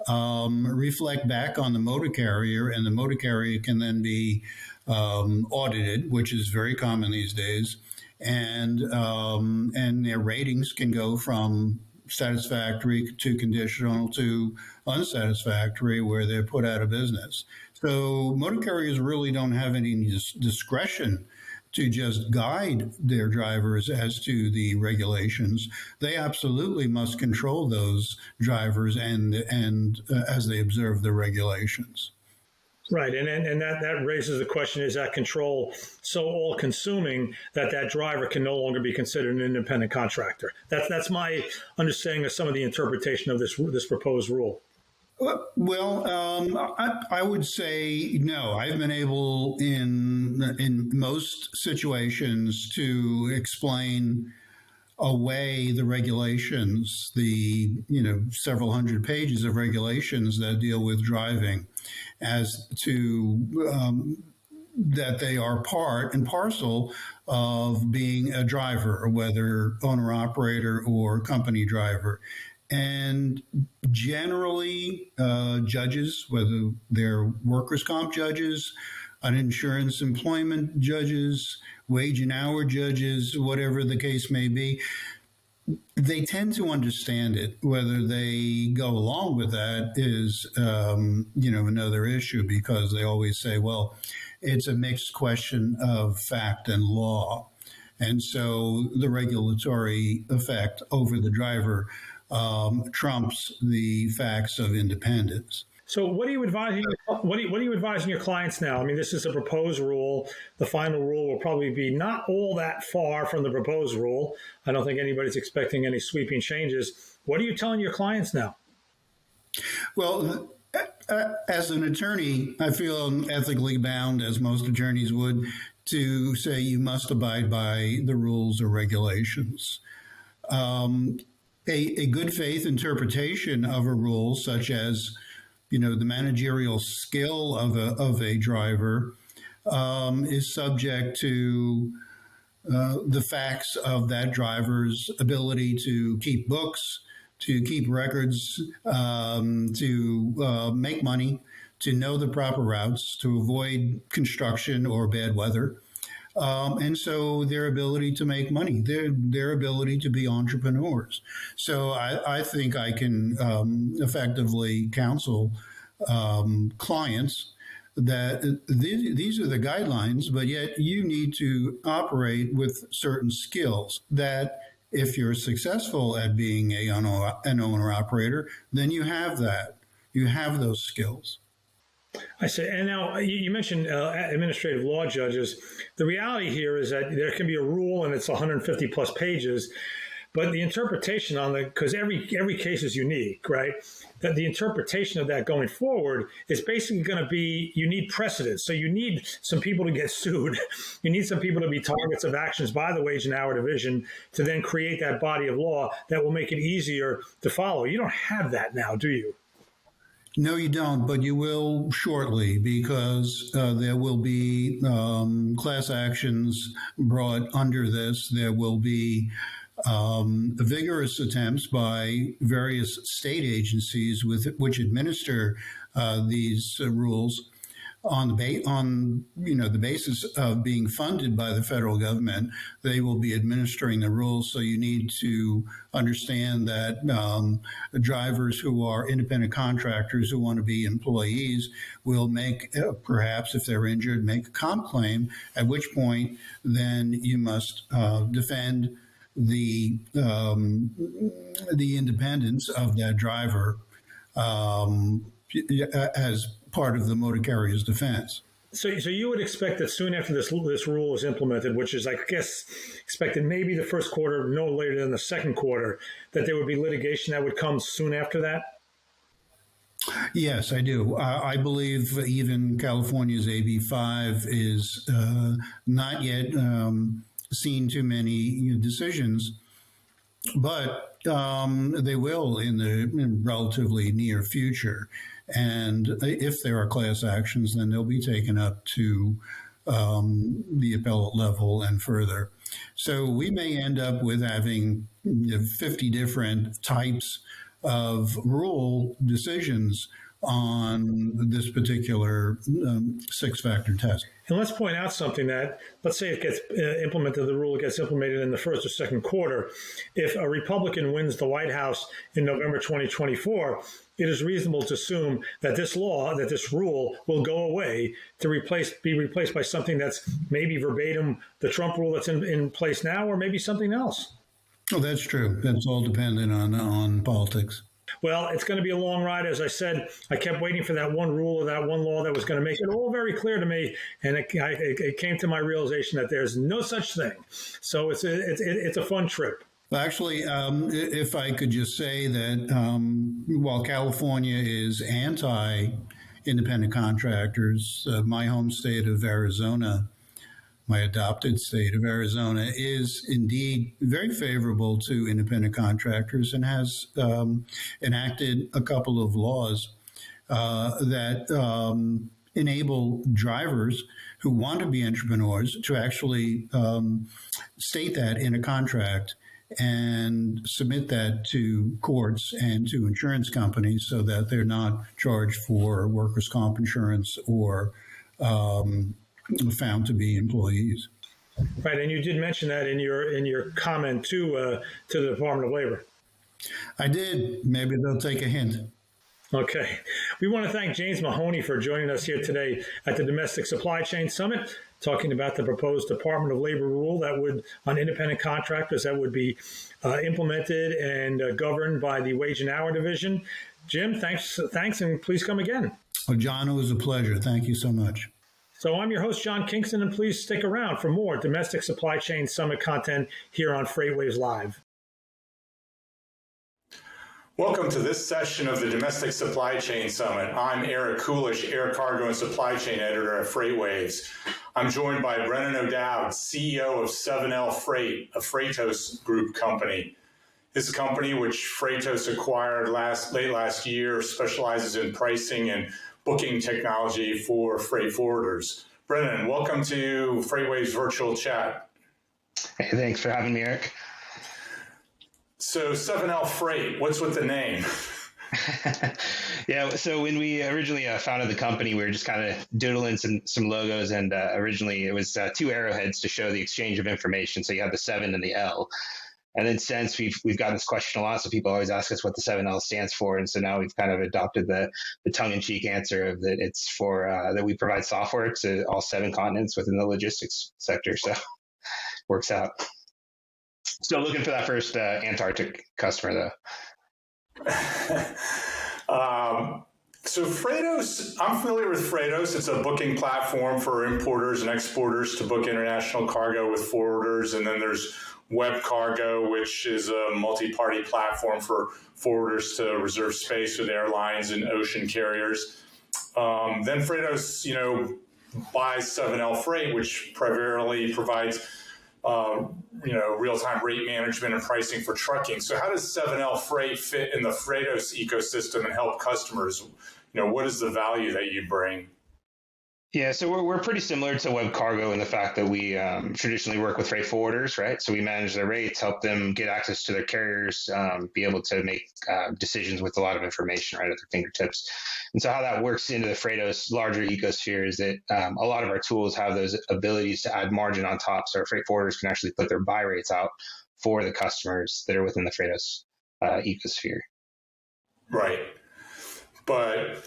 [SPEAKER 18] reflect back on the motor carrier, and the motor carrier can then be audited, which is very common these days, and their ratings can go from satisfactory to conditional to unsatisfactory, where they're put out of business. So motor carriers really don't have any discretion to just guide their drivers as to the regulations. They absolutely must control those drivers and as they observe the regulations.
[SPEAKER 17] Right, and that raises the question: is that control so all-consuming that driver can no longer be considered an independent contractor? That's my understanding of some of the interpretation of this proposed rule.
[SPEAKER 18] Well, I would say no. I've been able in most situations to explain away the regulations, the several hundred pages of regulations that deal with driving, as to that they are part and parcel of being a driver, whether owner-operator or company driver. And generally, judges, whether they're workers' comp judges, uninsurance employment judges, wage and hour judges, whatever the case may be, they tend to understand it. Whether they go along with that is, another issue, because they always say, well, it's a mixed question of fact and law. And so the regulatory effect over the driver trumps the facts of independence.
[SPEAKER 17] So what are you advising? What are you advising your clients now? I mean, this is a proposed rule. The final rule will probably be not all that far from the proposed rule. I don't think anybody's expecting any sweeping changes. What are you telling your clients now?
[SPEAKER 18] Well, as an attorney, I feel I'm ethically bound, as most attorneys would, to say you must abide by the rules or regulations. A good faith interpretation of a rule, such as the managerial skill of a driver, is subject to the facts of that driver's ability to keep books, to keep records, to make money, to know the proper routes, to avoid construction or bad weather. And so their ability to make money, their ability to be entrepreneurs. So I think I can effectively counsel clients that these are the guidelines, but yet you need to operate with certain skills that if you're successful at being an owner-operator, then you have that. You have those skills.
[SPEAKER 17] I say, and now you mentioned administrative law judges. The reality here is that there can be a rule and it's 150 plus pages, but the interpretation on because every case is unique, right? That the interpretation of that going forward is basically going to be, you need precedent. So you need some people to get sued. You need some people to be targets of actions by the Wage and Hour Division to then create that body of law that will make it easier to follow. You don't have that now, do you?
[SPEAKER 18] No, you don't, but you will shortly because there will be class actions brought under this. There will be vigorous attempts by various state agencies which administer these rules on the basis of being funded by the federal government. They will be administering the rules. So you need to understand that drivers who are independent contractors who want to be employees will make, perhaps if they're injured, make a comp claim, at which point then you must defend the independence of that driver as part of the motor carrier's defense.
[SPEAKER 17] So you would expect that soon after this rule is implemented, which is, I guess, expected maybe the first quarter, no later than the second quarter, that there would be litigation that would come soon after that?
[SPEAKER 18] Yes, I do. I believe even California's AB 5 is not yet seen too many decisions, but they will in the relatively near future. And if there are class actions, then they'll be taken up to the appellate level and further. So we may end up with having 50 different types of rule decisions on this particular six-factor test.
[SPEAKER 17] And let's point out something that, let's say it gets implemented, the rule gets implemented in the first or second quarter. If a Republican wins the White House in November 2024, it is reasonable to assume that this rule will go away to be replaced by something that's maybe verbatim the Trump rule that's in place now, or maybe something else.
[SPEAKER 18] Oh, that's true. That's all dependent on politics.
[SPEAKER 17] Well, it's going to be a long ride. As I said, I kept waiting for that one rule or that one law that was going to make it all very clear to me. And it came to my realization that there's no such thing. So it's a fun trip.
[SPEAKER 18] Actually, if I could just say that while California is anti-independent contractors, my home state of Arizona, my adopted state of Arizona, is indeed very favorable to independent contractors and has enacted a couple of laws that enable drivers who want to be entrepreneurs to actually state that in a contract and submit that to courts and to insurance companies so that they're not charged for workers' comp insurance or found to be employees.
[SPEAKER 17] Right, and you did mention that in your comment to the Department of Labor.
[SPEAKER 18] I did. Maybe they'll take a hint.
[SPEAKER 17] Okay. We want to thank James Mahoney for joining us here today at the Domestic Supply Chain Summit, talking about the proposed Department of Labor rule on independent contractors that would be implemented and governed by the Wage and Hour Division. Jim, thanks, and please come again.
[SPEAKER 18] Well, John, it was a pleasure. Thank you so much.
[SPEAKER 17] So I'm your host, John Kingston, and please stick around for more Domestic Supply Chain Summit content here on FreightWaves Live.
[SPEAKER 12] Welcome to this session of the Domestic Supply Chain Summit. I'm Eric Coolish, Air Cargo and Supply Chain Editor at FreightWaves. I'm joined by Brennan O'Dowd, CEO of 7L Freight, a Freightos Group company. This company, which Freightos acquired late last year, specializes in pricing and booking technology for freight forwarders. Brennan, welcome to FreightWaves Virtual Chat.
[SPEAKER 20] Hey, thanks for having me, Eric.
[SPEAKER 12] So 7L Freight, what's with the name?
[SPEAKER 20] Yeah, so when we originally founded the company, we were just kind of doodling some logos, and originally it was two arrowheads to show the exchange of information. So you have the 7 and the L. And then since we've gotten this question a lot, so people always ask us what the 7L stands for. And so now we've kind of adopted the tongue-in-cheek answer of that it's for that we provide software to all 7 continents within the logistics sector. So works out. Still looking for that first Antarctic customer, though.
[SPEAKER 12] So Freightos, I'm familiar with Freightos. It's a booking platform for importers and exporters to book international cargo with forwarders. And then there's WebCargo, which is a multi-party platform for forwarders to reserve space with airlines and ocean carriers. Then Freightos, buys 7L Freight, which primarily provides real-time rate management and pricing for trucking. So how does 7L Freight fit in the Freightos ecosystem and help customers? What is the value that you bring?
[SPEAKER 20] Yeah, so we're pretty similar to WebCargo in the fact that we traditionally work with freight forwarders, right? So we manage their rates, help them get access to their carriers, be able to make decisions with a lot of information right at their fingertips. And so how that works into the Freightos larger ecosphere is that a lot of our tools have those abilities to add margin on top, so our freight forwarders can actually put their buy rates out for the customers that are within the Freightos ecosphere.
[SPEAKER 12] Right. But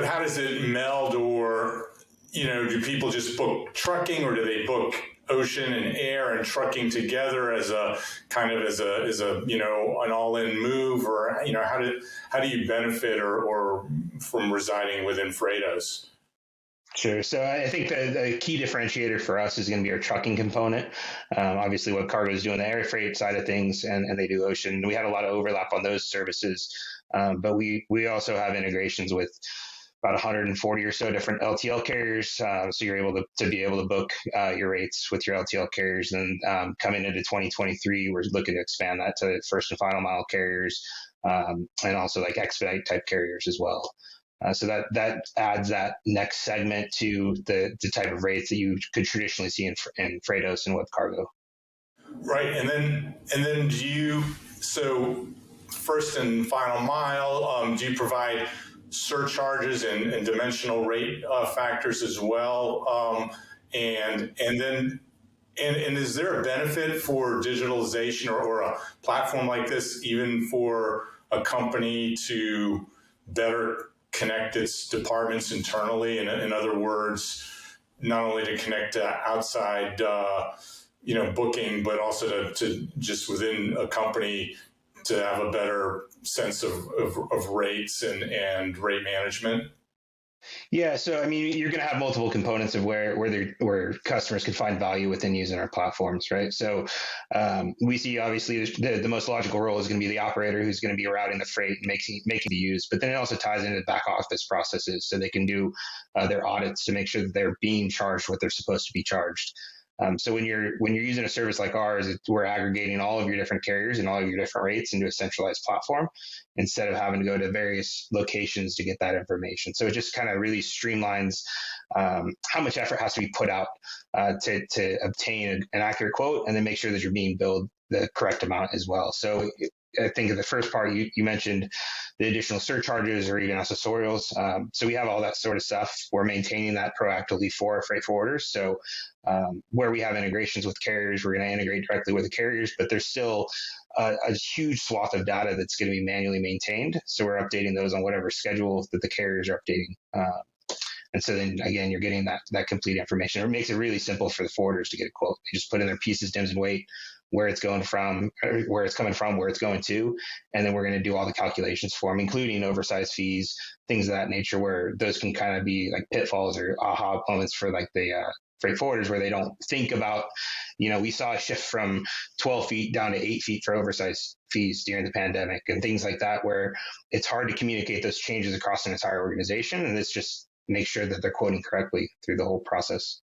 [SPEAKER 12] how does it meld, or do people just book trucking, or do they book ocean and air and trucking together as a an all-in move, or how do you benefit or from residing within Freightos?
[SPEAKER 20] Sure. So I think the key differentiator for us is going to be our trucking component. Obviously, what Cargo is doing the air freight side of things, and they do ocean. We had a lot of overlap on those services, but we also have integrations with about 140 or so different LTL carriers. So you're able to book your rates with your LTL carriers. And coming into 2023, we're looking to expand that to first and final mile carriers, and also like expedite type carriers as well. So that adds that next segment to the type of rates that you could traditionally see in Freightos and WebCargo.
[SPEAKER 12] Right, and then do you, so first and final mile, do you provide surcharges and dimensional rate factors as well? And is there a benefit for digitalization or a platform like this, even for a company to better connect its departments internally? In other words, not only to connect to outside, booking, but also to just within a company to have a better sense of rates and rate management?
[SPEAKER 20] Yeah, so I mean, you're going to have multiple components of where customers can find value within using our platforms, right? So we see obviously the most logical role is going to be the operator who's going to be routing the freight and making it use, but then it also ties into the back office processes so they can do their audits to make sure that they're being charged what they're supposed to be charged. So when you're using a service like ours, we're aggregating all of your different carriers and all of your different rates into a centralized platform instead of having to go to various locations to get that information. So it just kind of really streamlines how much effort has to be put out to obtain an accurate quote, and then make sure that you're being billed the correct amount as well. So I think in the first part, you mentioned the additional surcharges or even accessorials. So we have all that sort of stuff. We're maintaining that proactively for our freight forwarders. So where we have integrations with carriers, we're going to integrate directly with the carriers, but there's still a huge swath of data that's going to be manually maintained. So we're updating those on whatever schedule that the carriers are updating. And so then again, you're getting that complete information. It makes it really simple for the forwarders to get a quote. They just put in their pieces, dims, and weight, where it's going from, where it's coming from, where it's going to, and then we're going to do all the calculations for them, including oversized fees, things of that nature, where those can kind of be like pitfalls or aha moments for like the freight forwarders, where they don't think about, we saw a shift from 12 feet down to 8 feet for oversized fees during the pandemic and things like that, where it's hard to communicate those changes across an entire organization. And it's just make sure that they're quoting correctly through the whole process.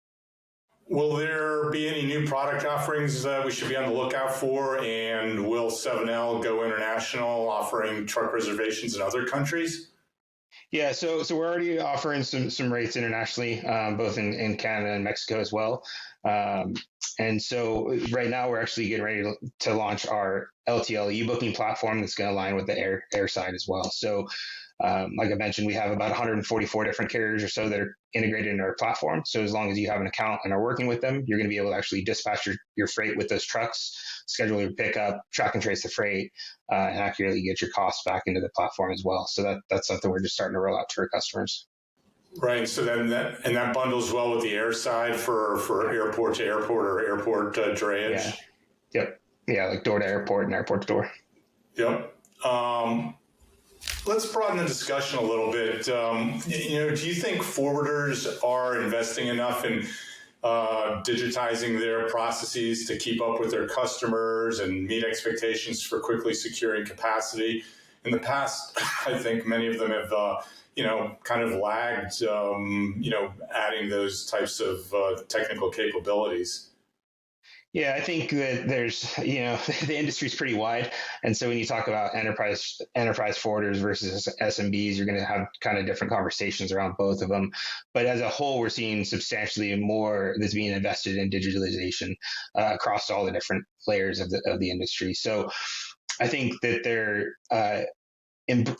[SPEAKER 12] Will there be any new product offerings that we should be on the lookout for? And will 7L go international, offering truck reservations in other countries?
[SPEAKER 20] Yeah, so we're already offering some rates internationally, both in Canada and Mexico as well. And so right now we're actually getting ready to launch our LTL e-booking platform that's going to align with the air side as well. So like I mentioned, we have about 144 different carriers or so that are integrated into our platform. So as long as you have an account and are working with them, you're going to be able to actually dispatch your freight with those trucks, schedule your pickup, track and trace the freight, and accurately get your costs back into the platform as well. So that's something we're just starting to roll out to our customers.
[SPEAKER 12] Right. So then that bundles well with the air side for airport to airport or airport drayage.
[SPEAKER 20] Yeah. Yep. Yeah, like door to airport and airport to door.
[SPEAKER 12] Yep. Let's broaden the discussion a little bit. Do you think forwarders are investing enough in digitizing their processes to keep up with their customers and meet expectations for quickly securing capacity? In the past, I think many of them have, kind of lagged, adding those types of technical capabilities.
[SPEAKER 20] Yeah, I think that there's, the industry's pretty wide. And so when you talk about enterprise forwarders versus SMBs, you're going to have kind of different conversations around both of them. But as a whole, we're seeing substantially more that's being invested in digitalization across all the different layers of the industry. So I think that they're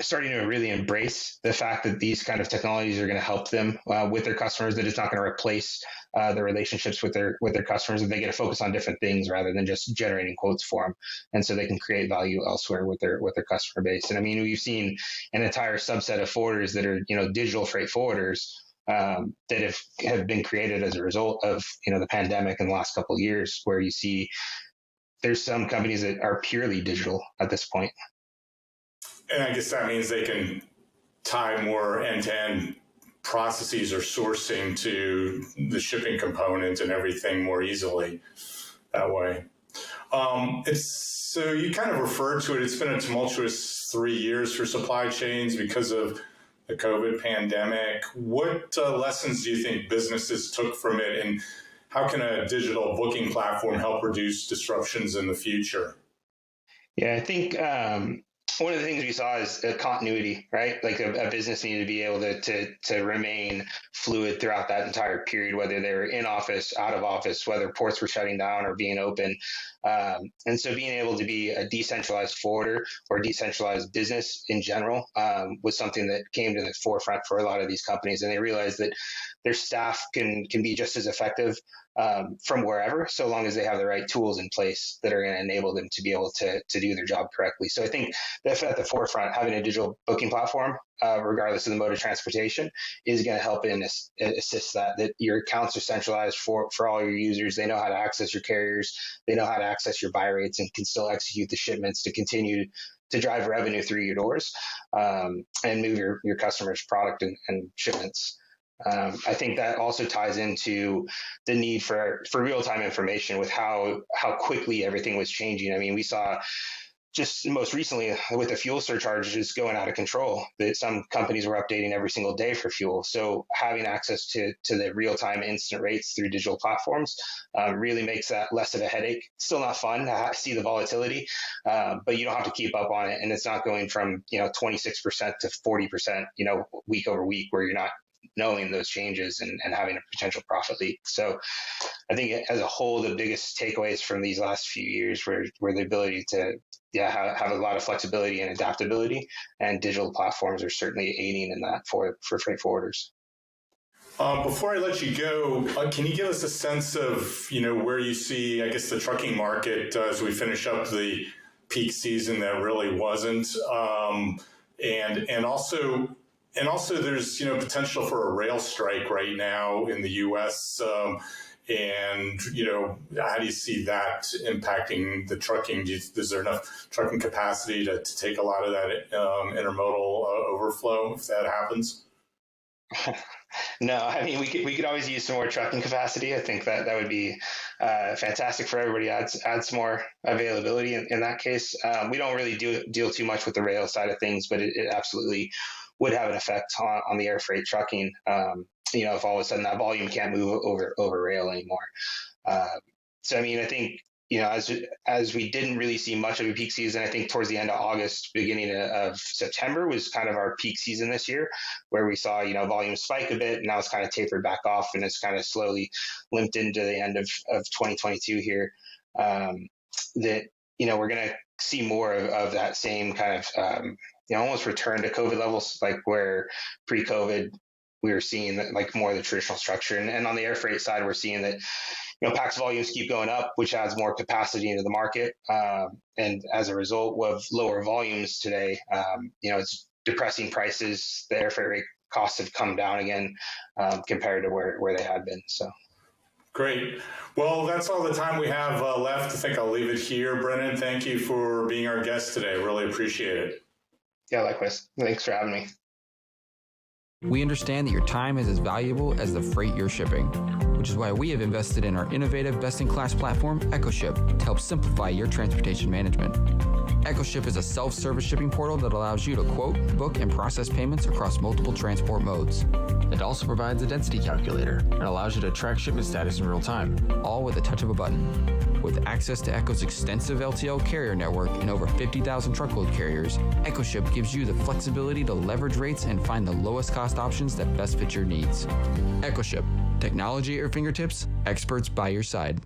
[SPEAKER 20] starting to really embrace the fact that these kind of technologies are going to help them with their customers, that it's not going to replace the relationships with their customers, and they get to focus on different things rather than just generating quotes for them. And so they can create value elsewhere with their customer base. And I mean, we've seen an entire subset of forwarders that are, digital freight forwarders that have been created as a result of, the pandemic in the last couple of years, where you see there's some companies that are purely digital at this point.
[SPEAKER 12] And I guess that means they can tie more end-to-end processes or sourcing to the shipping component and everything more easily that way. So you kind of referred to it. It's been a tumultuous 3 years for supply chains because of the COVID pandemic. What lessons do you think businesses took from it, and how can a digital booking platform help reduce disruptions in the future?
[SPEAKER 20] Yeah, I think one of the things we saw is continuity, right? Like a business needed to be able to remain fluid throughout that entire period, whether they were in office, out of office, whether ports were shutting down or being open. And so being able to be a decentralized forwarder or decentralized business in general was something that came to the forefront for a lot of these companies. And they realized that their staff can be just as effective from wherever, so long as they have the right tools in place that are going to enable them to be able to do their job correctly. So I think that at the forefront, having a digital booking platform, regardless of the mode of transportation, is going to help in assist that your accounts are centralized for all your users. They know how to access your carriers. They know how to access your buy rates and can still execute the shipments to continue to drive revenue through your doors and move your customers' product and shipments. I think that also ties into the need for real-time information with how quickly everything was changing. I mean, we saw just most recently with the fuel surcharges going out of control, that some companies were updating every single day for fuel. So having access to the real-time instant rates through digital platforms really makes that less of a headache. Still not fun to see the volatility, but you don't have to keep up on it. And it's not going from 26% to 40%, week over week, where you're not knowing those changes and having a potential profit leak. So I think as a whole, the biggest takeaways from these last few years were the ability to have a lot of flexibility and adaptability, and digital platforms are certainly aiding in that for freight forwarders.
[SPEAKER 12] Before I let you go, can you give us a sense of, where you see, I guess, the trucking market as we finish up the peak season that really wasn't, and also there's, potential for a rail strike right now in the U.S. And, how do you see that impacting the trucking? Is there enough trucking capacity to take a lot of that intermodal overflow if that happens?
[SPEAKER 20] No, I mean, we could always use some more trucking capacity. I think that would be fantastic for everybody. Adds more availability in that case. We don't really deal too much with the rail side of things, but it absolutely would have an effect on the air freight trucking. If all of a sudden that volume can't move over rail anymore. So, I mean, I think, as we didn't really see much of a peak season, I think towards the end of August, beginning of September was kind of our peak season this year, where we saw, volume spike a bit. Now it's kind of tapered back off, and it's kind of slowly limped into the end of 2022 here. That, we're going to see more of that same kind of, almost return to COVID levels, like where pre-COVID we were seeing that, like more of the traditional structure. And on the air freight side, we're seeing that, PAX volumes keep going up, which adds more capacity into the market. And as a result of lower volumes today, it's depressing prices. The air freight rate costs have come down again compared to where they had been. So.
[SPEAKER 12] Great. Well, that's all the time we have left. I think I'll leave it here. Brennan, thank you for being our guest today. Really appreciate it.
[SPEAKER 20] Yeah, likewise. Thanks for having me.
[SPEAKER 19] We understand that your time is as valuable as the freight you're shipping, which is why we have invested in our innovative best-in-class platform, EchoShip, to help simplify your transportation management. EchoShip is a self-service shipping portal that allows you to quote, book, and process payments across multiple transport modes. It also provides a density calculator and allows you to track shipment status in real time, all with a touch of a button. With access to Echo's extensive LTL carrier network and over 50,000 truckload carriers, EchoShip gives you the flexibility to leverage rates and find the lowest cost options that best fit your needs. EchoShip, technology at your fingertips, experts by your side.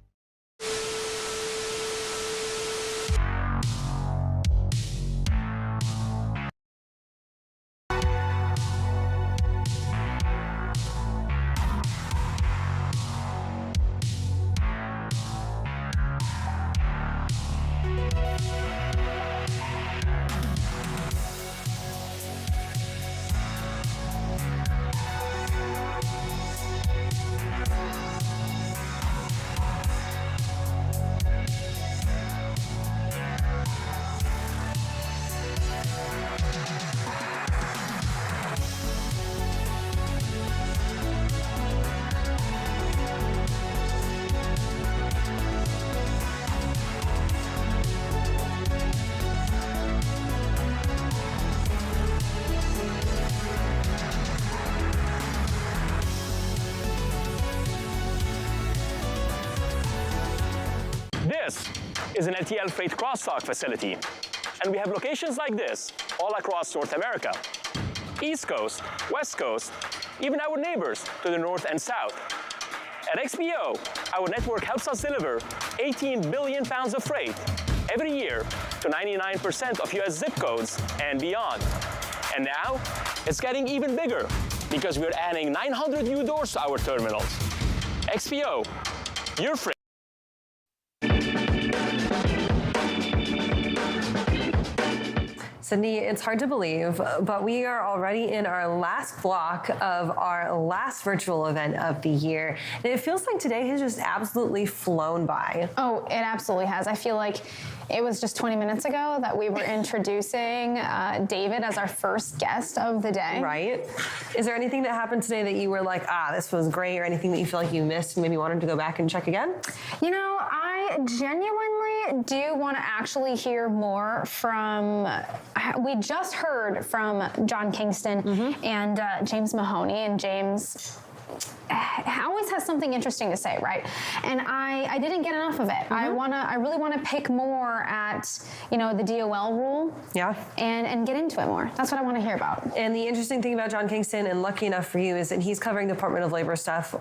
[SPEAKER 21] This is an LTL freight crossdock facility, and we have locations like this all across North America. East Coast, West Coast, even our neighbors to the north and south. At XPO, our network helps us deliver 18 billion pounds of freight every year to 99% of US zip codes and beyond. And now, it's getting even bigger because we're adding 900 new doors to our terminals. XPO, your freight.
[SPEAKER 3] Sydney, it's hard to believe, but we are already in our last block of our last virtual event of the year. And it feels like today has just absolutely flown by.
[SPEAKER 4] Oh, it absolutely has. I feel like it was just 20 minutes ago that we were introducing David as our first guest of the day.
[SPEAKER 3] Right. Is there anything that happened today that you were like, this was great, or anything that you feel like you missed and maybe wanted to go back and check again?
[SPEAKER 4] You know, I genuinely do want to actually hear more from, we just heard from John Kingston and James Mahoney, and James always has something interesting to say, right? And I didn't get enough of it. I really want to pick more at, the DOL rule.
[SPEAKER 3] Yeah.
[SPEAKER 4] And get into it more. That's what I want to hear about.
[SPEAKER 3] And the interesting thing about John Kingston, and lucky enough for you, is that he's covering Department of Labor stuff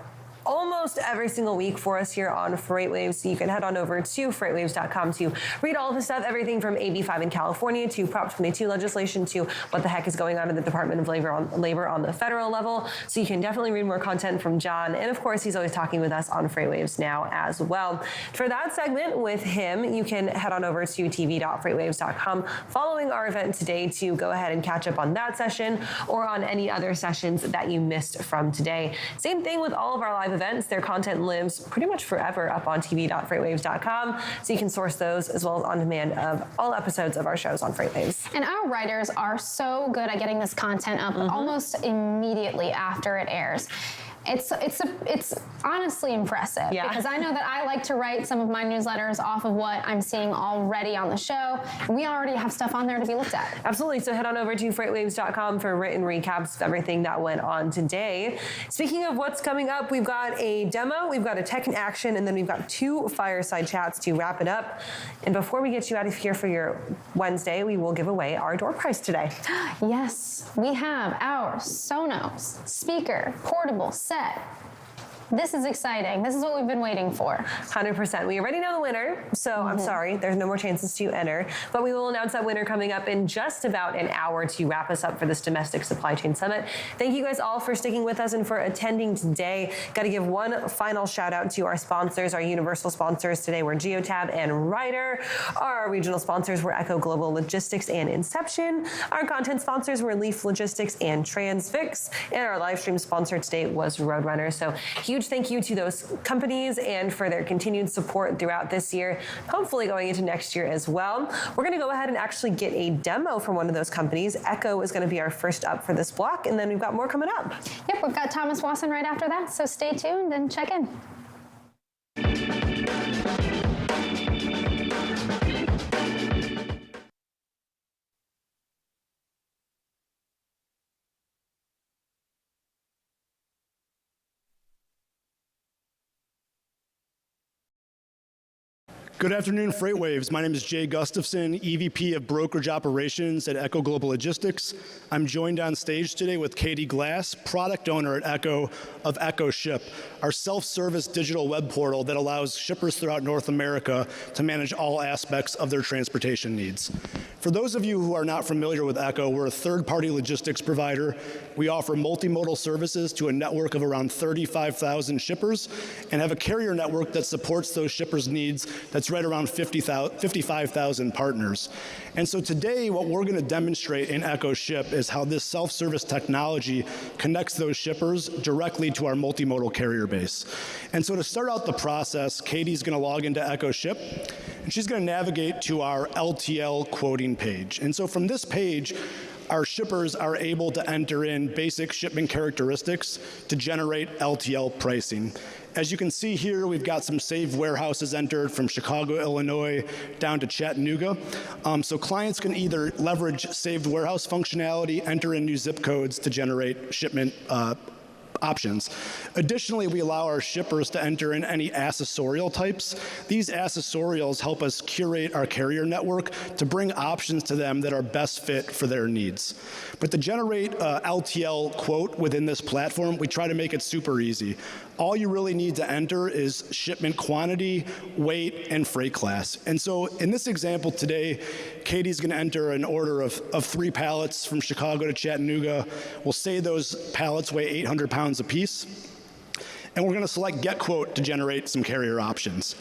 [SPEAKER 3] almost every single week for us here on FreightWaves. So you can head on over to freightwaves.com to read all of the stuff, everything from AB5 in California to Prop 22 legislation to what the heck is going on in the Department of Labor on the federal level. So you can definitely read more content from John. And of course, he's always talking with us on FreightWaves now as well. For that segment with him, you can head on over to tv.freightwaves.com following our event today to go ahead and catch up on that session or on any other sessions that you missed from today. Same thing with all of our live events. Their content lives pretty much forever up on tv.freightwaves.com, so you can source those as well as on demand of all episodes of our shows on FreightWaves.
[SPEAKER 4] And our writers are so good at getting this content up almost immediately after it airs. It's honestly impressive because I know that I like to write some of my newsletters off of what I'm seeing already on the show. We already have stuff on there to be looked at.
[SPEAKER 3] Absolutely. So head on over to freightwaves.com for written recaps of everything that went on today. Speaking of what's coming up, we've got a demo, we've got a tech in action, and then we've got 2 fireside chats to wrap it up. And before we get you out of here for your Wednesday, we will give away our door prize today.
[SPEAKER 4] Yes, we have our Sonos speaker portable set. This is exciting. This is what we've been waiting for.
[SPEAKER 3] 100%. We already know the winner, so I'm sorry, there's no more chances to enter, but we will announce that winner coming up in just about an hour to wrap us up for this Domestic Supply Chain Summit. Thank you guys all for sticking with us and for attending today. Got to give one final shout out to our sponsors. Our universal sponsors today were Geotab and Ryder. Our regional sponsors were Echo Global Logistics and Inception. Our content sponsors were Leaf Logistics and Transfix. And our live stream sponsor today was Roadrunner. So huge huge thank you to those companies and for their continued support throughout this year, hopefully going into next year as well. We're going to go ahead and actually get a demo from one of those companies. Echo is going to be our first up for this block, and then we've got more coming up.
[SPEAKER 4] Yep, we've got Thomas Wasson right after that, so stay tuned and check in.
[SPEAKER 1] Good afternoon, FreightWaves. My name is Jay Gustafson, EVP of Brokerage Operations at Echo Global Logistics. I'm joined on stage today with Katie Glass, product owner at Echo of Echo Ship, our self-service digital web portal that allows shippers throughout North America to manage all aspects of their transportation needs. For those of you who are not familiar with Echo, we're a third-party logistics provider. We offer multimodal services to a network of around 35,000 shippers and have a carrier network that supports those shippers' needs that's right around 55,000 partners. And so today, what we're going to demonstrate in Echo Ship is how this self-service technology connects those shippers directly to our multimodal carrier base. And so to start out the process, Katie's going to log into Echo Ship, and she's going to navigate to our LTL quoting page. And so from this page, our shippers are able to enter in basic shipment characteristics to generate LTL pricing. As you can see here, we've got some saved warehouses entered from Chicago, Illinois, down to Chattanooga. So clients can either leverage saved warehouse functionality, enter in new zip codes to generate shipment options. Additionally, we allow our shippers to enter in any accessorial types. These accessorials help us curate our carrier network to bring options to them that are best fit for their needs. But to generate LTL quote within this platform, we try to make it super easy. All you really need to enter is shipment quantity, weight, and freight class. And so in this example today, Katie's going to enter an order of 3 pallets from Chicago to Chattanooga. We'll say those pallets weigh 800 pounds apiece. And we're going to select Get Quote to generate some carrier options.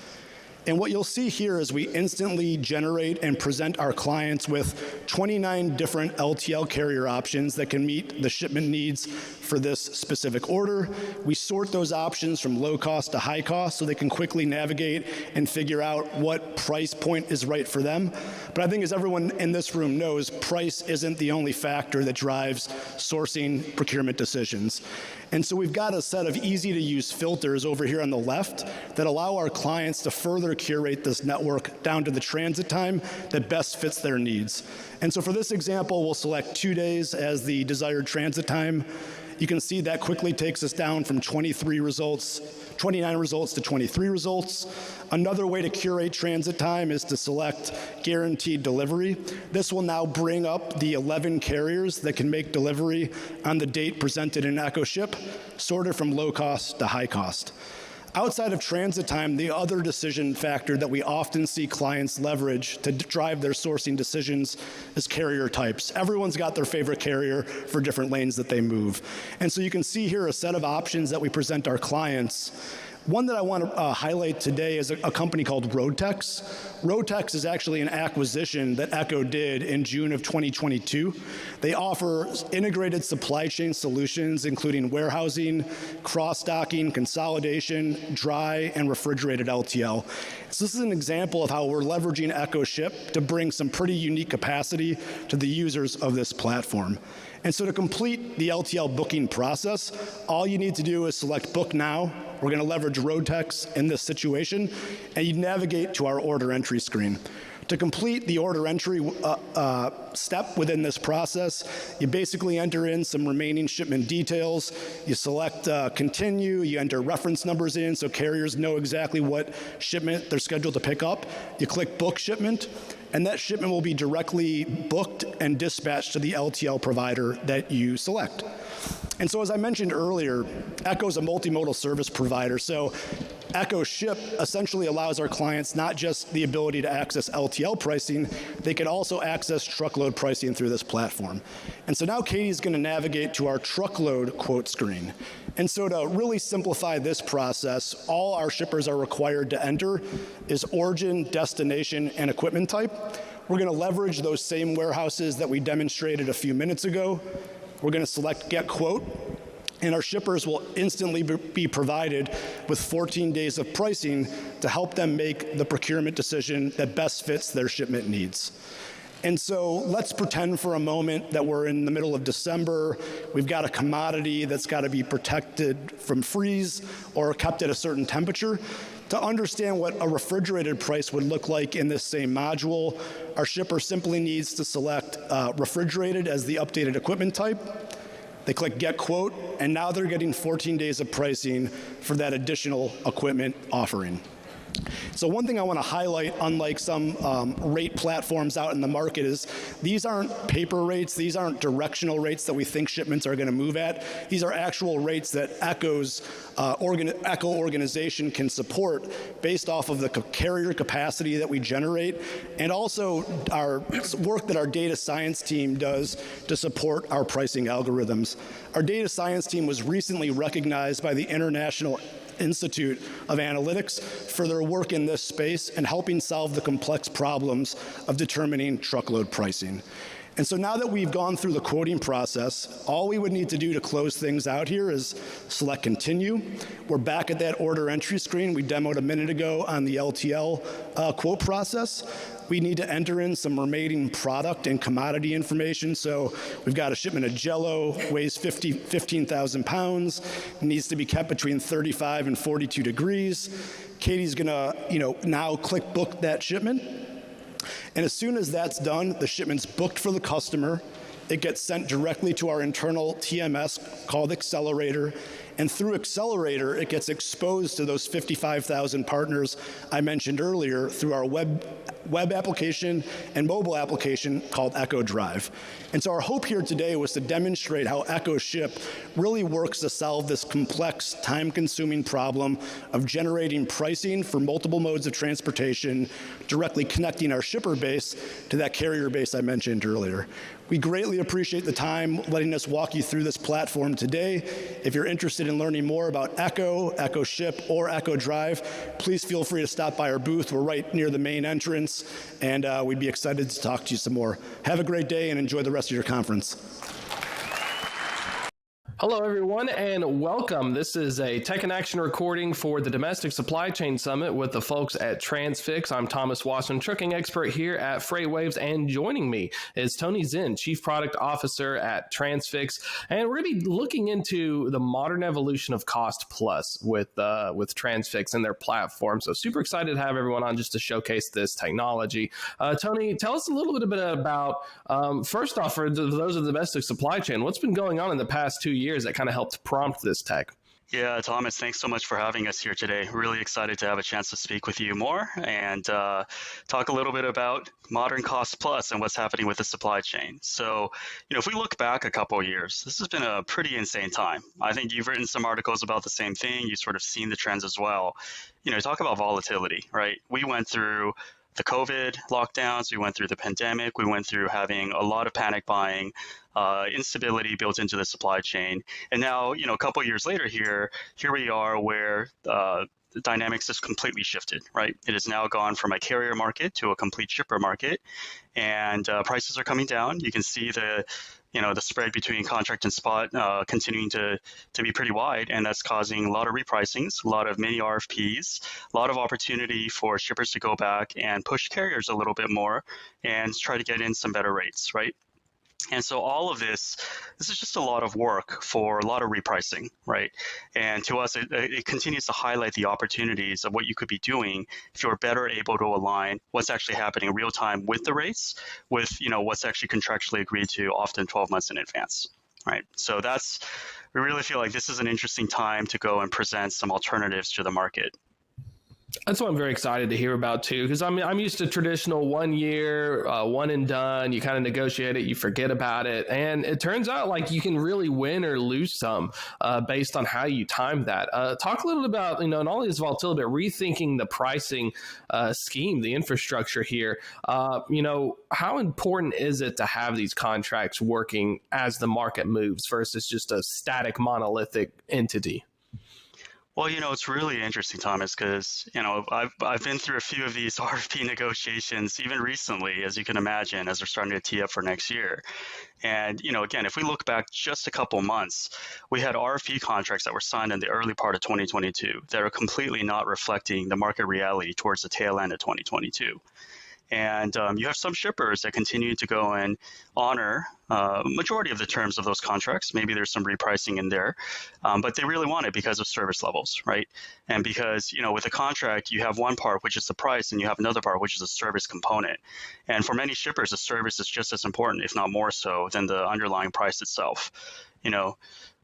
[SPEAKER 1] And what you'll see here is we instantly generate and present our clients with 29 different LTL carrier options that can meet the shipment needs for this specific order. We sort those options from low cost to high cost so they can quickly navigate and figure out what price point is right for them. But I think as everyone in this room knows, price isn't the only factor that drives sourcing procurement decisions. And so we've got a set of easy-to-use filters over here on the left that allow our clients to further curate this network down to the transit time that best fits their needs. And so for this example, we'll select 2 days as the desired transit time. You can see that quickly takes us down from 29 results to 23 results. Another way to curate transit time is to select guaranteed delivery. This will now bring up the 11 carriers that can make delivery on the date presented in Echo Ship, sorted from low cost to high cost. Outside of transit time, the other decision factor that we often see clients leverage to drive their sourcing decisions is carrier types. Everyone's got their favorite carrier for different lanes that they move. And so you can see here a set of options that we present our clients. One that I want to highlight today is a company called Roadtex. Roadtex is actually an acquisition that Echo did in June of 2022. They offer integrated supply chain solutions, including warehousing, cross-docking, consolidation, dry, and refrigerated LTL. So this is an example of how we're leveraging Echo Ship to bring some pretty unique capacity to the users of this platform. And so to complete the LTL booking process, all you need to do is select Book Now. We're going to leverage Roadtex in this situation, and you navigate to our order entry screen. To complete the order entry step within this process, you basically enter in some remaining shipment details. You select Continue. You enter reference numbers in so carriers know exactly what shipment they're scheduled to pick up. You click Book Shipment, and that shipment will be directly booked and dispatched to the LTL provider that you select. And so as I mentioned earlier, Echo is a multimodal service provider. So Echo Ship essentially allows our clients not just the ability to access LTL pricing, they can also access truckload pricing through this platform. And so now Katie's going to navigate to our truckload quote screen. And so to really simplify this process, all our shippers are required to enter is origin, destination, and equipment type. We're going to leverage those same warehouses that we demonstrated a few minutes ago. We're going to select Get Quote. and our shippers will instantly be provided with 14 days of pricing to help them make the procurement decision that best fits their shipment needs. And so let's pretend for a moment that we're in the middle of December. We've got a commodity that's got to be protected from freeze or kept at a certain temperature. To understand what a refrigerated price would look like in this same module, our shipper simply needs to select refrigerated as the updated equipment type. They click Get Quote, and now they're getting 14 days of pricing for that additional equipment offering. So one thing I want to highlight, unlike some rate platforms out in the market, is these aren't paper rates. These aren't directional rates that we think shipments are going to move at. These are actual rates that Echo's Echo organization can support based off of the carrier capacity that we generate, and also our work that our data science team does to support our pricing algorithms. Our data science team was recently recognized by the International Institute of Analytics for their work in this space and helping solve the complex problems of determining truckload pricing. And so now that we've gone through the quoting process, all we would need to do to close things out here is select Continue. We're back at that order entry screen we demoed a minute ago on the LTL quote process. We need to enter in some remaining product and commodity information. So we've got a shipment of Jell-O, weighs 15,000 pounds, needs to be kept between 35 and 42 degrees. Katie's gonna, now click book that shipment. And as soon as that's done, the shipment's booked for the customer. It gets sent directly to our internal TMS called Accelerator. And through Accelerator, it gets exposed to those 55,000 partners I mentioned earlier through our web application and mobile application called Echo Drive. And so our hope here today was to demonstrate how Echo Ship really works to solve this complex, time-consuming problem of generating pricing for multiple modes of transportation, directly connecting our shipper base to that carrier base I mentioned earlier. We greatly appreciate the time letting us walk you through this platform today. If you're interested in learning more about Echo, Echo Ship, or Echo Drive, please feel free to stop by our booth. We're right near the main entrance, and we'd be excited to talk to you some more. Have a great day and enjoy the rest of your conference.
[SPEAKER 6] Hello, everyone, and welcome. This is a Tech in Action recording for the Domestic Supply Chain Summit with the folks at Transfix. I'm Thomas Wasson, trucking expert here at FreightWaves, and joining me is Tony Zinn, Chief Product Officer at Transfix. And we're going to be looking into the modern evolution of Cost Plus with Transfix and their platform. So super excited to have everyone on just to showcase this technology. Tony, tell us a little bit about, first off, for those of the domestic supply chain, what's been going on in the past 2 years that kind of helped prompt this tech?
[SPEAKER 22] Yeah, Thomas, thanks so much for having us here today. Really excited to have a chance to speak with you more and talk a little bit about modern Cost Plus and what's happening with the supply chain. So, if we look back a couple of years, this has been a pretty insane time. I think you've written some articles about the same thing. You've sort of seen the trends as well. Talk about volatility, right? We went through the COVID lockdowns, we went through the pandemic, we went through having a lot of panic buying, instability built into the supply chain. And now, a couple of years later here we are where the dynamics has completely shifted, right? It has now gone from a carrier market to a complete shipper market, and prices are coming down. You can see the spread between contract and spot continuing to be pretty wide, and that's causing a lot of repricings, a lot of mini RFPs, a lot of opportunity for shippers to go back and push carriers a little bit more and try to get in some better rates, right? And so all of this is just a lot of work for a lot of repricing, right? And to us, it continues to highlight the opportunities of what you could be doing if you're better able to align what's actually happening in real time with the rates, with what's actually contractually agreed to, often 12 months in advance, right? So we really feel like this is an interesting time to go and present some alternatives to the market.
[SPEAKER 6] That's what I'm very excited to hear about too, because I'm used to traditional 1 year, one and done. You kind of negotiate it, you forget about it, and it turns out like you can really win or lose some based on how you time that. Talk a little about in all this volatility, about rethinking the pricing scheme, the infrastructure here. How important is it to have these contracts working as the market moves versus just a static monolithic entity?
[SPEAKER 22] Well, it's really interesting, Thomas, because, I've been through a few of these RFP negotiations, even recently, as you can imagine, as they're starting to tee up for next year. And, again, if we look back just a couple months, we had RFP contracts that were signed in the early part of 2022 that are completely not reflecting the market reality towards the tail end of 2022. And you have some shippers that continue to go and honor majority of the terms of those contracts. Maybe there's some repricing in there, but they really want it because of service levels, right? And because, with a contract, you have one part, which is the price, and you have another part, which is a service component. And for many shippers, the service is just as important, if not more so, than the underlying price itself.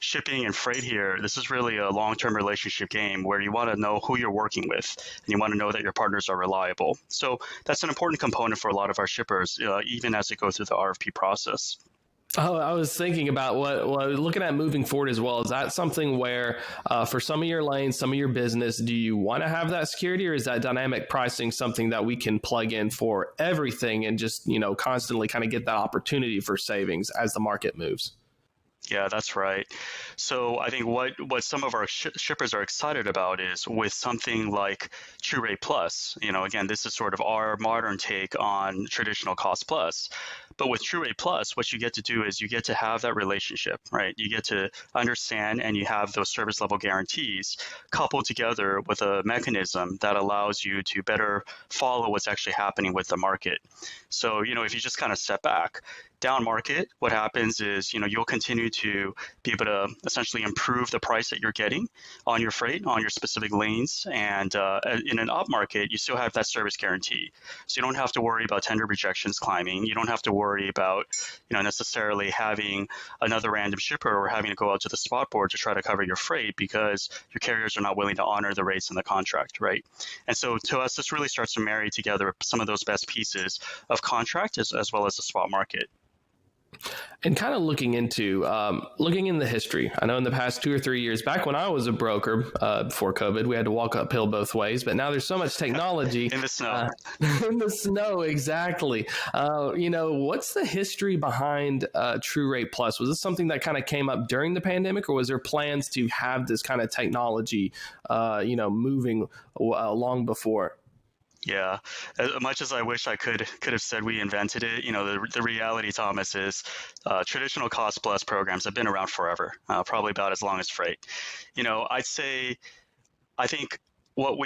[SPEAKER 22] Shipping and freight here, this is really a long-term relationship game where you want to know who you're working with, and you want to know that your partners are reliable. So that's an important component for a lot of our shippers, even as they go through the RFP process.
[SPEAKER 6] Oh, I was thinking about what looking at moving forward as well. Is that something where for some of your lanes, some of your business, do you want to have that security, or is that dynamic pricing something that we can plug in for everything and just, constantly kind of get that opportunity for savings as the market moves?
[SPEAKER 22] Yeah, that's right. So I think what some of our shippers are excited about is with something like True Rate Plus. Again, this is sort of our modern take on traditional Cost Plus. But with True Rate Plus, what you get to do is you get to have that relationship, right? You get to understand, and you have those service level guarantees coupled together with a mechanism that allows you to better follow what's actually happening with the market. So, if you just kind of step back, down market, what happens is, you'll continue to be able to essentially improve the price that you're getting on your freight, on your specific lanes. And in an up market, you still have that service guarantee. So you don't have to worry about tender rejections climbing. You don't have to worry about, necessarily having another random shipper or having to go out to the spot board to try to cover your freight because your carriers are not willing to honor the rates in the contract, right? And so to us, this really starts to marry together some of those best pieces of contract as well as the spot market.
[SPEAKER 6] And kind of looking in the history, I know in the past 2 or 3 years, back when I was a broker before COVID, we had to walk uphill both ways. But now there's so much technology
[SPEAKER 22] in the snow.
[SPEAKER 6] In the snow, exactly. What's the history behind True Rate Plus? Was this something that kind of came up during the pandemic, or was there plans to have this kind of technology, moving long before?
[SPEAKER 22] Yeah, as much as I wish I could have said we invented it, the reality, Thomas, is traditional Cost Plus programs have been around forever, probably about as long as freight. I think what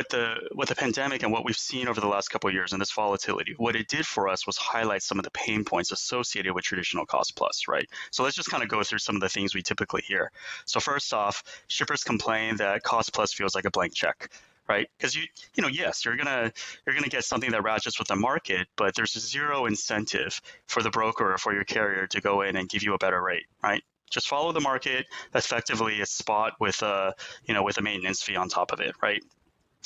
[SPEAKER 22] the pandemic and what we've seen over the last couple of years and this volatility, what it did for us was highlight some of the pain points associated with traditional Cost Plus, right? So let's just kind of go through some of the things we typically hear. So first off, shippers complain that Cost Plus feels like a blank check. Right? Because yes, you're gonna get something that ratchets with the market, but there's zero incentive for the broker or for your carrier to go in and give you a better rate, right? Just follow the market. Effectively, a spot with a maintenance fee on top of it, right?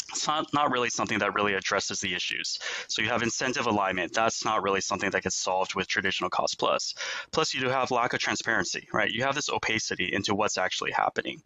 [SPEAKER 22] It's not really something that really addresses the issues. So you have incentive alignment. That's not really something that gets solved with traditional Cost Plus. Plus, you do have lack of transparency, right? You have this opacity into what's actually happening.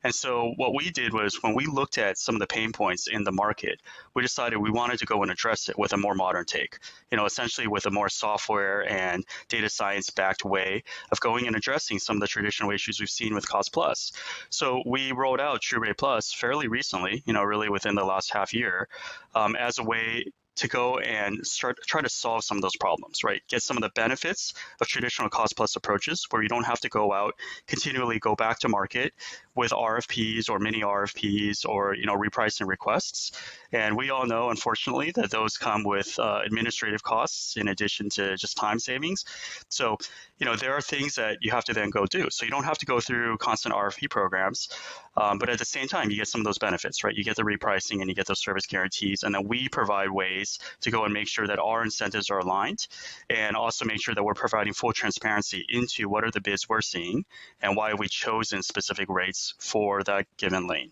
[SPEAKER 22] And so what we did was when we looked at some of the pain points in the market, we decided we wanted to go and address it with a more modern take, essentially with a more software and data science backed way of going and addressing some of the traditional issues we've seen with Cost Plus. So we rolled out True Rate Plus fairly recently, really within the last half year, as a way to go and try to solve some of those problems, right? Get some of the benefits of traditional Cost Plus approaches where you don't have to go out, continually go back to market with RFPs or mini RFPs or, repricing requests. And we all know, unfortunately, that those come with administrative costs in addition to just time savings. So, there are things that you have to then go do. So you don't have to go through constant RFP programs, but at the same time, you get some of those benefits, right? You get the repricing and you get those service guarantees. And then we provide ways to go and make sure that our incentives are aligned and also make sure that we're providing full transparency into what are the bids we're seeing and why have we chosen specific rates for that given lane.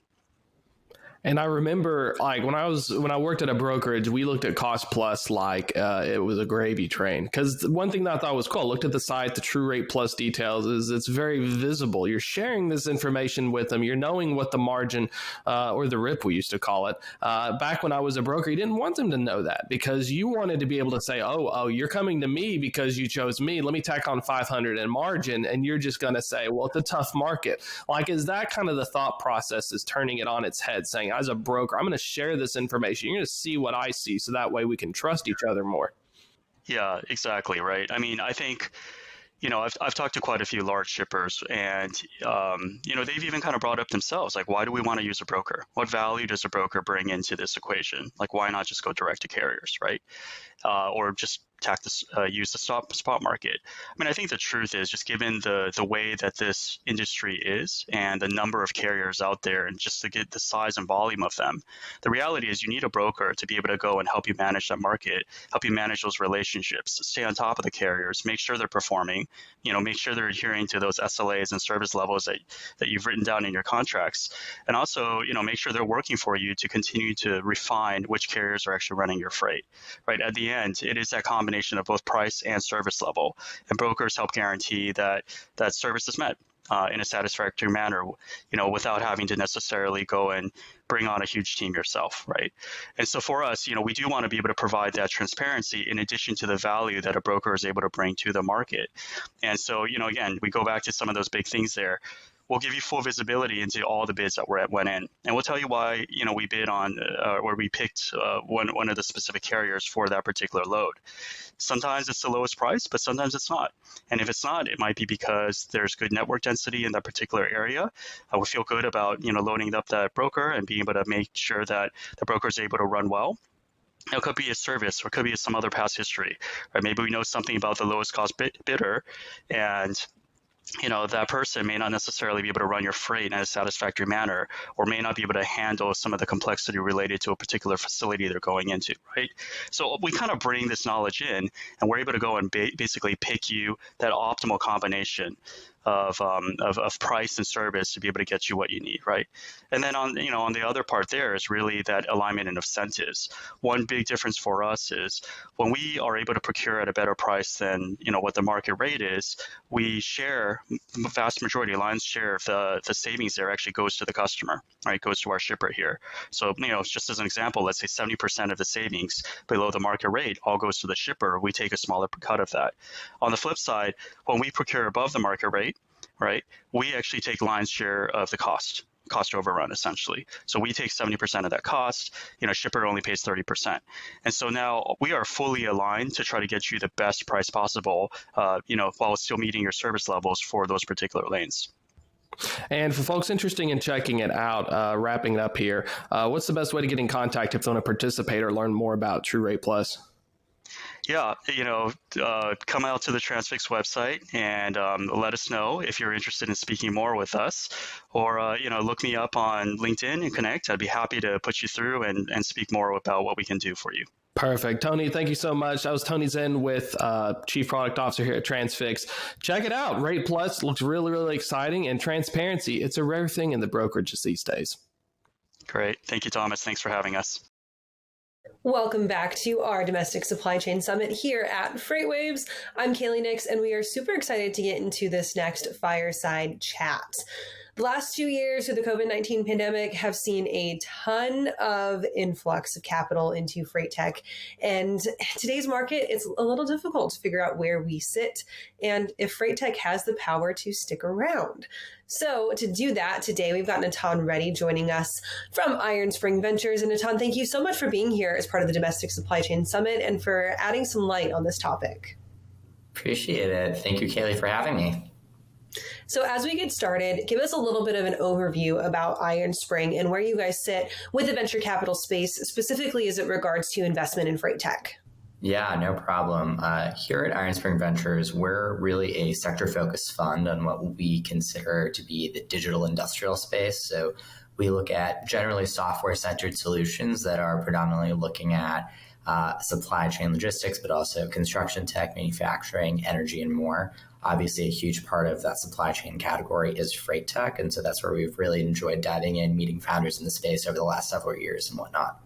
[SPEAKER 6] And I remember, like, when I worked at a brokerage, we looked at cost plus like it was a gravy train. Because one thing that I thought was cool, I looked at the site, the True Rate Plus details, is it's very visible. You're sharing this information with them. You're knowing what the margin or the RIP, we used to call it. Back when I was a broker, you didn't want them to know that because you wanted to be able to say, oh, you're coming to me because you chose me. Let me tack on 500 in margin. And you're just going to say, well, it's a tough market. Like, is that kind of the thought process is turning it on its head, saying, as a broker, I'm going to share this information. You're going to see what I see, so that way we can trust each other more.
[SPEAKER 22] Yeah, exactly. Right. I mean, I think, I've talked to quite a few large shippers, and, they've even kind of brought up themselves, like, why do we want to use a broker? What value does a broker bring into this equation? Like, why not just go direct to carriers, right? Or just use the spot market. I mean, I think the truth is, just given the way that this industry is and the number of carriers out there, and just to get the size and volume of them, the reality is you need a broker to be able to go and help you manage that market, help you manage those relationships, stay on top of the carriers, make sure they're performing, make sure they're adhering to those SLAs and service levels that you've written down in your contracts, and also, make sure they're working for you to continue to refine which carriers are actually running your freight, right? At the end, it is that combination of both price and service level, and brokers help guarantee that service is met in a satisfactory manner, without having to necessarily go and bring on a huge team yourself, right? And so for us, we do want to be able to provide that transparency in addition to the value that a broker is able to bring to the market. And so, again, we go back to some of those big things there. We'll give you full visibility into all the bids that went in, and we'll tell you why we bid on or we picked one of the specific carriers for that particular load. Sometimes it's the lowest price, but sometimes it's not. And if it's not, it might be because there's good network density in that particular area. We feel good about loading up that broker and being able to make sure that the broker is able to run well. It could be a service, or it could be some other past history, right? Maybe we know something about the lowest cost bidder, and that person may not necessarily be able to run your freight in a satisfactory manner, or may not be able to handle some of the complexity related to a particular facility they're going into, right? So we kind of bring this knowledge in, and we're able to go and basically pick you that optimal combination of price and service to be able to get you what you need, right? And then on the other part there is really that alignment and incentives. One big difference for us is when we are able to procure at a better price than what the market rate is, we share vast majority, lion's share of the savings there actually goes to the customer, right? Goes to our shipper here. So just as an example, let's say 70% of the savings below the market rate all goes to the shipper. We take a smaller cut of that. On the flip side, when we procure above the market rate, right, we actually take lion's share of the cost overrun, essentially. So we take 70% of that cost, shipper only pays 30%. And so now we are fully aligned to try to get you the best price possible, while still meeting your service levels for those particular lanes.
[SPEAKER 6] And for folks interested in checking it out, wrapping it up here, what's the best way to get in contact if they want to participate or learn more about True Rate Plus?
[SPEAKER 22] Yeah, come out to the Transfix website and let us know if you're interested in speaking more with us, or look me up on LinkedIn and connect. I'd be happy to put you through and speak more about what we can do for you.
[SPEAKER 6] Perfect. Tony, thank you so much. That was Tony Zen with Chief Product Officer here at Transfix. Check it out. Rate Plus looks really, really exciting, and transparency, it's a rare thing in the brokerages these days.
[SPEAKER 22] Great. Thank you, Thomas. Thanks for having us.
[SPEAKER 3] Welcome back to our Domestic Supply Chain Summit here at FreightWaves. I'm Kaylee Nix, and we are super excited to get into this next fireside chat. The last 2 years of the COVID-19 pandemic have seen a ton of influx of capital into freight tech. And today's market, it's a little difficult to figure out where we sit and if freight tech has the power to stick around. So to do that today, we've got Natan Reddy joining us from Iron Spring Ventures. And Natan, thank you so much for being here as part of the Domestic Supply Chain Summit and for adding some light on this topic.
[SPEAKER 2] Appreciate it. Thank you, Kaylee, for having me.
[SPEAKER 3] So as we get started, give us a little bit of an overview about Iron Spring and where you guys sit with the venture capital space, specifically as it regards to investment in freight tech.
[SPEAKER 2] Yeah, no problem. Here at Iron Spring Ventures, we're really a sector-focused fund on what we consider to be the digital industrial space. So we look at generally software-centered solutions that are predominantly looking at supply chain logistics, but also construction tech, manufacturing, energy, and more. Obviously, a huge part of that supply chain category is freight tech. And so that's where we've really enjoyed diving in, meeting founders in the space over the last several years and whatnot.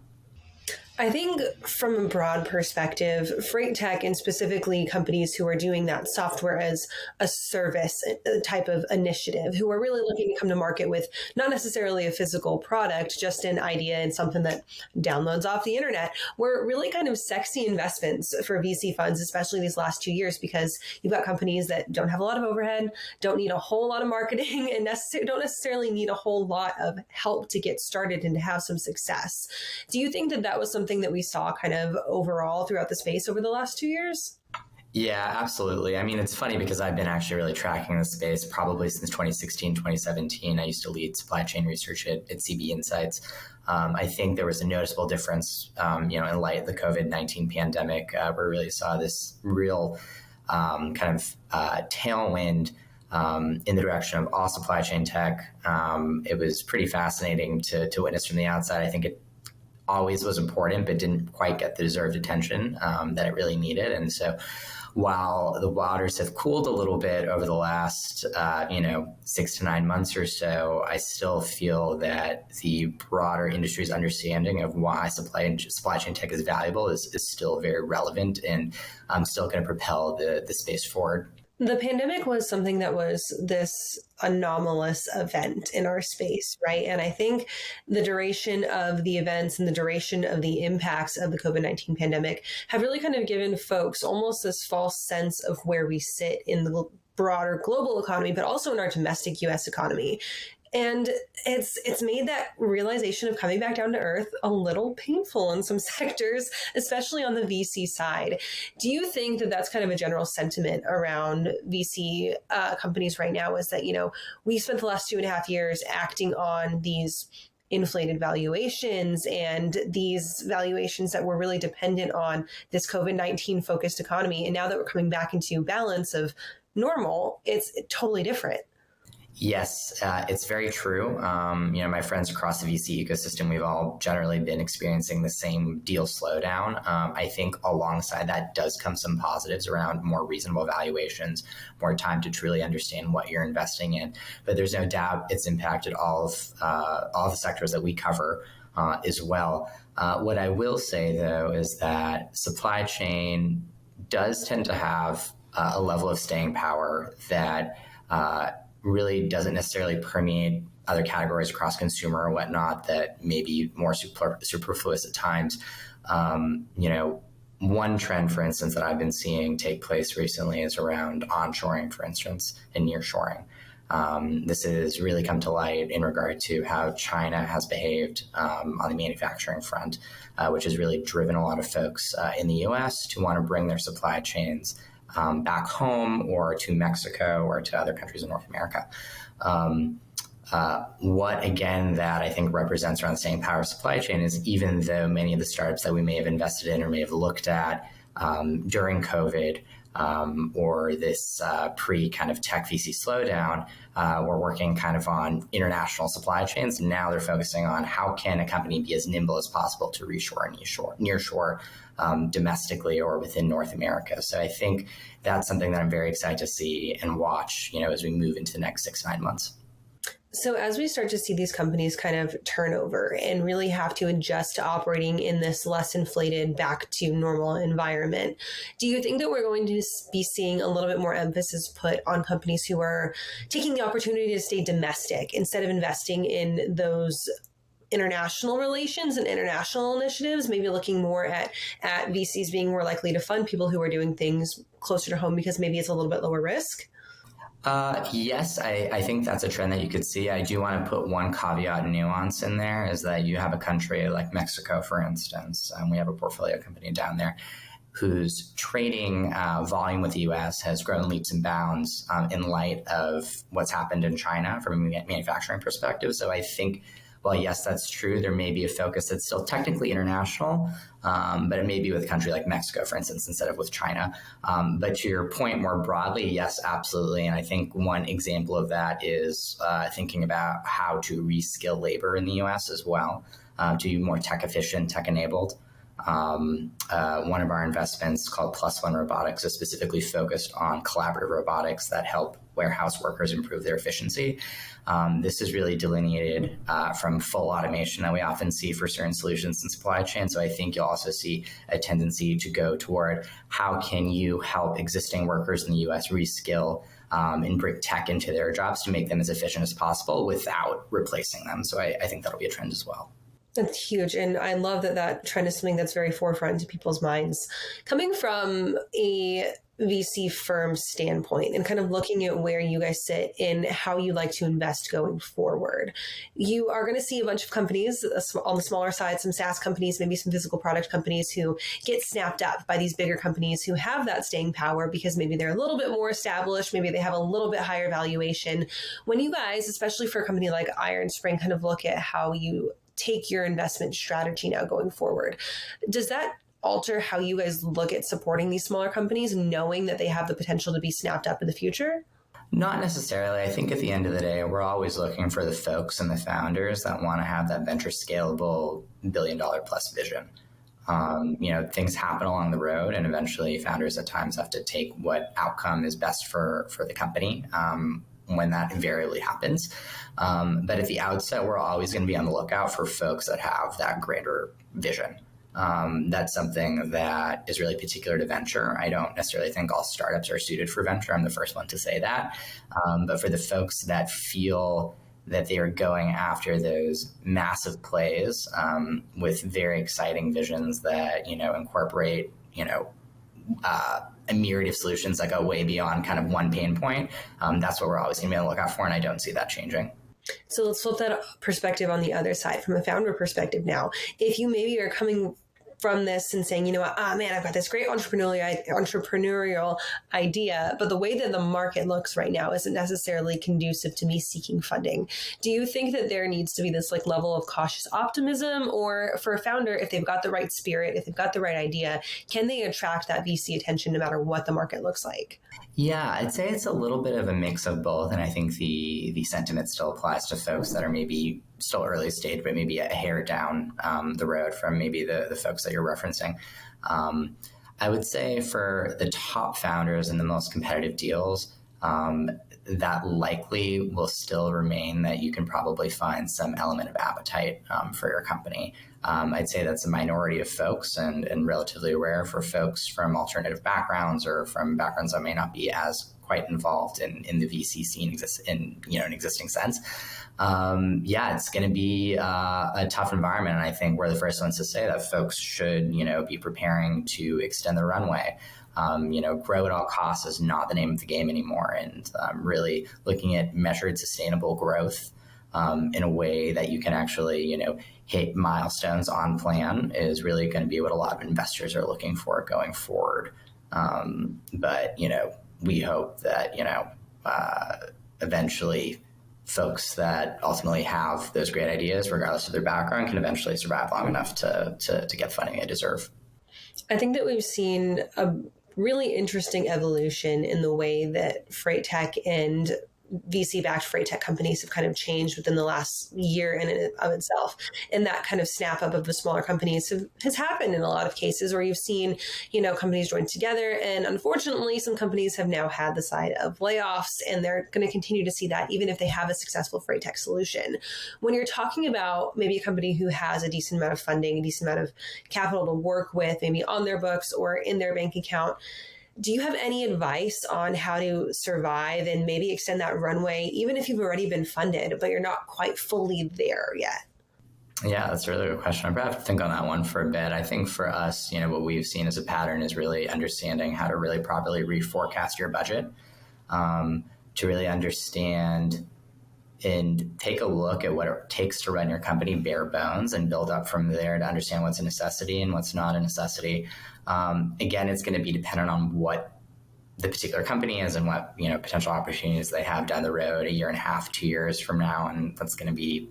[SPEAKER 3] I think from a broad perspective, freight tech and specifically companies who are doing that software as a service type of initiative, who are really looking to come to market with not necessarily a physical product, just an idea and something that downloads off the internet, were really kind of sexy investments for VC funds, especially these last 2 years, because you've got companies that don't have a lot of overhead, don't need a whole lot of marketing, and don't necessarily need a whole lot of help to get started and to have some success. Do you think that that was something that we saw kind of overall throughout the space over the last 2 years?
[SPEAKER 2] Yeah, absolutely. I mean, it's funny because I've been actually really tracking this space probably since 2016, 2017. I used to lead supply chain research at CB Insights. I think there was a noticeable difference, in light of the COVID-19 pandemic, where we really saw this real tailwind in the direction of all supply chain tech. It was pretty fascinating to witness from the outside. I think it always was important, but didn't quite get the deserved attention that it really needed. And so while the waters have cooled a little bit over the last, 6 to 9 months or so, I still feel that the broader industry's understanding of why supply chain tech is valuable is still very relevant and still going to propel the space forward.
[SPEAKER 3] The pandemic was something that was this anomalous event in our space, right? And I think the duration of the events and the duration of the impacts of the COVID-19 pandemic have really kind of given folks almost this false sense of where we sit in the broader global economy, but also in our domestic U.S. economy. And it's made that realization of coming back down to earth a little painful in some sectors, especially on the VC side. Do you think that that's kind of a general sentiment around VC companies right now, is that, we spent the last 2.5 years acting on these inflated valuations and these valuations that were really dependent on this COVID-19 focused economy. And now that we're coming back into balance of normal, it's totally different.
[SPEAKER 2] Yes, it's very true. My friends across the VC ecosystem, we've all generally been experiencing the same deal slowdown. I think alongside that does come some positives around more reasonable valuations, more time to truly understand what you're investing in. But there's no doubt it's impacted all of the sectors that we cover as well. What I will say, though, is that supply chain does tend to have a level of staying power that really doesn't necessarily permeate other categories across consumer or whatnot that may be more superfluous at times. One trend, for instance, that I've been seeing take place recently is around onshoring, for instance, and nearshoring. This has really come to light in regard to how China has behaved on the manufacturing front, which has really driven a lot of folks in the U.S. to want to bring their supply chains back home or to Mexico or to other countries in North America. What, again, that I think represents around the staying power of supply chain is even though many of the startups that we may have invested in or may have looked at during COVID or this pre-kind of tech VC slowdown, were working kind of on international supply chains. Now they're focusing on how can a company be as nimble as possible to reshore and nearshore domestically or within North America. So I think that's something that I'm very excited to see and watch, as we move into the next 6 to 9 months.
[SPEAKER 3] So as we start to see these companies kind of turn over and really have to adjust to operating in this less inflated back to normal environment, do you think that we're going to be seeing a little bit more emphasis put on companies who are taking the opportunity to stay domestic instead of investing in those international relations and international initiatives, maybe looking more at VCs being more likely to fund people who are doing things closer to home because maybe it's a little bit lower risk?
[SPEAKER 2] Yes, I think that's a trend that you could see. I do want to put one caveat and nuance in there, is that you have a country like Mexico, for instance, and we have a portfolio company down there whose trading volume with the U.S. has grown leaps and bounds in light of what's happened in China from a manufacturing perspective. So I think, well, yes, that's true. There may be a focus that's still technically international, but it may be with a country like Mexico, for instance, instead of with China. But to your point more broadly, yes, absolutely. And I think one example of that is thinking about how to reskill labor in the U.S. as well, to be more tech efficient, tech enabled. One of our investments called Plus One Robotics is specifically focused on collaborative robotics that help warehouse workers improve their efficiency. This is really delineated from full automation that we often see for certain solutions in supply chain. So I think you'll also see a tendency to go toward how can you help existing workers in the U.S. reskill and bring tech into their jobs to make them as efficient as possible without replacing them. So I think that'll be a trend as well.
[SPEAKER 3] That's huge. And I love that that trend is something that's very forefront to people's minds. Coming from a VC firm standpoint and kind of looking at where you guys sit and how you like to invest going forward, you are going to see a bunch of companies on the smaller side, some SaaS companies, maybe some physical product companies who get snapped up by these bigger companies who have that staying power because maybe they're a little bit more established, maybe they have a little bit higher valuation. When you guys, especially for a company like Iron Spring, kind of look at how you take your investment strategy now going forward, does that alter how you guys look at supporting these smaller companies, knowing that they have the potential to be snapped up in the future?
[SPEAKER 2] Not necessarily. I think at the end of the day, we're always looking for the folks and the founders that want to have that venture scalable $1 billion plus vision. Things happen along the road, and eventually founders at times have to take what outcome is best for the company. When that invariably happens. But at the outset, we're always going to be on the lookout for folks that have that greater vision. That's something that is really particular to venture. I don't necessarily think all startups are suited for venture. I'm the first one to say that. But for the folks that feel that they are going after those massive plays with very exciting visions that, incorporate, a myriad of solutions that go way beyond kind of one pain point. That's what we're always going to be on the lookout for, and I don't see that changing.
[SPEAKER 3] So let's flip that perspective on the other side, from a founder perspective now. If you maybe are coming from this and saying, man, I've got this great entrepreneurial idea, but the way that the market looks right now isn't necessarily conducive to me seeking funding. Do you think that there needs to be this level of cautious optimism, or for a founder, if they've got the right spirit, if they've got the right idea, can they attract that VC attention no matter what the market looks like?
[SPEAKER 2] Yeah, I'd say it's a little bit of a mix of both. And I think the sentiment still applies to folks that are maybe still early stage, but maybe a hair down the road from maybe the folks that you're referencing. I would say for the top founders in the most competitive deals, that likely will still remain that you can probably find some element of appetite for your company. I'd say that's a minority of folks and relatively rare for folks from alternative backgrounds or from backgrounds that may not be as quite involved in the VC scene in an existing sense. It's going to be a tough environment. And I think we're the first ones to say that folks should, be preparing to extend the runway. Grow at all costs is not the name of the game anymore. And really looking at measured sustainable growth in a way that you can actually, hit milestones on plan is really going to be what a lot of investors are looking for going forward. But we hope that, eventually folks that ultimately have those great ideas, regardless of their background, can eventually survive long enough to get funding they deserve.
[SPEAKER 3] I think that we've seen a really interesting evolution in the way that freight tech and VC-backed freight tech companies have kind of changed within the last year in and of itself. And that kind of snap up of the smaller companies has happened in a lot of cases where you've seen, companies join together. And unfortunately, some companies have now had the side of layoffs, and they're going to continue to see that even if they have a successful freight tech solution. When you're talking about maybe a company who has a decent amount of funding, a decent amount of capital to work with, maybe on their books or in their bank account, do you have any advice on how to survive and maybe extend that runway, even if you've already been funded, but you're not quite fully there yet?
[SPEAKER 2] Yeah, that's a really good question. I probably have to think on that one for a bit. I think for us, what we've seen as a pattern is really understanding how to really properly reforecast your budget, to really understand and take a look at what it takes to run your company bare bones and build up from there to understand what's a necessity and what's not a necessity. Again, it's going to be dependent on what the particular company is and what, potential opportunities they have down the road, a year and a half, 2 years from now. And that's going to be,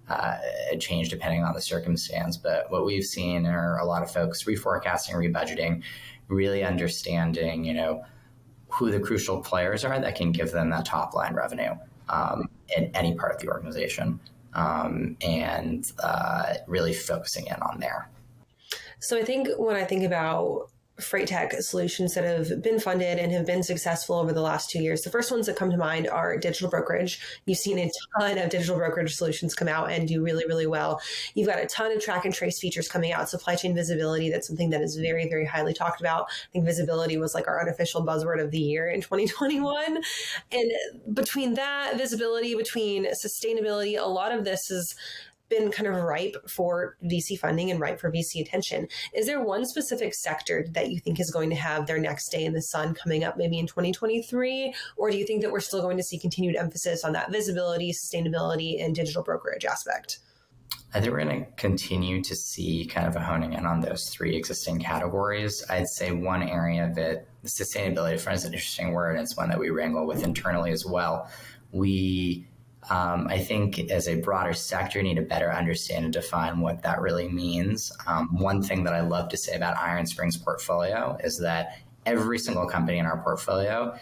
[SPEAKER 2] a change depending on the circumstance. But what we've seen are a lot of folks reforecasting, rebudgeting, really understanding, who the crucial players are that can give them that top line revenue in any part of the organization, and really focusing in on there.
[SPEAKER 3] So I think when I think about freight tech solutions that have been funded and have been successful over the last 2 years, the first ones that come to mind are digital brokerage. You've seen a ton of digital brokerage solutions come out and do really, really well. You've got a ton of track and trace features coming out. Supply chain visibility, that's something that is very, very highly talked about. I think visibility was like our unofficial buzzword of the year in 2021. And between that, visibility, between sustainability, a lot of this is been kind of ripe for VC funding and ripe for VC attention. Is there one specific sector that you think is going to have their next day in the sun coming up maybe in 2023? Or do you think that we're still going to see continued emphasis on that visibility, sustainability, and digital brokerage aspect?
[SPEAKER 2] I think we're going to continue to see kind of a honing in on those three existing categories. I'd say one area of it, sustainability, for instance, is an interesting word, and it's one that we wrangle with internally as well. I think as a broader sector, need to better understand and define what that really means. One thing that I love to say about Iron Spring's portfolio is that every single company in our portfolio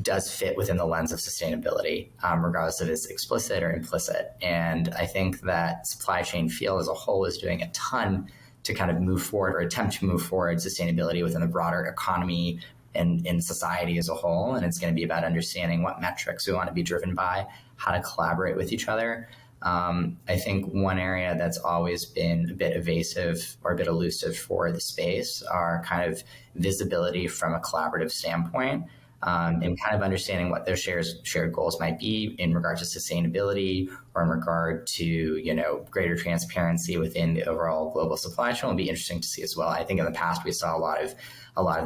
[SPEAKER 2] does fit within the lens of sustainability, regardless if it's explicit or implicit. And I think that supply chain field as a whole is doing a ton to kind of move forward or attempt to move forward sustainability within the broader economy and in society as a whole. And it's going to be about understanding what metrics we want to be driven by, how to collaborate with each other. I think one area that's always been a bit evasive or a bit elusive for the space are kind of visibility from a collaborative standpoint, and kind of understanding what those shared goals might be in regard to sustainability or in regard to, greater transparency within the overall global supply chain will be interesting to see as well. I think in the past we saw a lot of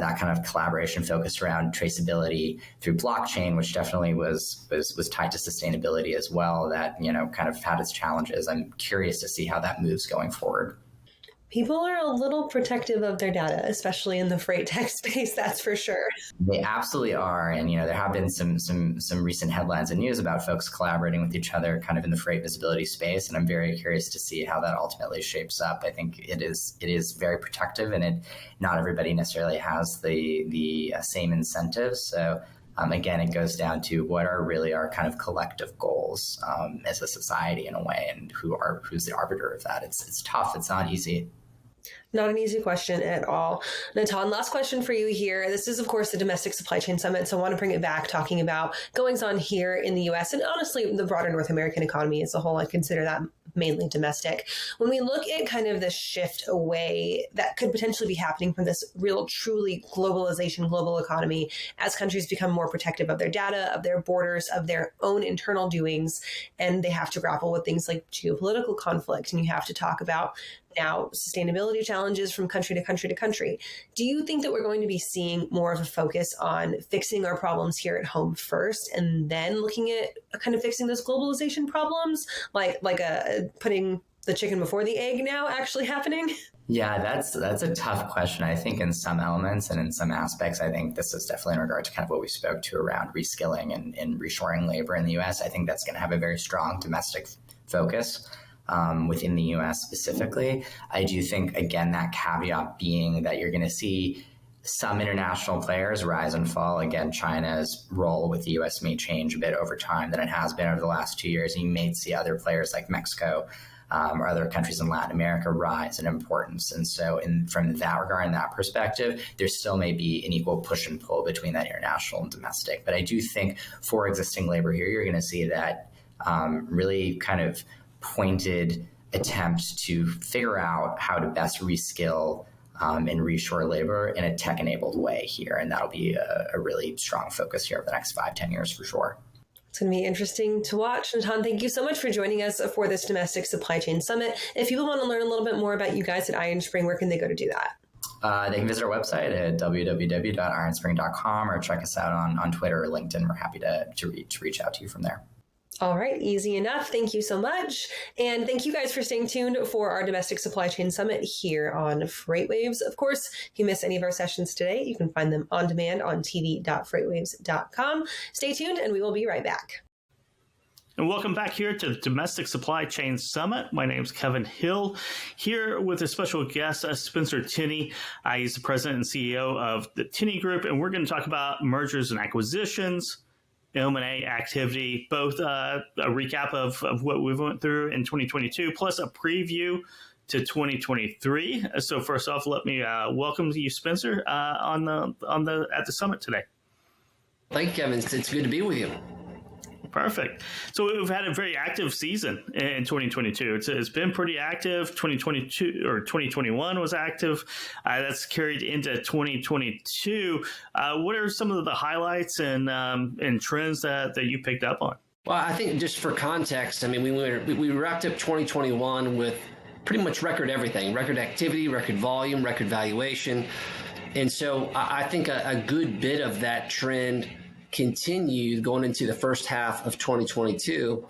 [SPEAKER 2] that kind of collaboration focused around traceability through blockchain, which definitely was tied to sustainability as well, that, kind of had its challenges. I'm curious to see how that moves going forward.
[SPEAKER 3] People are a little protective of their data, especially in the freight tech space, that's for sure.
[SPEAKER 2] They absolutely are. And, there have been some recent headlines and news about folks collaborating with each other kind of in the freight visibility space. And I'm very curious to see how that ultimately shapes up. I think it is very protective, and not everybody necessarily has the same incentives. So again, it goes down to what are really our kind of collective goals as a society in a way, and who's the arbiter of that. It's tough. It's not easy.
[SPEAKER 3] Not an easy question at all. Natan, last question for you here. This is, of course, the Domestic Supply Chain Summit, so I want to bring it back talking about goings on here in the U.S. and honestly the broader North American economy as a whole. I consider that mainly domestic. When we look at kind of the shift away that could potentially be happening from this real, truly globalization, global economy, as countries become more protective of their data, of their borders, of their own internal doings, and they have to grapple with things like geopolitical conflict, and you have to talk about now sustainability challenges from country to country to country. Do you think that we're going to be seeing more of a focus on fixing our problems here at home first and then looking at kind of fixing those globalization problems, like putting the chicken before the egg now actually happening?
[SPEAKER 2] Yeah, that's a tough question. I think in some elements and in some aspects, I think this is definitely in regard to kind of what we spoke to around reskilling and reshoring labor in the U.S. I think that's going to have a very strong domestic focus. Within the U.S. specifically. I do think, again, that caveat being that you're going to see some international players rise and fall. Again, China's role with the U.S. may change a bit over time than it has been over the last 2 years. You may see other players like Mexico or other countries in Latin America rise in importance. And so from that regard and that perspective, there still may be an equal push and pull between that international and domestic. But I do think for existing labor here, you're going to see that really kind of pointed attempt to figure out how to best reskill and reshore labor in a tech-enabled way here. And that'll be a really strong focus here over the next 5-10 years for sure.
[SPEAKER 3] It's going to be interesting to watch. Natan, thank you so much for joining us for this Domestic Supply Chain Summit. If people want to learn a little bit more about you guys at Iron Spring, where can they go to do that?
[SPEAKER 2] They can visit our website at www.ironspring.com or check us out on Twitter or LinkedIn. We're happy to reach out to you from there.
[SPEAKER 3] All right, easy enough. Thank you so much. And thank you guys for staying tuned for our Domestic Supply Chain Summit here on FreightWaves. Of course, if you miss any of our sessions today, you can find them on demand on tv.freightwaves.com. Stay tuned and we will be right back.
[SPEAKER 8] And welcome back here to the Domestic Supply Chain Summit. My name is Kevin Hill, here with a special guest, Spencer Tinney. He's the president and CEO of the Tinney Group, and we're going to talk about mergers and acquisitions, M&A activity, both a recap of what we went through in 2022, plus a preview to 2023. So first off, let me welcome you, Spencer, at the summit today.
[SPEAKER 9] Thank you, Kevin. It's good to be with you.
[SPEAKER 8] Perfect. So we've had a very active season in 2022. It's been pretty active. 2022 or 2021 was active. That's carried into 2022. What are some of the highlights and trends that you picked up on?
[SPEAKER 9] Well, I think just for context, I mean, we wrapped up 2021 with pretty much record everything: record activity, record volume, record valuation. And so I think a good bit of that trend continued going into the first half of 2022.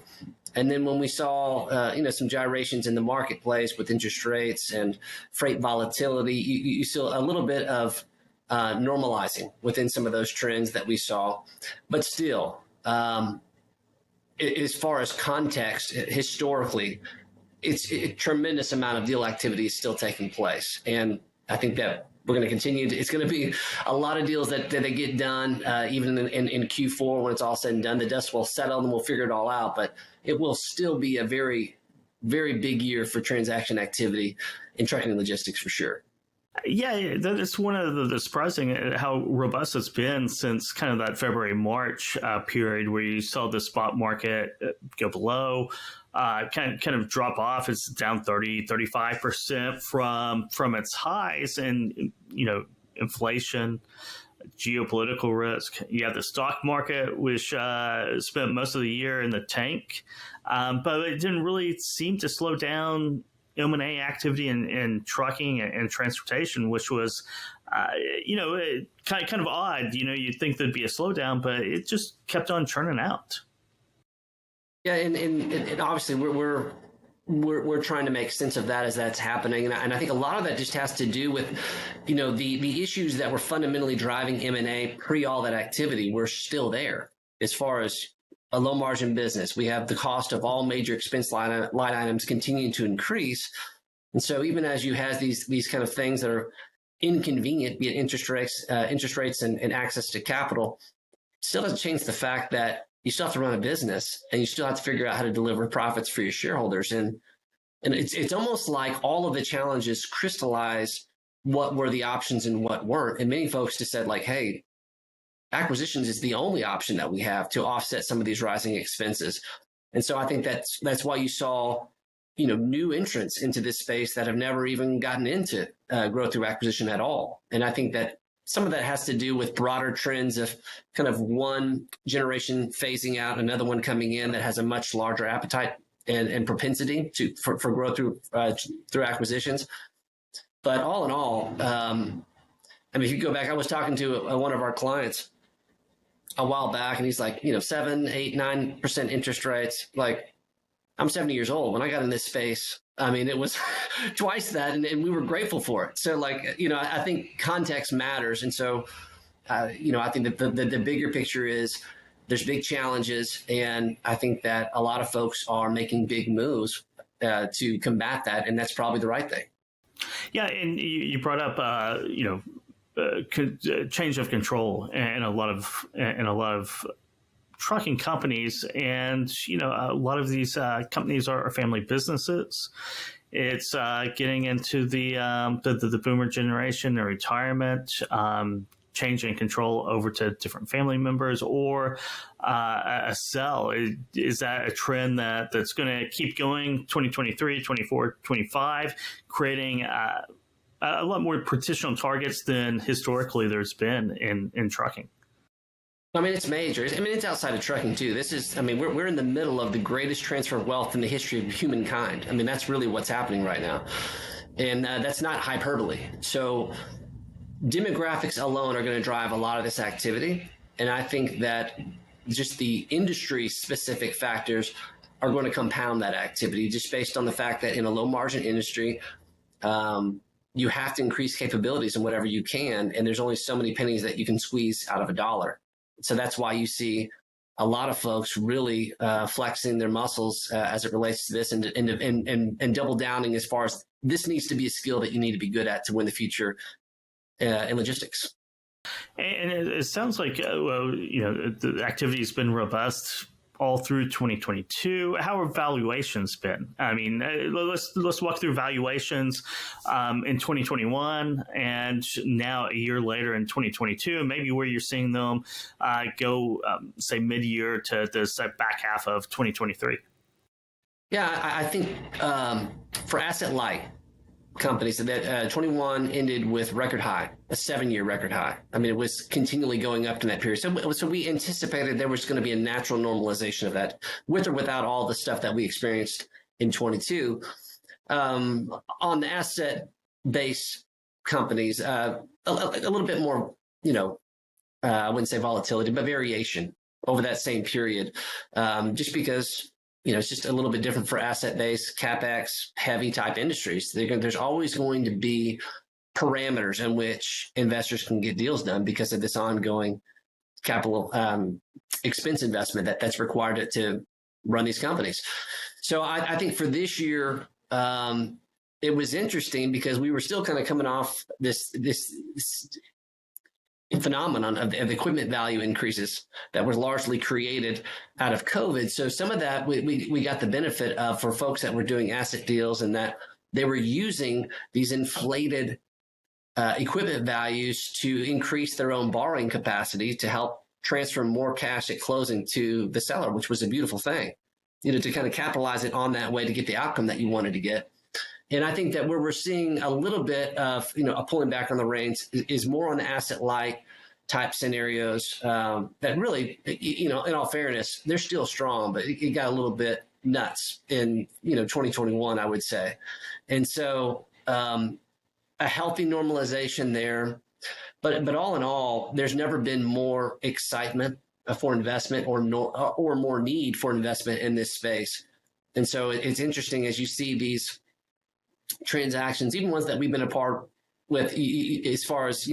[SPEAKER 9] And then when we saw, some gyrations in the marketplace with interest rates and freight volatility, you saw a little bit of normalizing within some of those trends that we saw. But still, as far as context, historically, it's a tremendous amount of deal activity is still taking place. And I think that we're going to continue. It's going to be a lot of deals that they get done, even in Q4 when it's all said and done. The dust will settle and we'll figure it all out. But it will still be a very, very big year for transaction activity in trucking and logistics for sure.
[SPEAKER 8] Yeah, that's one of the surprising how robust it's been since kind of that February-March period where you saw the spot market go below, kind of drop off. It's down 35% from its highs, and inflation, geopolitical risk. You have the stock market, which spent most of the year in the tank, but it didn't really seem to slow down M&A activity in trucking and transportation, which was, kind of odd. You'd think there'd be a slowdown, but it just kept on churning out.
[SPEAKER 9] Yeah, and obviously we're trying to make sense of that as that's happening, and I think a lot of that just has to do with, the issues that were fundamentally driving M&A pre all that activity were still there. As far as a low margin business, we have the cost of all major expense line items continuing to increase, and so even as you have these kind of things that are inconvenient, be it interest rates and access to capital, still doesn't change the fact that you still have to run a business and you still have to figure out how to deliver profits for your shareholders. And it's almost like all of the challenges crystallize what were the options and what weren't. And many folks just said, like, hey, acquisitions is the only option that we have to offset some of these rising expenses. And so I think that's why you saw, new entrants into this space that have never even gotten into growth through acquisition at all. And I think that some of that has to do with broader trends of kind of one generation phasing out, another one coming in that has a much larger appetite and propensity for growth through acquisitions. But all in all, if you go back, I was talking to one of our clients a while back, and he's like, 7, 8, 9% interest rates. Like, I'm 70 years old. When I got in this space, it was twice that, and we were grateful for it. So, I think context matters. And so, I think that the bigger picture is there's big challenges, and I think that a lot of folks are making big moves to combat that, and that's probably the right thing.
[SPEAKER 8] Yeah, and you brought up, change of control in a lot of trucking companies, and a lot of these companies are family businesses. It's getting into the boomer generation, the retirement, changing control over to different family members, or a sell. Is that a trend that's going to keep going 2023, 24, 25, creating a lot more petitional targets than historically there's been in trucking?
[SPEAKER 9] It's major. It's outside of trucking too. This is, we're in the middle of the greatest transfer of wealth in the history of humankind. That's really what's happening right now. And that's not hyperbole. So demographics alone are going to drive a lot of this activity. And I think that just the industry specific factors are going to compound that activity, just based on the fact that in a low margin industry, you have to increase capabilities in whatever you can. And there's only so many pennies that you can squeeze out of a dollar. So that's why you see a lot of folks really flexing their muscles as it relates to this, and double downing as far as this needs to be a skill that you need to be good at to win the future in logistics.
[SPEAKER 8] And it sounds like the activity has been robust all through 2022. How have valuations been? I mean, let's walk through valuations in 2021 and now a year later in 2022, and maybe where you're seeing them go, say, mid-year to the back half of 2023.
[SPEAKER 9] Yeah, I think for asset light companies, that 21 ended with record high, a 7-year record high. I mean, it was continually going up in that period. So we anticipated there was going to be a natural normalization of that, with or without all the stuff that we experienced in 22. On the asset base companies, a little bit more, I wouldn't say volatility, but variation over that same period, just because it's just a little bit different for asset-based, CapEx, heavy type industries. There's always going to be parameters in which investors can get deals done because of this ongoing capital expense investment that's required to run these companies. So I think for this year, it was interesting because we were still kind of coming off this phenomenon of equipment value increases that was largely created out of COVID. So some of that we got the benefit of for folks that were doing asset deals, and that they were using these inflated equipment values to increase their own borrowing capacity to help transfer more cash at closing to the seller, which was a beautiful thing, to kind of capitalize it on that way to get the outcome that you wanted to get. And I think that where we're seeing a little bit of, a pulling back on the reins is more on the asset light type scenarios that really, in all fairness, they're still strong, but it got a little bit nuts in, 2021, I would say. And so a healthy normalization there. But all in all, there's never been more excitement for investment or more need for investment in this space. And so it's interesting as you see these transactions, even ones that we've been a part with, as far as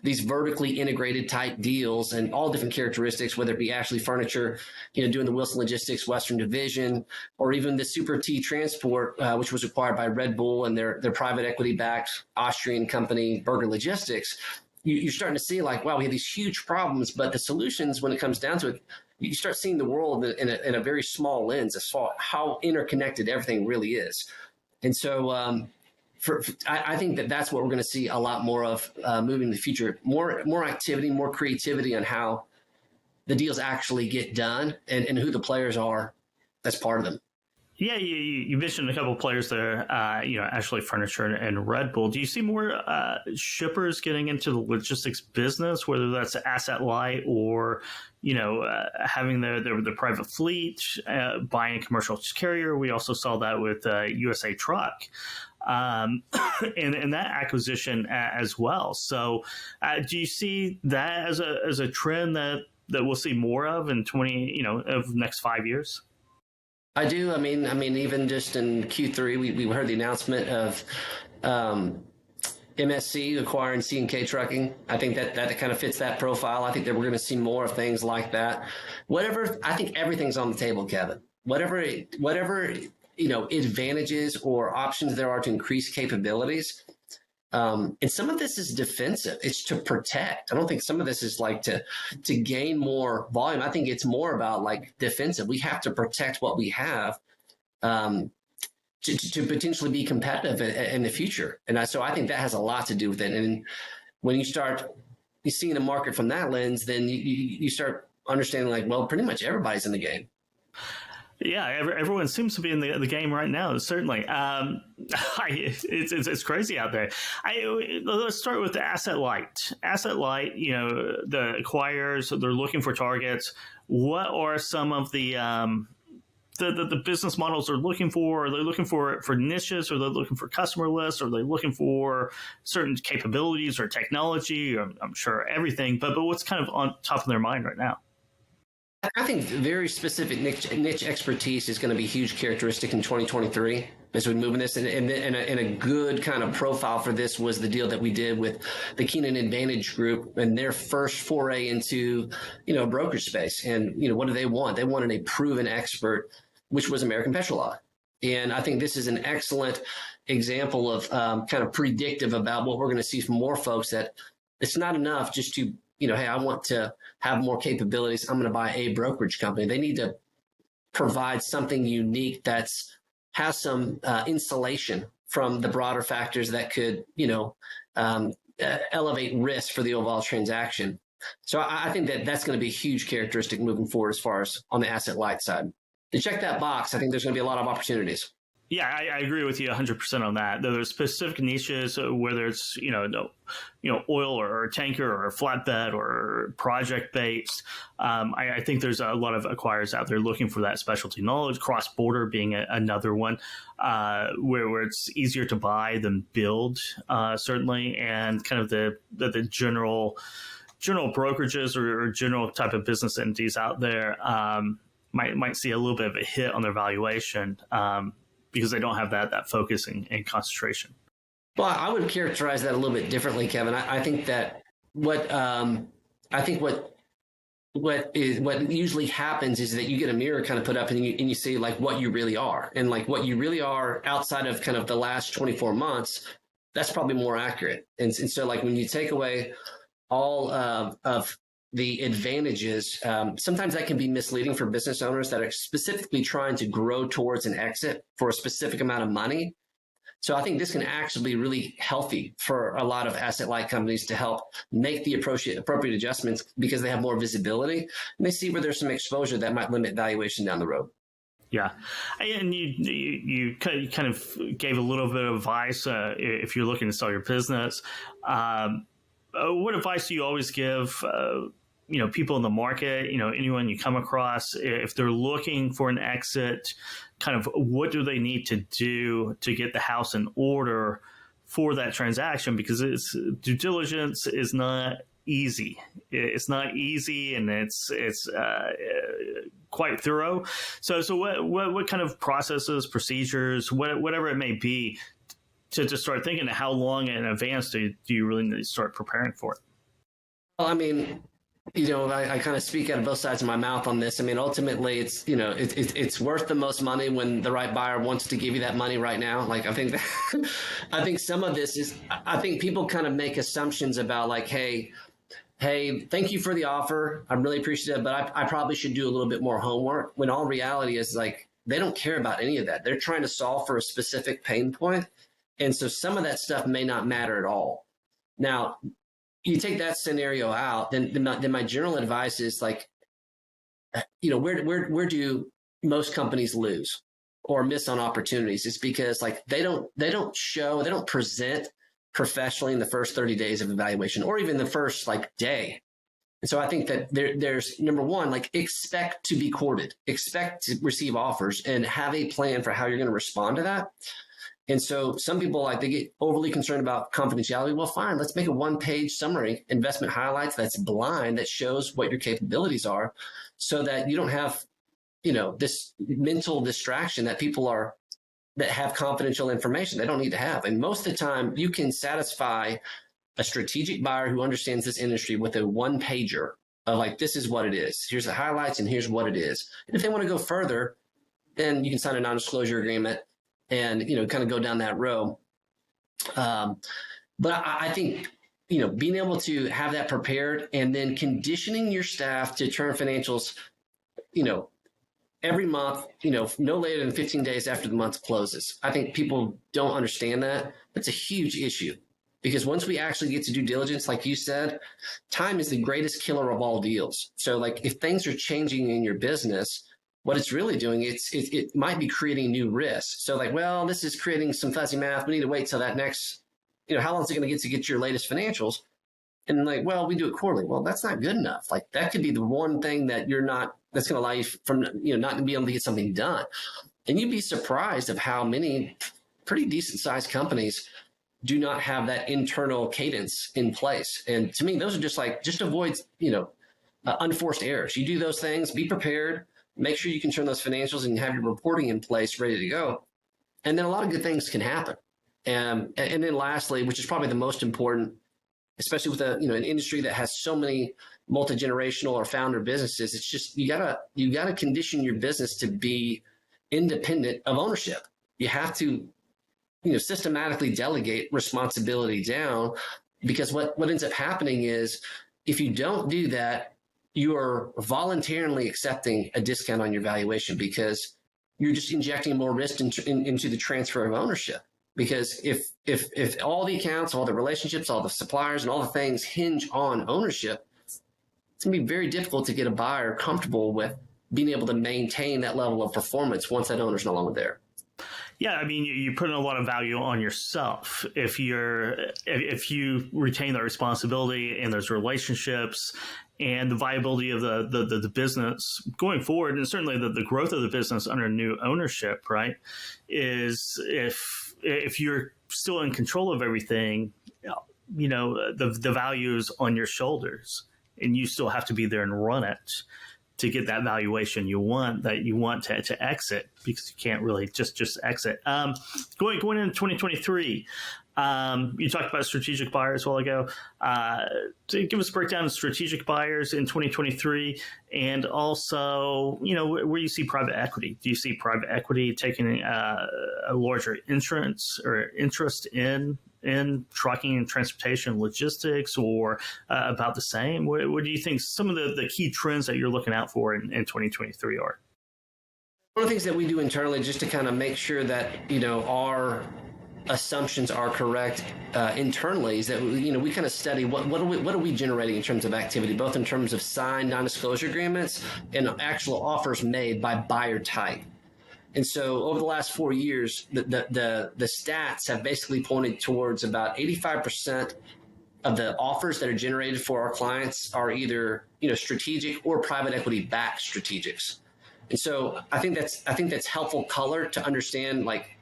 [SPEAKER 9] these vertically integrated type deals and all different characteristics, whether it be Ashley Furniture, doing the Wilson Logistics Western Division, or even the Super T Transport, which was acquired by Red Bull and their private equity backed Austrian company Berger Logistics. You're starting to see wow, we have these huge problems, but the solutions, when it comes down to it, you start seeing the world in a very small lens as far as how interconnected everything really is. And so I think that's what we're going to see a lot more of moving in the future. More activity, more creativity on how the deals actually get done and who the players are as part of them.
[SPEAKER 8] Yeah, you mentioned a couple of players there, Ashley Furniture and Red Bull. Do you see more shippers getting into the logistics business, whether that's asset light or, having their private fleet, buying a commercial carrier? We also saw that with USA Truck and that acquisition as well. So do you see that as a trend that we'll see more of in of the next 5 years?
[SPEAKER 9] I do. I mean, even just in Q3, we heard the announcement of MSC acquiring C&K Trucking. I think that kind of fits that profile. I think that we're going to see more of things like that. I think everything's on the table, Kevin. Whatever advantages or options there are to increase capabilities. And some of this is defensive. It's to protect. I don't think some of this is to gain more volume. I think it's more about defensive. We have to protect what we have to potentially be competitive in the future. And so I think that has a lot to do with it. And when you start seeing the market from that lens, then you start understanding well, pretty much everybody's in the game.
[SPEAKER 8] Yeah, everyone seems to be in the game right now. Certainly, it's crazy out there. Let's start with the asset light. Asset light, the acquirers, they're looking for targets. What are some of the business models they're looking for? Are they looking for niches? Are they looking for customer lists? Are they looking for certain capabilities or technology? I'm sure everything, but what's kind of on top of their mind right now?
[SPEAKER 9] I think very specific niche expertise is going to be a huge characteristic in 2023 as we move in this. And a good kind of profile for this was the deal that we did with the Keenan Advantage Group and their first foray into, brokerage space. And, what do they want? They wanted a proven expert, which was American Petrol Law. And I think this is an excellent example of kind of predictive about what we're going to see from more folks, that it's not enough just to, hey, I want to have more capabilities. I'm going to buy a brokerage company. They need to provide something unique has some insulation from the broader factors that could, elevate risk for the overall transaction. So I think that's going to be a huge characteristic moving forward as far as on the asset light side. To check that box, I think there's going to be a lot of opportunities.
[SPEAKER 8] Yeah, I agree with you 100% on that. There's specific niches, whether it's oil or a tanker or a flatbed or project based. I think there's a lot of acquirers out there looking for that specialty knowledge. Cross border being another one, where it's easier to buy than build, certainly, and kind of the general brokerages or general type of business entities out there might see a little bit of a hit on their valuation. Because they don't have that focus and concentration.
[SPEAKER 9] Well, I would characterize that a little bit differently, Kevin. I think that what usually happens is that you get a mirror kind of put up and you see like what you really are, and like what you really are outside of kind of the last 24 months. That's probably more accurate. And so like when you take away all of the advantages, sometimes that can be misleading for business owners that are specifically trying to grow towards an exit for a specific amount of money. So I think this can actually be really healthy for a lot of asset-light companies to help make the appropriate adjustments because they have more visibility and they see where there's some exposure that might limit valuation down the road.
[SPEAKER 8] Yeah, and you kind of gave a little bit of advice if you're looking to sell your business. What advice do you always give? People in the market, anyone you come across, if they're looking for an exit, kind of what do they need to do to get the house in order for that transaction? Because due diligence is not easy. It's not easy, and it's quite thorough. So what kind of processes, procedures, whatever it may be, to start thinking how long in advance do you really need to start preparing for it?
[SPEAKER 9] Well, I mean, I kind of speak out of both sides of my mouth on this. I mean, ultimately, it's worth the most money when the right buyer wants to give you that money right now. Like, I think some of this is, I think people kind of make assumptions about like, hey, thank you for the offer. I'm really appreciative, but I probably should do a little bit more homework. When all reality is like, they don't care about any of that. They're trying to solve for a specific pain point. And so some of that stuff may not matter at all. Now, you take that scenario out, then my general advice is like, where do most companies lose or miss on opportunities? It's because like they don't present professionally in the first 30 days of evaluation or even the first like day. And so I think that there's number one, like expect to be courted, expect to receive offers and have a plan for how you're going to respond to that. And so some people, like, they get overly concerned about confidentiality. Well, fine, let's make a one-page summary, investment highlights that's blind, that shows what your capabilities are so that you don't have, this mental distraction that people that have confidential information they don't need to have. And most of the time you can satisfy a strategic buyer who understands this industry with a one-pager of like, this is what it is. Here's the highlights and here's what it is. And if they want to go further, then you can sign a non-disclosure agreement and, kind of go down that road. But I think, being able to have that prepared and then conditioning your staff to turn financials, every month, no later than 15 days after the month closes. I think people don't understand that. That's a huge issue because once we actually get to due diligence, like you said, time is the greatest killer of all deals. So like if things are changing in your business, what it's really doing, it might be creating new risks. So like, well, this is creating some fuzzy math. We need to wait till that next, how long is it going to get your latest financials? And like, well, we do it quarterly. Well, that's not good enough. Like that could be the one thing that that's going to allow you from, not to be able to get something done. And you'd be surprised of how many pretty decent sized companies do not have that internal cadence in place. And to me, those are just avoid, unforced errors. You do those things, be prepared. Make sure you can turn those financials and have your reporting in place, ready to go. And then a lot of good things can happen. And then lastly, which is probably the most important, especially with an industry that has so many multi-generational or founder businesses, it's just, you gotta condition your business to be independent of ownership. You have to, systematically delegate responsibility down, because what ends up happening is if you don't do that, you are voluntarily accepting a discount on your valuation because you're just injecting more risk into the transfer of ownership. Because if all the accounts, all the relationships, all the suppliers, and all the things hinge on ownership, it's going to be very difficult to get a buyer comfortable with being able to maintain that level of performance once that owner's no longer there.
[SPEAKER 8] Yeah, I mean, you put in a lot of value on yourself if you retain that responsibility and those relationships and the viability of the business going forward, and certainly the growth of the business under new ownership, right? Is if you're still in control of everything, you know, the value is on your shoulders, and you still have to be there and run it to get that valuation you want to exit, because you can't really just exit. Going into 2023, you talked about strategic buyers a while ago. To give us a breakdown of strategic buyers in 2023, and also, you know, where you see private equity. Do you see private equity taking a larger interest in trucking and transportation logistics, or about the same? What do you think some of the key trends that you're looking out for in 2023 are?
[SPEAKER 9] One of the things that we do internally, just to kind of make sure that, you know, our assumptions are correct internally, is that, you know, we kind of study what are we generating in terms of activity, both in terms of signed non-disclosure agreements and actual offers made by buyer type. And so over the last 4 years, the stats have basically pointed towards about 85% of the offers that are generated for our clients are either, you know, strategic or private equity backed strategics. And so I think that's helpful color to understand, like,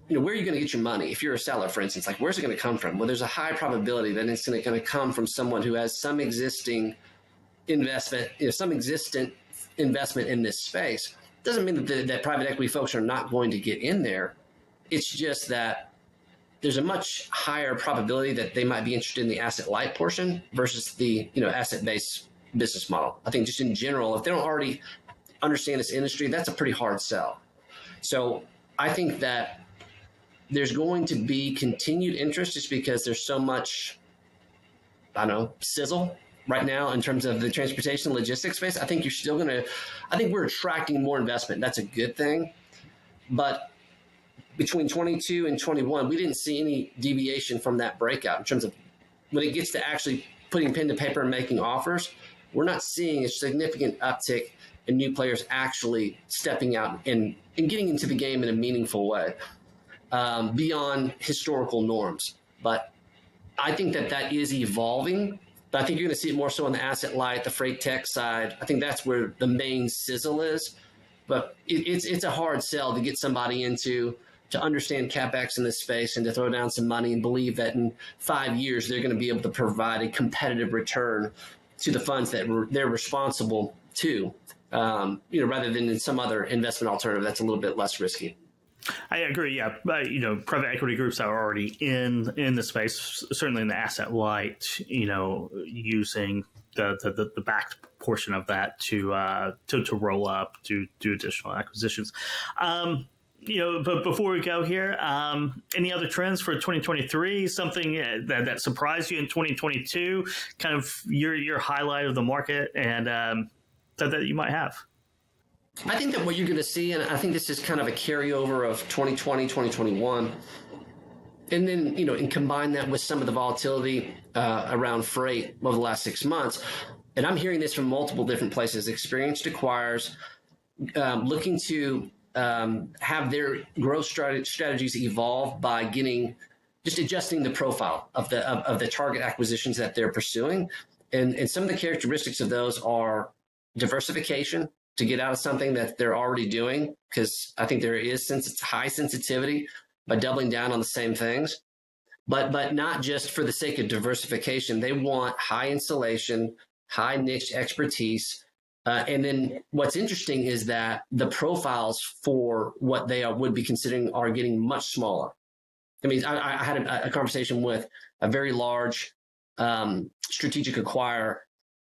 [SPEAKER 9] you know, where are you going to get your money? If you're a seller, for instance, like, where's it going to come from? Well, there's a high probability that it's going to come from someone who has some existing investment, you know, some existent investment in this space. Doesn't mean that private equity folks are not going to get in there. It's just that there's a much higher probability that they might be interested in the asset light portion versus the, you know, asset based business model. I think just in general, if they don't already understand this industry, that's a pretty hard sell. So I think that there's going to be continued interest just because there's so much, I don't know, sizzle right now in terms of the transportation logistics space. I think we're attracting more investment. That's a good thing. But between 22 and 21, we didn't see any deviation from that breakout in terms of when it gets to actually putting pen to paper and making offers. We're not seeing a significant uptick in new players actually stepping out and getting into the game in a meaningful way beyond historical norms. But I think that is evolving. But I think you're going to see it more so on the asset light, the freight tech side. I think that's where the main sizzle is. But it's a hard sell to get somebody to understand CapEx in this space and to throw down some money and believe that in 5 years they're going to be able to provide a competitive return to the funds that they're responsible to, you know, rather than in some other investment alternative that's a little bit less risky.
[SPEAKER 8] I agree. Yeah, but, you know, private equity groups are already in the space, certainly in the asset light. You know, using the backed portion of that to roll up, to do additional acquisitions. You know, but before we go here, any other trends for 2023? Something that surprised you in 2022? Kind of your highlight of the market, and that you might have.
[SPEAKER 9] I think that what you're going to see, and I think this is kind of a carryover of 2020, 2021, and then, you know, and combine that with some of the volatility around freight over the last 6 months. And I'm hearing this from multiple different places. Experienced acquirers looking to have their growth strategies evolve by just adjusting the profile of the target acquisitions that they're pursuing. And some of the characteristics of those are diversification, to get out of something that they're already doing, because I think there is high sensitivity by doubling down on the same things, but not just for the sake of diversification. They want high insulation, high niche expertise. And then what's interesting is that the profiles for what they would be considering are getting much smaller. I mean, I had a conversation with a very large strategic acquirer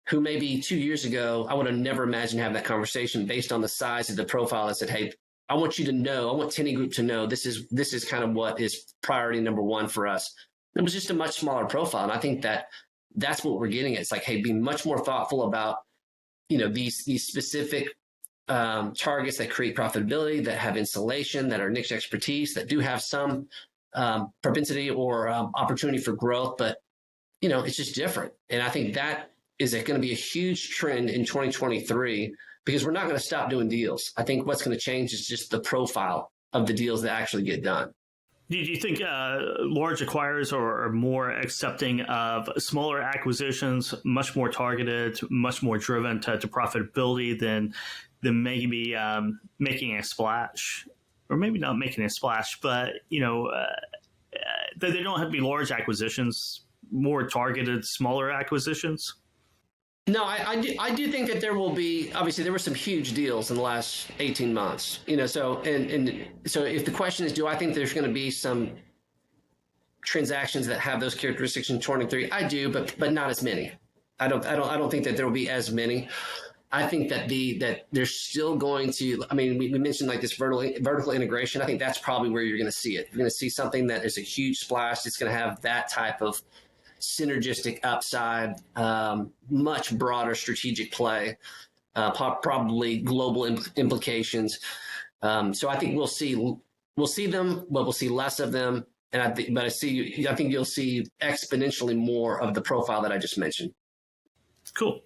[SPEAKER 9] who maybe 2 years ago, I would have never imagined having that conversation based on the size of the profile. I said, hey, I want Tinny Group to know this is kind of what is priority number one for us. It was just a much smaller profile. And I think that that's what we're getting at. It's like, hey, be much more thoughtful about, these specific targets that create profitability, that have insulation, that are niche expertise, that do have some propensity or opportunity for growth, but it's just different. And I think that is going to be a huge trend in 2023 because we're not going to stop doing deals. I think what's going to change is just the profile of the deals that actually get done.
[SPEAKER 8] Do you think large acquirers are more accepting of smaller acquisitions, much more targeted, much more driven to profitability than maybe making a splash? Or maybe not making a splash, but, they don't have to be large acquisitions, more targeted, smaller acquisitions?
[SPEAKER 9] No, I do think that there will be, obviously there were some huge deals in the last 18 months, so if the question is, do I think there's going to be some transactions that have those characteristics in 23? I do, but not as many. I don't think that there will be as many. I think that there's still going to, we mentioned like this vertical integration. I think that's probably where you're going to see it. You're going to see something that is a huge splash. It's going to have that type of synergistic upside, much broader strategic play, probably global implications. So I think we'll see them, but we'll see less of them. And I think you'll see exponentially more of the profile that I just mentioned.
[SPEAKER 8] Cool.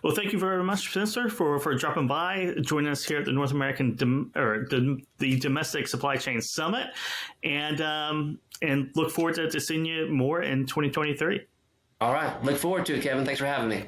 [SPEAKER 8] Well, thank you very much, Spencer, for dropping by, joining us here at the North American the Domestic Supply Chain Summit, and look forward to seeing you more in 2023.
[SPEAKER 9] All right. Look forward to it, Kevin. Thanks for having me.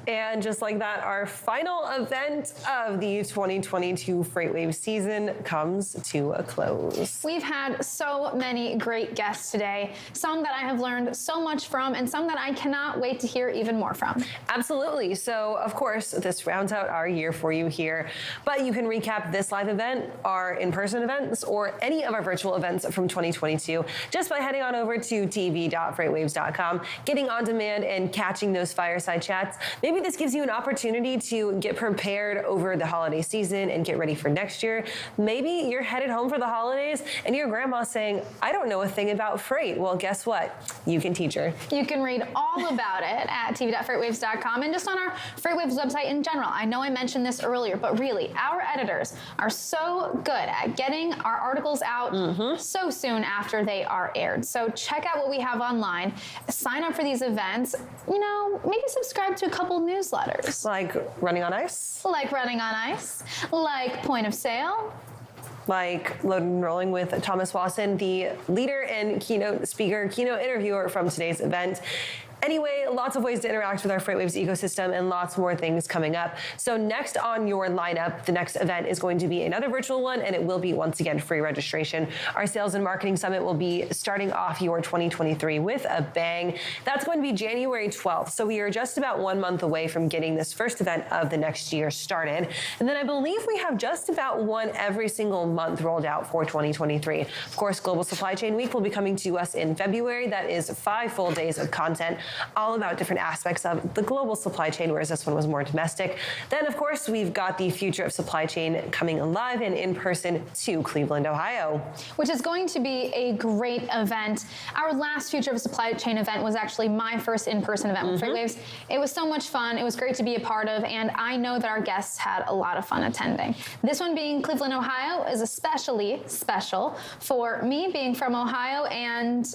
[SPEAKER 3] And just like that, our final event of the 2022 FreightWaves season comes to a close.
[SPEAKER 4] We've had so many great guests today, some that I have learned so much from and some that I cannot wait to hear even more from.
[SPEAKER 3] Absolutely. So, of course, this rounds out our year for you here. But you can recap this live event, our in-person events, or any of our virtual events from 2022 just by heading on over to tv.freightwaves.com, getting on demand and catching those fireside chats. Maybe this gives you an opportunity to get prepared over the holiday season and get ready for next year. Maybe you're headed home for the holidays and your grandma's saying, I don't know a thing about freight. Well, guess what? You can teach her.
[SPEAKER 4] You can read all about it at tv.freightwaves.com and just on our FreightWaves website in general. I know I mentioned this earlier, but really, our editors are so good at getting our articles out so soon after they are aired. So check out what we have online, sign up for these events, maybe subscribe to a couple newsletters.
[SPEAKER 3] Like Running on Ice?
[SPEAKER 4] Like Running on Ice. Like Point of Sale.
[SPEAKER 3] Like Loaded and Rolling with Thomas Wasson, the leader and keynote speaker, keynote interviewer from today's event. Anyway, lots of ways to interact with our FreightWaves ecosystem and lots more things coming up. So next on your lineup, the next event is going to be another virtual one, and it will be, once again, free registration. Our Sales and Marketing Summit will be starting off your 2023 with a bang. That's going to be January 12th. So we are just about 1 month away from getting this first event of the next year started. And then I believe we have just about one every single month rolled out for 2023. Of course, Global Supply Chain Week will be coming to us in February. That is 5 full days of content, all about different aspects of the global supply chain, whereas this one was more domestic. Then, of course, we've got the Future of Supply Chain coming live and in person to Cleveland, Ohio.
[SPEAKER 4] Which is going to be a great event. Our last Future of Supply Chain event was actually my first in-person event with FreightWaves. It was so much fun. It was great to be a part of, and I know that our guests had a lot of fun attending. This one being Cleveland, Ohio, is especially special for me being from Ohio, and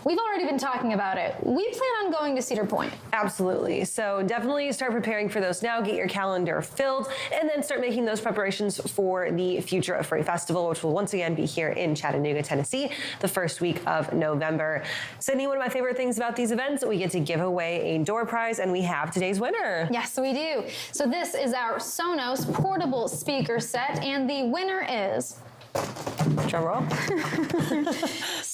[SPEAKER 4] we've already been talking about it. We plan on going to Cedar Point.
[SPEAKER 3] Absolutely. So definitely start preparing for those now. Get your calendar filled and then start making those preparations for the Future of Freight Festival, which will once again be here in Chattanooga, Tennessee, the first week of November. Sydney, one of my favorite things about these events, we get to give away a door prize, and we have today's winner.
[SPEAKER 4] Yes, we do. So this is our Sonos portable speaker set, and the winner is...
[SPEAKER 3] Drum roll.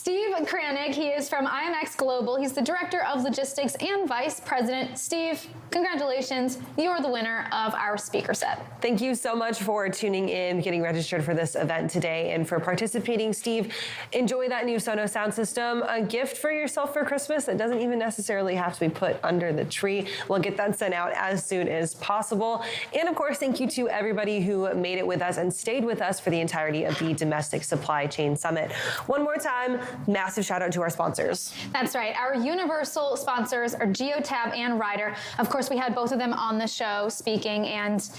[SPEAKER 4] Steve Kranig, he is from IMX Global. He's the Director of Logistics and Vice President. Steve, congratulations. You're the winner of our speaker set.
[SPEAKER 3] Thank you so much for tuning in, getting registered for this event today, and for participating. Steve, enjoy that new Sonos sound system. A gift for yourself for Christmas that doesn't even necessarily have to be put under the tree. We'll get that sent out as soon as possible. And of course, thank you to everybody who made it with us and stayed with us for the entirety of the Domestic Supply Chain Summit. One more time, massive shout out to our sponsors.
[SPEAKER 4] That's right. Our universal sponsors are Geotab and Ryder. Of course, we had both of them on the show speaking, and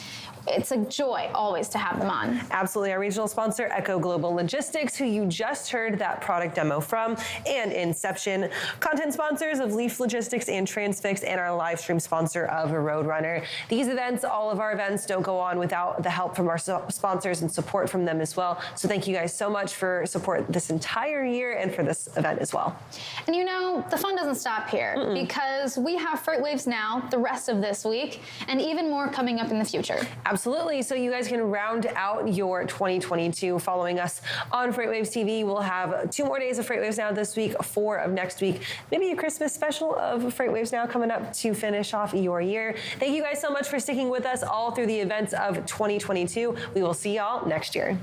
[SPEAKER 4] it's a joy always to have them on.
[SPEAKER 3] Absolutely. Our regional sponsor, Echo Global Logistics, who you just heard that product demo from, and Inception. Content sponsors of Leaf Logistics and Transfix, and our live stream sponsor of Roadrunner. These events, all of our events, don't go on without the help from our sponsors and support from them as well. So thank you guys so much for support this entire year and for this event as well.
[SPEAKER 4] And you know, the fun doesn't stop here because we have FreightWaves Now the rest of this week and even more coming up in the future.
[SPEAKER 3] Absolutely. So you guys can round out your 2022 following us on FreightWaves TV. We'll have 2 more days of FreightWaves Now this week, 4 of next week, maybe a Christmas special of FreightWaves Now coming up to finish off your year. Thank you guys so much for sticking with us all through the events of 2022. We will see y'all next year.